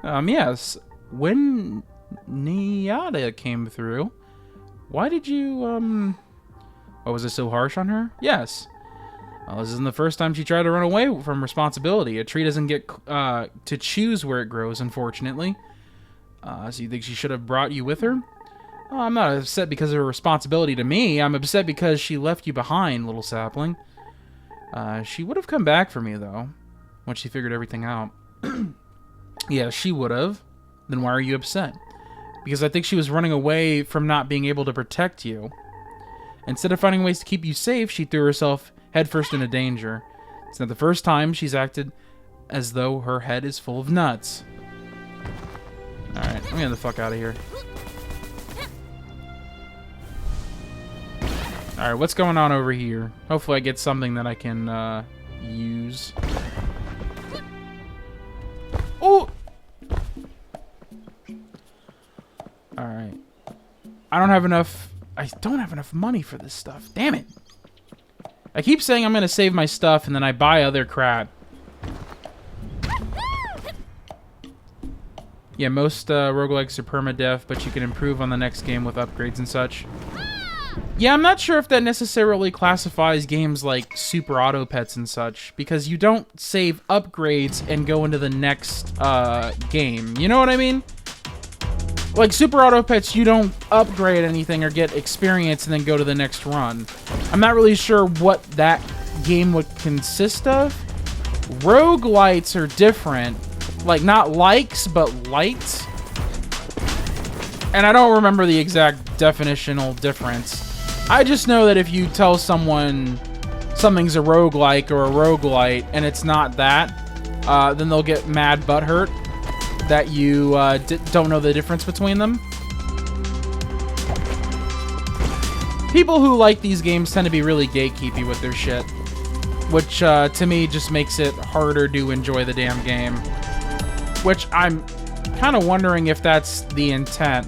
Yes. When Niada came through, why did you, oh, was it so harsh on her? Yes. Well, this isn't the first time she tried to run away from responsibility. A tree doesn't get to choose where it grows, unfortunately. So you think she should have brought you with her? Oh, I'm not upset because of her responsibility to me. I'm upset because she left you behind, little sapling. She would have come back for me, though, once she figured everything out. Yeah, she would have. Then why are you upset? Because I think she was running away from not being able to protect you. Instead of finding ways to keep you safe, she threw herself headfirst into danger. It's not the first time she's acted as though her head is full of nuts. Alright, I'm getting the fuck out of here. Alright, what's going on over here? Hopefully I get something that I can, use. Oh! Alright. I don't have enough money for this stuff. Damn it. I keep saying I'm gonna save my stuff and then I buy other crap. Yeah, most roguelikes are permadeath, but you can improve on the next game with upgrades and such. Yeah, I'm not sure if that necessarily classifies games like Super Auto Pets and such, because you don't save upgrades and go into the next game. You know what I mean? Like Super Auto Pets, you don't upgrade anything or get experience and then go to the next run. I'm not really sure what that game would consist of. Roguelites are different. Like, not likes, but lights. And I don't remember the exact definitional difference. I just know that if you tell someone something's a roguelike or a roguelite and it's not that, then they'll get mad butthurt that you don't know the difference between them. People who like these games tend to be really gatekeepy with their shit, which to me just makes it harder to enjoy the damn game. Which I'm kind of wondering if that's the intent.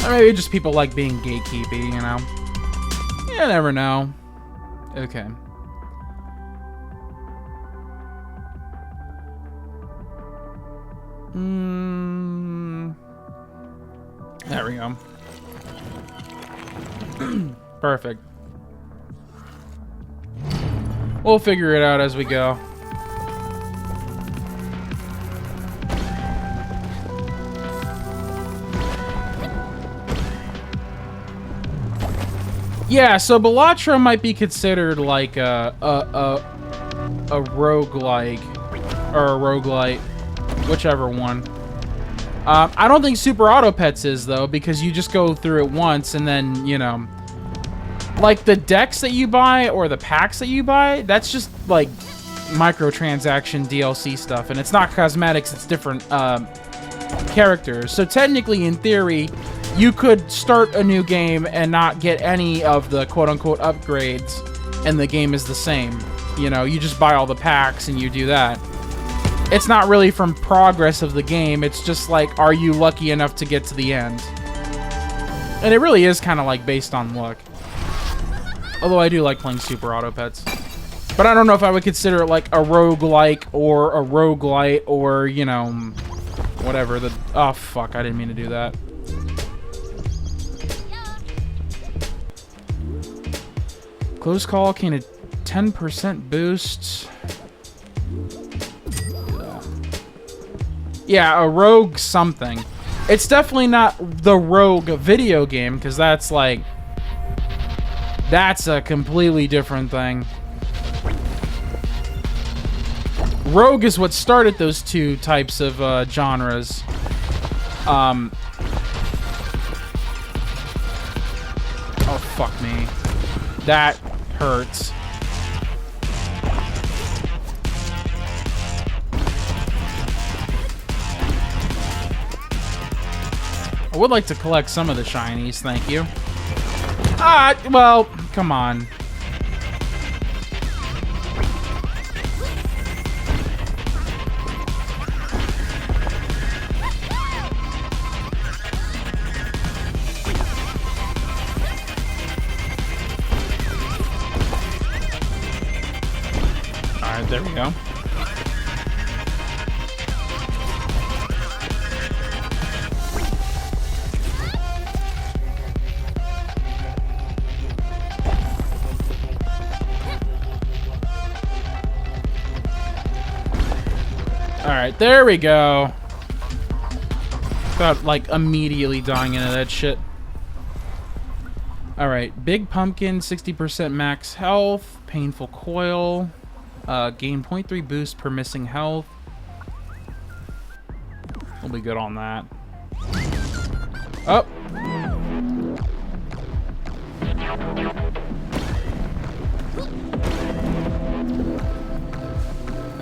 Or maybe just people like being gatekeepy, you know? You never know. Okay. There we go. Perfect. We'll figure it out as we go. Yeah, so Balatro might be considered like a roguelike or a roguelite, whichever one. I don't think Super Auto Pets is though, because you just go through it once and then, you know, like the decks that you buy or the packs that you buy, that's just like microtransaction DLC stuff, and it's not cosmetics, it's different characters. So technically, in theory, you could start a new game and not get any of the quote-unquote upgrades, and the game is the same. You know, you just buy all the packs and you do that. It's not really from progress of the game, it's just like, are you lucky enough to get to the end? And it really is kind of like based on luck. Although I do like playing Super Auto Pets. But I don't know if I would consider it like a roguelike or a roguelite or, you know, whatever. Oh, fuck, I didn't mean to do that. Close call gain a 10% boost. Yeah, a rogue something. It's definitely not the rogue video game, because that's like... That's a completely different thing. Rogue is what started those two types of genres. Oh, fuck me. That hurts. I would like to collect some of the shinies, thank you. Well, come on. Alright, there we go. Alright, there we go. Without, like, immediately dying into that shit. Alright, Big Pumpkin, 60% max health. Painful Coil. Gain 0.3 boost per missing health. We'll be good on that. Oh!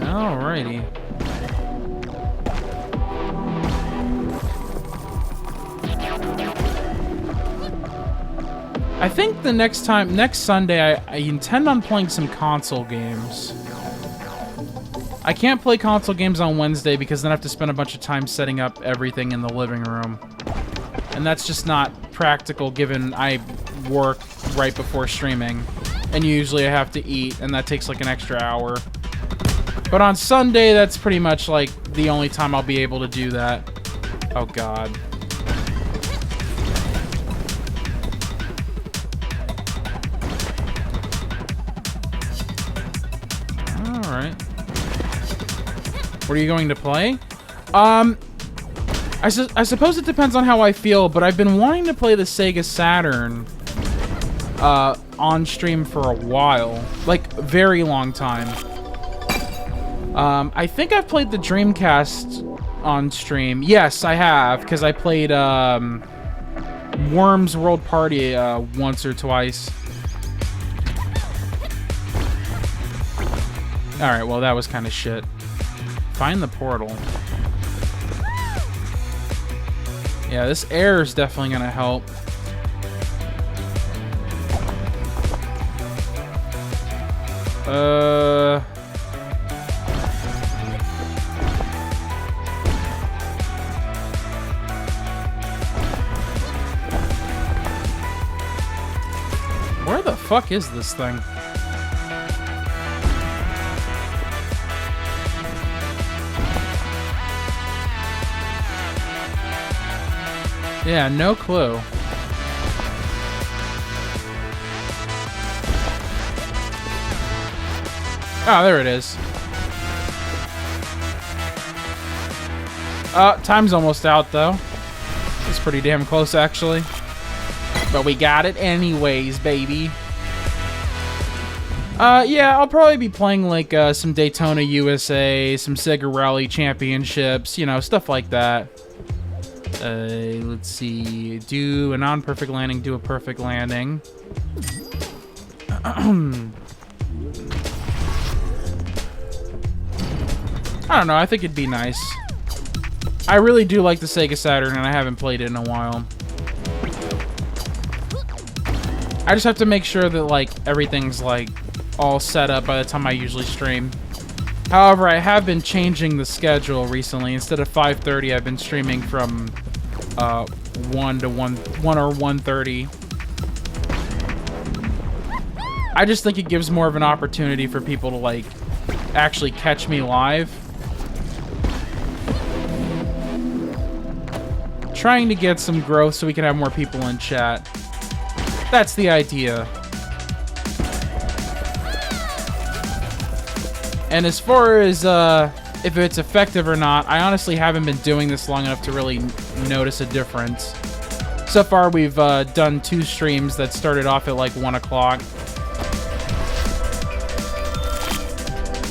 Alrighty. I think the next Sunday, I intend on playing some console games. I can't play console games on Wednesday because then I have to spend a bunch of time setting up everything in the living room. And that's just not practical given I work right before streaming. And usually I have to eat, and that takes like an extra hour. But on Sunday, that's pretty much like the only time I'll be able to do that. Oh god. Alright. What are you going to play? I suppose it depends on how I feel, but I've been wanting to play the Sega Saturn on stream for a while. Like, very long time. I think I've played the Dreamcast on stream. Yes, I have, because I played Worms World Party once or twice. Alright, well, that was kind of shit. Find the portal. Yeah, this air is definitely gonna help. Where the fuck is this thing? Yeah, no clue. Oh, there it is. Time's almost out, though. It's pretty damn close, actually. But we got it anyways, baby. Yeah, I'll probably be playing, like, some Daytona USA, some Sega Rally Championships, you know, stuff like that. Let's see. Do a non-perfect landing, do a perfect landing. I don't know, I think it'd be nice. I really do like the Sega Saturn, and I haven't played it in a while. I just have to make sure that, like, everything's, like, all set up by the time I usually stream. However, I have been changing the schedule recently. Instead of 5:30, I've been streaming from 1 or 1:30. I just think it gives more of an opportunity for people to, like, actually catch me live. Trying to get some growth so we can have more people in chat. That's the idea. And as far as if it's effective or not, I honestly haven't been doing this long enough to really notice a difference. So far, we've done 2 streams that started off at like 1 o'clock.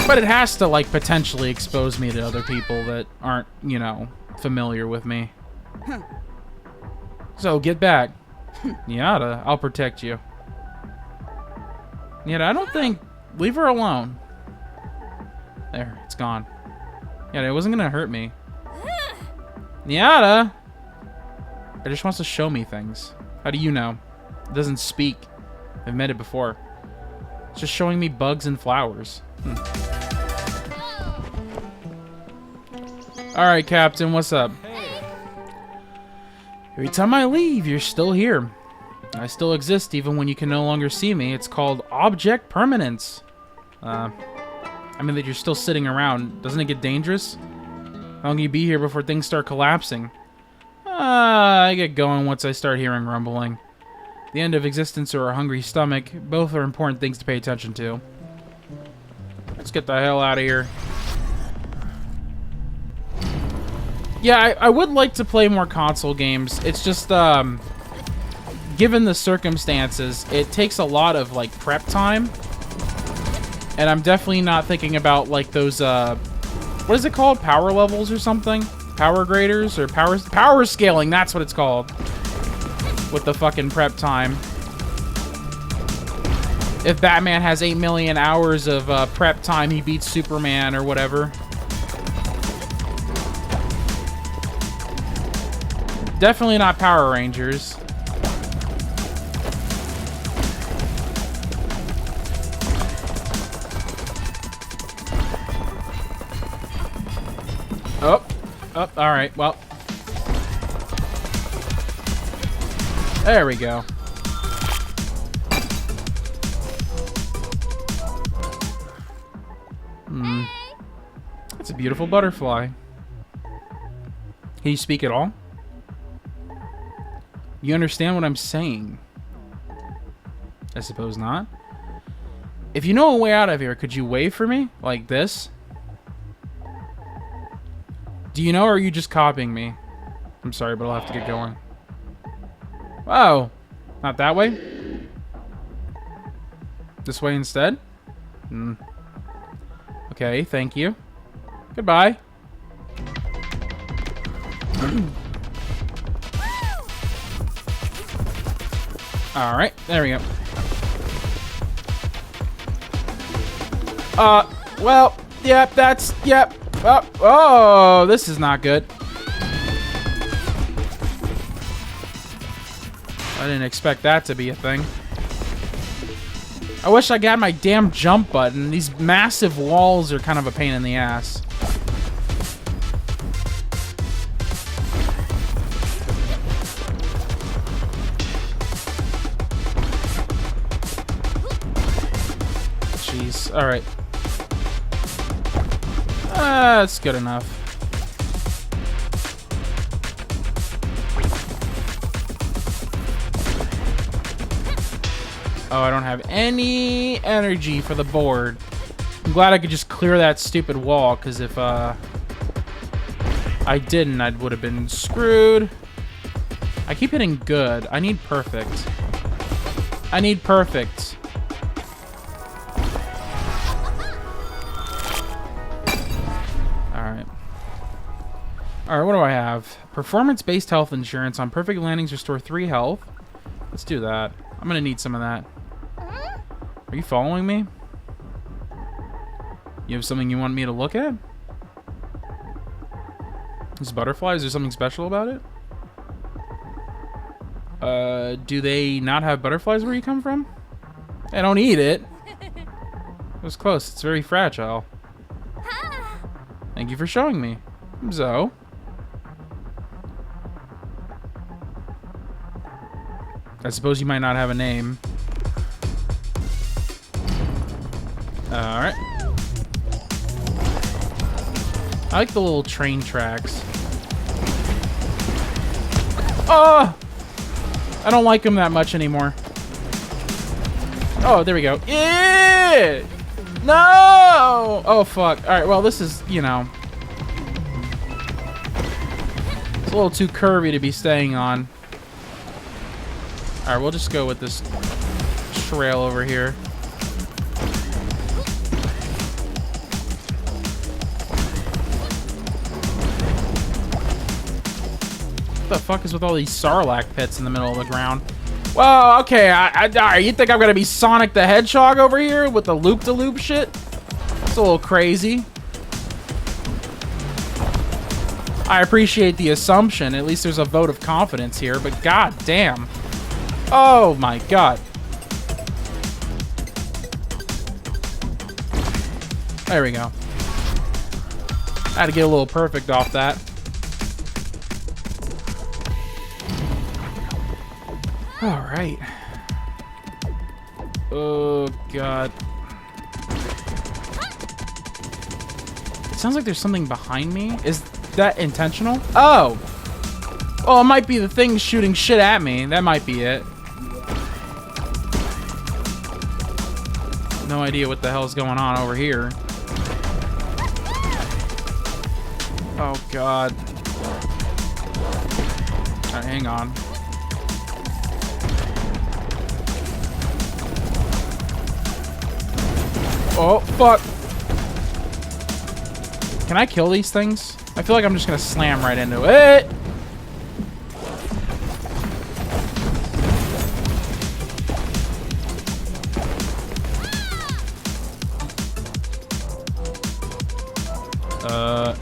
But it has to, like, potentially expose me to other people that aren't, you know, familiar with me. So, get back. Yada, I'll protect you. Yada, I don't think... Leave her alone. There, it's gone. Yada, it wasn't gonna hurt me. Yada! It just wants to show me things. How do you know? It doesn't speak. I've met it before. It's just showing me bugs and flowers. Alright, Captain, what's up? Every time I leave, you're still here. I still exist even when you can no longer see me. It's called object permanence. I mean that you're still sitting around. Doesn't it get dangerous? How long will you be here before things start collapsing? I get going once I start hearing rumbling. The end of existence or a hungry stomach, both are important things to pay attention to. Let's get the hell out of here. Yeah, I would like to play more console games. It's just, given the circumstances, it takes a lot of, like, prep time. And I'm definitely not thinking about, like, those, what is it called? Power levels or something? Power graders? Or power scaling, that's what it's called. With the fucking prep time. If Batman has 8 million hours of prep time, he beats Superman or whatever. Definitely not Power Rangers. Oh, all right, well. There we go. That's a beautiful butterfly. Can you speak at all? You understand what I'm saying? I suppose not. If you know a way out of here, could you wave for me? Like this? Do you know, or are you just copying me? I'm sorry, but I'll have to get going. Oh, not that way? This way instead? Okay, thank you. Goodbye. Alright, there we go. Well, yep, that's, yep. Oh, this is not good. I didn't expect that to be a thing. I wish I got my damn jump button. These massive walls are kind of a pain in the ass. Jeez. Alright. That's good enough. Oh, I don't have any energy for the board. I'm glad I could just clear that stupid wall, because if I didn't, I would have been screwed. I keep hitting good. I need perfect. I need perfect. Alright. Alright, what do I have? Performance-based health insurance. On perfect landings, restore 3 health. Let's do that. I'm gonna need some of that. Are you following me? You have something you want me to look at? This butterfly, is there something special about it? Do they not have butterflies where you come from? I don't eat it. It was close. It's very fragile. Thank you for showing me. Zo. I suppose you might not have a name. Alright. I like the little train tracks. Oh! I don't like them that much anymore. Oh, there we go. Yeah! No! Oh, fuck. Alright, well, this is, you know. It's a little too curvy to be staying on. Alright, we'll just go with this trail over here. What the fuck is with all these Sarlacc pits in the middle of the ground? Well, okay, alright, you think I'm gonna be Sonic the Hedgehog over here with the loop-de-loop shit? It's a little crazy. I appreciate the assumption. At least there's a vote of confidence here, but god damn. Oh my god. There we go. I had to get a little perfect off that. Alright. Oh god. It sounds like there's something behind me. Is that intentional? Oh! Oh, it might be the thing shooting shit at me. That might be it. No idea what the hell's going on over here. Oh god. hang on. Oh, fuck. Can I kill these things? I feel like I'm just gonna slam right into it.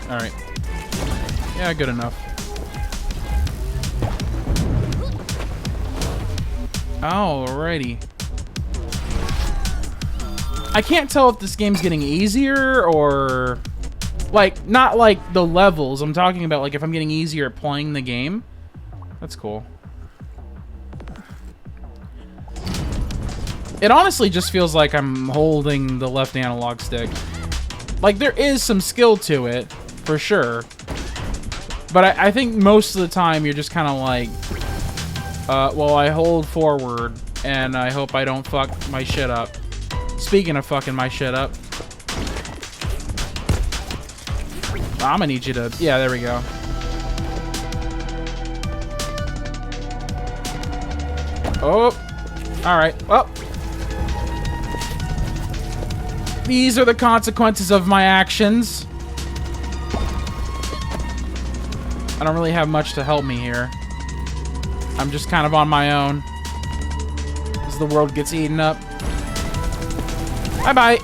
Alright. Yeah, good enough. Alrighty. I can't tell if this game's getting easier or... Like, not like the levels. I'm talking about like if I'm getting easier at playing the game. That's cool. It honestly just feels like I'm holding the left analog stick. Like, there is some skill to it, for sure. But I think most of the time you're just kind of like... well, I hold forward, and I hope I don't fuck my shit up. Speaking of fucking my shit up... I'm gonna need you to... Yeah, there we go. Oh! Alright, well... These are the consequences of my actions. I don't really have much to help me here. I'm just kind of on my own. As the world gets eaten up. Bye-bye.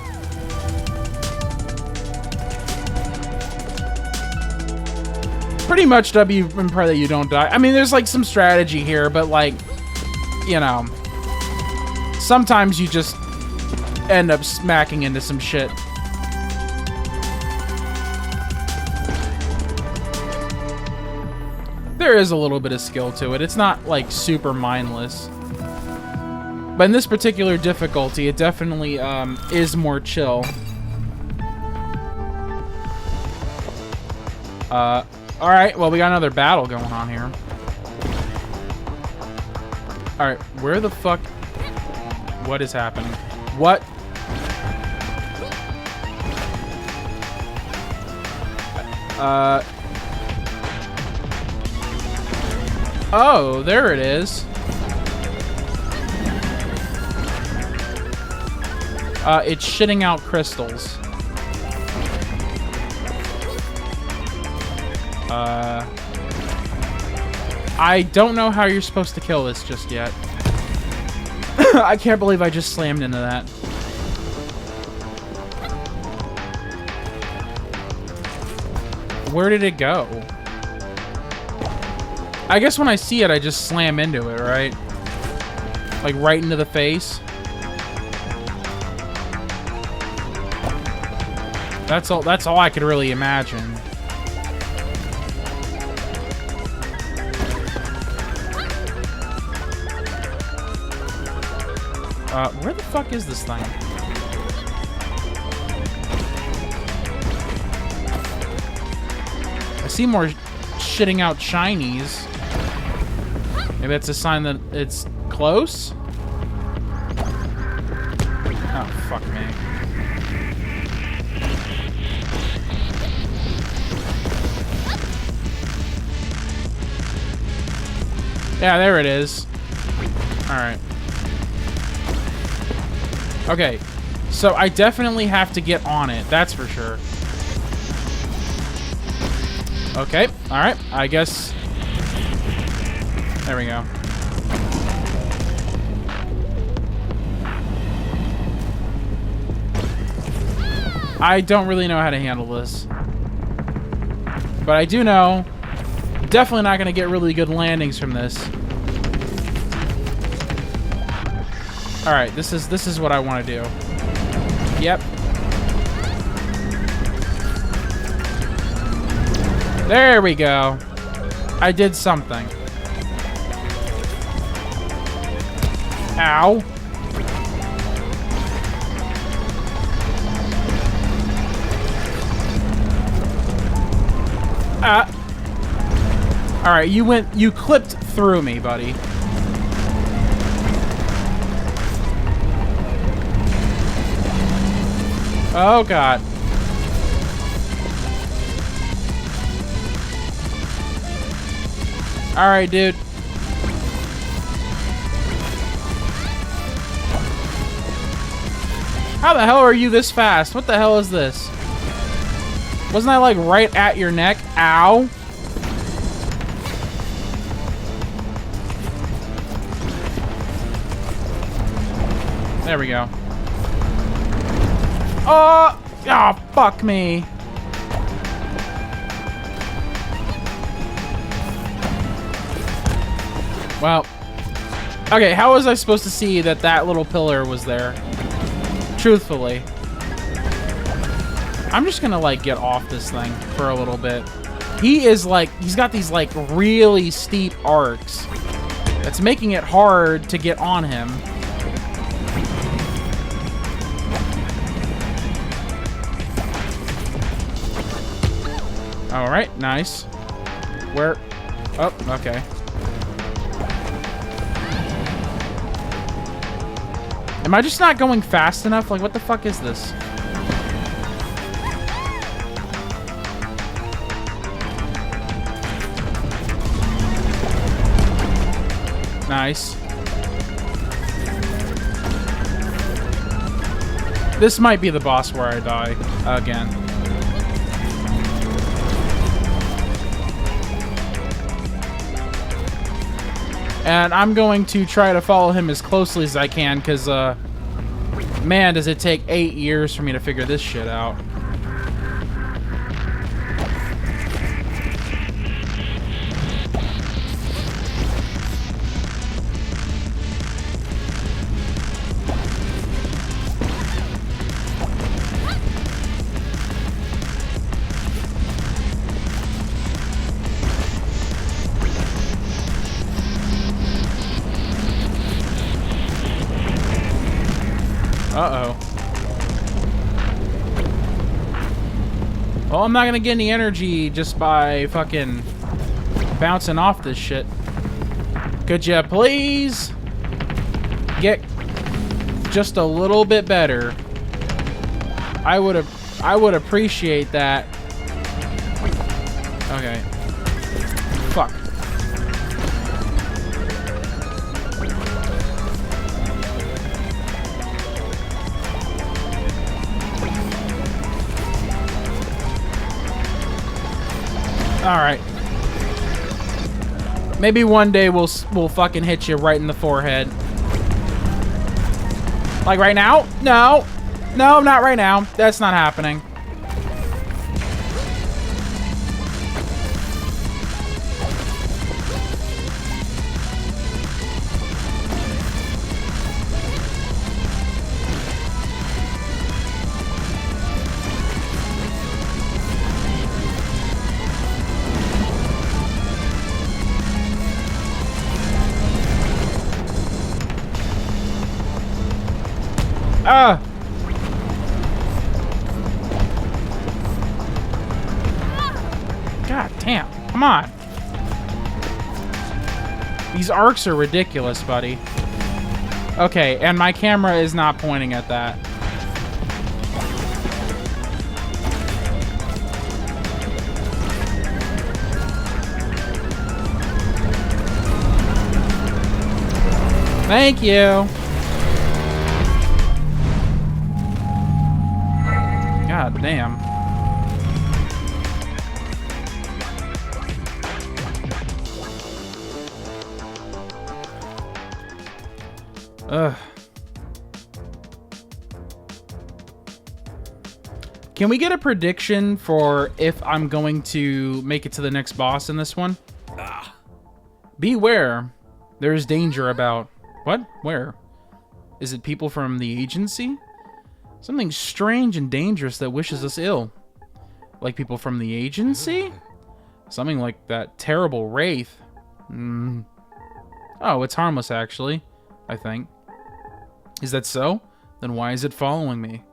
Pretty much W and pray that you don't die. I mean, there's like some strategy here, but like, you know, sometimes you just end up smacking into some shit. There is a little bit of skill to it. It's not like super mindless. But in this particular difficulty, it definitely is more chill. Alright, well, we got another battle going on here. Alright, where the fuck... What is happening? What? Oh, there it is. It's shitting out crystals. I don't know how you're supposed to kill this just yet. I can't believe I just slammed into that. Where did it go? I guess when I see it, I just slam into it, right? Like right into the face. That's all I could really imagine. Where the fuck is this thing? I see more shitting out shinies. Maybe that's a sign that it's close? Oh, fuck me. Yeah, there it is. Alright. Okay, so I definitely have to get on it, that's for sure. Okay, alright, I guess... There we go. I don't really know how to handle this. But I do know... Definitely not going to get really good landings from this. Alright, this is what I want to do. Yep. There we go. I did something. Ow. Alright, you clipped through me, buddy. Oh, God. Alright, dude. How the hell are you this fast? What the hell is this? Wasn't I like right at your neck? Ow. There we go. Oh, fuck me. Well, okay, how was I supposed to see that that little pillar was there? Truthfully. I'm just gonna, like, get off this thing for a little bit. He is, like, he's got these, like, really steep arcs. That's making it hard to get on him. Alright, nice. Where? Oh, okay. Am I just not going fast enough? Like, what the fuck is this? Nice. This might be the boss where I die again. And I'm going to try to follow him as closely as I can, because, man, does it take 8 years for me to figure this shit out. Uh-oh. Well, I'm not gonna get any energy just by fucking bouncing off this shit. Could you please get just a little bit better? I would appreciate that. Okay. Fuck. All right. Maybe one day we'll fucking hit you right in the forehead. Like right now? No. No, not right now. That's not happening. God damn. Come on. These arcs are ridiculous, buddy. Okay, and my camera is not pointing at that. Thank you. God damn. Ugh. Can we get a prediction for if I'm going to make it to the next boss in this one? Beware. There's danger about... What? Where? Is it people from the agency? Something strange and dangerous that wishes us ill. Like people from the agency? Something like that terrible wraith. Oh, it's harmless actually, I think. Is that so? Then why is it following me?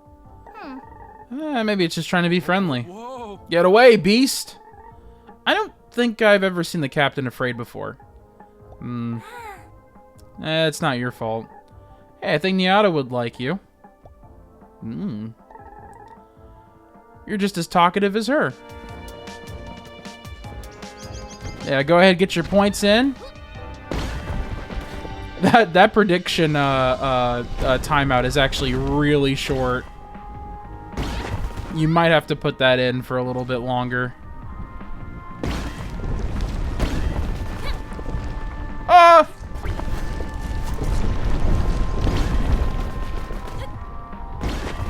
Maybe it's just trying to be friendly. Whoa. Get away, beast! I don't think I've ever seen the captain afraid before. It's not your fault. Hey, I think Nyata would like you. You're just as talkative as her. Yeah, go ahead, get your points in. That prediction timeout is actually really short. You might have to put that in for a little bit longer. Ah!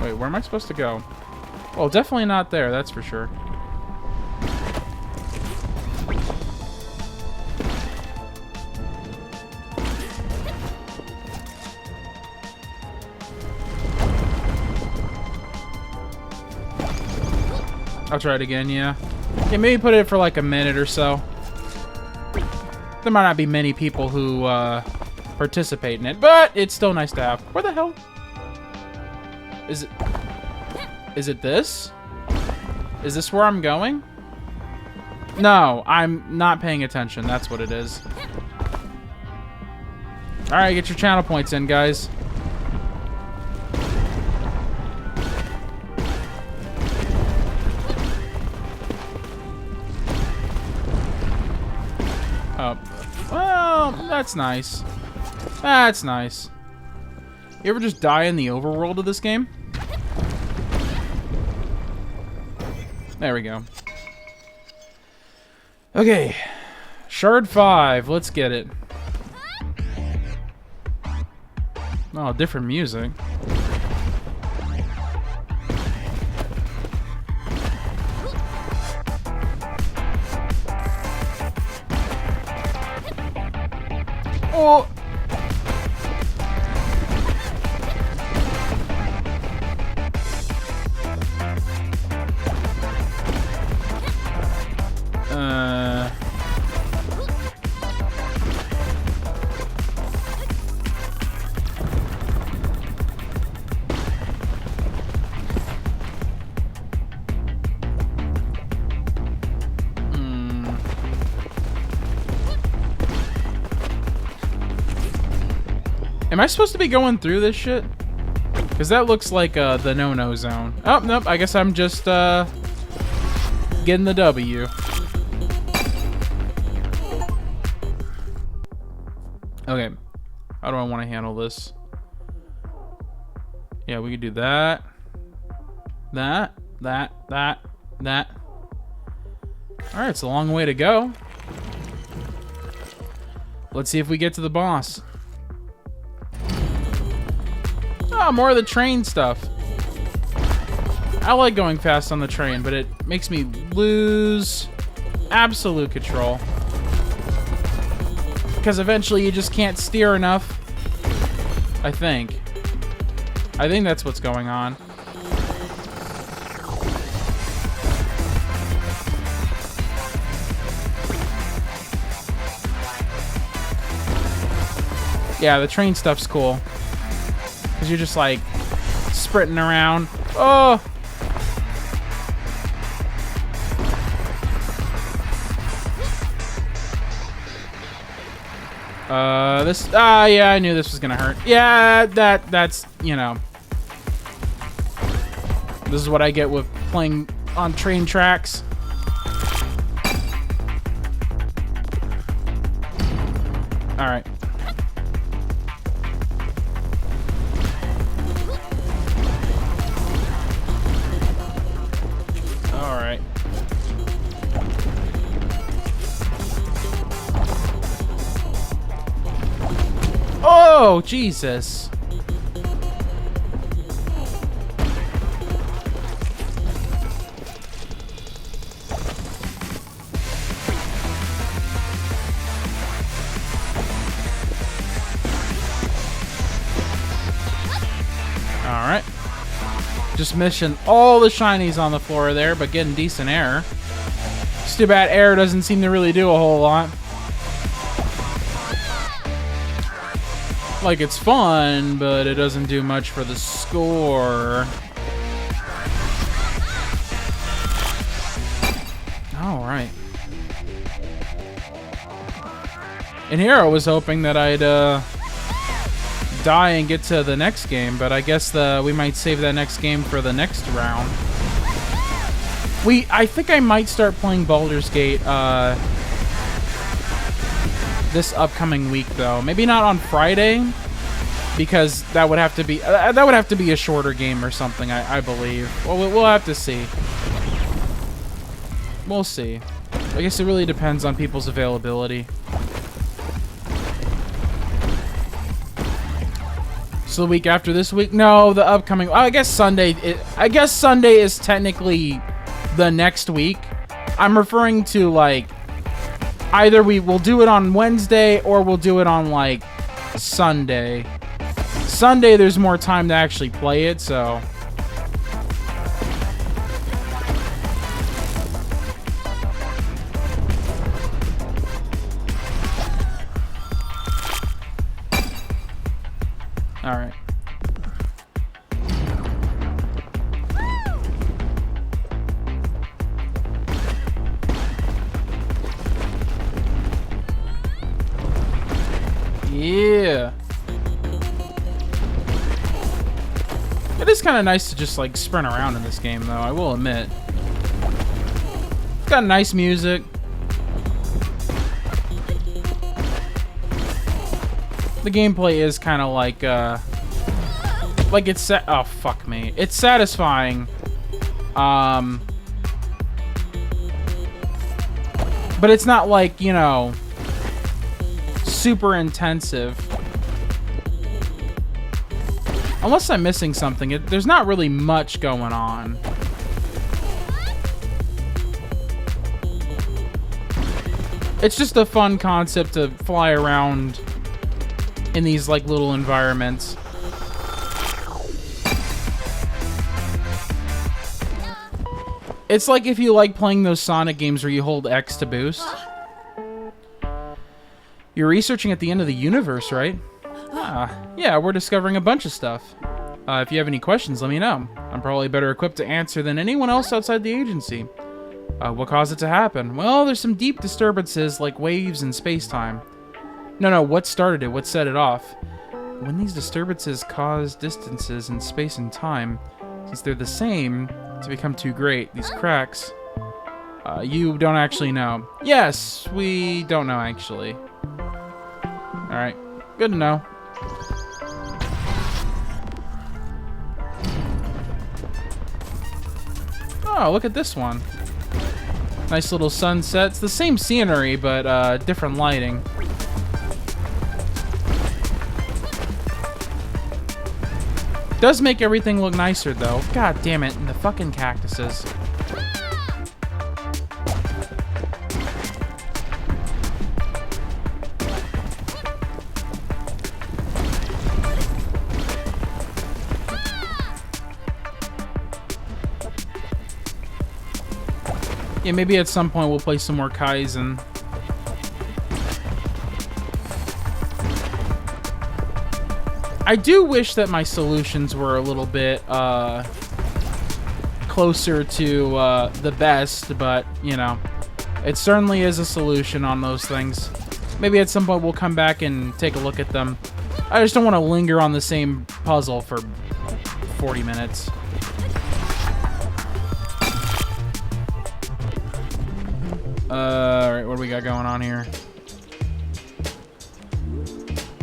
Wait, where am I supposed to go? Well, definitely not there, that's for sure. I'll try it again, yeah. Yeah, maybe put it for like a minute or so. There might not be many people who participate in it, but it's still nice to have. Where the hell? Is it this? Is this where I'm going? No, I'm not paying attention. That's what it is. Alright, get your channel points in, guys. Well, that's nice. That's nice. You ever just die in the overworld of this game? There we go. Okay. Shard 5. Let's get it. Oh, different music. Oh! Am I supposed to be going through this shit? Because that looks like the no-no zone. Oh, nope. I guess I'm just getting the W. Okay. How do I want to handle this? Yeah, we could do that. That. Alright, it's a long way to go. Let's see if we get to the boss. Oh, more of the train stuff. I like going fast on the train, but it makes me lose absolute control. Because eventually you just can't steer enough. I think that's what's going on. Yeah, the train stuff's cool. Because you're just like sprinting around. Oh! Yeah, I knew this was gonna hurt. Yeah, that's, you know. This is what I get with playing on train tracks. Alright. Alright. Oh, Jesus. Alright. Just missing all the shinies on the floor there, but getting decent air. It's too bad air doesn't seem to really do a whole lot. Like, it's fun, but it doesn't do much for the score. Alright. And here I was hoping that I'd die and get to the next game, but I guess we might save that next game for the next round. I think I might start playing Baldur's Gate this upcoming week, though. Maybe not on Friday, because that would have to be a shorter game or something. I believe. Well, we'll have to see. We'll see. I guess it really depends on people's availability. So the week after this week? No, the upcoming. Well, I guess Sunday. I guess Sunday is technically the next week. I'm referring to like either we will do it on Wednesday or we'll do it on like Sunday. Sunday, there's more time to actually play it, so. All right. Yeah. It is kind of nice to just like sprint around in this game, though, I will admit. It's got nice music. The gameplay is kind of like it's oh fuck me. It's satisfying. But it's not like, you know, super intensive. Unless I'm missing something, there's not really much going on. It's just a fun concept to fly around in these like little environments. It's like if you like playing those Sonic games where you hold X to boost. You're researching at the end of the universe, right? Ah, yeah, we're discovering a bunch of stuff. If you have any questions, let me know. I'm probably better equipped to answer than anyone else outside the agency. What caused it to happen? Well, there's some deep disturbances like waves in space-time. No, what started it? What set it off? When these disturbances cause distances in space and time, since they're the same, to become too great, these cracks... you don't actually know. Yes, we don't know, actually. Alright, good to know. Oh, look at this one. Nice little sunset. It's the same scenery, but different lighting. Does make everything look nicer, though. God damn it, and the fucking cactuses. Yeah, maybe at some point we'll play some more Kaizen. I do wish that my solutions were a little bit closer to the best, but, you know, it certainly is a solution on those things. Maybe at some point we'll come back and take a look at them. I just don't want to linger on the same puzzle for 40 minutes. Alright, what do we got going on here?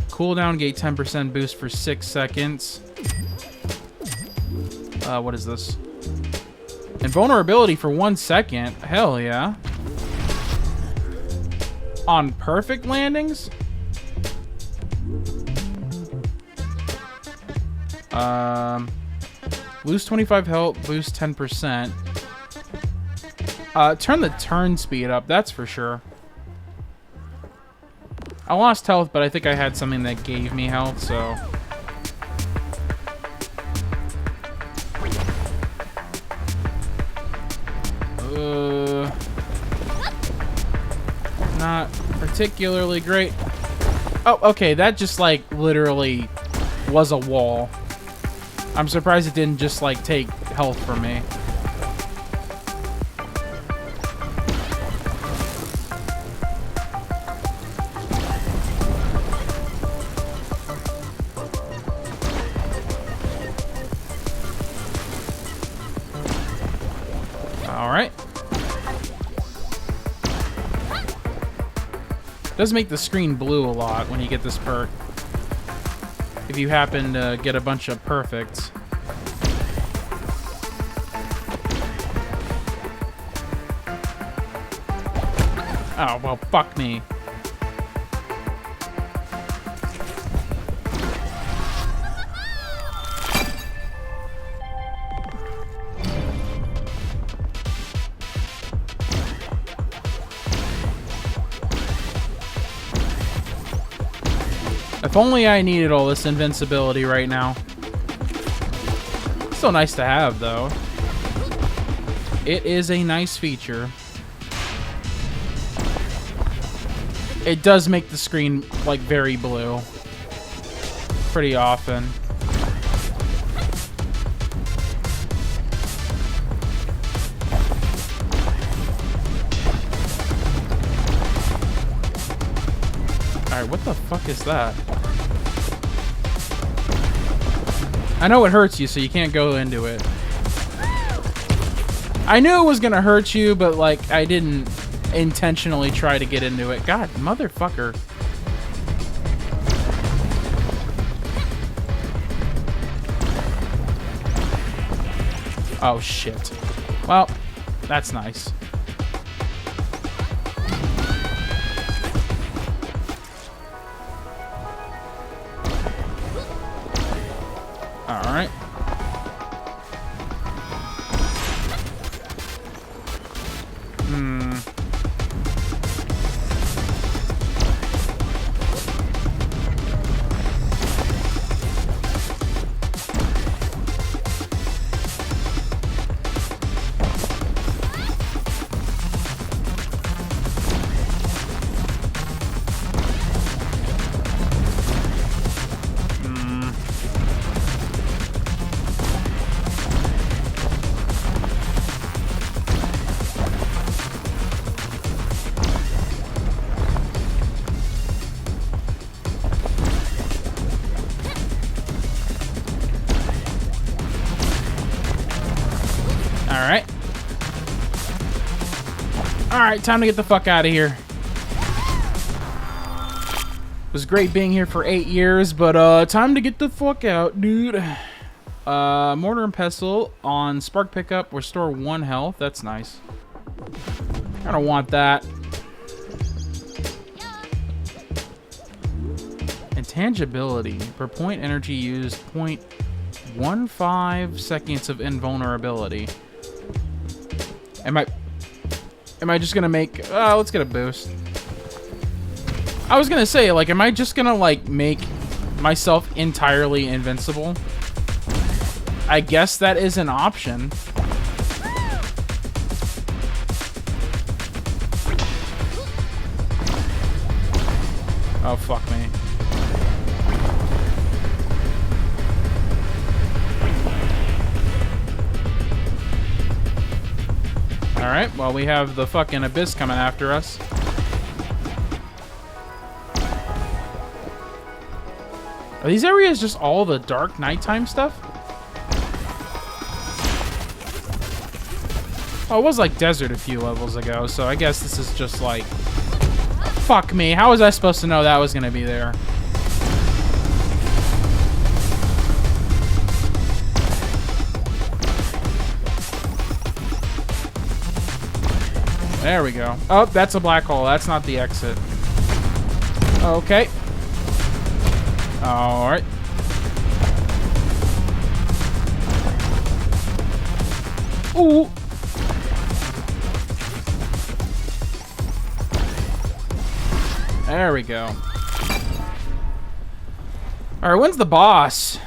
Cooldown, gate 10% boost for 6 seconds. What is this? Invulnerability for 1 second. Hell yeah. On perfect landings? Lose 25 health, boost 10%. Turn the turn speed up, that's for sure. I lost health, but I think I had something that gave me health, so... Not particularly great. Oh, okay, that just, like, literally was a wall. I'm surprised it didn't just, like, take health from me. Does make the screen blue a lot when you get this perk. If you happen to get a bunch of perfects. Oh, well, fuck me. If only I needed all this invincibility right now. Still nice to have, though. It is a nice feature. It does make the screen, like, very blue. Pretty often. Alright, what the fuck is that? I know it hurts you, so you can't go into it. I knew it was gonna hurt you, but, like, I didn't intentionally try to get into it. God, motherfucker. Oh, shit. Well, that's nice. Alright. Alright. Alright, time to get the fuck out of here. It was great being here for 8 years, but time to get the fuck out, dude. Mortar and pestle on spark pickup. Restore 1 health. That's nice. I don't want that. Intangibility. Per point energy used, 0.15 seconds of invulnerability. Am I just gonna make... let's get a boost. I was gonna say, like, am I just gonna, like, make myself entirely invincible? I guess that is an option. Oh, fuck me. Alright, well, we have the fucking abyss coming after us. Are these areas just all the dark nighttime stuff? Oh, it was like desert a few levels ago, so I guess this is just like... Fuck me, how was I supposed to know that was gonna be there? There we go. Oh, that's a black hole. That's not the exit. Okay. Alright. Ooh. There we go. Alright, when's the boss?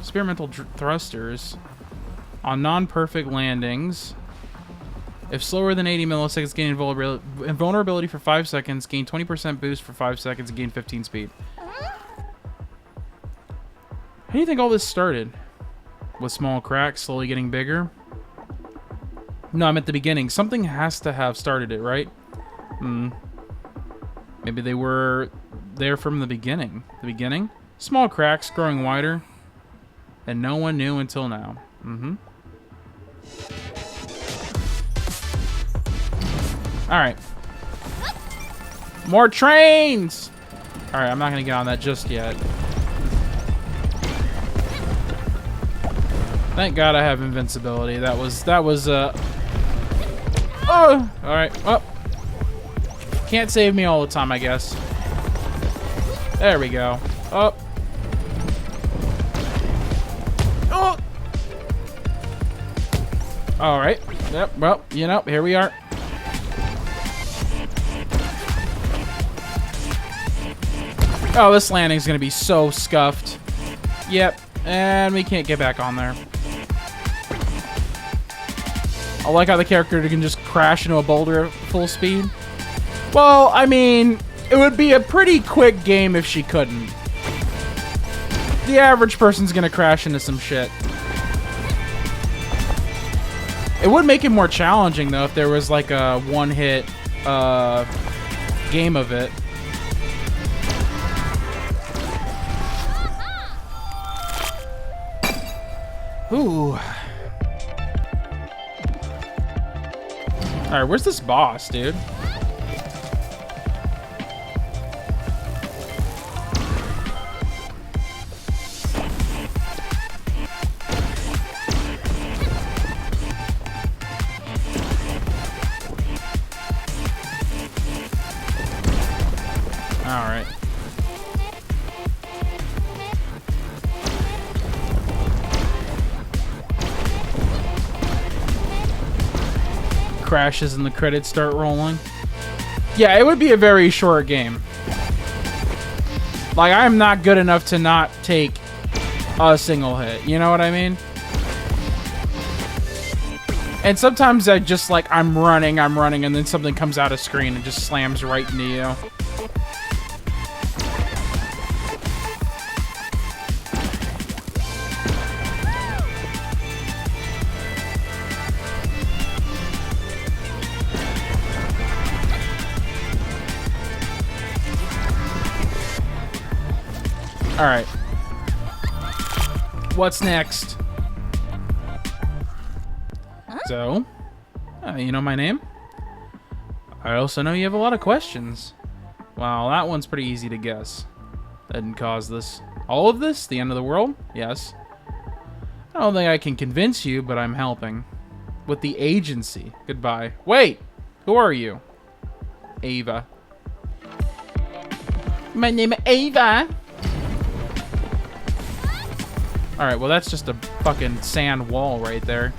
Experimental thrusters. On non-perfect landings. If slower than 80 milliseconds, gain invulnerability for 5 seconds, gain 20% boost for 5 seconds, and gain 15 speed. How do you think all this started? With small cracks slowly getting bigger? No, I'm at the beginning. Something has to have started it, right? Maybe they were there from the beginning. The beginning? Small cracks growing wider. And no one knew until now. Alright. More trains! Alright, I'm not gonna get on that just yet. Thank God I have invincibility. That was oh! Alright, well. Can't save me all the time, I guess. There we go. Oh. Oh! Alright. Yep, well, you know, here we are. Oh, this landing's gonna be so scuffed. Yep, and we can't get back on there. I like how the character can just crash into a boulder at full speed. Well, I mean, it would be a pretty quick game if she couldn't. The average person's gonna crash into some shit. It would make it more challenging, though, if there was like a one-hit game of it. Ooh. Alright, where's this boss, dude? Alright. Crashes and the credits start rolling. Yeah, it would be a very short game. Like, I'm not good enough to not take a single hit. You know what I mean? And sometimes I just, like, I'm running, and then something comes out of screen and just slams right into you. Alright. What's next? So, you know my name? I also know you have a lot of questions. Well, that one's pretty easy to guess. Didn't cause this. All of this? The end of the world? Yes. I don't think I can convince you, but I'm helping. With the agency. Goodbye. Wait! Who are you? Ava. My name is Ava. Alright, well that's just a fucking sand wall right there.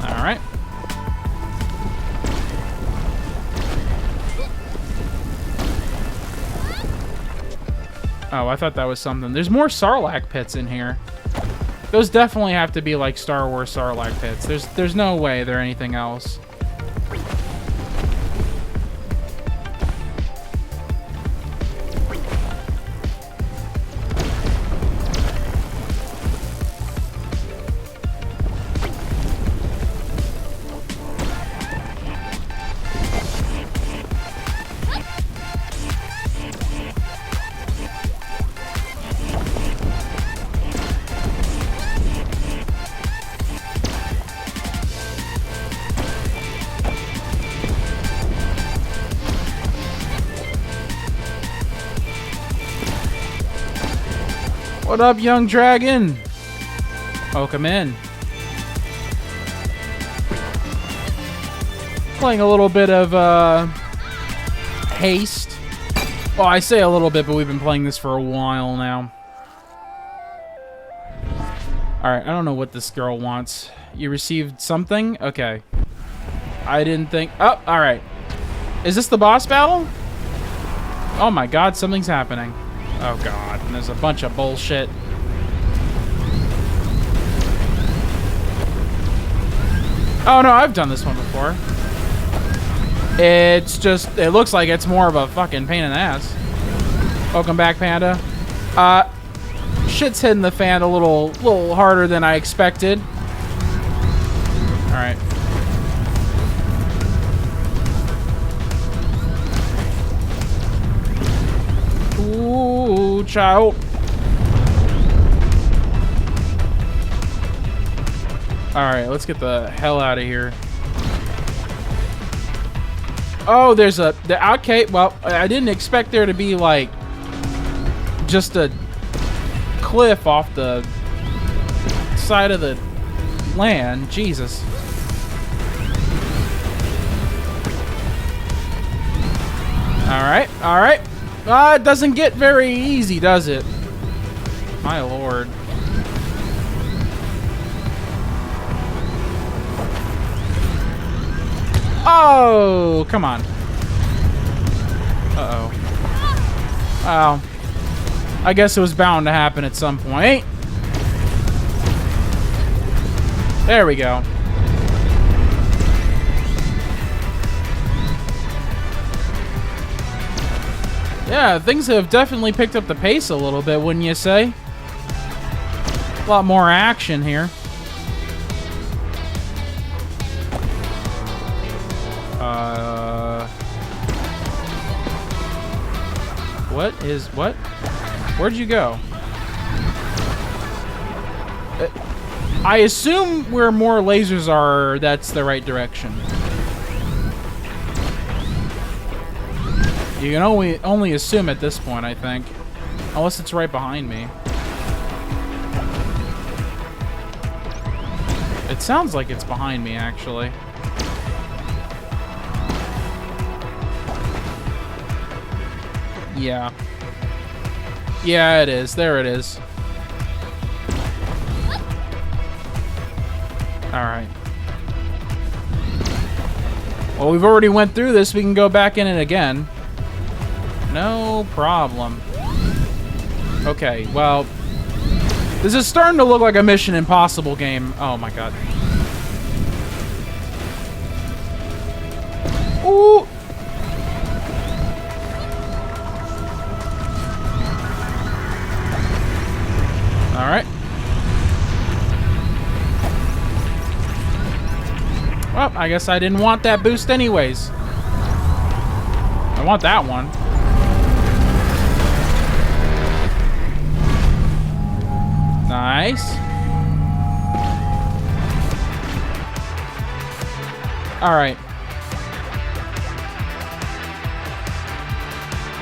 Alright. Oh, I thought that was something. There's more Sarlacc pits in here. Those definitely have to be like Star Wars Sarlacc pits. There's no way they're anything else. What up, young dragon? Welcome in. Playing a little bit of Haste. Well, I say a little bit, but we've been playing this for a while now. Alright, I don't know what this girl wants. You received something? Okay. I didn't think... Oh, alright. Is this the boss battle? Oh my god, something's happening. Oh god, and there's a bunch of bullshit. Oh no, I've done this one before. It's just, it looks like it's more of a fucking pain in the ass. Welcome back, Panda. Shit's hitting the fan a little harder than I expected. Alright. Ooh, child. Alright, let's get the hell out of here. Oh, there's a... Okay, well, I didn't expect there to be, like, just a cliff off the side of the land. Jesus. Alright, alright. It doesn't get very easy, does it? My lord. Oh, come on. Uh-oh. Wow. I guess it was bound to happen at some point. There we go. Yeah, things have definitely picked up the pace a little bit, wouldn't you say? A lot more action here. What? Where'd you go? I assume where more lasers are, that's the right direction. You can only assume at this point, I think. Unless it's right behind me. It sounds like it's behind me, actually. Yeah. Yeah, it is. There it is. Alright. Well, we've already went through this. We can go back in it again. No problem. Okay, well... This is starting to look like a Mission Impossible game. Oh my god. Ooh! Alright. Well, I guess I didn't want that boost anyways. I want that one. Nice. Alright.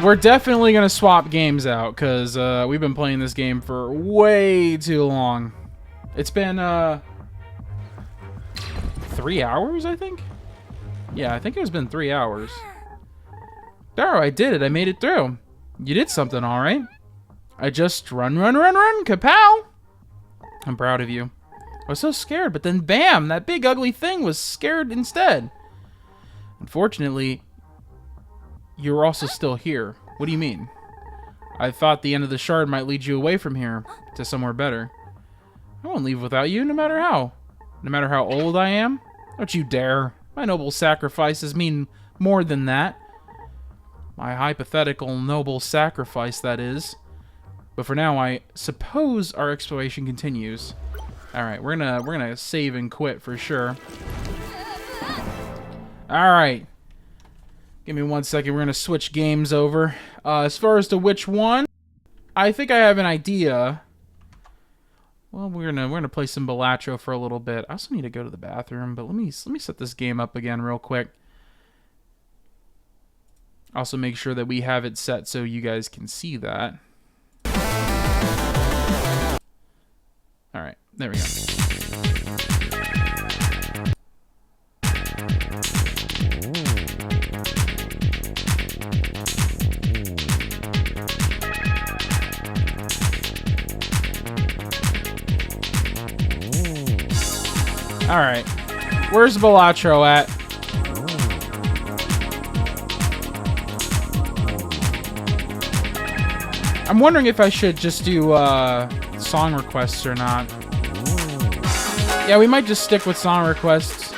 We're definitely going to swap games out, because we've been playing this game for way too long. It's been 3 hours, I think? Yeah, I think it's been 3 hours. There, I did it. I made it through. You did something, alright. I just run, kapow! I'm proud of you. I was so scared, but then bam! That big ugly thing was scared instead. Unfortunately, you're also still here. What do you mean? I thought the end of the shard might lead you away from here to somewhere better. I won't leave without you, no matter how. No matter how old I am. Don't you dare. My noble sacrifices mean more than that. My hypothetical noble sacrifice, that is. But for now, I suppose our exploration continues. All right, we're gonna save and quit for sure. All right. Give me 1 second. We're gonna switch games over. As far as to which one, I think I have an idea. Well, we're gonna play some Balatro for a little bit. I also need to go to the bathroom, but let me set this game up again real quick. Also, make sure that we have it set so you guys can see that. All right, there we go. Alright. Where's Balatro at? I'm wondering if I should just do song requests or not. Yeah, we might just stick with song requests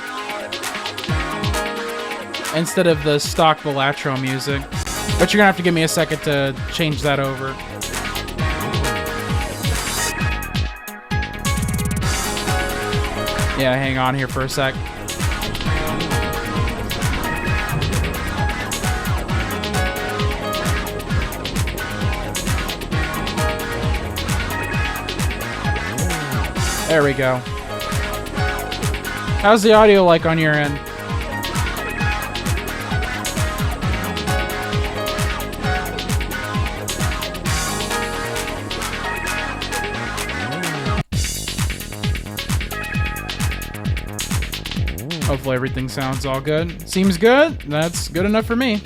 instead of the stock Balatro music. But you're gonna have to give me a second to change that over. Yeah, hang on here for a sec. There we go. How's the audio like on your end? Hopefully everything sounds all good. Seems good? That's good enough for me.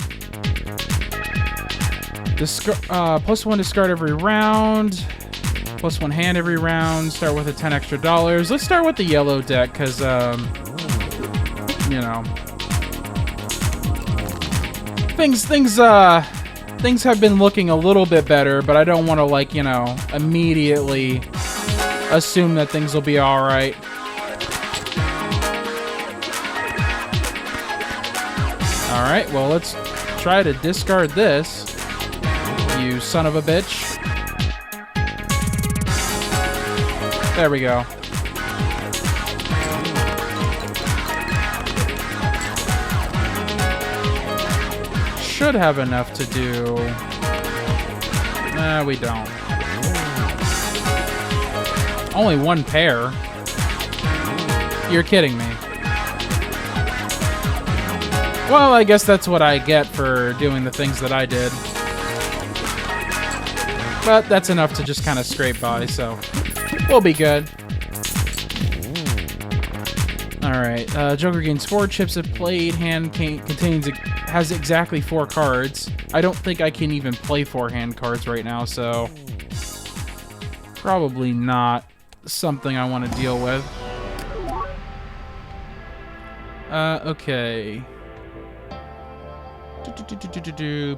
+1 discard every round. +1 hand every round. Start with a $10 extra. Let's start with the yellow deck, because, you know. Things have been looking a little bit better, but I don't want to, like, you know, immediately assume that things will be alright. Alright, well, let's try to discard this. You son of a bitch. There we go. Should have enough to do. Nah, we don't. Only one pair. You're kidding me. Well, I guess that's what I get for doing the things that I did. But that's enough to just kind of scrape by, so we'll be good. Alright, Joker gains 4 chips if played. Hand has exactly 4 cards. I don't think I can even play 4 hand cards right now, so probably not something I want to deal with. Okay.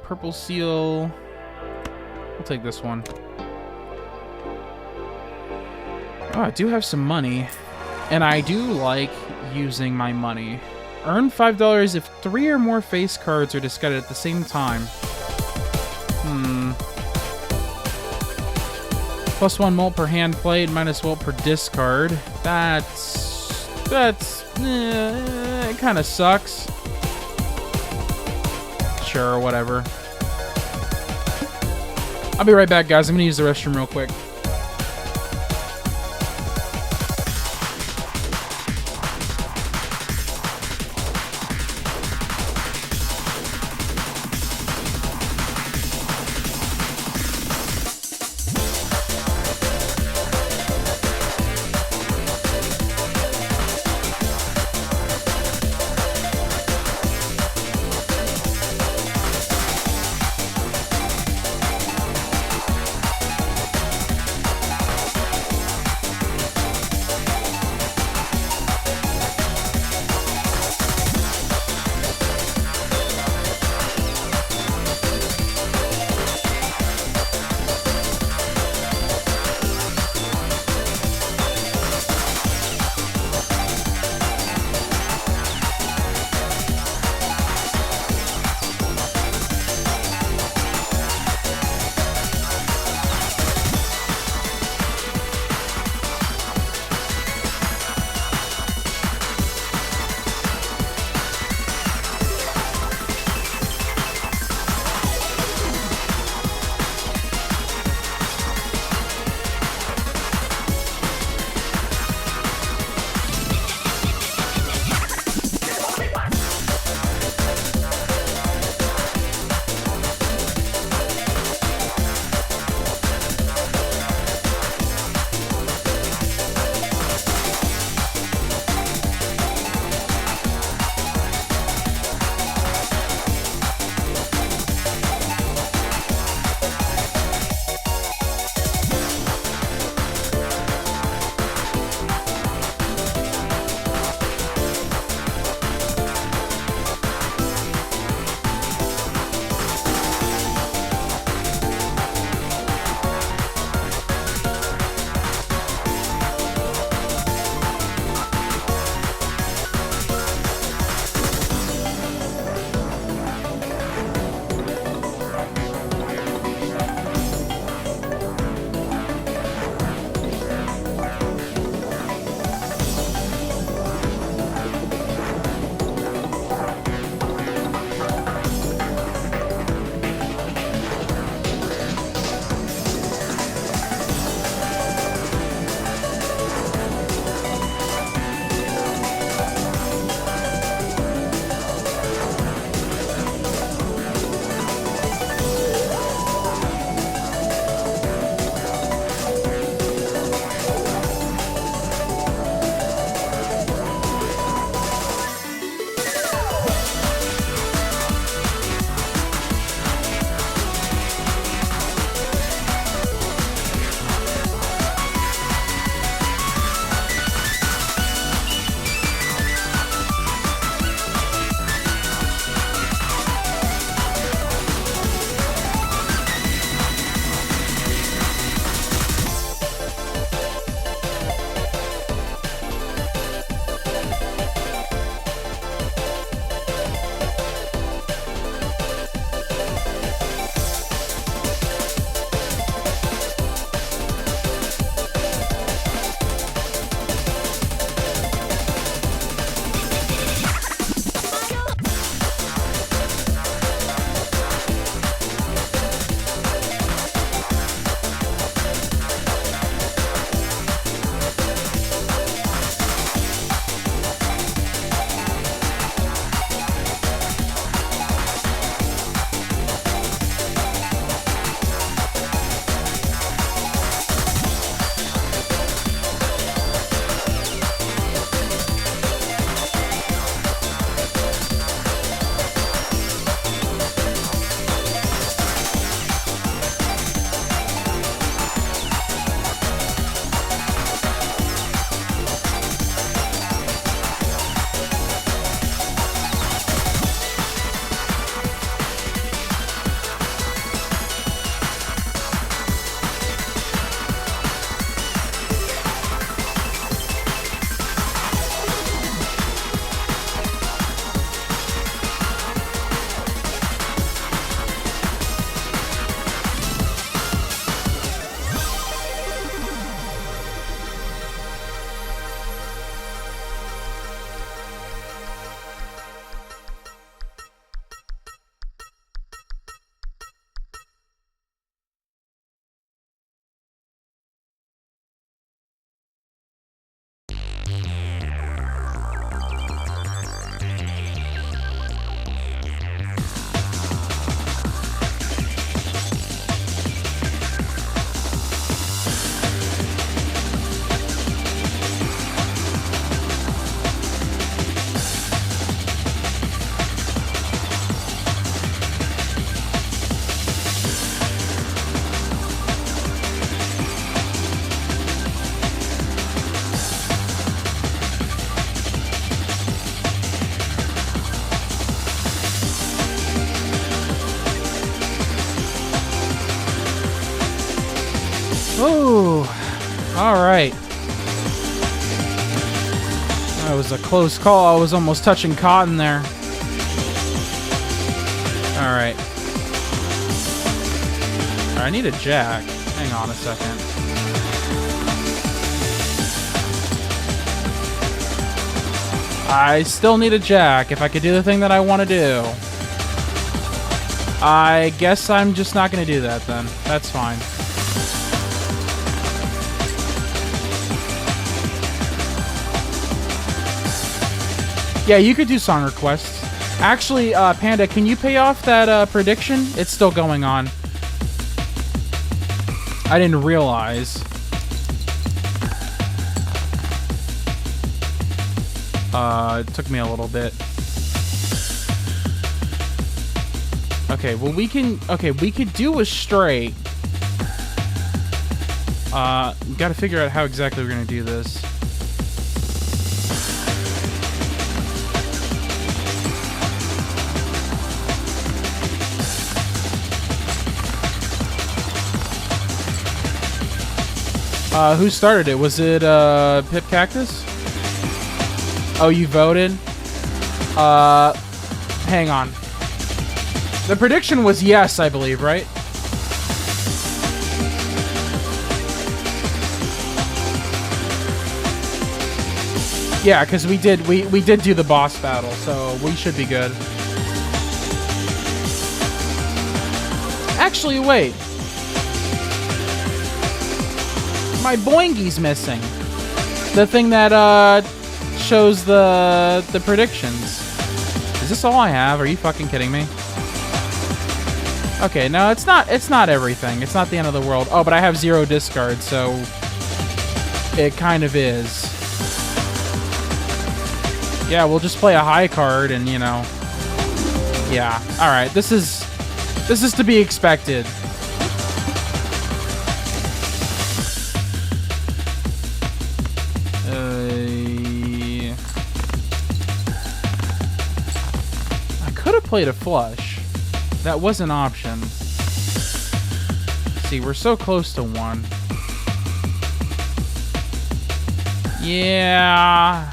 Purple seal. I'll take this one. Oh, I do have some money. And I do like using my money. Earn $5 if 3 or more face cards are discarded at the same time. +1 mult per hand played, -1 per discard. It kind of sucks. Sure, whatever. I'll be right back, guys. I'm gonna use the restroom real quick. Oh, all right. That was a close call. I was almost touching cotton there. All right. I need a jack. Hang on a second. I still need a jack if I could do the thing that I want to do. I guess I'm just not going to do that then. That's fine. Yeah, you could do song requests. Actually, Panda, can you pay off that prediction? It's still going on. I didn't realize. It took me a little bit. Okay, well we could do a straight. Gotta figure out how exactly we're gonna do this. Who started it? Was it Pip Cactus? Oh, you voted? Hang on. The prediction was yes, I believe, right? Yeah, because we did do the boss battle, so we should be good. Actually, wait. My boingy's missing. The thing that shows the predictions. Is this all I have? Are you fucking kidding me? Okay, no, it's not everything. It's not the end of the world. Oh, but I have 0 discard, so it kind of is. Yeah, we'll just play a high card and, you know. Yeah. All right. This is to be expected. I could have played a flush. That was an option. See, we're so close to 1. Yeah.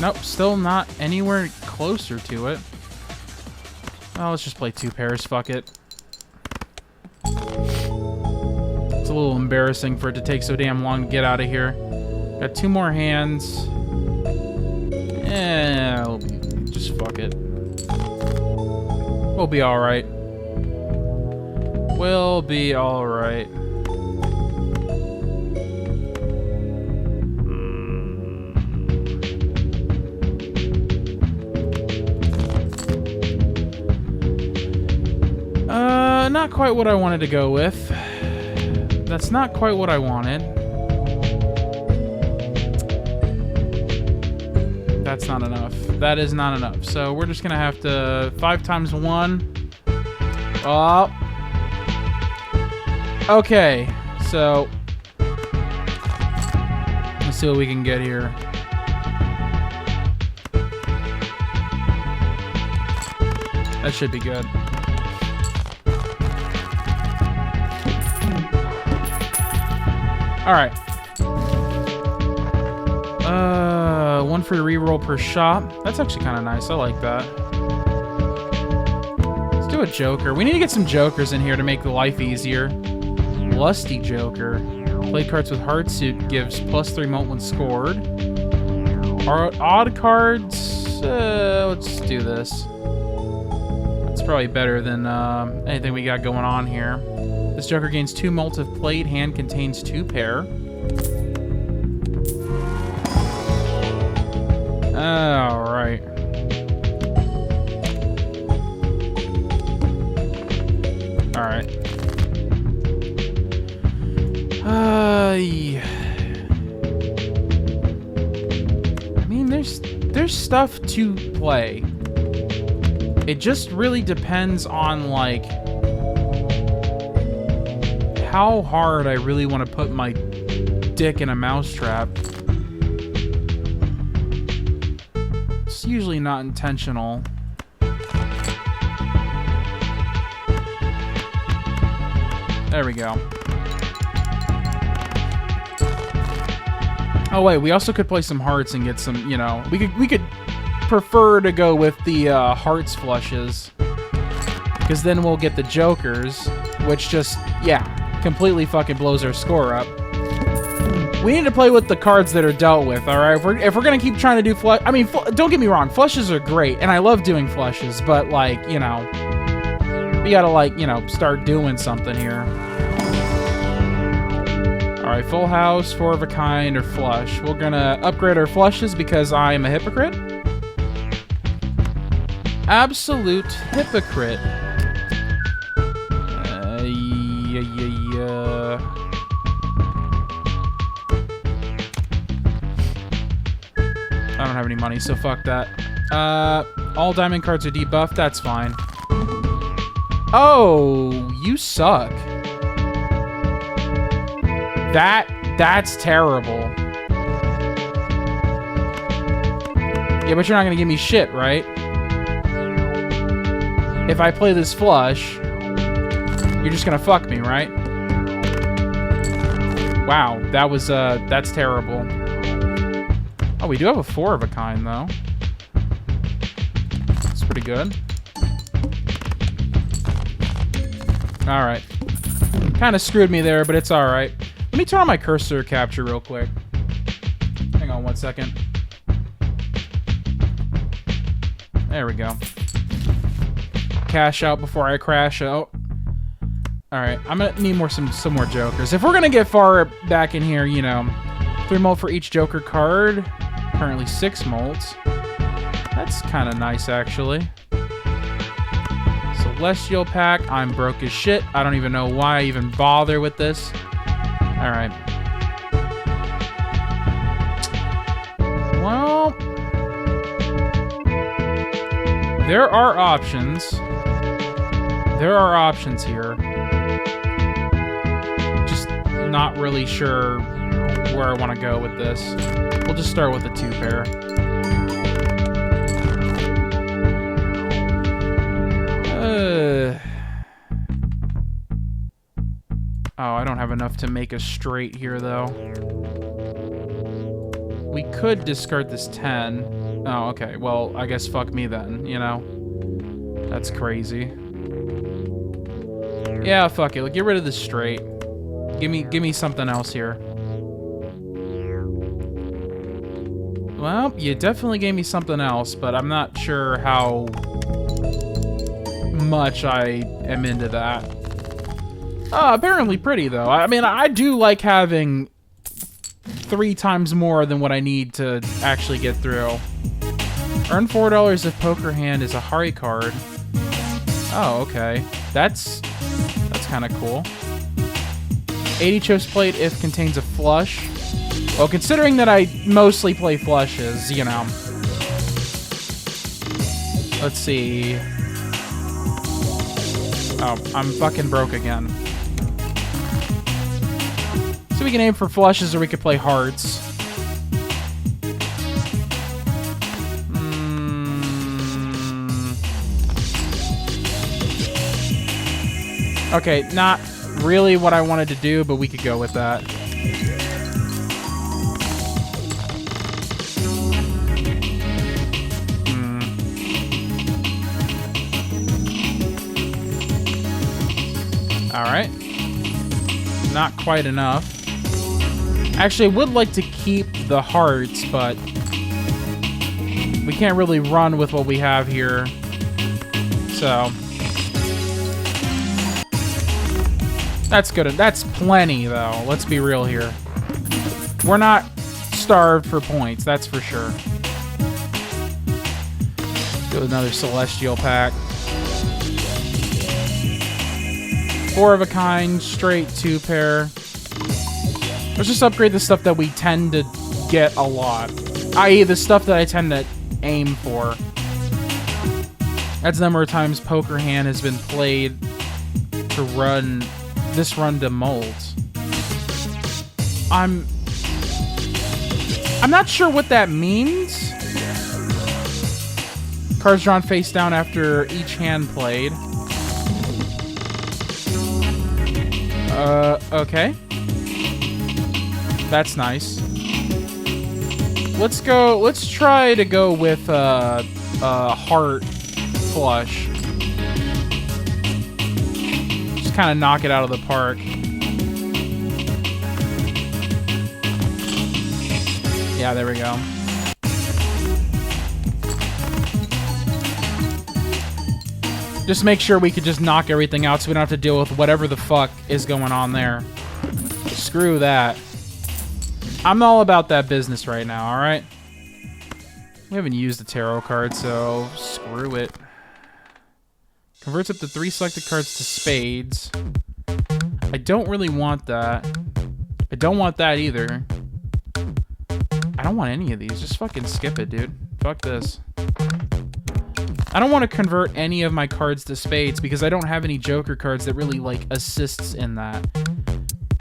Nope, still not anywhere closer to it. Well, let's just play 2 pairs, fuck it. It's a little embarrassing for it to take so damn long to get out of here. Got 2 more hands. Yeah, just fuck it. We'll be alright. We'll be alright. Not quite what I wanted to go with. That's not quite what I wanted. That's not enough. That is not enough. So we're just gonna have to 5 times 1. Oh. Okay. So let's see what we can get here. That should be good. All right. 1 free reroll per shop. That's actually kind of nice. I like that. Let's do a Joker. We need to get some Jokers in here to make the life easier. Lusty Joker. Play cards with Heartsuit gives +3 moment when scored. Odd cards. Let's do this. That's probably better than anything we got going on here. This Joker gains 2 mult if played. Hand contains 2 pair. Alright. Alright. Yeah. I mean, there's stuff to play. It just really depends on, like, how hard I really want to put my dick in a mousetrap. It's usually not intentional. There we go. Oh wait, we also could play some hearts and get some, you know, we could prefer to go with the hearts flushes, because then we'll get the jokers, which just, yeah, completely fucking blows our score up. We need to play with the cards that are dealt with, alright? If we're gonna keep trying to do flush, I mean, don't get me wrong, flushes are great, and I love doing flushes, but, like, you know, we gotta, like, you know, start doing something here. Alright, full house, 4 of a kind, or flush. We're gonna upgrade our flushes because I'm a hypocrite. Absolute hypocrite. I don't have any money, so fuck that. All diamond cards are debuffed, that's fine. Oh, you suck. That's terrible. Yeah, but you're not gonna give me shit, right? If I play this flush, you're just gonna fuck me, right? Wow, that was, that's terrible. Oh, we do have a 4 of a kind, though. That's pretty good. Alright. Kind of screwed me there, but it's alright. Let me turn on my cursor capture real quick. Hang on 1 second. There we go. Cash out before I crash out. Alright, I'm gonna need some more jokers. If we're gonna get far back in here, you know, 3 molt for each joker card. Currently 6 molts. That's kind of nice, actually. Celestial pack. I'm broke as shit. I don't even know why I even bother with this. Alright. Well, there are options. There are options here. Just not really sure where I want to go with this. We'll just start with a 2 pair. Oh, I don't have enough to make a straight here, though. We could discard this 10. Oh, okay. Well, I guess fuck me then, you know? That's crazy. Yeah, fuck it. Get rid of this straight. Give me something else here. Well, you definitely gave me something else, but I'm not sure how much I am into that. Apparently pretty, though. I mean, I do like having 3 times more than what I need to actually get through. Earn $4 if poker hand is a Hari card. Oh, okay. That's kind of cool. 80 chips plate if contains a flush. Well, considering that I mostly play flushes, you know. Let's see. Oh, I'm fucking broke again. So we can aim for flushes or we could play hearts. Okay, not really what I wanted to do, but we could go with that. Alright. Not quite enough. Actually, I would like to keep the hearts, but we can't really run with what we have here. So that's good. That's plenty, though. Let's be real here. We're not starved for points, that's for sure. Do another Celestial pack. 4 of a kind, straight 2 pair. Let's just upgrade the stuff that we tend to get a lot. I.e. the stuff that I tend to aim for. That's the number of times poker hand has been played to run this run to molds. I'm not sure what that means. Cards drawn face down after each hand played. Okay. That's nice. Let's try to go with heart flush. Just kind of knock it out of the park. Yeah, there we go. Just make sure we could just knock everything out so we don't have to deal with whatever the fuck is going on there. Screw that. I'm all about that business right now, alright? We haven't used the tarot card, so screw it. Converts up to 3 selected cards to spades. I don't really want that. I don't want that either. I don't want any of these. Just fucking skip it, dude. Fuck this. I don't want to convert any of my cards to spades because I don't have any Joker cards that really, like, assists in that.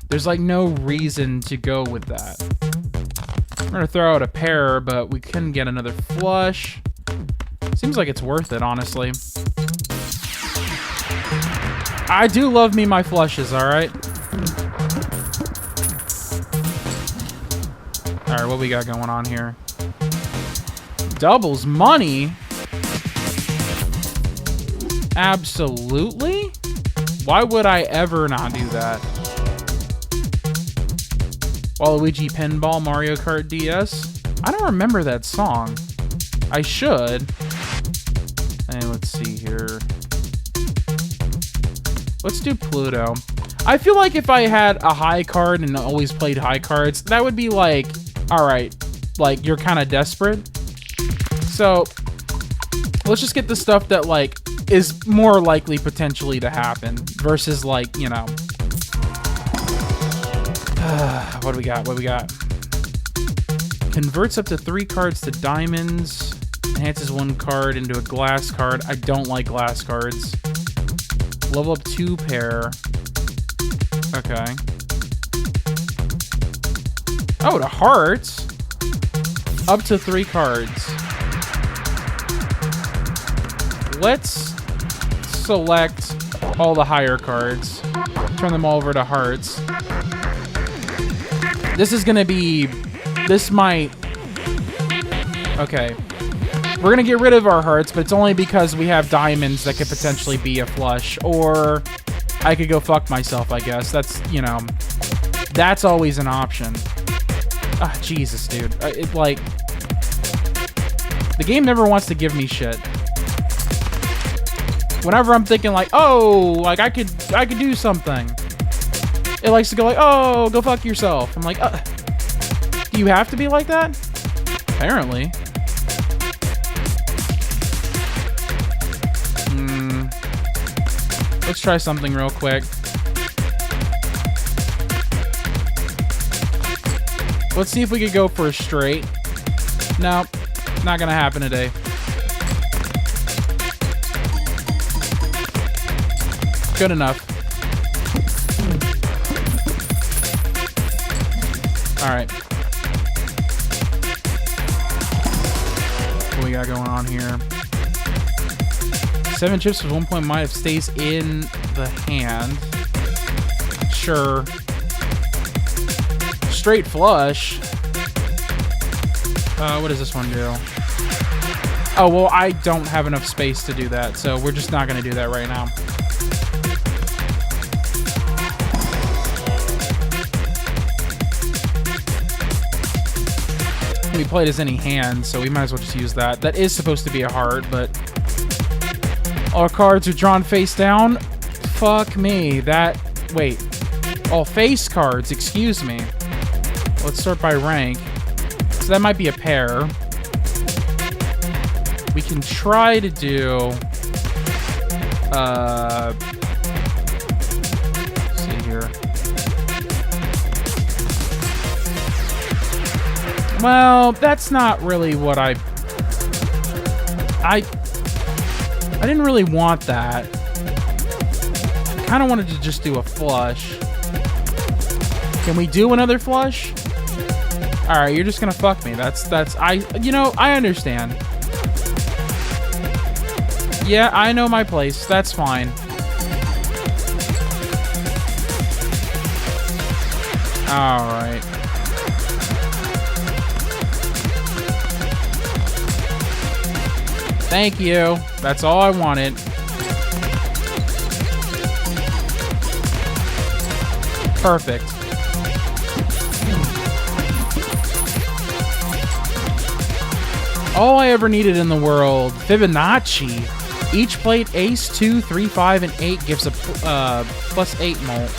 There's, like, no reason to go with that. We're going to throw out a pair, but we couldn't get another flush. Seems like it's worth it, honestly. I do love me my flushes, alright? Alright, what we got going on here? Doubles money? Absolutely? Why would I ever not do that? Waluigi Pinball Mario Kart DS? I don't remember that song. I should. Hey, let's see here. Let's do Pluto. I feel like if I had a high card and always played high cards, that would be like, alright, like, you're kind of desperate. So, let's just get the stuff that, like, is more likely potentially to happen versus, like, you know. What do we got? What do we got? Converts up to 3 cards to diamonds. Enhances 1 card into a glass card. I don't like glass cards. Level up 2 pair. Okay. Oh, to hearts. Up to 3 cards. Let's select all the higher cards. Turn them all over to hearts. This is gonna be... This might... Okay. We're gonna get rid of our hearts, but it's only because we have diamonds that could potentially be a flush. Or I could go fuck myself, I guess. That's, you know... That's always an option. Ah, Jesus, dude. It, like... The game never wants to give me shit. Whenever I'm thinking like, oh, like I could do something, it likes to go like, oh, go fuck yourself. I'm like, do you have to be like that? Apparently. Let's try something real quick. Let's see if we could go for a straight. Nope, not gonna happen today. Good enough. Alright. What we got going on here? 7 chips with 1 point minus stays in the hand. Sure. Straight flush. What does this one do? Oh, well, I don't have enough space to do that, so we're just not going to do that right now. We played as any hand, so we might as well just use that. That is supposed to be a heart, but all cards are drawn face down. Fuck me. That... Wait. All face cards, excuse me. Let's start by rank. So that might be a pair. We can try to do... let's see here. Well, that's not really what I didn't really want that. I kind of wanted to just do a flush. Can we do another flush? All right, you're just gonna fuck me. I understand. Yeah, I know my place. That's fine. Alright. Thank you. That's all I wanted. Perfect. All I ever needed in the world. Fibonacci. Each plate, ace, 2, 3, 5, and 8 gives a plus 8 molt.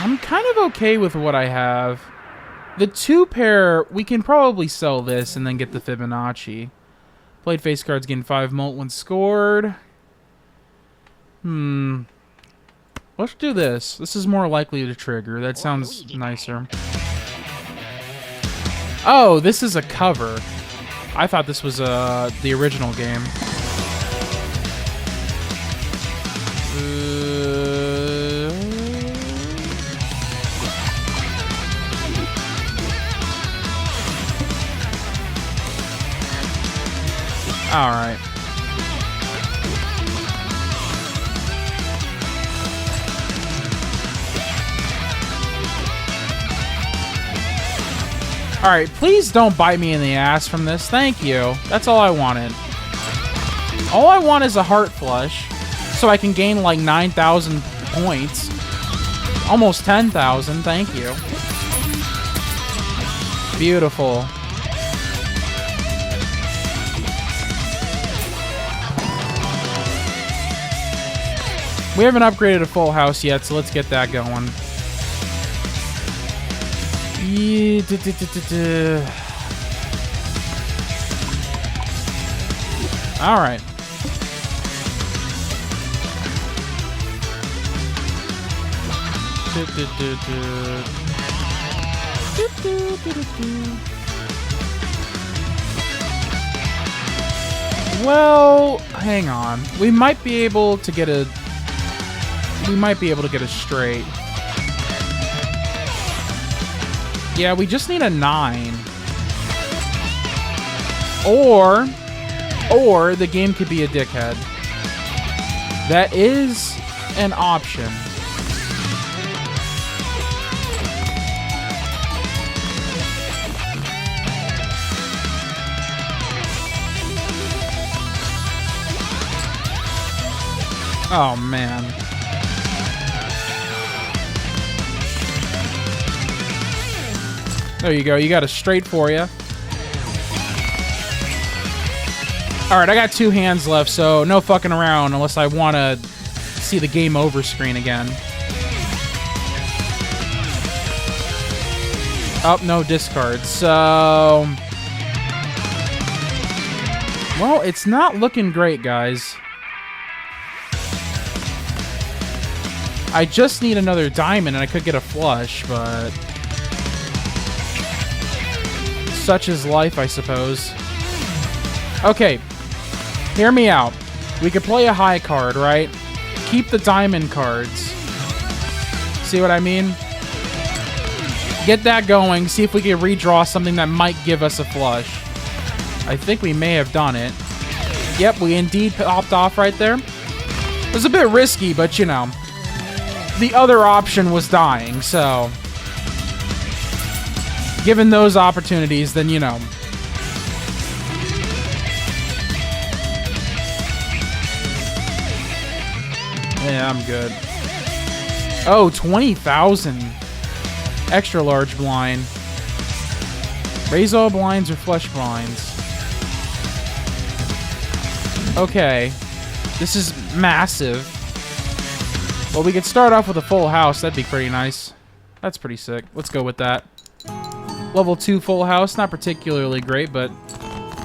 I'm kind of okay with what I have. The 2 pair, we can probably sell this and then get the Fibonacci. Played face cards gain 5 molt when scored. Let's do this. This is more likely to trigger. That sounds nicer. Oh, this is a cover. I thought this was the original game. All right. All right, please don't bite me in the ass from this. Thank you. That's all I wanted. All I want is a heart flush so I can gain like 9,000 points. Almost 10,000. Thank you. Beautiful. We haven't upgraded a full house yet, so let's get that going. All right. Well, hang on. We might be able to get a straight. Yeah, we just need a 9. Or the game could be a dickhead. That is an option. Oh, man. There you go. You got a straight for you. All right, I got 2 hands left, so no fucking around unless I want to see the game over screen again. Oh, no discards. So... well, it's not looking great, guys. I just need another diamond, and I could get a flush, but... such is life, I suppose. Okay, hear me out. We could play a high card, right? Keep the diamond cards. See what I mean? Get that going, see if we can redraw something that might give us a flush. I think we may have done it. Yep, we indeed popped off right there. It was a bit risky, but you know. The other option was dying, so... given those opportunities, then you know. Yeah, I'm good. Oh, 20,000. Extra large blind. Raise all blinds or flush blinds. Okay. This is massive. Well, we could start off with a full house. That'd be pretty nice. That's pretty sick. Let's go with that. Level 2 full house. Not particularly great, but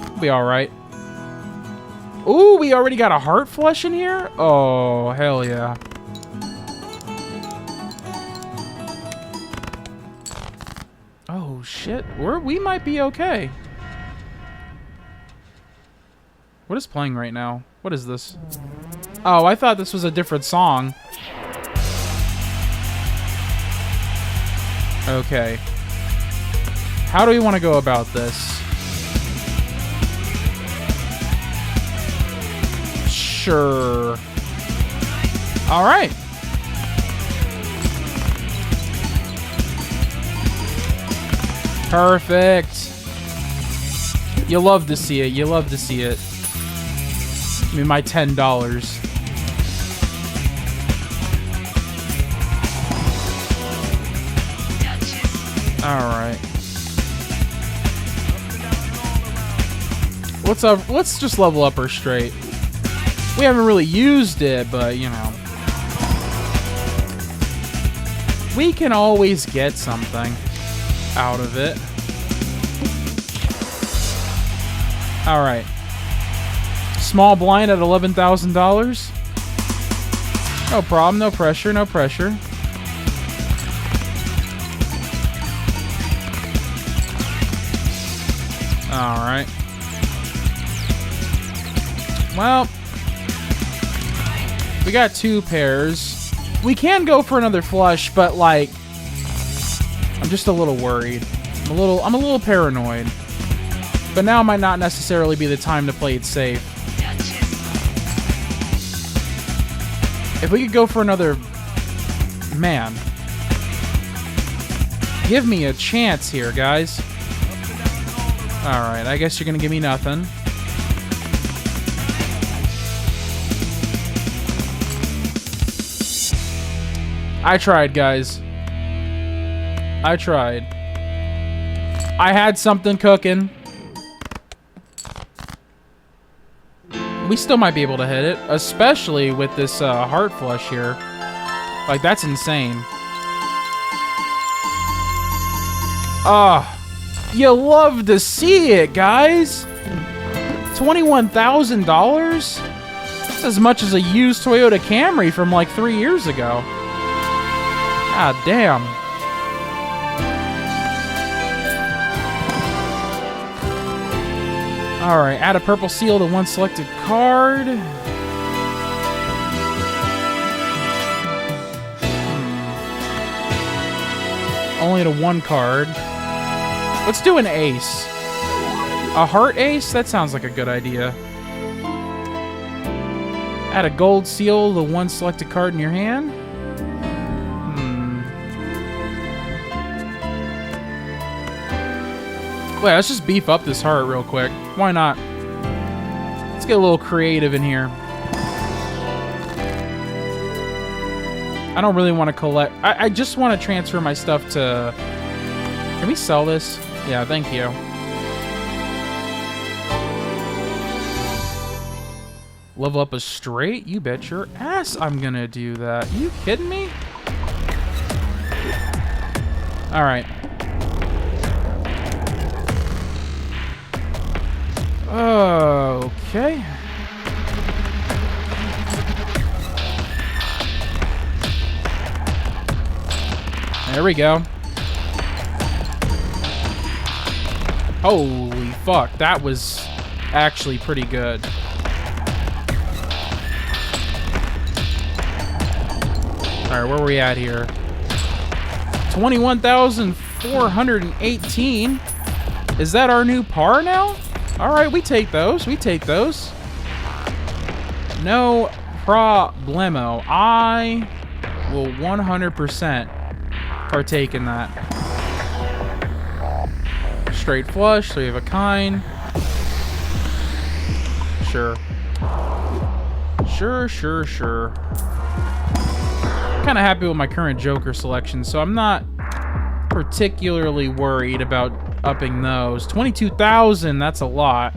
it'll be alright. Ooh, we already got a heart flush in here? Oh, hell yeah. Oh, shit. We might be okay. What is playing right now? What is this? Oh, I thought this was a different song. Okay. How do we want to go about this? Sure. All right. Perfect. You love to see it. You love to see it. Give me my $10. All right. What's up? Let's just level up our straight. We haven't really used it, but you know, we can always get something out of it. All right. Small blind at $11,000. No problem. No pressure. No pressure. All right. Well, we got 2 pairs. We can go for another flush, but like, I'm just a little worried. I'm a little paranoid. But now might not necessarily be the time to play it safe. If we could go for another... Man. Give me a chance here, guys. Alright, I guess you're gonna give me nothing. I tried, guys. I tried. I had something cooking. We still might be able to hit it, especially with this heart flush here. Like, that's insane. Ah, you love to see it, guys. $21,000? That's as much as a used Toyota Camry from like 3 years ago. God damn. Alright, add a purple seal to one selected card. Only to one card. Let's do an ace. A heart ace? That sounds like a good idea. Add a gold seal to one selected card in your hand. Wait, let's just beef up this heart real quick. Why not? Let's get a little creative in here. I don't really want to collect... I just want to transfer my stuff to... Can we sell this? Yeah, thank you. Level up a straight? You bet your ass I'm gonna do that. You kidding me? Alright. Okay. There we go. Holy fuck, that was actually pretty good. Alright, where are we at here? 21,418. Is that our new par now? Alright, we take those. We take those. No problemo. I will 100% partake in that. Straight flush, 3 of a kind. Sure. Sure. Kind of happy with my current Joker selection, so I'm not particularly worried about upping those. 22,000, that's a lot,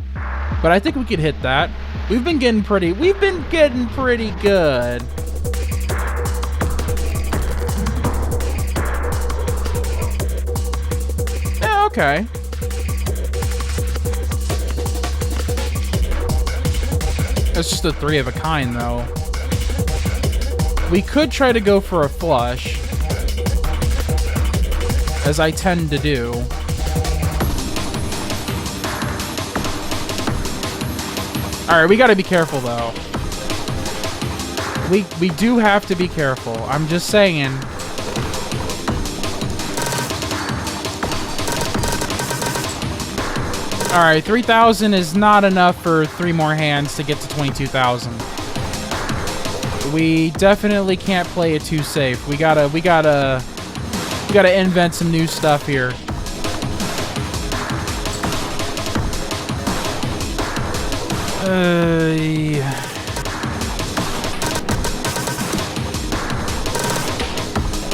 but I think we could hit that. We've been getting pretty good. Yeah, okay. It's just a 3 of a kind, though. We could try to go for a flush, as I tend to do. Alright, we gotta be careful, though. We do have to be careful. I'm just saying. Alright, 3,000 is not enough for 3 more hands to get to 22,000. We definitely can't play it too safe. We gotta invent some new stuff here.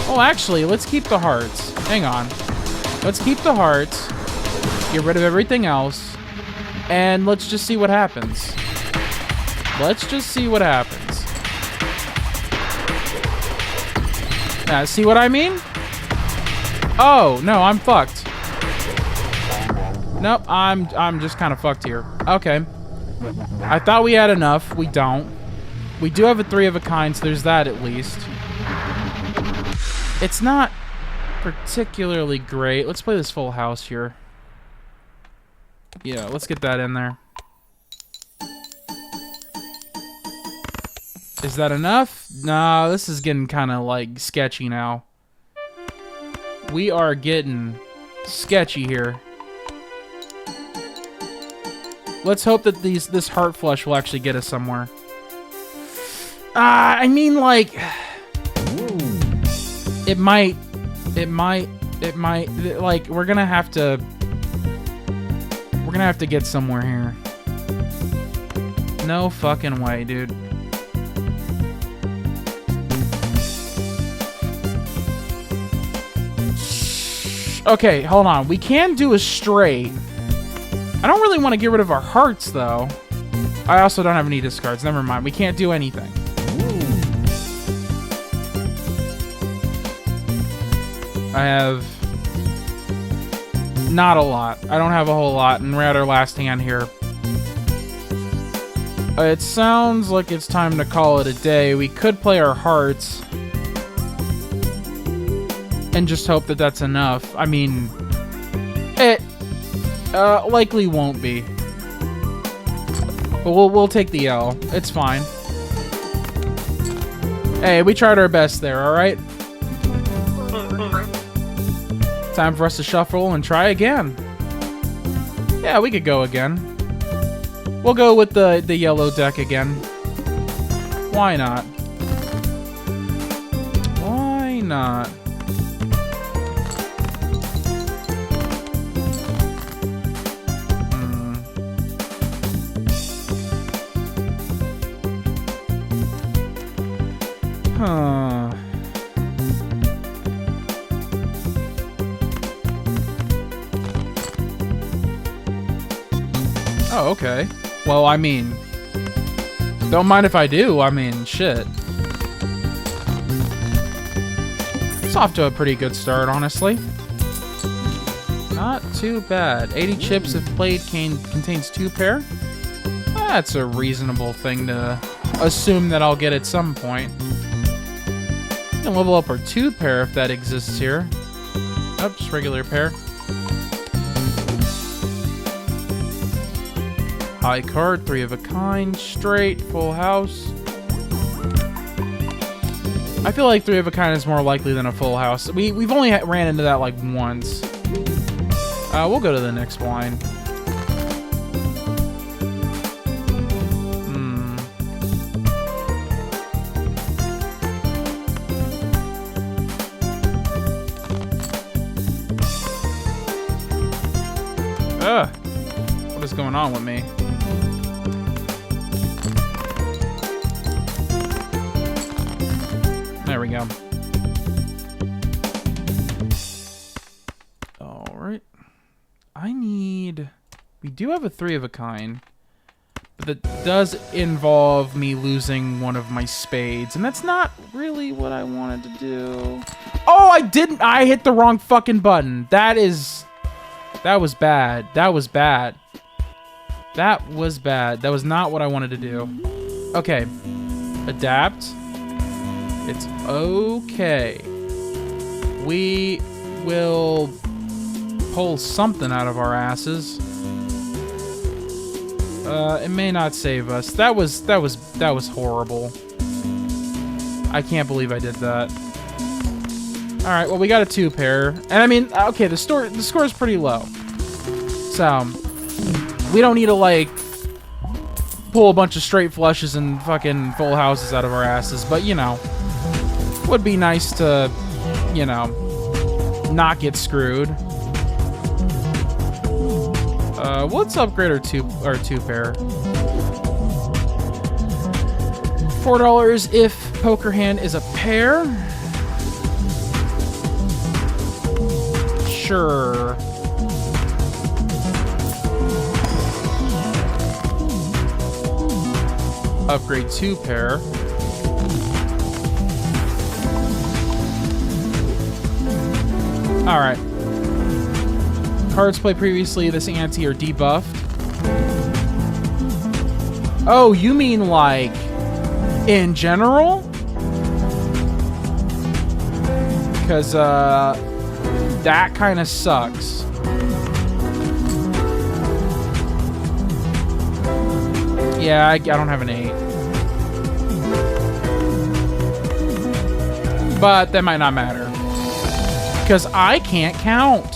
Oh, actually, let's keep the hearts. Hang on. Let's keep the hearts. Get rid of everything else. And let's just see what happens. Let's just see what happens. See what I mean? Oh, no, I'm fucked. Nope, I'm just kind of fucked here. Okay. I thought we had enough. We don't. We do have a 3 of a kind, so there's that at least. It's not particularly great. Let's play this full house here. Yeah, let's get that in there. Is that enough? Nah, this is getting kind of like sketchy now. We are getting sketchy here. Let's hope that this heart flush will actually get us somewhere. I mean, like, it might, like, we're gonna have to get somewhere here. No fucking way, dude. Okay, hold on. We can do a straight. I don't really want to get rid of our hearts, though. I also don't have any discards. Never mind. We can't do anything. I have not a lot. I don't have a whole lot, and we're at our last hand here. It sounds like it's time to call it a day. We could play our hearts and just hope that that's enough. I mean, it likely won't be. But we'll take the L. It's fine. Hey, we tried our best there, alright? Time for us to shuffle and try again. Yeah, we could go again. We'll go with the yellow deck again. Why not? Why not? Huh. Oh, okay. Well, I mean, don't mind if I do. I mean, shit. It's off to a pretty good start, honestly. Not too bad. 80 chips if played contains 2 pair. That's a reasonable thing to assume that I'll get at some point. We can level up our 2 pair if that exists here. Oh, just regular pair. High card, 3 of a kind, straight, full house. I feel like 3 of a kind is more likely than a full house. We've only ran into that like once. We'll go to the next wine. What is going on with me? There we go. Alright. We do have a 3 of a kind. But that does involve me losing one of my spades. And that's not really what I wanted to do. Oh, I didn't! I hit the wrong fucking button. That was bad. That was bad. That was bad. That was not what I wanted to do. Okay. Adapt. It's okay. We will pull something out of our asses. It may not save us. That was horrible. I can't believe I did that. Alright, well, we got a 2 pair. And I mean, okay, the score is pretty low. So, we don't need to, like, pull a bunch of straight flushes and fucking full houses out of our asses. But, you know, would be nice to, you know, not get screwed. Let's upgrade our two pair. $4 if poker hand is a pair. Sure. Upgrade 2 pair. Alright. Cards played previously this ante are debuffed. Oh, you mean like in general? Because that kind of sucks. Yeah, I don't have an 8. But that might not matter. Because I can't count.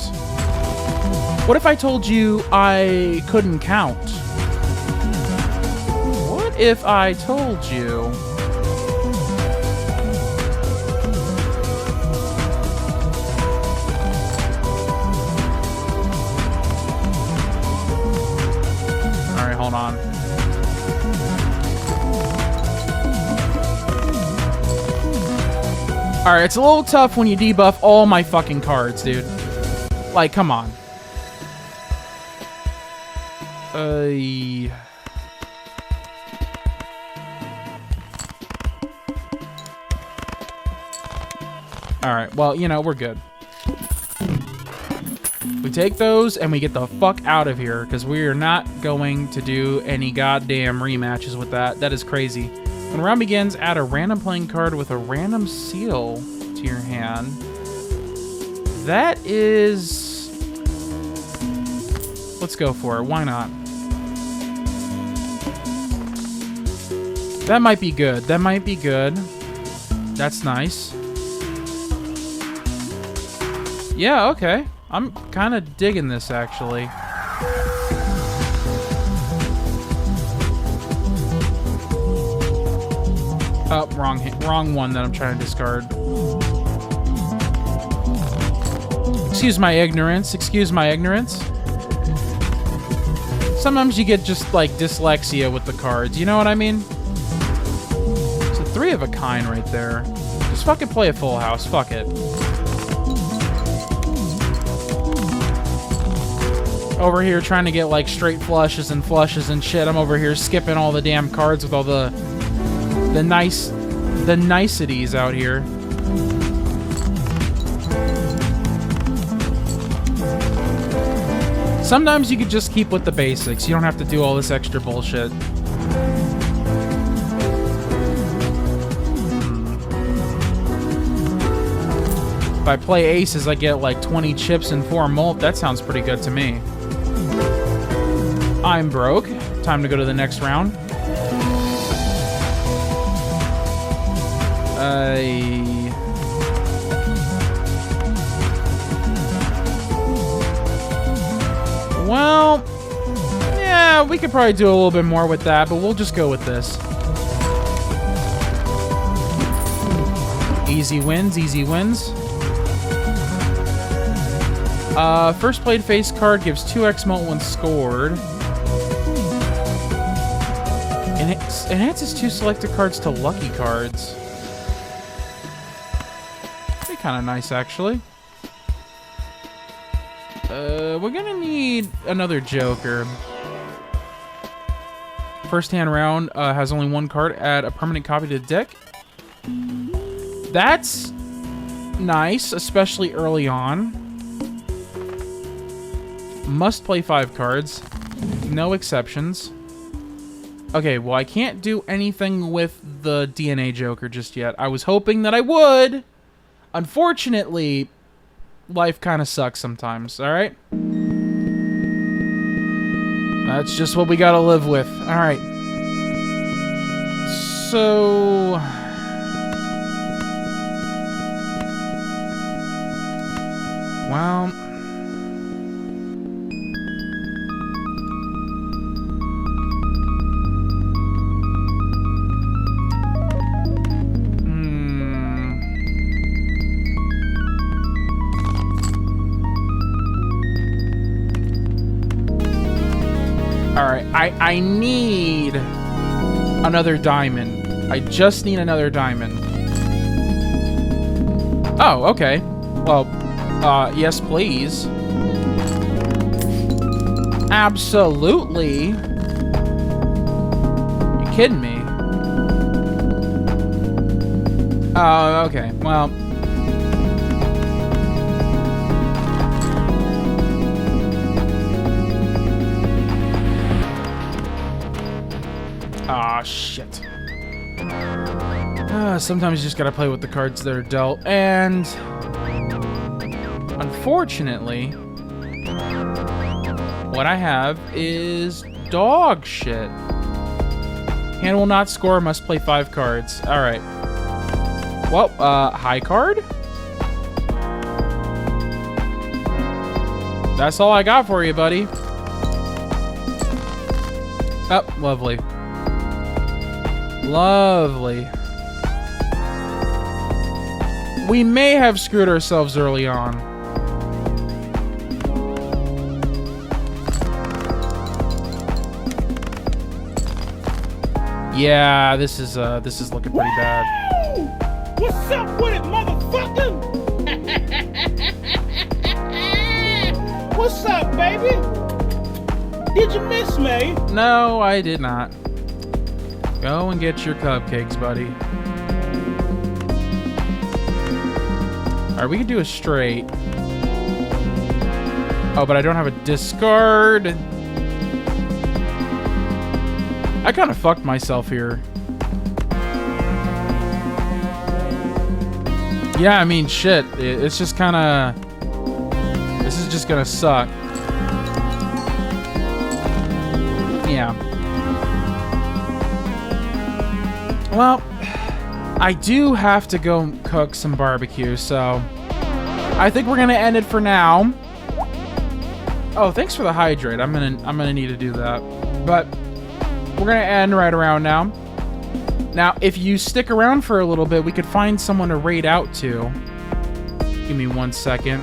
What if I told you I couldn't count? What if I told you... Alright, hold on. Alright, it's a little tough when you debuff all my fucking cards, dude. Like, come on. Alright, well, you know, we're good. We take those and we get the fuck out of here, because we are not going to do any goddamn rematches with that. That is crazy. When a round begins, add a random playing card with a random seal to your hand. That is... Let's go for it. Why not? That might be good. That might be good. That's nice. Yeah, okay. I'm kind of digging this, actually. Oh, wrong one that I'm trying to discard. Excuse my ignorance. Excuse my ignorance. Sometimes you get just, like, dyslexia with the cards. You know what I mean? It's a 3 of a kind right there. Just fucking play a full house. Fuck it. Over here trying to get, like, straight flushes and shit. I'm over here skipping all the damn cards with all the niceties out here. Sometimes you could just keep with the basics. You don't have to do all this extra bullshit. If I play aces, I get like 20 chips and 4 mult. That sounds pretty good to me. I'm broke. Time to go to the next round. Well, yeah, we could probably do a little bit more with that, but we'll just go with this. Easy wins, easy wins. First played face card gives 2x mult when scored. Enhances 2 selected cards to lucky cards. That'd be kind of nice, actually. We're gonna need another Joker. First hand round has only 1 card. Add a permanent copy to the deck. That's nice, especially early on. Must play 5 cards. No exceptions. Okay, well, I can't do anything with the DNA Joker just yet. I was hoping that I would. Unfortunately, life kind of sucks sometimes, alright? That's just what we gotta live with. Alright. So... Well... Alright, I need another diamond. I just need another diamond. Oh, okay. Well, yes, please. Absolutely. You kidding me? Oh, okay. Well... Ah, shit. Sometimes you just gotta play with the cards that are dealt, and... unfortunately... what I have is dog shit. Hand will not score, must play 5 cards. Alright. Well, high card? That's all I got for you, buddy. Oh, lovely. Lovely. We may have screwed ourselves early on. Yeah, this is looking pretty bad. What's up with it, motherfucker? What's up, baby? Did you miss me? No, I did not. Go and get your cupcakes, buddy. Alright, we can do a straight. Oh, but I don't have a discard. I kind of fucked myself here. Yeah, I mean, shit. It's just kind of... this is just gonna suck. Yeah. Well, I do have to go cook some barbecue, so I think we're gonna end it for now. Oh, thanks for the hydrate. I'm gonna need to do that. But we're gonna end right around now. Now, if you stick around for a little bit, we could find someone to raid out to. Give me 1 second.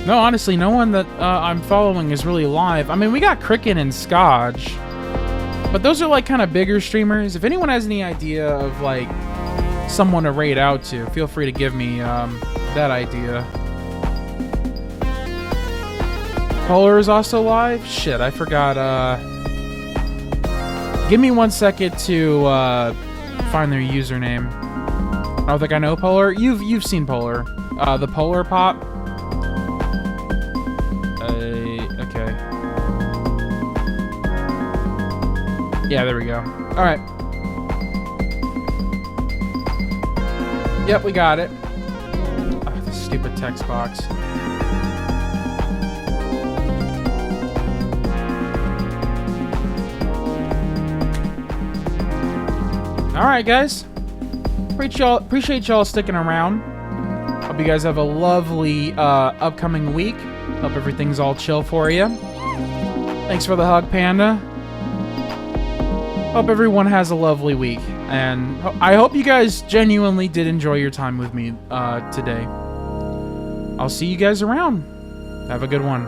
No, honestly, no one that I'm following is really live. I mean, we got Cricket and Scotch. But those are like kind of bigger streamers. If anyone has any idea of like someone to raid out to, feel free to give me that idea. Polar is also live? Shit, I forgot. Give me 1 second to find their username. I don't think I know Polar. You've seen Polar. The Polar Pop. Okay. Yeah, there we go. All right. Yep, we got it. Oh, this stupid text box. All right, guys. Appreciate y'all sticking around. Hope you guys have a lovely upcoming week. Hope everything's all chill for you. Thanks for the hug, Panda. Hope everyone has a lovely week, and I hope you guys genuinely did enjoy your time with me today. I'll see you guys around. Have a good one.